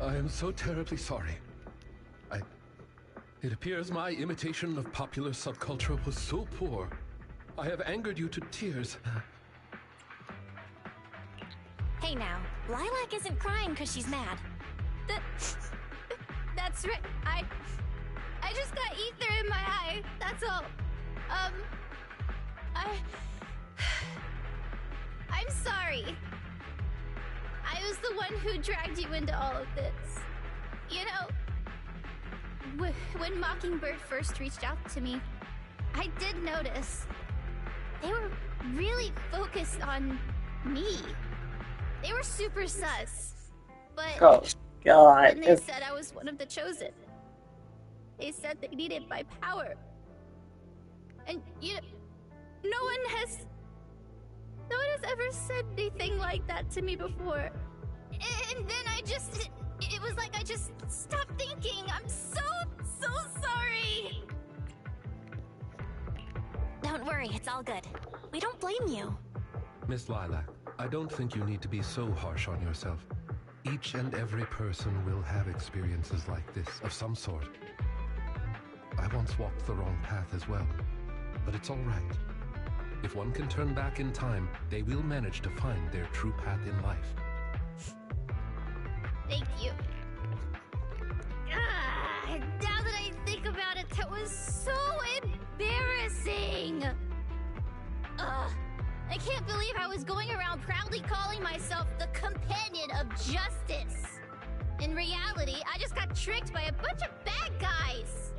I am so terribly sorry. It appears my imitation of popular subculture was so poor. I have angered you to tears. Hey now, Lilac isn't crying because she's mad. That's right. I just got ether in my eye. That's all. I'm sorry. I was the one who dragged you into all of this. You know, when Mockingbird first reached out to me, I did notice they were really focused on me. They were super sus. But Oh, God. then they said I was one of the chosen. They said they needed my power. And no one has ever said anything like that to me before. And then it was like I just stopped thinking. I'm so sorry. Don't worry, it's all good. We don't blame you. Miss Lilac, I don't think you need to be so harsh on yourself. Each and every person will have experiences like this, of some sort. I once walked the wrong path as well, but it's all right. If one can turn back in time, they will manage to find their true path in life. Thank you. Now that I think about it, that was so embarrassing. I can't believe I was going around proudly calling myself the companion of justice. In reality, I just got tricked by a bunch of bad guys.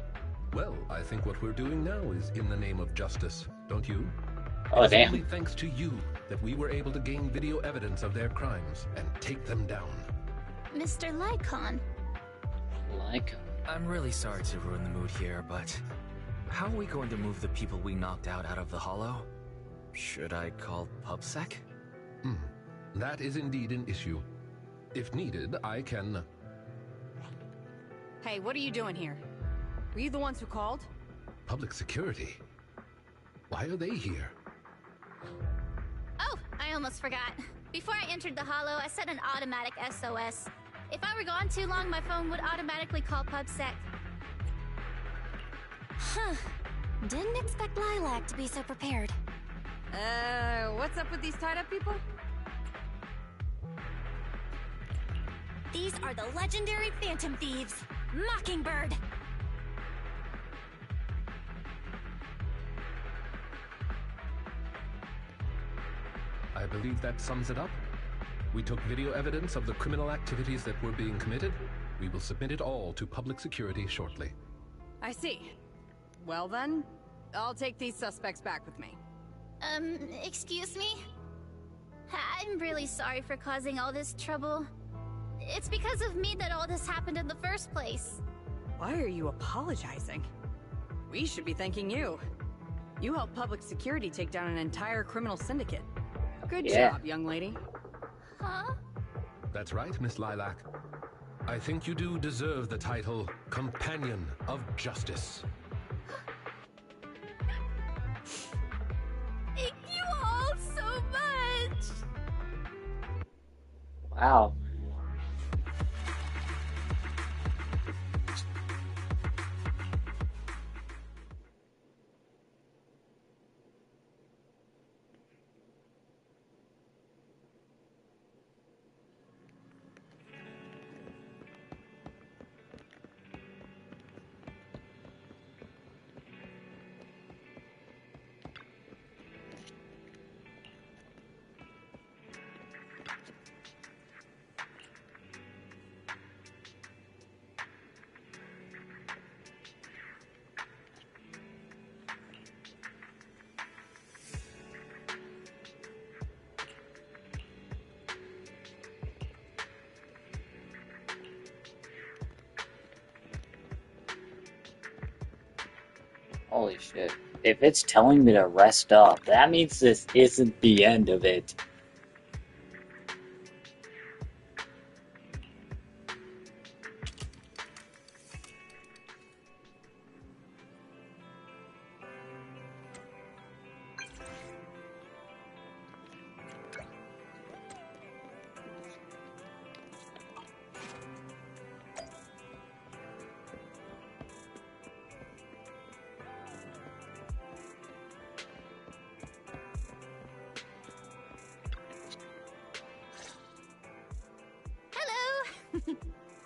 Well, I think what we're doing now is in the name of justice, don't you? Oh, it's damn. only thanks to you that we were able to gain video evidence of their crimes and take them down. Mr. Lycon. Like, I'm really sorry to ruin the mood here, but how are we going to move the people we knocked out of the hollow? Should I call PubSec? That is indeed an issue. If needed, I can... Hey, what are you doing here? Were you the ones who called? Public security? Why are they here? Oh, I almost forgot. Before I entered the hollow, I set an automatic SOS. If I were gone too long, my phone would automatically call PubSec. Huh. Didn't expect Lilac to be so prepared. What's up with these tied-up people? These are the legendary Phantom Thieves, Mockingbird. I believe that sums it up. We took video evidence of the criminal activities that were being committed. We will submit it all to public security shortly. I see. Well then, I'll take these suspects back with me. Excuse me? I'm really sorry for causing all this trouble. It's because of me that all this happened in the first place. Why are you apologizing? We should be thanking you. You helped public security take down an entire criminal syndicate. Good job, young lady. Huh? That's right, Miss Lilac. I think you do deserve the title Companion of Justice. Thank you all so much! wow. Holy shit. If it's telling me to rest up, that means this isn't the end of it.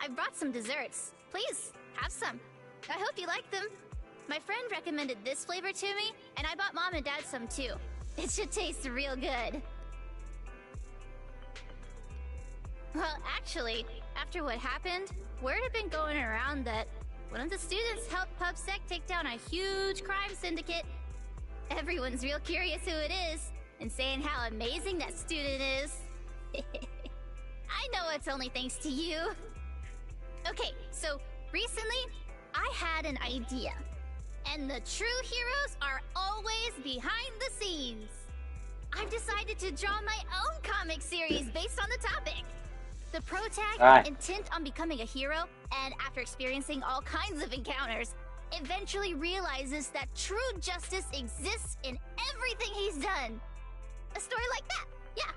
I brought some desserts. Please, have some. I hope you like them. My friend recommended this flavor to me, and I bought Mom and Dad some too. It should taste real good. Well, actually, after what happened, word had been going around that one of the students helped PubSec take down a huge crime syndicate. Everyone's real curious who it is, and saying how amazing that student is. I know it's only thanks to you. Okay, so recently, I had an idea. And the true heroes are always behind the scenes. I've decided to draw my own comic series based on the topic. The protag, intent on becoming a hero, and after experiencing all kinds of encounters, eventually realizes that true justice exists in everything he's done. A story like that, yeah.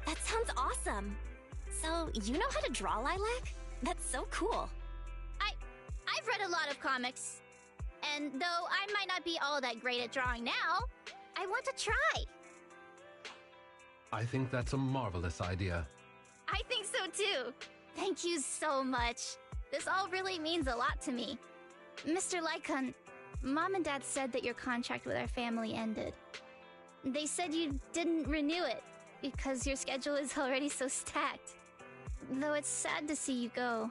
That sounds awesome. So, you know how to draw, Lilac? That's so cool. I've read a lot of comics. And though I might not be all that great at drawing now, I want to try. I think that's a marvelous idea. I think so too. Thank you so much. This all really means a lot to me. Mr. Lycon, Mom and Dad said that your contract with our family ended. They said you didn't renew it because your schedule is already so stacked. Though it's sad to see you go.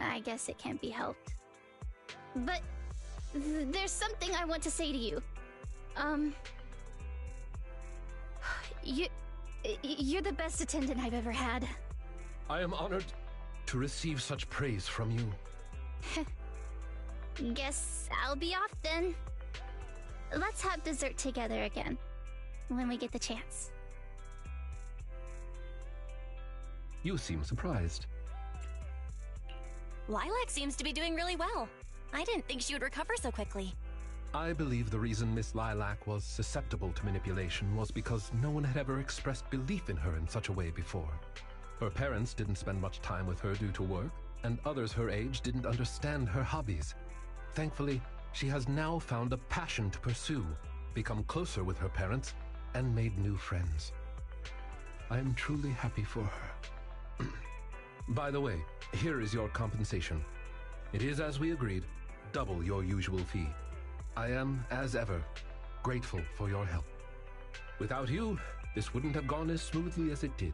I guess it can't be helped. But there's something I want to say to you. You're the best attendant I've ever had. I am honored to receive such praise from you. Guess I'll be off then. Let's have dessert together again, when we get the chance. You seem surprised. Lilac seems to be doing really well. I didn't think she would recover so quickly. I believe the reason Miss Lilac was susceptible to manipulation was because no one had ever expressed belief in her in such a way before. Her parents didn't spend much time with her due to work, and others her age didn't understand her hobbies. Thankfully, she has now found a passion to pursue, become closer with her parents, and made new friends. I am truly happy for her. By the way, here is your compensation. It is, as we agreed, double your usual fee. I am, as ever, grateful for your help. Without you, this wouldn't have gone as smoothly as it did.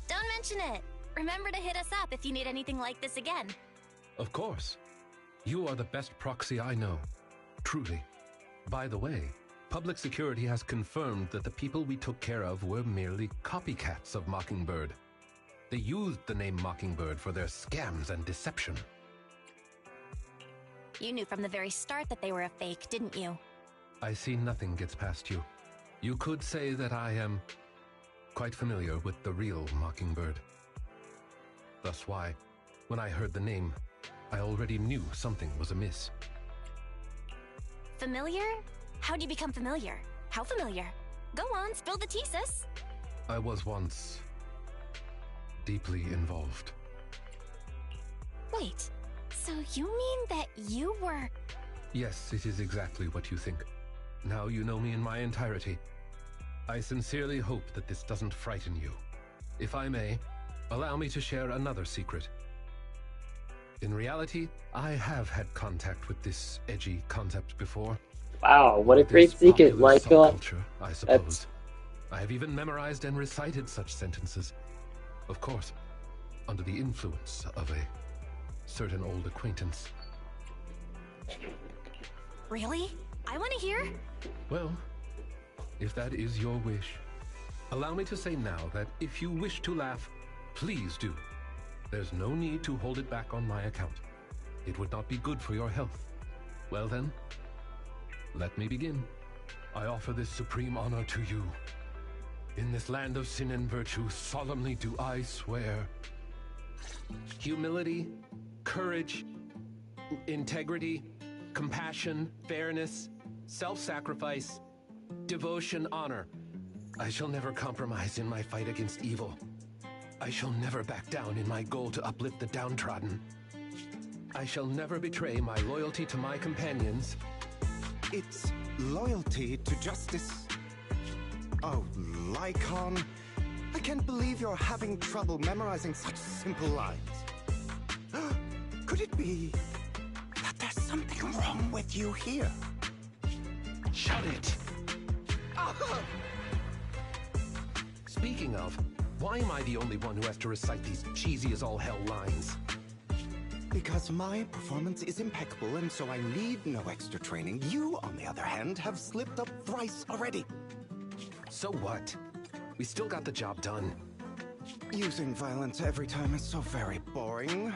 Don't mention it. Remember to hit us up if you need anything like this again. Of course. You are the best proxy I know. Truly. By the way, public security has confirmed that the people we took care of were merely copycats of Mockingbird. They used the name Mockingbird for their scams and deception. You knew from the very start that they were a fake, didn't you? I see nothing gets past you. You could say that I am quite familiar with the real Mockingbird. Thus why, when I heard the name, I already knew something was amiss. Familiar? How'd you become familiar? How familiar? Go on, spill the tea, sis. I was once deeply involved. Wait, so you mean that you were... Yes, it is exactly what you think. Now you know me in my entirety. I sincerely hope that this doesn't frighten you. If I may, allow me to share another secret. In reality, I have had contact with this edgy concept before. Wow, what a great secret, like subculture, I suppose. I have even memorized and recited such sentences. Of course, under the influence of a certain old acquaintance. Really? I want to hear? Well, if that is your wish, allow me to say now that if you wish to laugh, please do. There's no need to hold it back on my account. It would not be good for your health. Well then, let me begin. I offer this supreme honor to you. In this land of sin and virtue, solemnly do I swear. Humility, courage, integrity, compassion, fairness, self-sacrifice, devotion, honor. I shall never compromise in my fight against evil. I shall never back down in my goal to uplift the downtrodden. I shall never betray my loyalty to my companions. It's loyalty to justice. Oh, Lycon, I can't believe you're having trouble memorizing such simple lines. Could it be that there's something wrong with you here? Shut it! Speaking of, why am I the only one who has to recite these cheesy as all hell lines? Because my performance is impeccable, and so I need no extra training. You, on the other hand, have slipped up thrice already. So what? We still got the job done. Using violence every time is so very boring.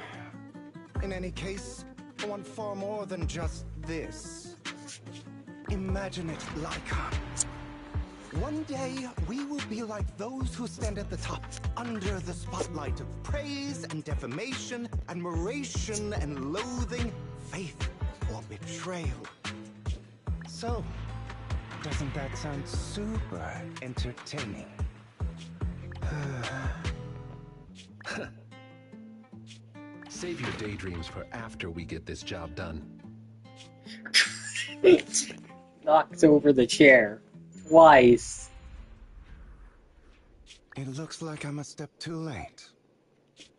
In any case, I want far more than just this. Imagine it, Lycon. One day, we will be like those who stand at the top, under the spotlight of praise and defamation, admiration and loathing, faith or betrayal. So, doesn't that sound super entertaining? Save your daydreams for after we get this job done. Knocked over the chair. Twice. It looks like I'm a step too late.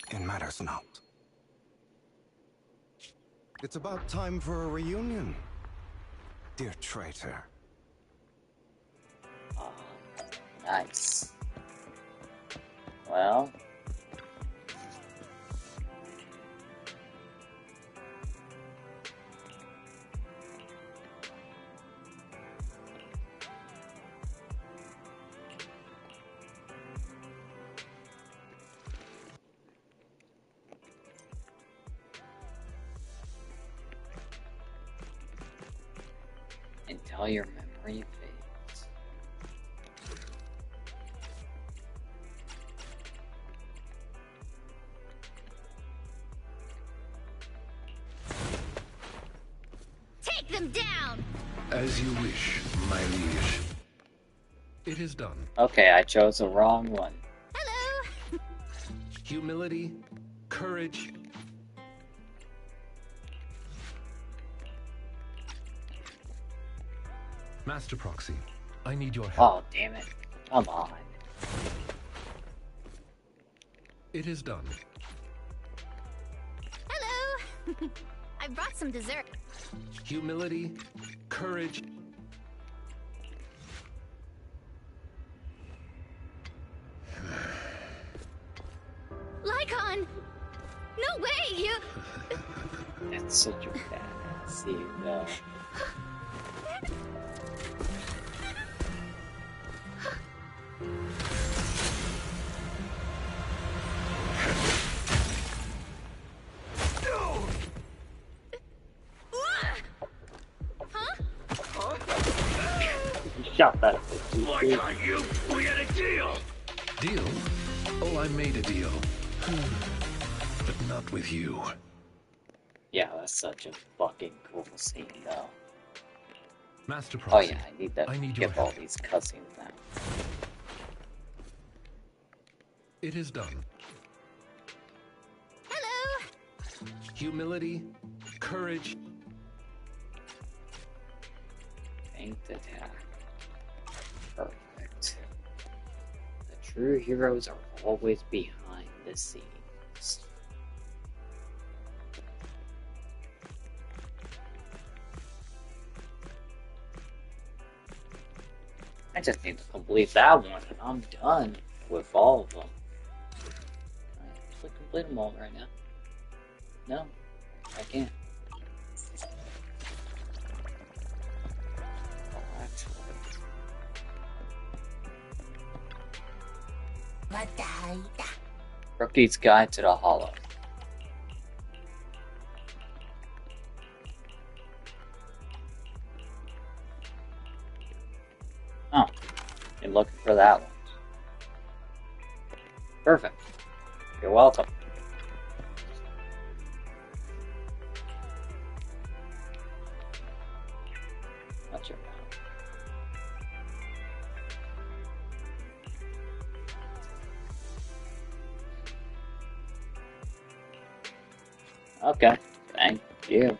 It matters not. It's about time for a reunion, dear traitor. Nice. Well. Until your memory fades. Take them down! As you wish, my liege. It is done. Okay, I chose the wrong one. Hello! Humility, courage. Master Proxy, I need your help. Oh, damn it. Come on. It is done. Hello! I brought some dessert. Humility, courage. Lycon! No way! You... That's such a badass scene, though. Shot that. Why can't you? We had a deal! Deal? Oh, I made a deal. But not with you. Yeah, that's such a fucking cool scene, though. Master Oh Proxy. yeah, I need to your give all help. these cutscenes now. It is done. Hello! Humility, courage. Faint attack. Perfect. The true heroes are always behind the scenes. I just need to complete that one, and I'm done with all of them. Can I actually complete them all right now? No, I can't. Oh, actually. Rookie's Guide to the Hollow. Oh, you're looking for that one. Perfect. You're welcome. What's your mouth? Okay, thank you.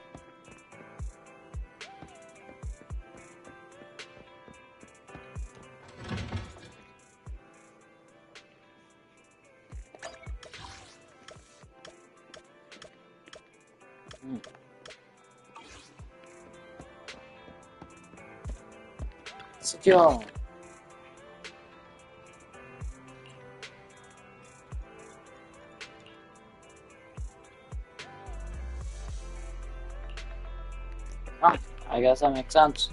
Secure. Ah, I guess that makes sense.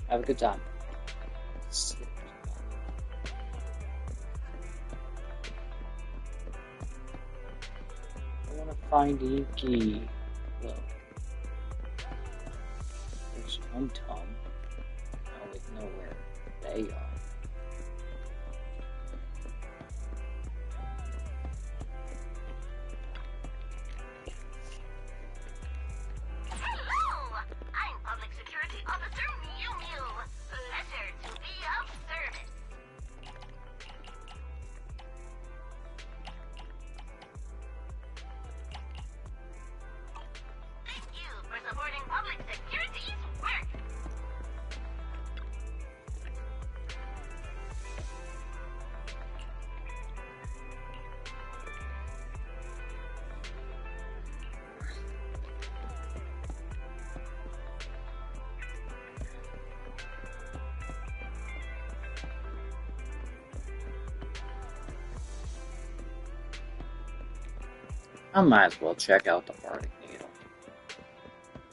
Have a good time. I want to find Inky. Look. There's one Tom. I always know where they are. Hello! I'm Public Security Officer Mew Mew. Pleasure to be of service. Thank you for supporting public security's work. I might as well check out the Bardic Needle.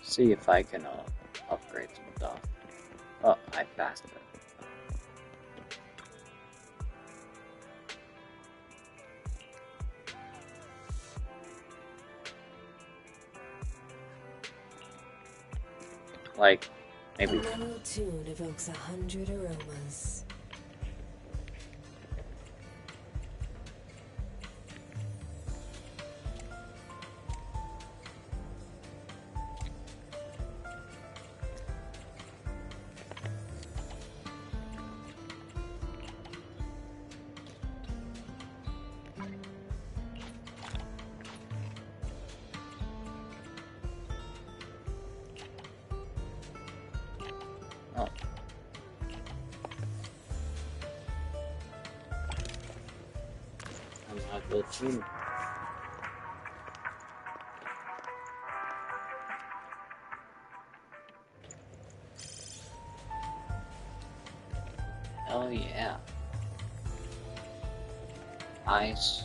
See if I can upgrade some stuff. Oh, I passed it. Like, maybe. A mellow tune evokes 100 aromas. Oh. I'm not good too. Oh yeah. Nice.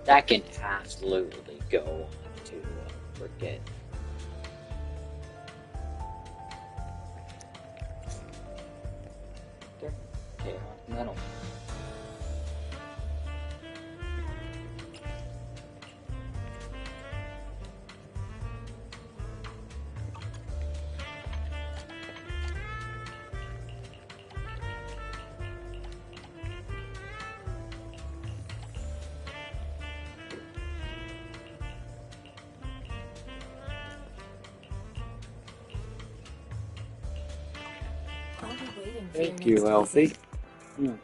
That can absolutely go on to forget. Okay, metal. waiting for Thank your you, next Elfie. visit. Hmm.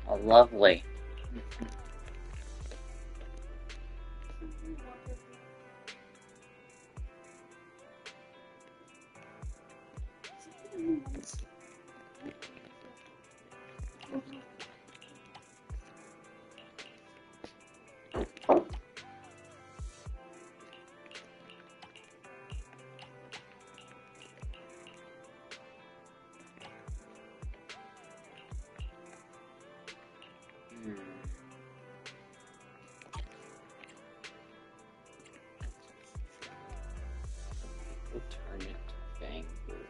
Oh, lovely. Turn it to bamboo.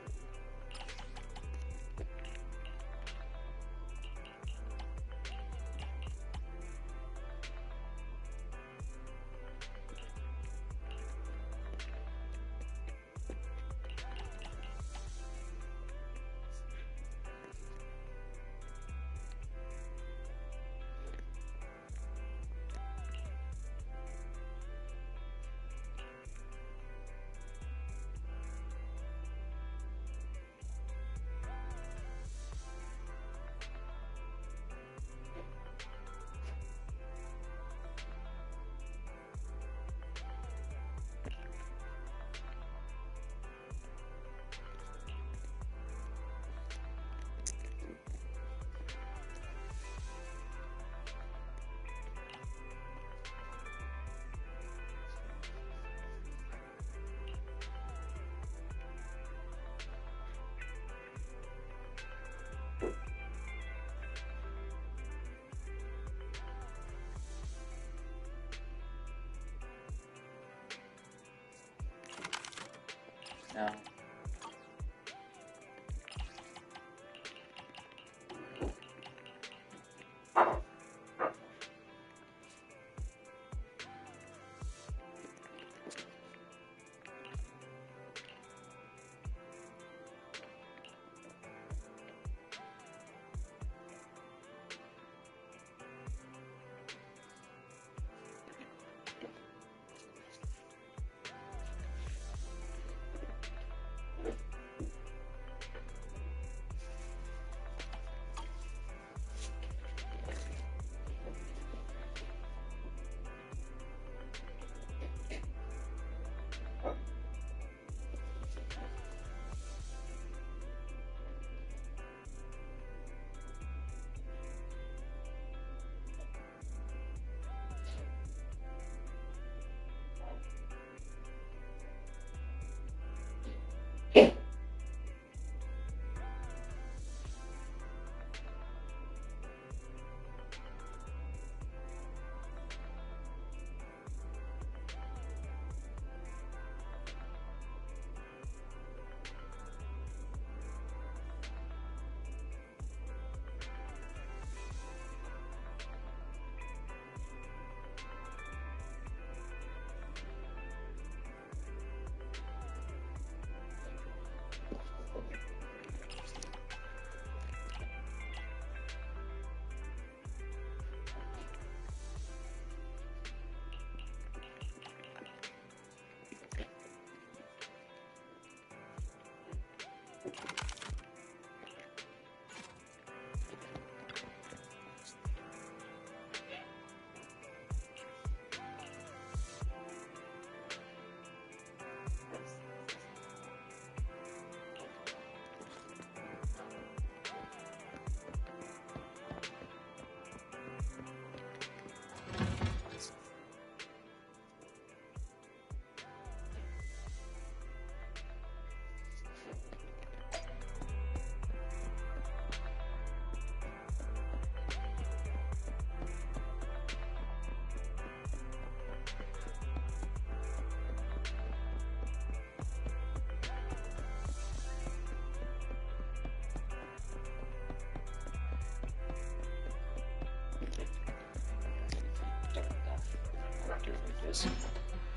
No.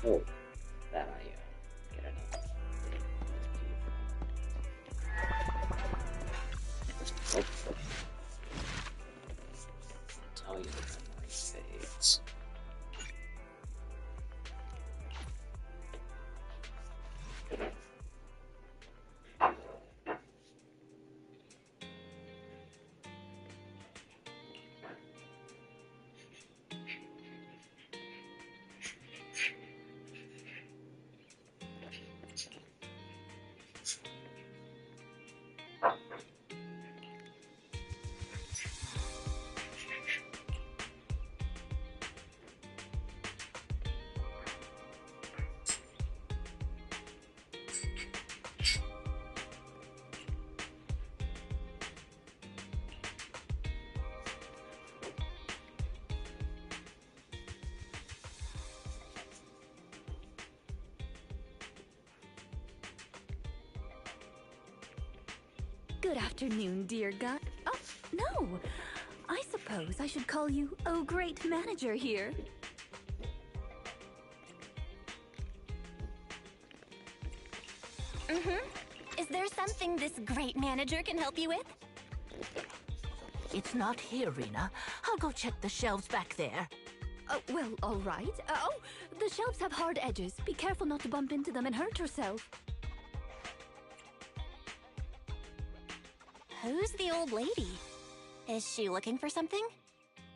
Oh, that I get enough. Hopefully. I'll tell you the memory fades. Good afternoon, dear God. Oh, no. I suppose I should call you, oh, great manager here. Is there something this great manager can help you with? It's not here, Rena. I'll go check the shelves back there. Oh, well, all right. Oh, the shelves have hard edges. Be careful not to bump into them and hurt yourself. Who's the old lady? Is she looking for something?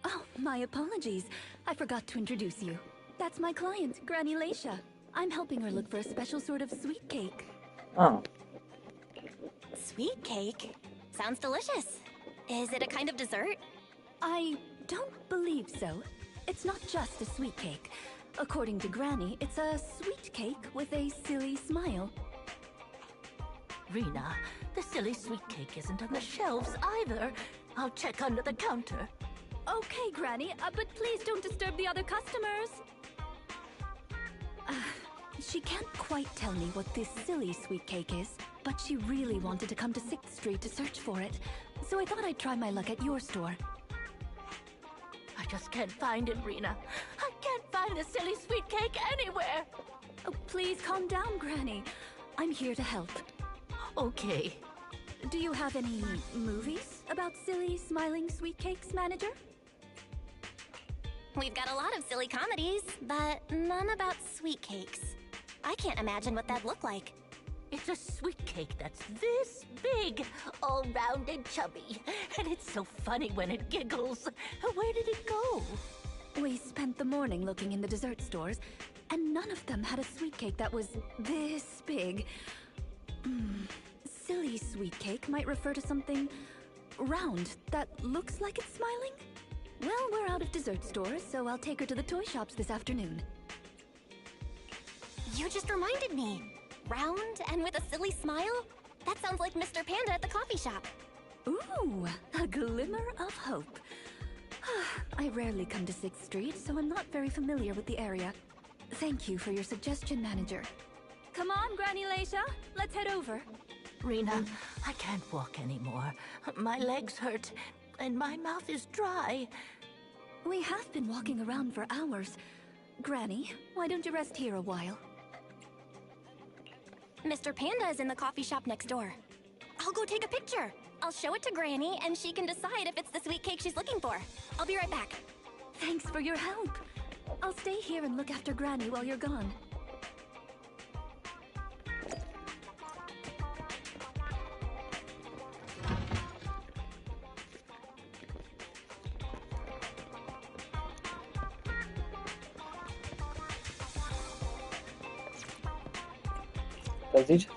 Oh, my apologies. I forgot to introduce you. That's my client, Granny Laisha. I'm helping her look for a special sort of sweet cake. Oh. Sweet cake? Sounds delicious. Is it a kind of dessert? I don't believe so. It's not just a sweet cake. According to Granny, it's a sweet cake with a silly smile. Rena, the silly sweet cake isn't on the shelves either. I'll check under the counter. Okay, Granny, but please don't disturb the other customers. She can't quite tell me what this silly sweet cake is, but she really wanted to come to 6th Street to search for it. So I thought I'd try my luck at your store. I just can't find it, Rena. I can't find the silly sweet cake anywhere. Oh, please calm down, Granny. I'm here to help. Okay. Do you have any movies about silly, smiling sweet cakes, manager? We've got a lot of silly comedies, but none about sweet cakes. I can't imagine what that'd look like. It's a sweet cake that's this big, all round and chubby. And it's so funny when it giggles. Where did it go? We spent the morning looking in the dessert stores, and none of them had a sweet cake that was this big. Silly sweet cake might refer to something round that looks like it's smiling? Well, we're out of dessert stores, so I'll take her to the toy shops this afternoon. You just reminded me. Round and with a silly smile? That sounds like Mr. Panda at the coffee shop. Ooh, a glimmer of hope. I rarely come to 6th Street, so I'm not very familiar with the area. Thank you for your suggestion, manager. Come on, Granny Laisha. Let's head over. Rena, I can't walk anymore. My legs hurt, and my mouth is dry. We have been walking around for hours. Granny, why don't you rest here a while? Mr. Panda is in the coffee shop next door. I'll go take a picture. I'll show it to Granny, and she can decide if it's the sweet cake she's looking for. I'll be right back. Thanks for your help. I'll stay here and look after Granny while you're gone. Does he just...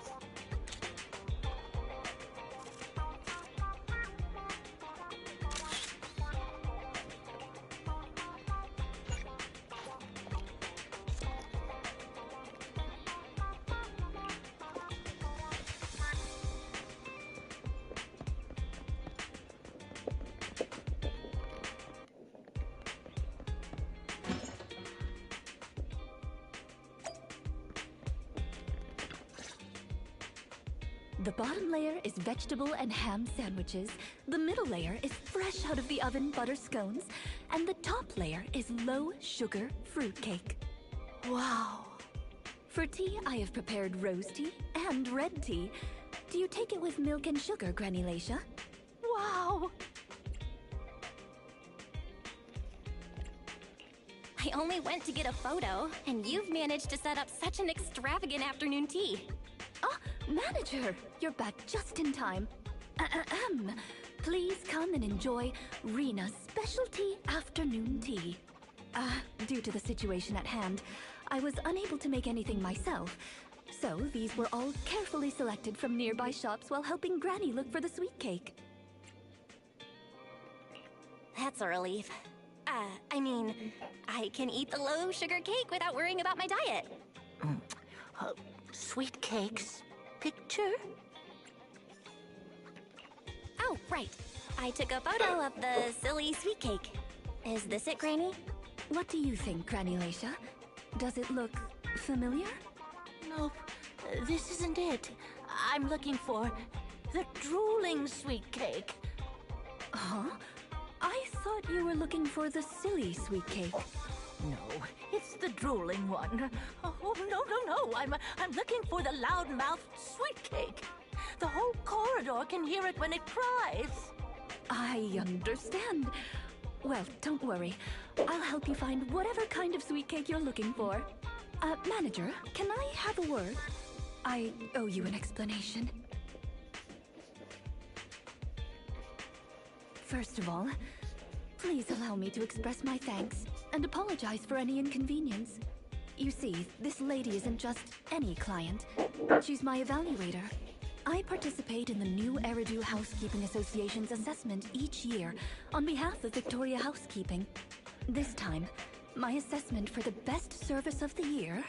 The bottom layer is vegetable and ham sandwiches, the middle layer is fresh out of the oven butter scones, and the top layer is low-sugar fruitcake. Wow, For tea, I have prepared rose tea and red tea. Do you take it with milk and sugar, Granny Lacia? Wow! I only went to get a photo, and you've managed to set up such an extravagant afternoon tea. Ah, Manager! You're back just in time. Ahem. Please come and enjoy Rena's specialty afternoon tea. Due to the situation at hand, I was unable to make anything myself, so these were all carefully selected from nearby shops while helping Granny look for the sweet cake. That's a relief. I mean, I can eat the low-sugar cake without worrying about my diet. Sweet cakes? Picture? Oh, right. I took a photo of the silly sweet cake. Is this it, Granny? What do you think, Granny Lacia? Does it look familiar? Nope, this isn't it. I'm looking for the drooling sweet cake. Huh? I thought you were looking for the silly sweet cake. No, it's the drooling one. Oh, no. I'm looking for the loud-mouthed sweet cake. The whole corridor can hear it when it cries. I understand. Well, don't worry. I'll help you find whatever kind of sweet cake you're looking for. Manager, can I have a word? I owe you an explanation. First of all, please allow me to express my thanks and apologize for any inconvenience. You see, this lady isn't just any client. She's my evaluator. I participate in the new Eridu Housekeeping Association's assessment each year on behalf of Victoria Housekeeping. This time, my assessment for the best service of the year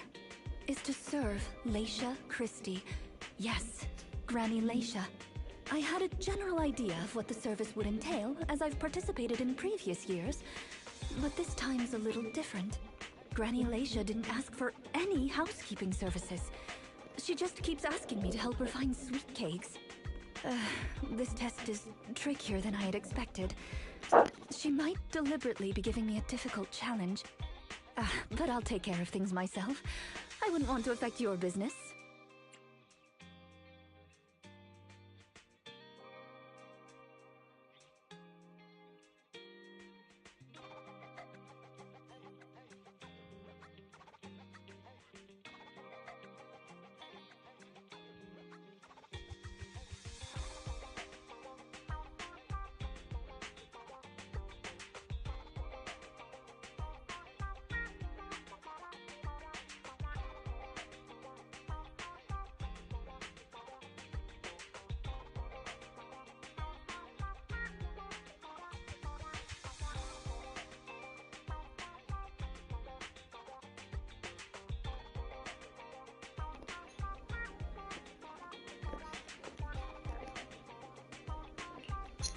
is to serve Lacia Christie. Yes, Granny Lacia. I had a general idea of what the service would entail, as I've participated in previous years, but this time's a little different. Granny Lacia didn't ask for any housekeeping services. She just keeps asking me to help her find sweet cakes. This test is trickier than I had expected. She might deliberately be giving me a difficult challenge. But I'll take care of things myself. I wouldn't want to affect your business.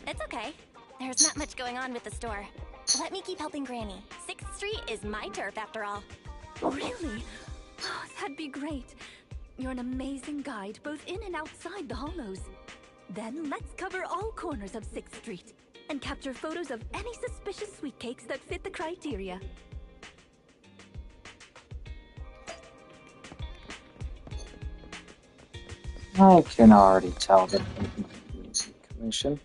It's okay. There's not much going on with the store. Let me keep helping Granny. 6th Street is my turf, after all. Really? Oh, that'd be great. You're an amazing guide, both in and outside the hollows. Then let's cover all corners of 6th Street and capture photos of any suspicious sweet cakes that fit the criteria. I can already tell that commission.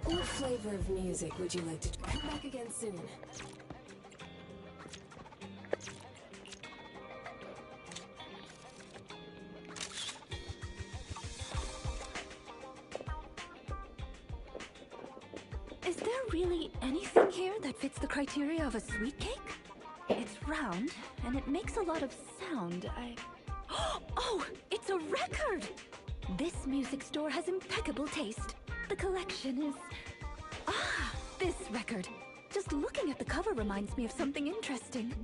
What flavor of music would you like to come back again soon? Is there really anything here that fits the criteria of a sweet cake? It's round, and it makes a lot of sound. Oh, it's a record! This music store has impeccable taste. The collection is... Ah, this record. Just looking at the cover reminds me of something interesting.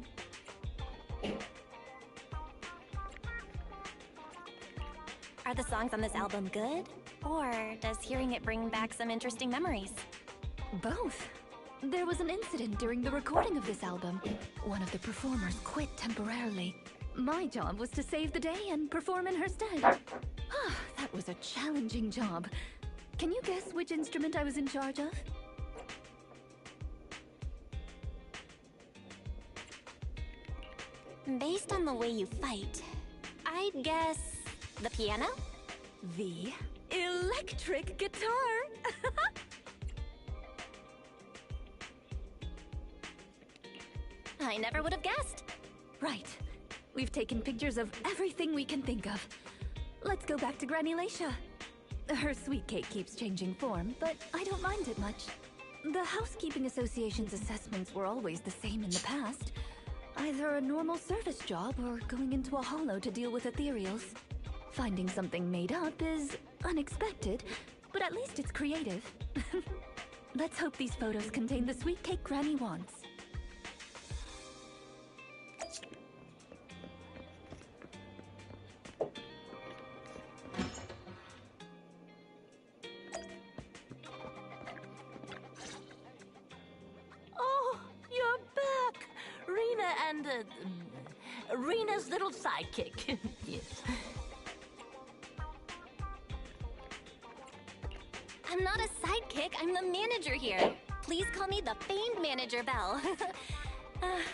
Are the songs on this album good? Or does hearing it bring back some interesting memories? Both. There was an incident during the recording of this album. One of the performers quit temporarily. My job was to save the day and perform in her stead. Ah, that was a challenging job. Can you guess which instrument I was in charge of? Based on the way you fight, I'd guess the piano? The electric guitar! I never would have guessed. Right. We've taken pictures of everything we can think of. Let's go back to Granny Laisha. Her sweet cake keeps changing form, but I don't mind it much. The Housekeeping Association's assessments were always the same in the past. Either a normal service job or going into a hollow to deal with ethereals. Finding something made up is unexpected, but at least it's creative. Let's hope these photos contain the sweet cake Granny wants. Oh, you're back! Rena and, Rena's little sidekick. Yes. I'm not a sidekick, I'm the manager here. Please call me the famed manager, Belle.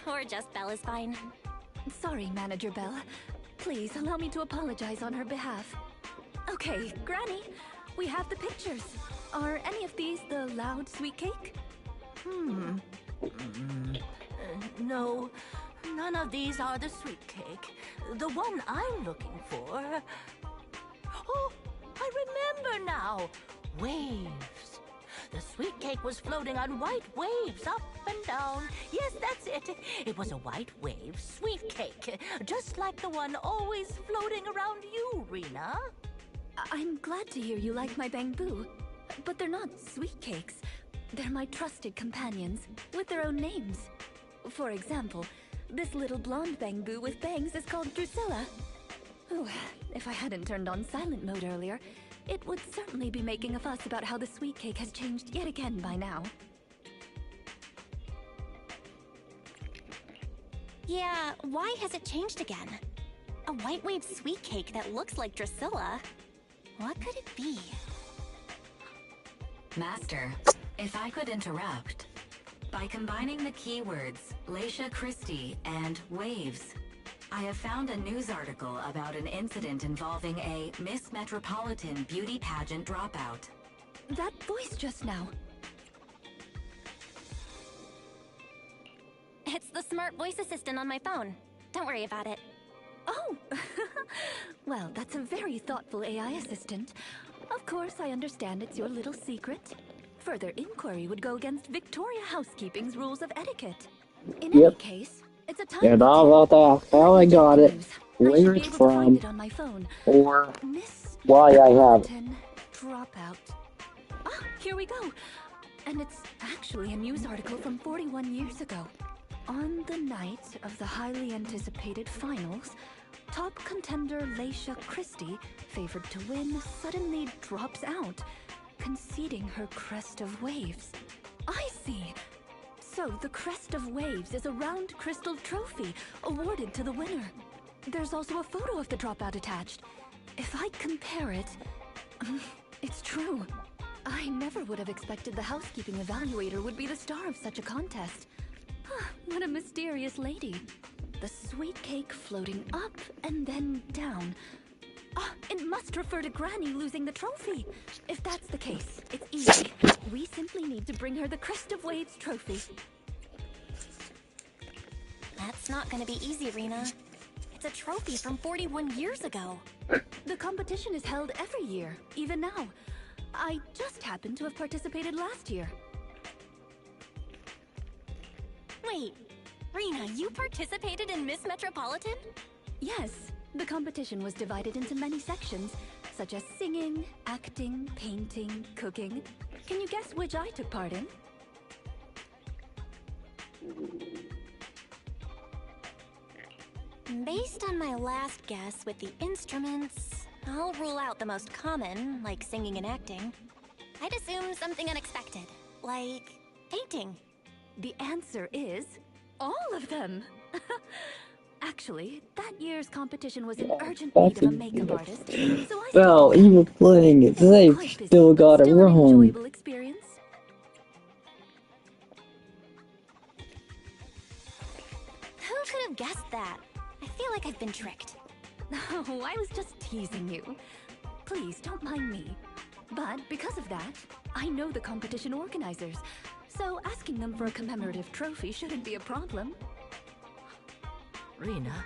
Or just Belle is fine. Sorry, Manager Belle. Please allow me to apologize on her behalf. Okay, Granny, we have the pictures. Are any of these the loud sweet cake? No, none of these are the sweet cake. The one I'm looking for... Oh, I remember now. Waves. The sweet cake was floating on white waves up and down. Yes, that's it. It was a white wave sweet cake, just like the one always floating around you, Rena. I'm glad to hear you like my bamboo, but they're not sweet cakes. They're my trusted companions, with their own names. For example, this little blonde bamboo with bangs is called Drusilla. Ooh, if I hadn't turned on silent mode earlier, it would certainly be making a fuss about how the sweet cake has changed yet again by now. Yeah, why has it changed again? A white wave sweet cake that looks like Drusilla? What could it be? Master, if I could interrupt. By combining the keywords Laisha Christie and waves, I have found a news article about an incident involving a Miss Metropolitan beauty pageant dropout. That voice just now. It's the smart voice assistant on my phone. Don't worry about it. Oh! Well, that's a very thoughtful AI assistant. Of course, I understand it's your little secret. Further inquiry would go against Victoria Housekeeping's rules of etiquette. In any case, it's a time... Yeah, blah, blah, how I got it, where it's from, or why I have it. Dropout. Ah, here we go. And it's actually a news article from 41 years ago. On the night of the highly anticipated finals, top contender Leisha Christie, favored to win, suddenly drops out, conceding her Crest of Waves. I see. So the Crest of Waves is a round crystal trophy awarded to the winner. There's also a photo of the dropout attached. If I compare it, it's true. I never would have expected the housekeeping evaluator would be the star of such a contest. What a mysterious lady. The sweet cake floating up and then down. It must refer to Granny losing the trophy. If that's the case, it's easy. We simply need to bring her the Crest of Waves trophy. That's not gonna be easy, Rena. It's a trophy from 41 years ago. The competition is held every year, even now. I just happened to have participated last year. Wait, Rena, you participated in Miss Metropolitan? Yes, the competition was divided into many sections, such as singing, acting, painting, cooking. Can you guess which I took part in? Based on my last guess with the instruments, I'll rule out the most common, like singing and acting. I'd assume something unexpected, like painting. The answer is all of them. Actually, that year's competition was in urgent need of a makeup artist, so I Well, even playing it safe, still got it wrong. enjoyable experience. Who could have guessed that? I feel like I've been tricked. Oh, I was just teasing you. Please, don't mind me. But because of that, I know the competition organizers, so asking them for a commemorative trophy shouldn't be a problem. Rena,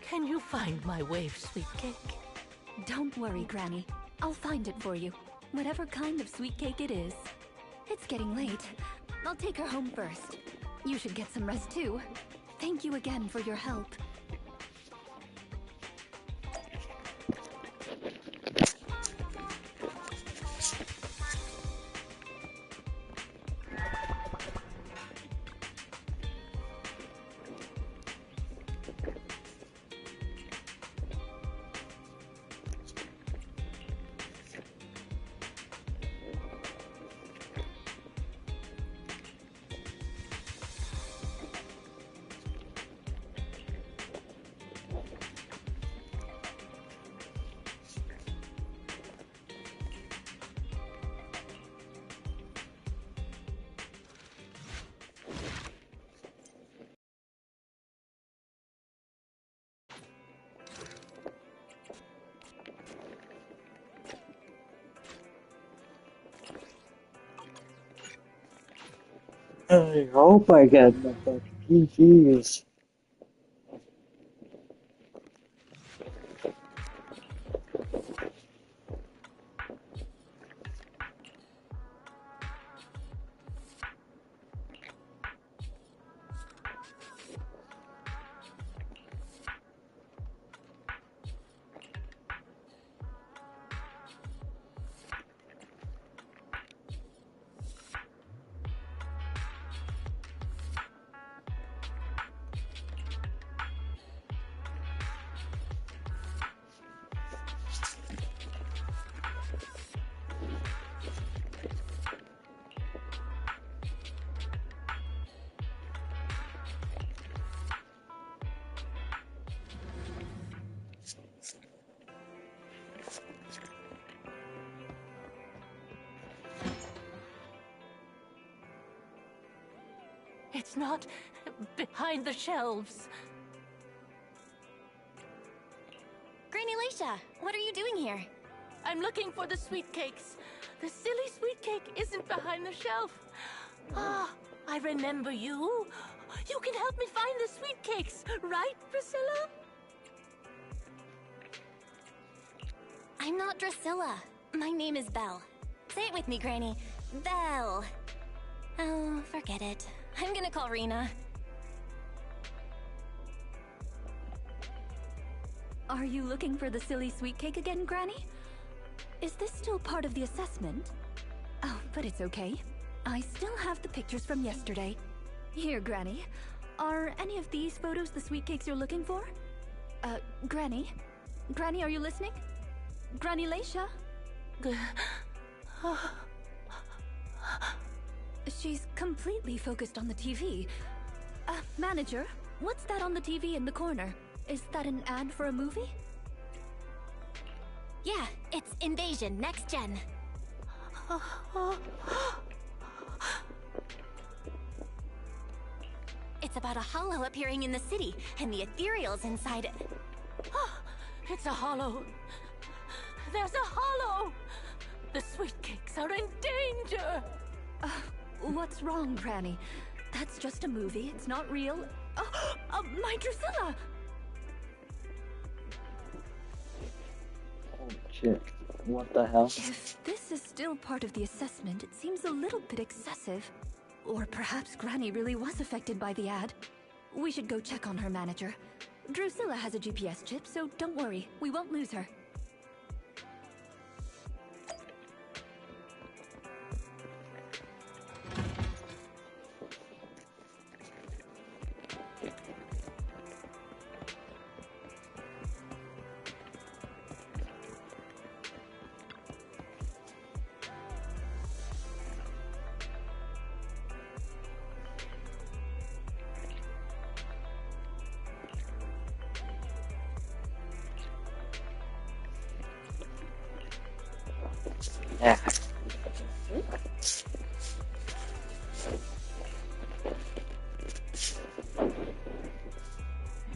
can you find my wave sweet cake? Don't worry, Granny. I'll find it for you. Whatever kind of sweet cake it is. It's getting late. I'll take her home first. You should get some rest too. Thank you again for your help. I hope I get nothing. GG's. It's not behind the shelves. Granny Leisha, what are you doing here? I'm looking for the sweet cakes. The silly sweet cake isn't behind the shelf. Ah, I remember you. You can help me find the sweet cakes, right, Priscilla? I'm not Drusilla. My name is Belle. Say it with me, Granny. Belle. Oh, forget it. I'm gonna call Rena. Are you looking for the silly sweet cake again, Granny? Is this still part of the assessment? Oh, but it's okay. I still have the pictures from yesterday. Here, Granny. Are any of these photos the sweet cakes you're looking for? Granny? Granny, are you listening? Granny Leisha? She's completely focused on the TV. Manager, what's that on the TV in the corner? Is that an ad for a movie? Yeah, it's Invasion Next Gen. It's about a hollow appearing in the city, and the ethereal's inside it. It's a hollow. There's a hollow! The sweet cakes are in danger! What's wrong, Granny? That's just a movie, it's not real. My Drusilla! Oh shit. What the hell? If this is still part of the assessment, it seems a little bit excessive. Or perhaps Granny really was affected by the ad. We should go check on her, manager. Drusilla has a GPS chip, so don't worry, we won't lose her. Yeah.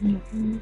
Mm-hmm.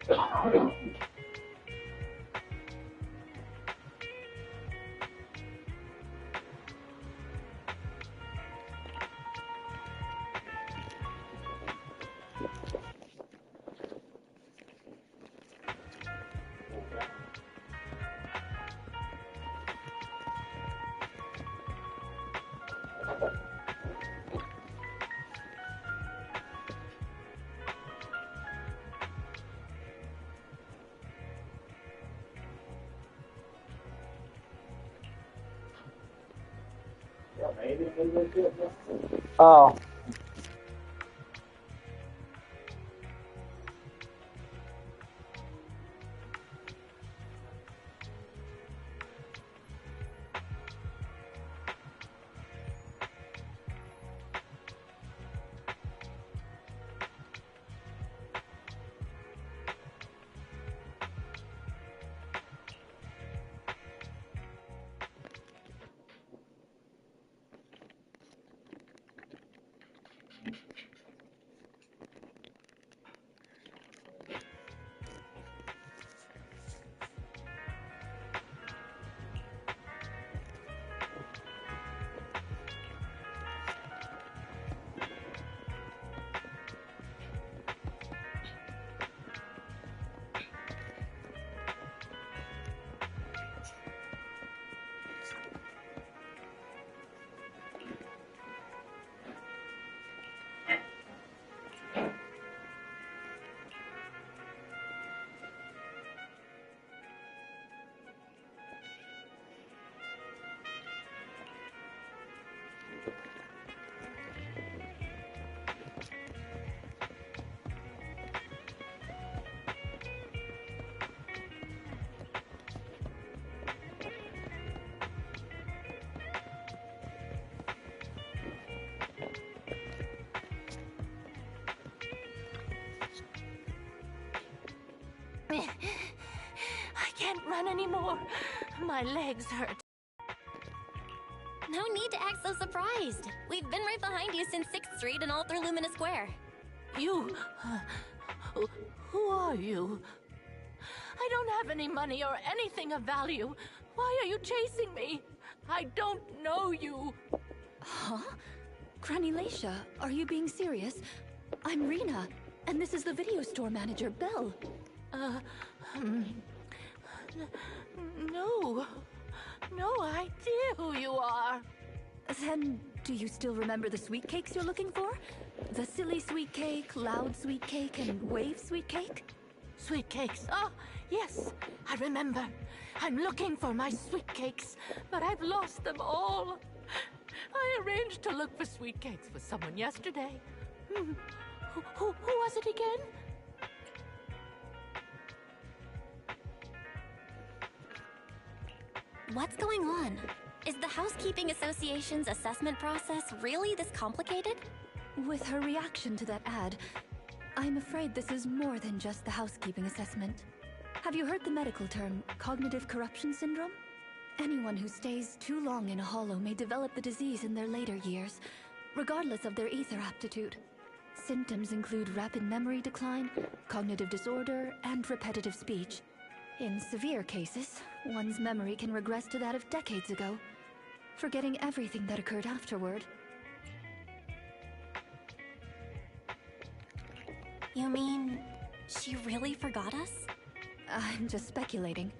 Oh. I can't run anymore. My legs hurt. No need to act so surprised. We've been right behind you since 6th Street and all through Lumina Square. You... who are you? I don't have any money or anything of value. Why are you chasing me? I don't know you. Huh? Granny Laisha, are you being serious? I'm Rena, and this is the video store manager, Belle. No. No idea who you are. Then, do you still remember the sweet cakes you're looking for? The silly sweet cake, loud sweet cake, and wave sweet cake? Sweet cakes. Oh, yes, I remember. I'm looking for my sweet cakes, but I've lost them all. I arranged to look for sweet cakes for someone yesterday. Who was it again? What's going on? Is the Housekeeping Association's assessment process really this complicated? With her reaction to that ad, I'm afraid this is more than just the housekeeping assessment. Have you heard the medical term, cognitive corruption syndrome? Anyone who stays too long in a hollow may develop the disease in their later years, regardless of their ether aptitude. Symptoms include rapid memory decline, cognitive disorder, and repetitive speech. In severe cases, one's memory can regress to that of decades ago, forgetting everything that occurred afterward. You mean, she really forgot us? I'm just speculating.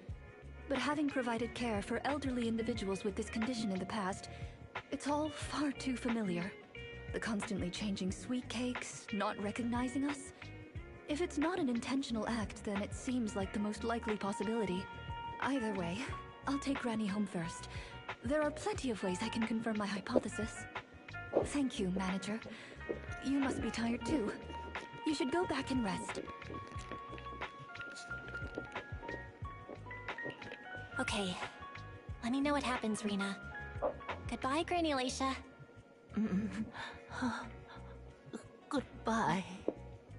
But having provided care for elderly individuals with this condition in the past, it's all far too familiar. The constantly changing sweet cakes, not recognizing us. If it's not an intentional act, then it seems like the most likely possibility. Either way, I'll take Granny home first. There are plenty of ways I can confirm my hypothesis. Thank you, Manager. You must be tired too. You should go back and rest. Okay. Let me know what happens, Rena. Goodbye, Granny Laisha. Goodbye.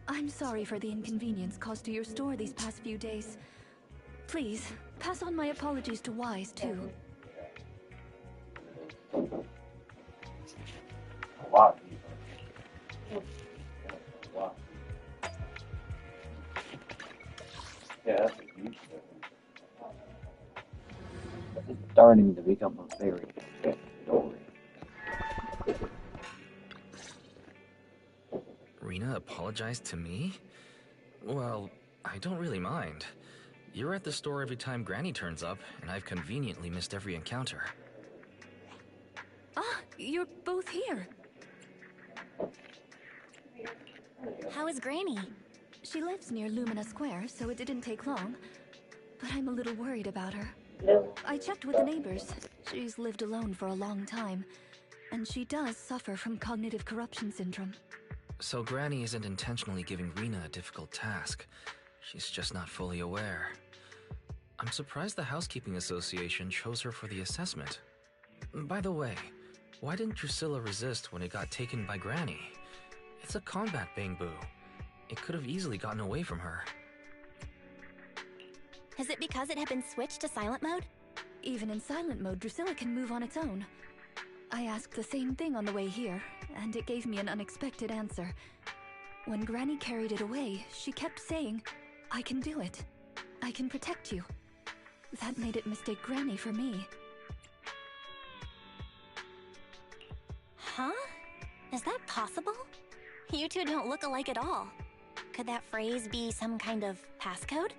I'm sorry for the inconvenience caused to your store these past few days. Please, pass on my apologies to Wise, too. starting to become a very thick story. Rena apologized to me? Well, I don't really mind. You're at the store every time Granny turns up, and I've conveniently missed every encounter. Ah, you're both here. How is Granny? She lives near Lumina Square, so it didn't take long. But I'm a little worried about her. I checked with the neighbors. She's lived alone for a long time, and she does suffer from cognitive corruption syndrome. So Granny isn't intentionally giving Rena a difficult task. She's just not fully aware. I'm surprised the Housekeeping Association chose her for the assessment. By the way, why didn't Drusilla resist when it got taken by Granny? It's a combat bamboo. It could have easily gotten away from her. Is it because it had been switched to silent mode? Even in silent mode, Drusilla can move on its own. I asked the same thing on the way here, and it gave me an unexpected answer. When Granny carried it away, she kept saying, "I can do it. I can protect you." That made it mistake Granny for me. Huh? Is that possible? You two don't look alike at all. Could that phrase be some kind of passcode?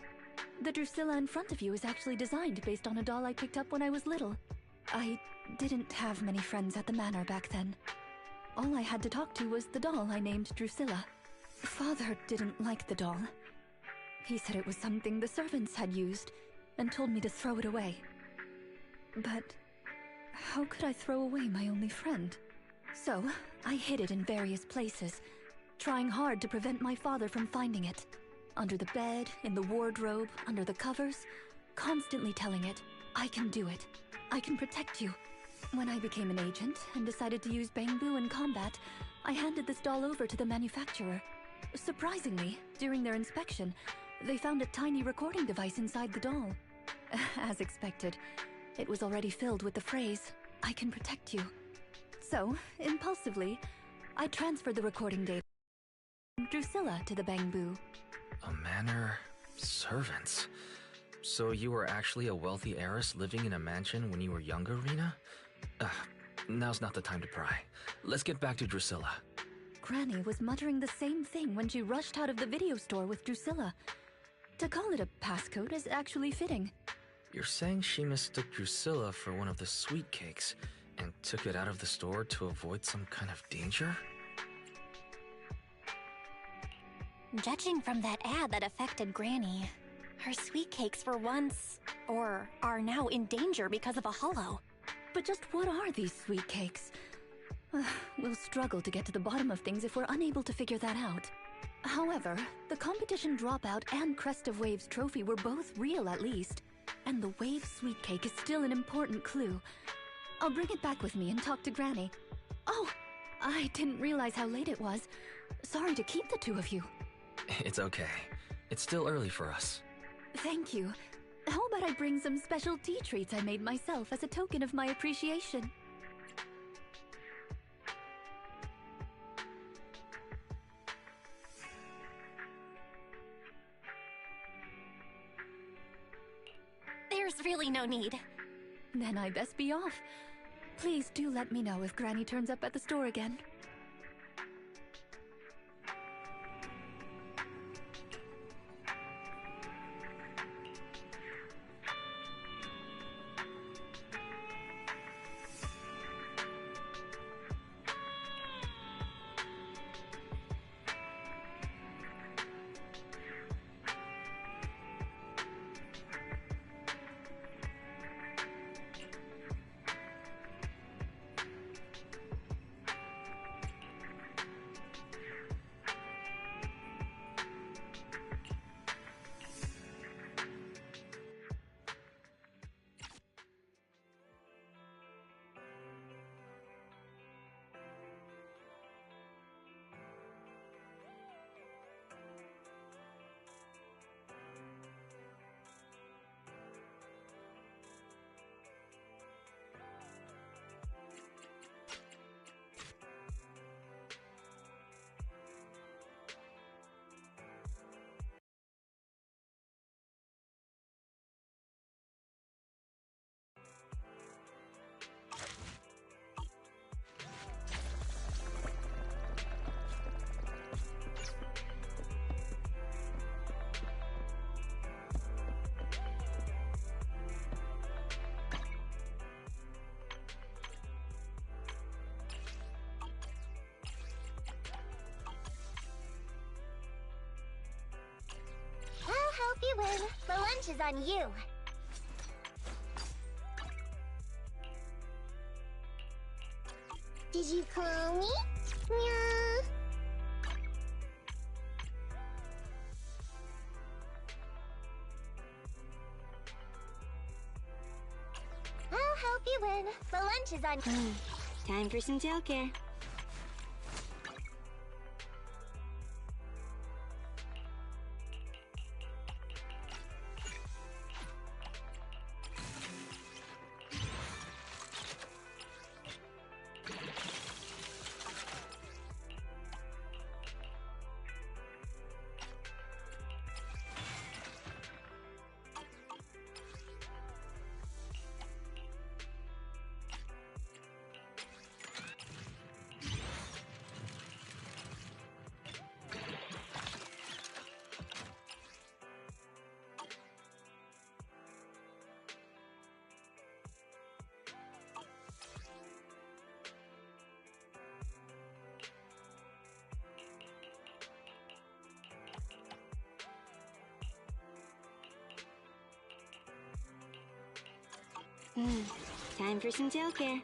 The Drusilla in front of you is actually designed based on a doll I picked up when I was little. I didn't have many friends at the manor back then. All I had to talk to was the doll I named Drusilla. Father didn't like the doll. He said it was something the servants had used and told me to throw it away. But how could I throw away my only friend? So I hid it in various places, trying hard to prevent my father from finding it. Under the bed, in the wardrobe, under the covers, constantly telling it, "I can do it. I can protect you." When I became an agent and decided to use bamboo in combat, I handed this doll over to the manufacturer. Surprisingly, during their inspection, they found a tiny recording device inside the doll. As expected, it was already filled with the phrase, "I can protect you." So, impulsively, I transferred the recording data from Drusilla to the bamboo. A manor... servants. So you were actually a wealthy heiress living in a mansion when you were younger, Rena? Now's not the time to pry. Let's get back to Drusilla. Granny was muttering the same thing when she rushed out of the video store with Drusilla. To call it a passcode is actually fitting. You're saying she mistook Drusilla for one of the sweet cakes and took it out of the store to avoid some kind of danger? Judging from that ad that affected Granny, her sweet cakes were once, or are now in danger because of a hollow. But just what are these sweet cakes? We'll struggle to get to the bottom of things if we're unable to figure that out. However, the competition dropout and Crest of Waves trophy were both real at least, and the Wave sweet cake is still an important clue. I'll bring it back with me and talk to Granny. Oh, I didn't realize how late it was. Sorry to keep the two of you. It's okay. It's still early for us. Thank you. How about I bring some special tea treats I made myself as a token of my appreciation? There's really no need. Then I best be off. Please do let me know if Granny turns up at the store again. you win. The lunch is on you. Did you call me? Yeah. I'll help you win. The lunch is on. Time for some tail care. Time for some tail care.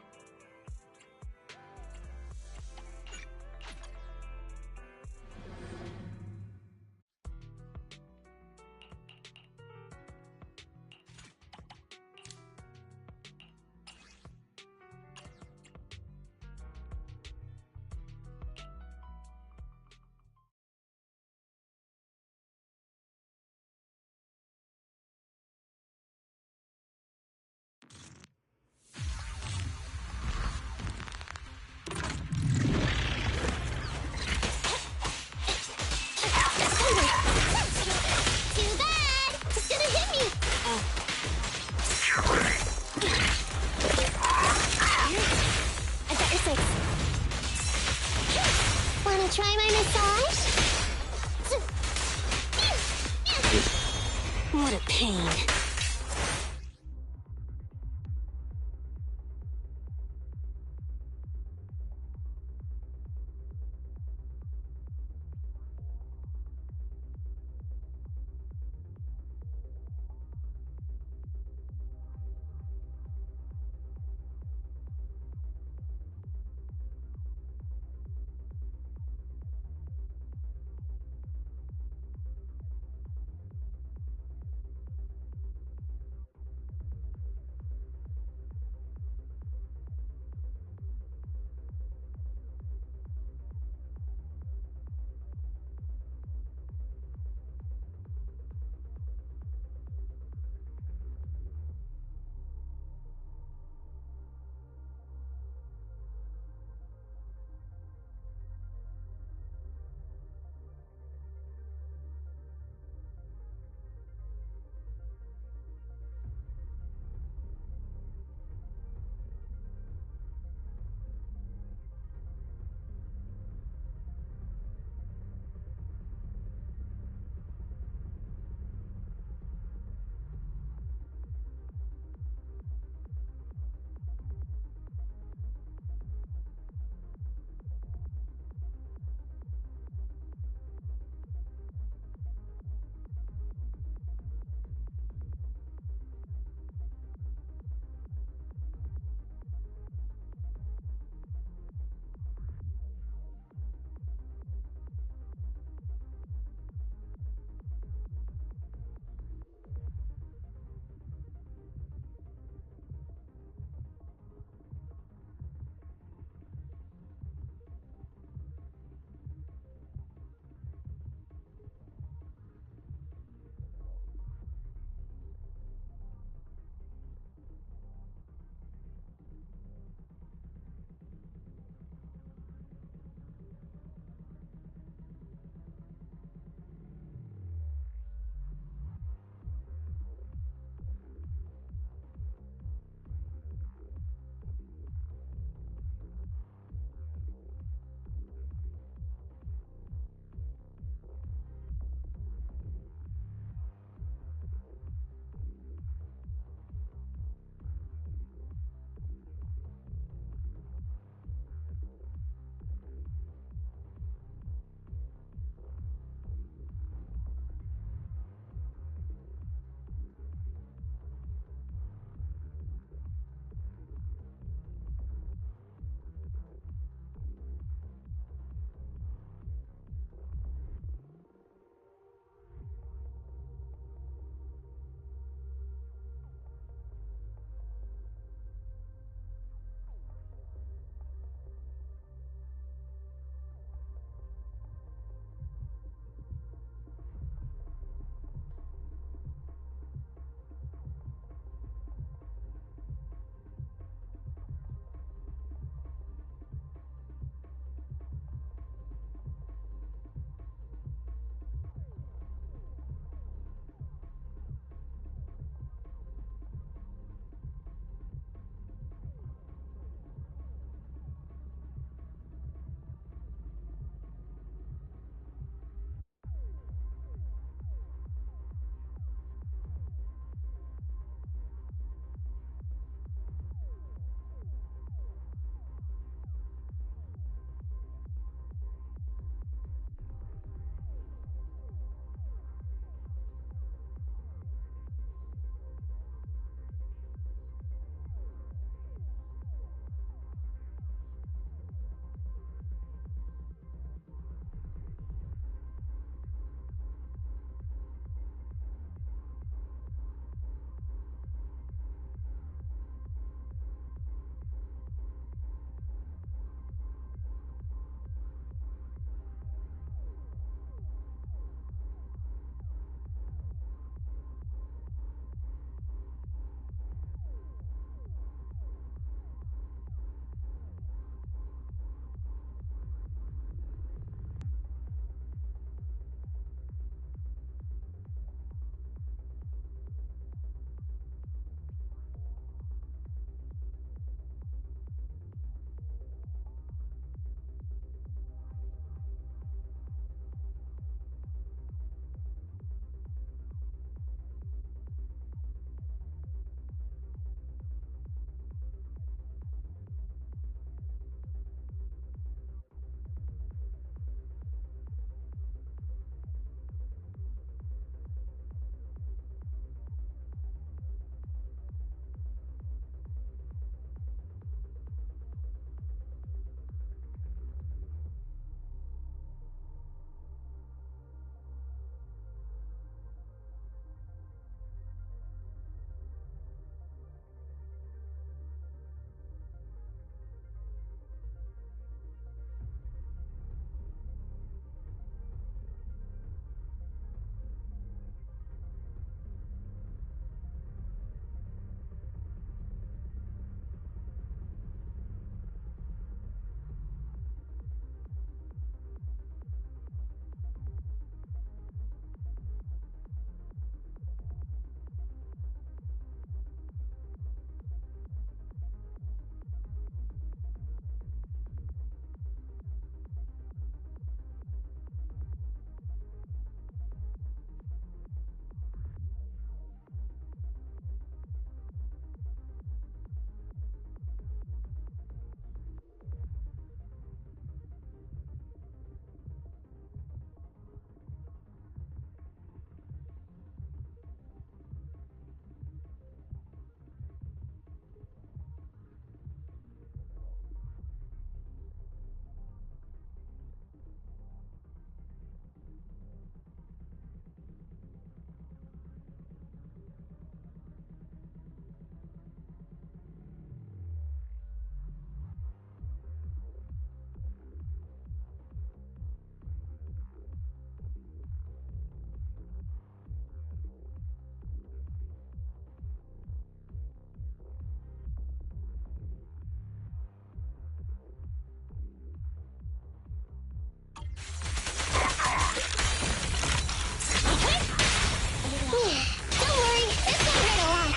Too bad! It's gonna hit me! I got your six. Wanna try my massage? What a pain.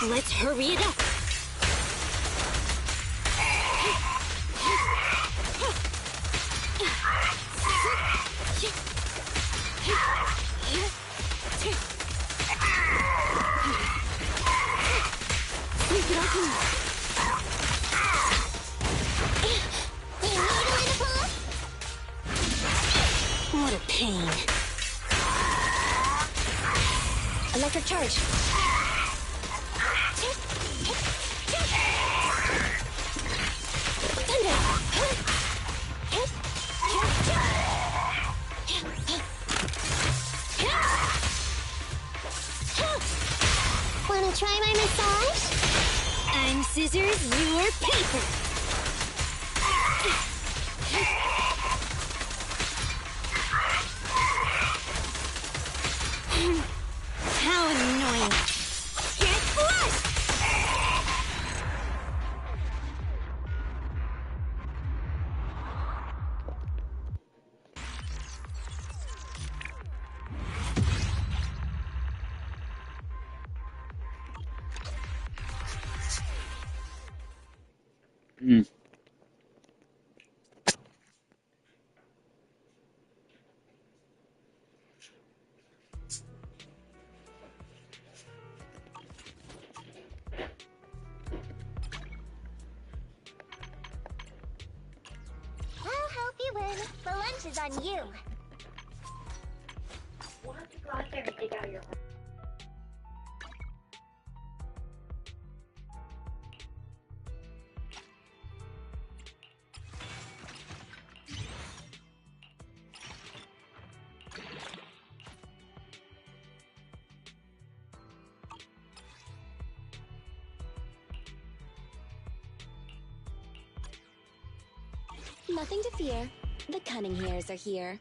Let's hurry it up. Sneak it off now. What a pain. Electric charge. Thunder. Wanna try my massage? I'm scissors, you're paper. How annoying. Get flushed! Hmm. I'll help you win. The lunch is on you. Why don't you go out there and dig out your Nothing to fear. The cunning hairs are here.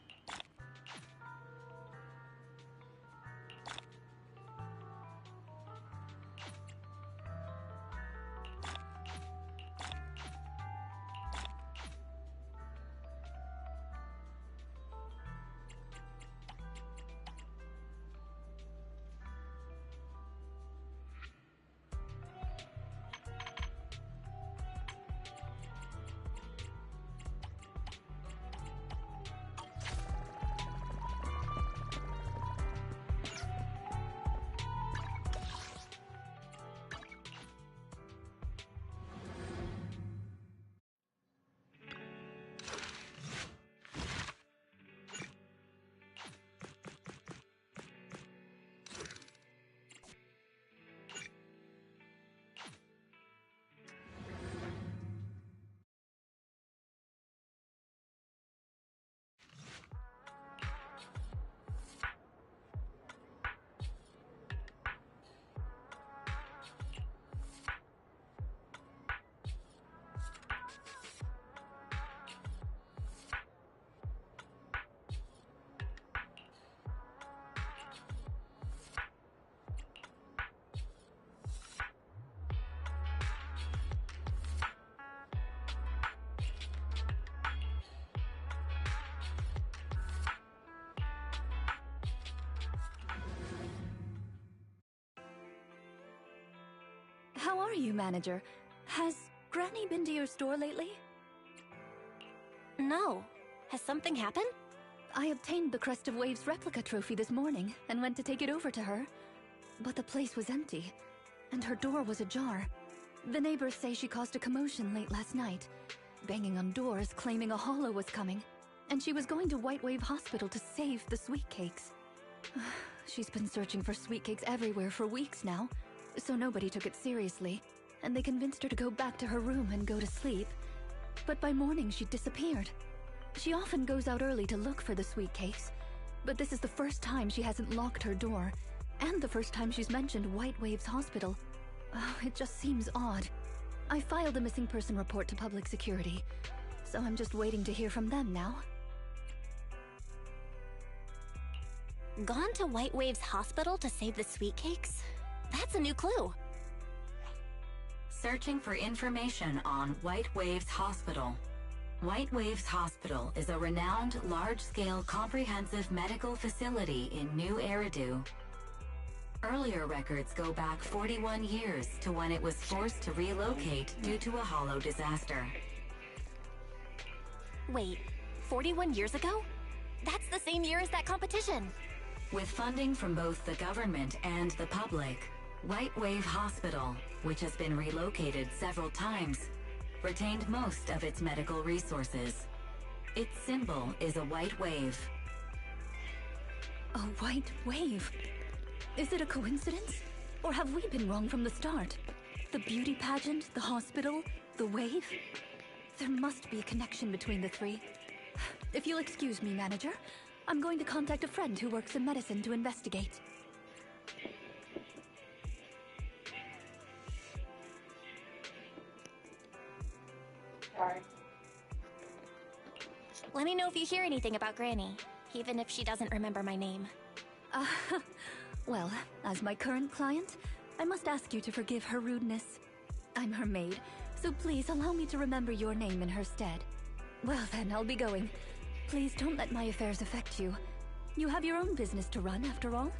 How are you, manager? Has Granny been to your store lately? No. Has something happened? I obtained the Crest of Waves replica trophy this morning and went to take it over to her. But the place was empty, and her door was ajar. The neighbors say she caused a commotion late last night, banging on doors claiming a hollow was coming, and she was going to White Wave Hospital to save the sweet cakes. She's been searching for sweet cakes everywhere for weeks now, so nobody took it seriously, and they convinced her to go back to her room and go to sleep. But by morning, she'd disappeared. She often goes out early to look for the sweet cakes, but this is the first time she hasn't locked her door, and the first time she's mentioned White Waves Hospital. Oh, it just seems odd. I filed a missing person report to public security, so I'm just waiting to hear from them now. Gone to White Waves Hospital to save the sweet cakes? That's a new clue. Searching for information on White Waves Hospital. White Waves Hospital is a renowned, large-scale, comprehensive medical facility in New Eridu. Earlier records go back 41 years to when it was forced to relocate due to a hollow disaster. Wait, 41 years ago? That's the same year as that competition. With funding from both the government and the public, White Wave Hospital, which has been relocated several times, retained most of its medical resources. Its symbol is a white wave. A white wave? Is it a coincidence? Or have we been wrong from the start? The beauty pageant, the hospital, the wave? There must be a connection between the three. If you'll excuse me, manager, I'm going to contact a friend who works in medicine to investigate. Sorry. Let me know if you hear anything about Granny, even if she doesn't remember my name. Well, as my current client, I must ask you to forgive her rudeness. I'm her maid, so please allow me to remember your name in her stead. Well then, I'll be going. Please don't let my affairs affect you. You have your own business to run, after all.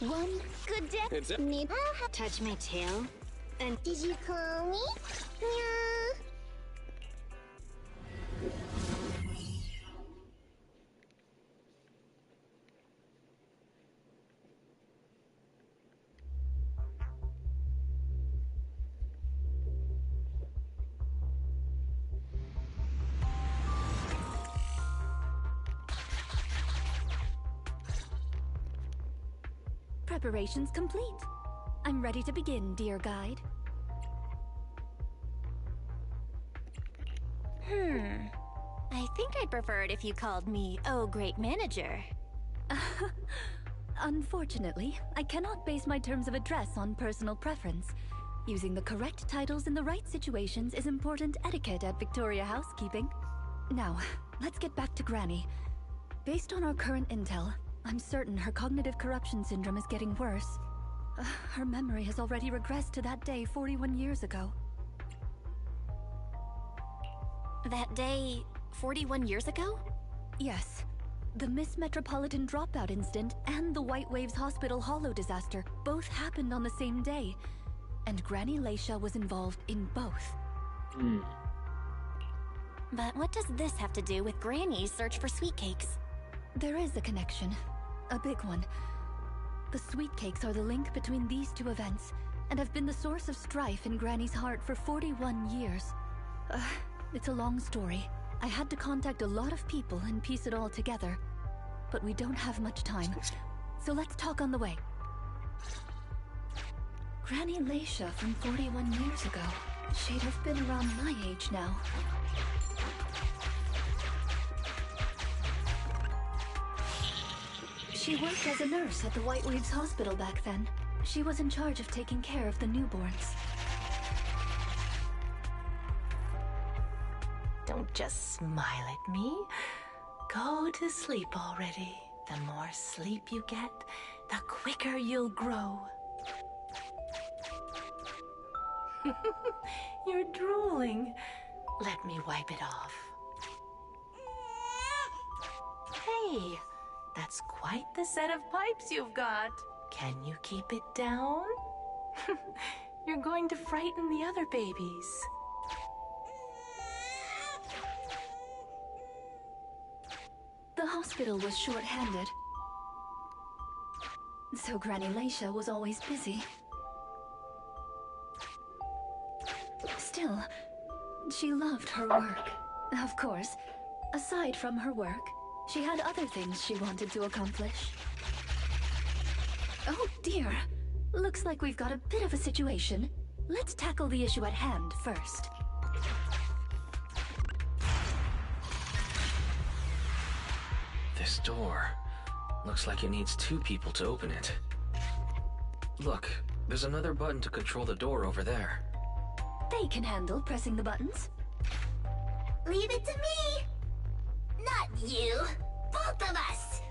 One good day. It's it. Need touch my tail. And did you call me? Yeah. Preparations complete. I'm ready to begin, dear guide. I think I'd prefer it if you called me, oh, great manager. Unfortunately, I cannot base my terms of address on personal preference. Using the correct titles in the right situations is important etiquette at Victoria Housekeeping. Now, let's get back to Granny. Based on our current intel, I'm certain her cognitive corruption syndrome is getting worse. Her memory has already regressed to that day 41 years ago. That day, 41 years ago? Yes. The Miss Metropolitan dropout incident and the White Waves Hospital Hollow disaster both happened on the same day. And Granny Leisha was involved in both. But what does this have to do with Granny's search for sweet cakes? There is a connection. A big one. The sweet cakes are the link between these two events, and have been the source of strife in Granny's heart for 41 years. It's a long story. I had to contact a lot of people and piece it all together. But we don't have much time, so let's talk on the way. Granny Leisha from 41 years ago. She'd have been around my age now. She worked as a nurse at the White Waves Hospital back then. She was in charge of taking care of the newborns. Don't just smile at me. Go to sleep already. The more sleep you get, the quicker you'll grow. You're drooling. Let me wipe it off. Hey, that's quite the set of pipes you've got. Can you keep it down? You're going to frighten the other babies. The hospital was short-handed, so Granny Leisha was always busy. Still, she loved her work. Of course, aside from her work, she had other things she wanted to accomplish. Oh dear, looks like we've got a bit of a situation. Let's tackle the issue at hand first. This door looks like it needs 2 people to open it. Look, there's another button to control the door over there. They can handle pressing the buttons. Leave it to me! Not you! Both of us!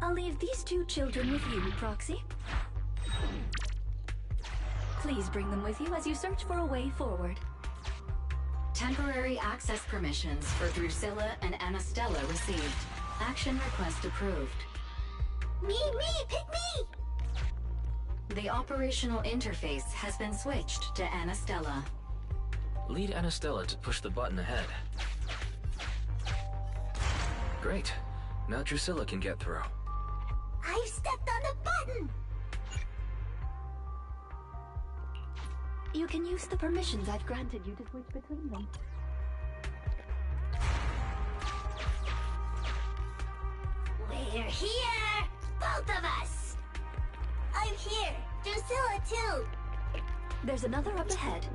I'll leave these 2 children with you, Proxy. Please bring them with you as you search for a way forward. Temporary access permissions for Drusilla and Anastella received. Action request approved. Me, pick me! The operational interface has been switched to Anastella. Lead Anastella to push the button ahead. Great. Now Drusilla can get through. I've stepped on the button! You can use the permissions I've granted you to switch between them. We're here! Both of us! I'm here! Drusilla too! There's another up ahead.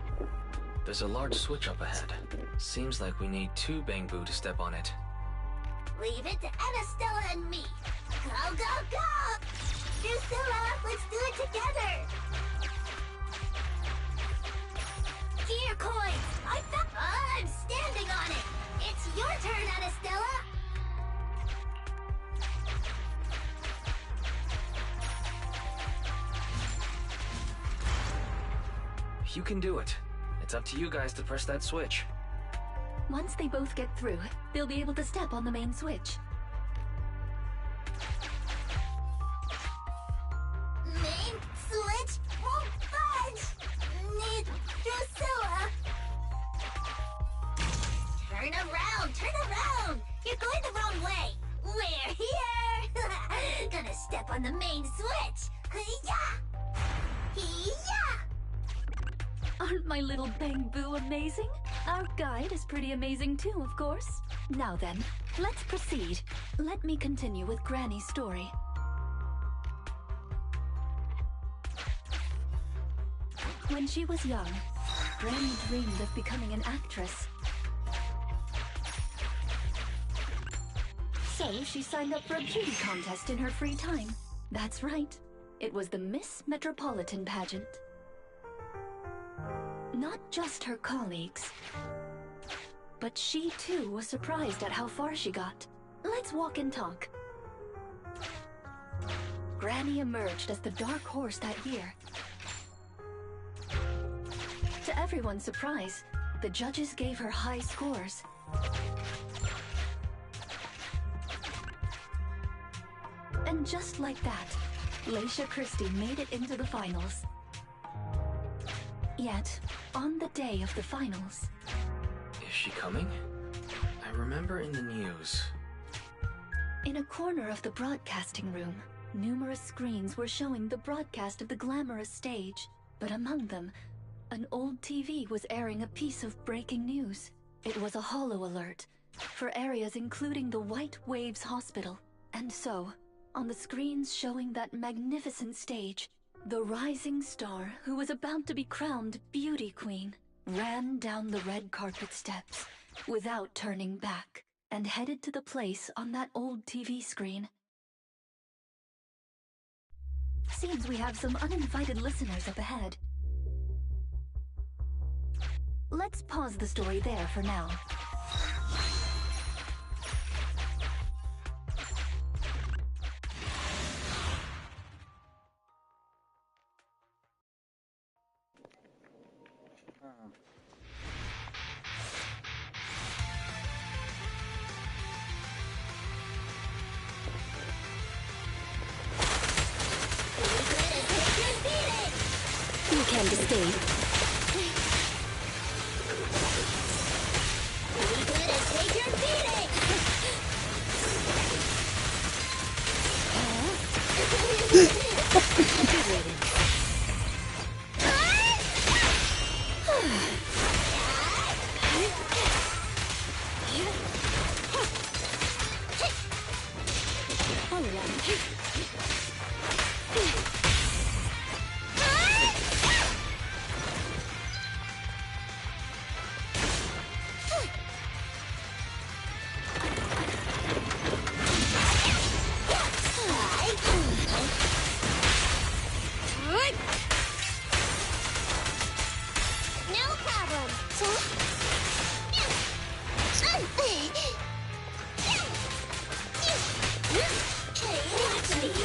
There's a large switch up ahead. Seems like we need 2 Bangbu to step on it. Leave it to Anastella and me! Go, go, go! Drusilla, let's do it together! Gear coins! I'm standing on it! It's your turn, Anastella! You can do it. It's up to you guys to press that switch. Once they both get through, they'll be able to step on the main switch. Main switch won't budge! Need Drusilla! Turn around! You're going the wrong way! We're here! Gonna step on the main switch! Hiya! Hiya! Aren't my little Bangbu amazing? Our guide is pretty amazing too, of course. Now then, let's proceed. Let me continue with Granny's story. When she was young, Granny dreamed of becoming an actress. So she signed up for a beauty contest in her free time. That's right. It was the Miss Metropolitan pageant. Not just her colleagues, but she too was surprised at how far she got. Let's walk and talk. Granny emerged as the dark horse that year. To everyone's surprise, the judges gave her high scores. And just like that, Leisha Christie made it into the finals. Yet, on the day of the finals... Is she coming? I remember in the news. In a corner of the broadcasting room, numerous screens were showing the broadcast of the glamorous stage. But among them, an old TV was airing a piece of breaking news. It was a holo alert for areas including the White Waves Hospital. And so, on the screens showing that magnificent stage, the rising star, who was about to be crowned Beauty Queen, ran down the red carpet steps without turning back and headed to the place on that old TV screen Seems we have some uninvited listeners up ahead. Let's pause the story there for now. You can't escape. Take your beating! No problem.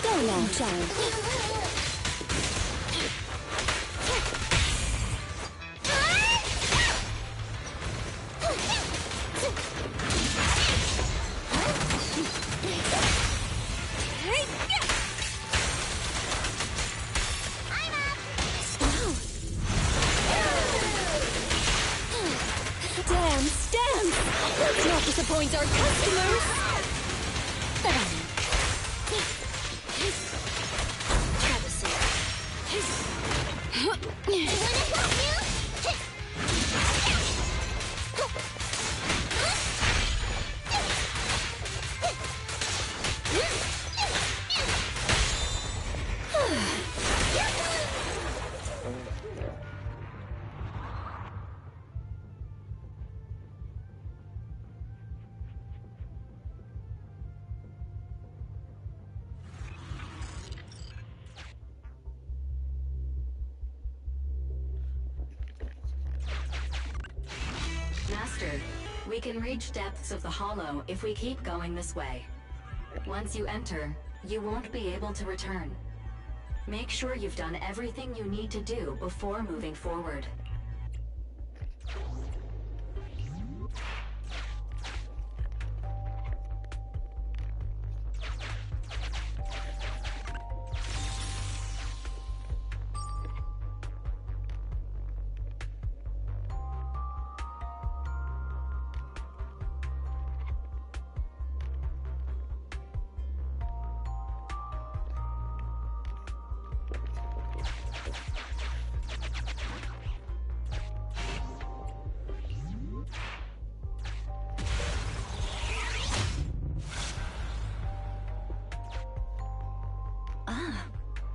Go now, child. Dance, dance! Let's not disappoint our customers! Master, we can reach depths of the hollow if we keep going this way. Once you enter, you won't be able to return. Make sure you've done everything you need to do before moving forward.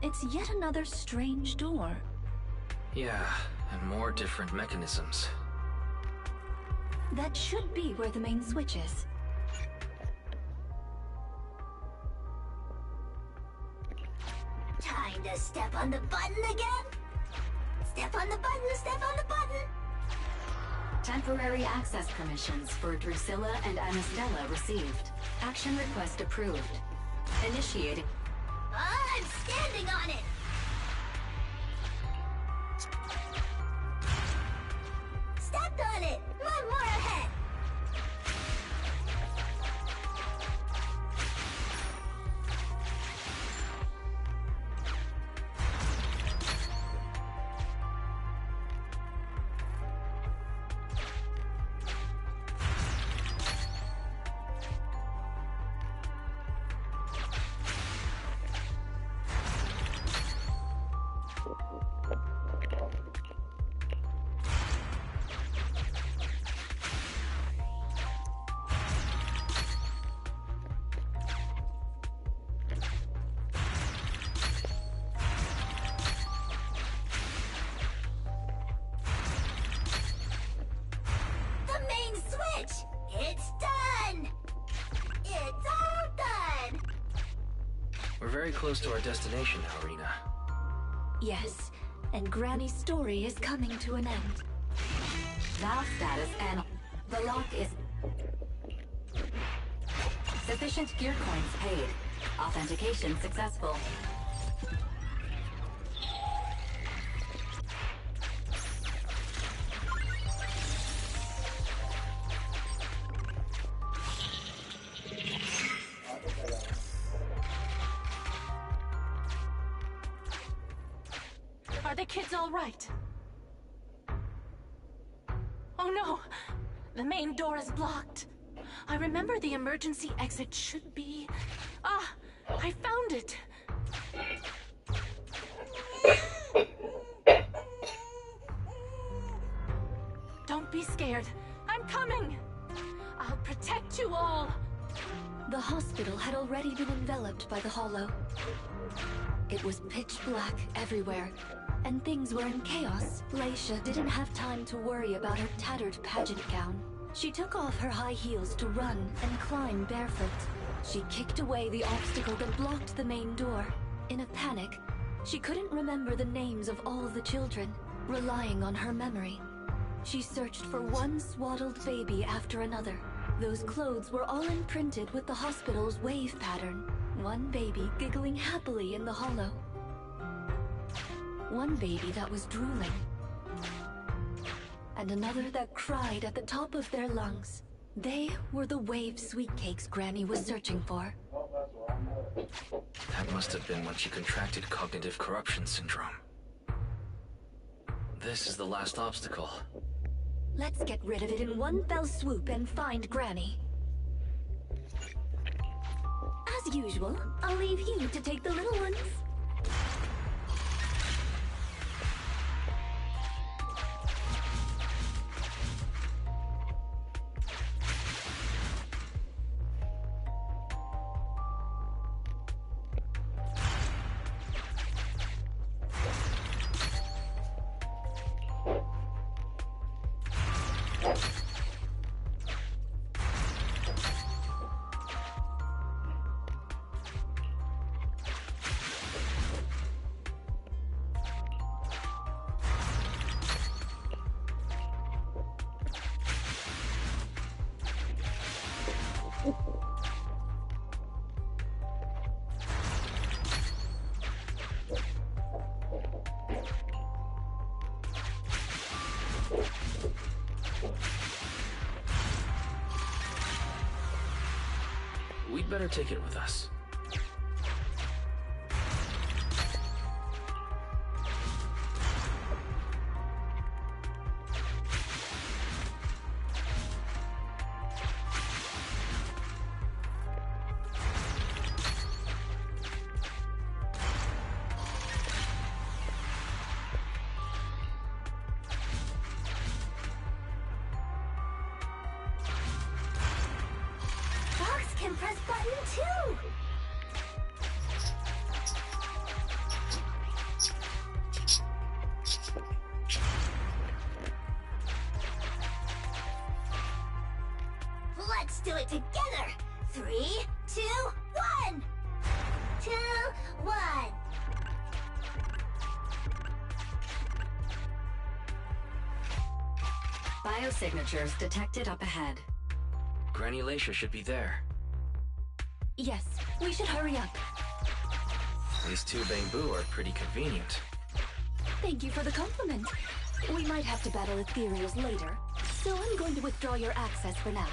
It's yet another strange door. Yeah, and more different mechanisms. That should be where the main switch is. Time to step on the button again? Step on the button, step on the button! Temporary access permissions for Drusilla and Anastella received. Action request approved. Initiating. I'm standing on it! Stepped on it! One more ahead! very close to our destination now, Rena. Yes, and Granny's story is coming to an end. Valve status and the lock is... Sufficient gear coins paid. Authentication successful. Are the kids all right? Oh no! The main door is blocked. I remember the emergency exit should be... Ah! I found it! Don't be scared. I'm coming! I'll protect you all! The hospital had already been enveloped by the hollow. It was pitch black everywhere, and things were in chaos. Leisha didn't have time to worry about her tattered pageant gown. She took off her high heels to run and climb barefoot. She kicked away the obstacle that blocked the main door. In a panic, she couldn't remember the names of all the children, relying on her memory. She searched for one swaddled baby after another. Those clothes were all imprinted with the hospital's wave pattern. One baby giggling happily in the hollow. One baby that was drooling. And another that cried at the top of their lungs. They were the wave sweet cakes Granny was searching for. That must have been when she contracted cognitive corruption syndrome. This is the last obstacle. Let's get rid of it in one fell swoop and find Granny. As usual, I'll leave you to take the little ones. We'd better take it with us. Dogs can press button too! Let's do it together! 3, 2, 1! 2, 1! Biosignatures detected up ahead. Granny Leisha should be there. Yes, we should hurry up. These two bamboo are pretty convenient. Thank you for the compliment. We might have to battle ethereals later, so I'm going to withdraw your access for now.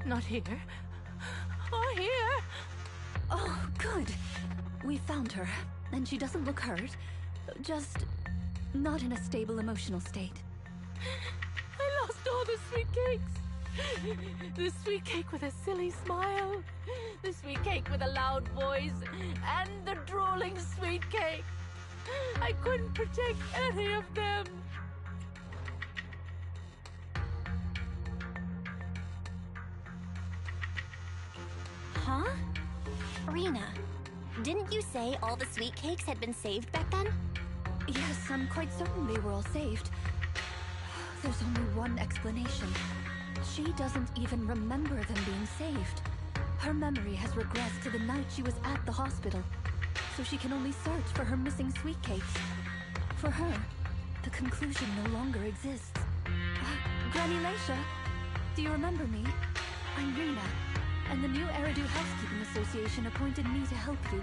Not here. Or here. Oh, good. We found her, and she doesn't look hurt. Just not in a stable emotional state. I lost Oh, the sweet cakes! The sweet cake with a silly smile. The sweet cake with a loud voice. And the drooling sweet cake. I couldn't protect any of them. Huh? Rena, didn't you say all the sweet cakes had been saved back then? Yes, I'm quite certain they were all saved. There's only one explanation. She doesn't even remember them being saved. Her memory has regressed to the night she was at the hospital, so she can only search for her missing sweet cakes. For her, the conclusion no longer exists. Granny Leisha, do you remember me? I'm Rena, and the new Eridu Housekeeping Association appointed me to help you.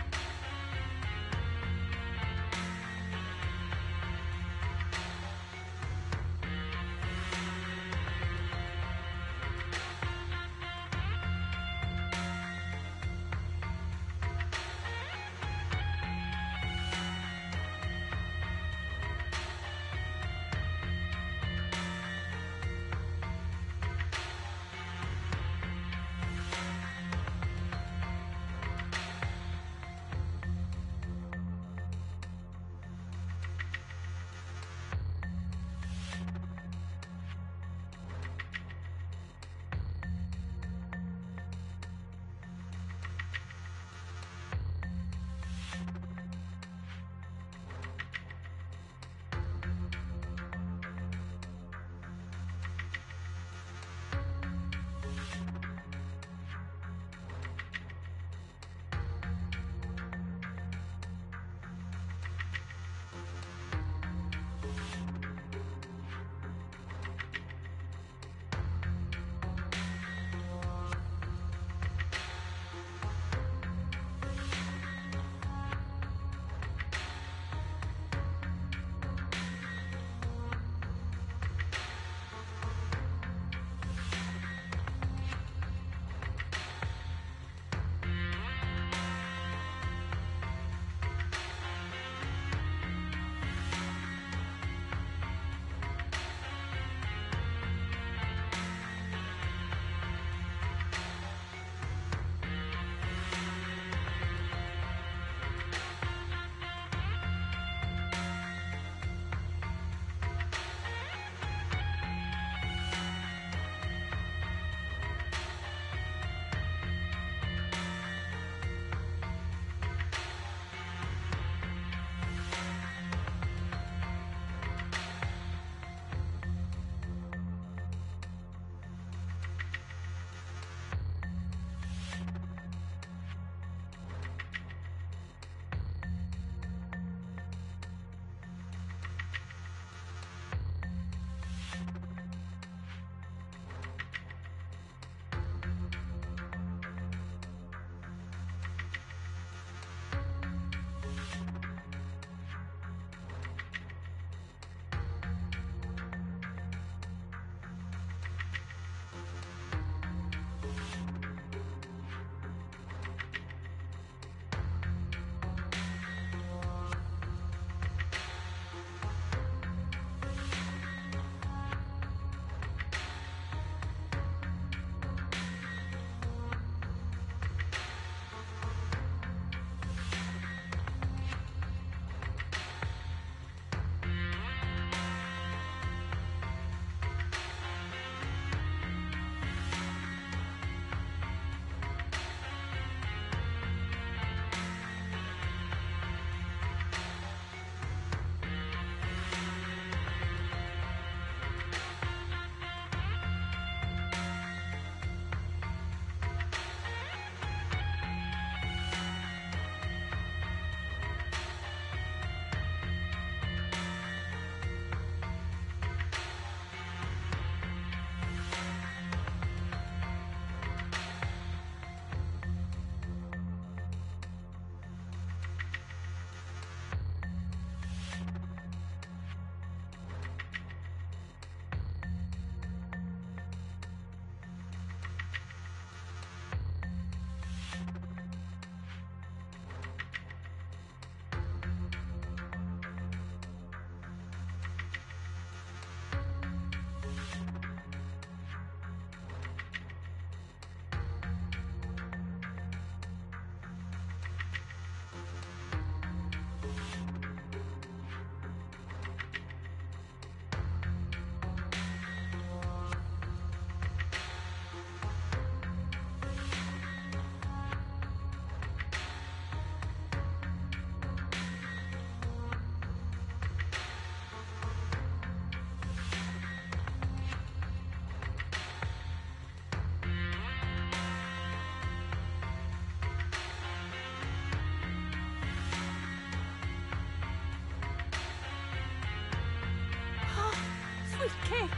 sweet cake.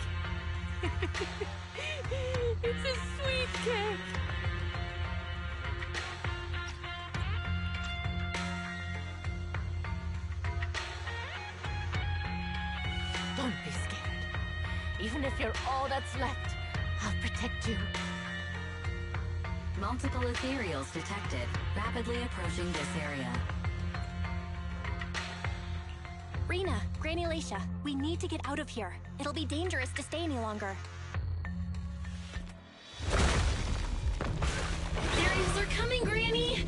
It's a sweet cake. Don't be scared. Even if you're all that's left, I'll protect you. Multiple ethereals detected, rapidly approaching this area. Rena, Granny Laisha, we need to get out of here. It'll be dangerous to stay any longer. Aerials are coming, Granny!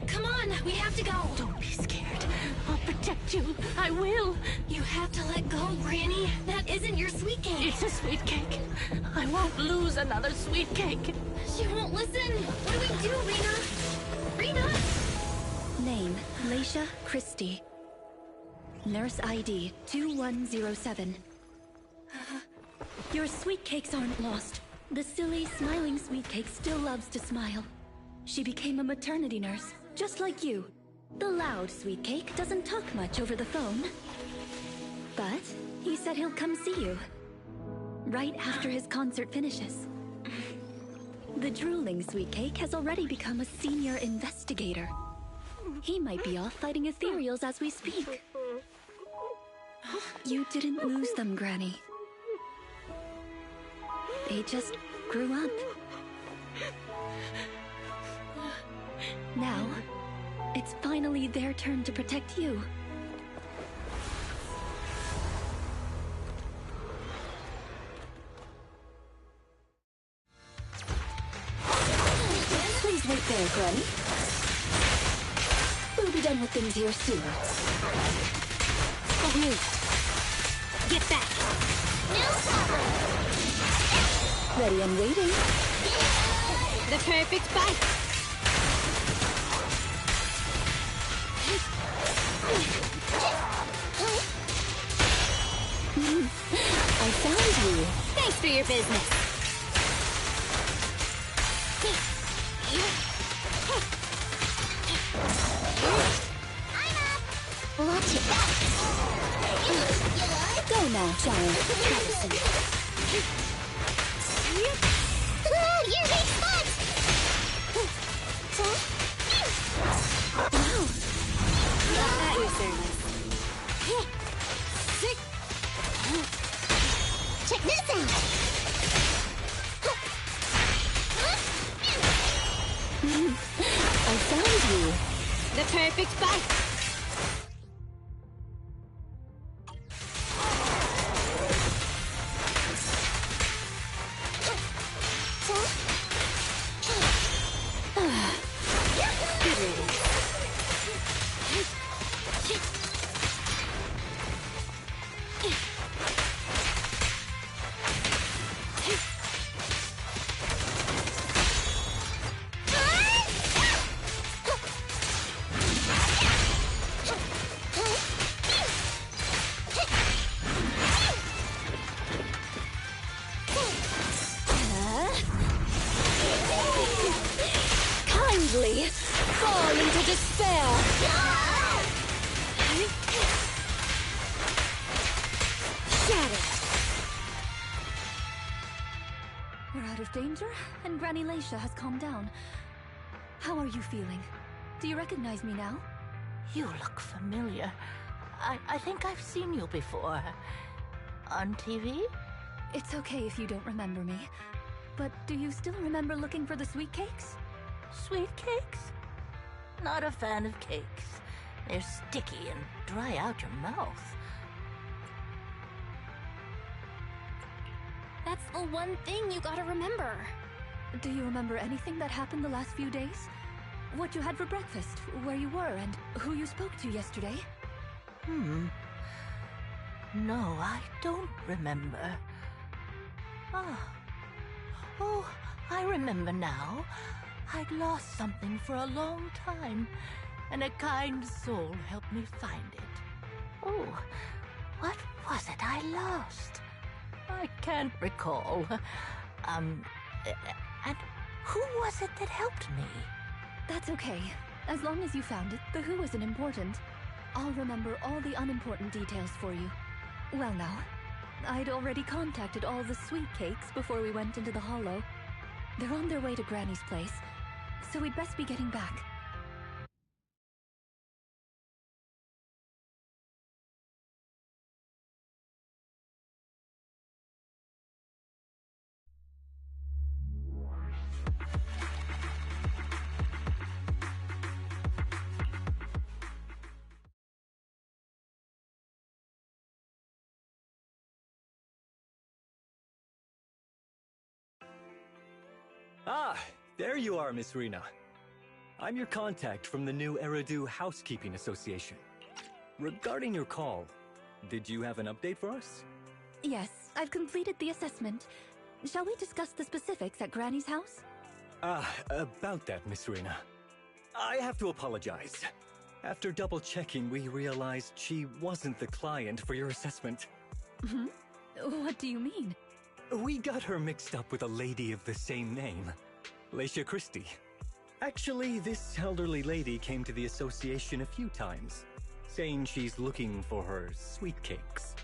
Come on, we have to go! Don't be scared. I'll protect you. I will. You have to let go, Granny. That isn't your sweet cake. It's a sweet cake. I won't lose another sweet cake. She won't listen. What do we do, Rena? Rena? Name, Laisha Christie. Nurse ID 2107. Your sweet cakes aren't lost. The silly, smiling sweet cake still loves to smile. She became a maternity nurse, just like you. The loud sweet cake doesn't talk much over the phone. But he said he'll come see you. Right after his concert finishes. The drooling sweet cake has already become a senior investigator. He might be off fighting ethereals as we speak. You didn't lose them, Granny. They just grew up. Now, it's finally their turn to protect you. Please wait there, Granny. We'll be done with things here soon. Oh, no. Get back! No problem! Ready and waiting. The perfect bite! I found you. Thanks for your business. Watch it back! Go now, child. Your weak spot! Wow. At your service. Check this out! I found you. The perfect bite! Fall into despair. Shatter. We're out of danger, and Granny Laisha has calmed down. How are you feeling? Do you recognize me now? You look familiar. I think I've seen you before. On TV? It's okay if you don't remember me. But do you still remember looking for the sweet cakes? Sweet cakes? Not a fan of cakes. They're sticky and dry out your mouth. That's the one thing you gotta remember. Do you remember anything that happened the last few days? What you had for breakfast, where you were, and who you spoke to yesterday? No, I don't remember. Oh, I remember now. I'd lost something for a long time, and a kind soul helped me find it. Oh, what was it I lost? I can't recall. And who was it that helped me? That's okay. As long as you found it, the who isn't important. I'll remember all the unimportant details for you. Well now, I'd already contacted all the sweet cakes before we went into the hollow. They're on their way to Granny's place, so we'd best be getting back. Ah, there you are, Miss Rena. I'm your contact from the new Eridu Housekeeping Association. Regarding your call, did you have an update for us? Yes, I've completed the assessment. Shall we discuss the specifics at Granny's house? About that, Miss Rena. I have to apologize. After double-checking, we realized she wasn't the client for your assessment. Hmm? What do you mean? We got her mixed up with a lady of the same name, Leisha Christie. Actually, this elderly lady came to the association a few times, saying she's looking for her sweet cakes.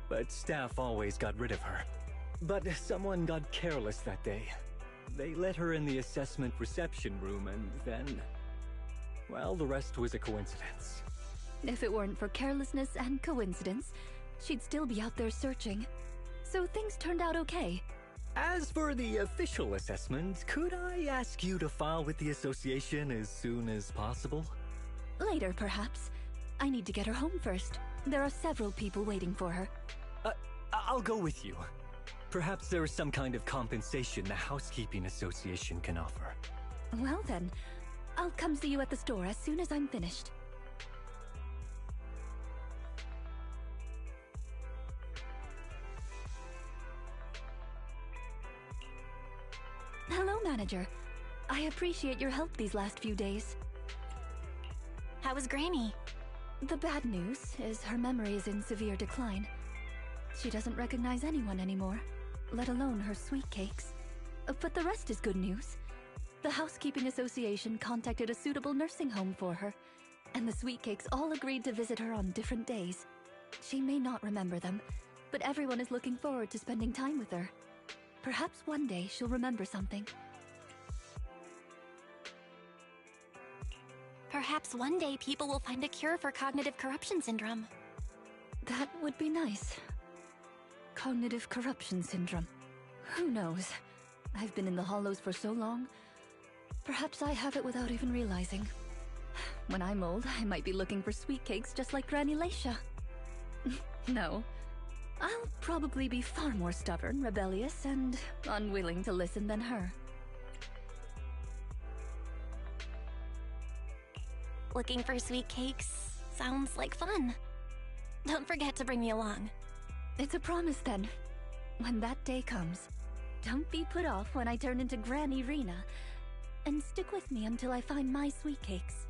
But staff always got rid of her. But someone got careless that day. They let her in the assessment reception room and then... well, the rest was a coincidence. If it weren't for carelessness and coincidence, she'd still be out there searching. So things turned out okay. As for the official assessment, could I ask you to file with the association as soon as possible? Later, perhaps. I need to get her home first. There are several people waiting for her. I'll go with you. Perhaps there is some kind of compensation the Housekeeping Association can offer. Well then, I'll come see you at the store as soon as I'm finished. Hello, Manager. I appreciate your help these last few days. How was Granny? The bad news is her memory is in severe decline. She doesn't recognize anyone anymore, let alone her sweet cakes. But the rest is good news. The Housekeeping Association contacted a suitable nursing home for her, and the sweet cakes all agreed to visit her on different days. She may not remember them, but everyone is looking forward to spending time with her. Perhaps one day she'll remember something. Perhaps one day people will find a cure for cognitive corruption syndrome. That would be nice. Cognitive corruption syndrome. Who knows? I've been in the Hollows for so long. Perhaps I have it without even realizing. When I'm old, I might be looking for sweet cakes just like Granny Leisha. No. I'll probably be far more stubborn, rebellious, and unwilling to listen than her. Looking for sweet cakes sounds like fun. Don't forget to bring me along. It's a promise then. When that day comes, don't be put off when I turn into Granny Rena, and stick with me until I find my sweet cakes.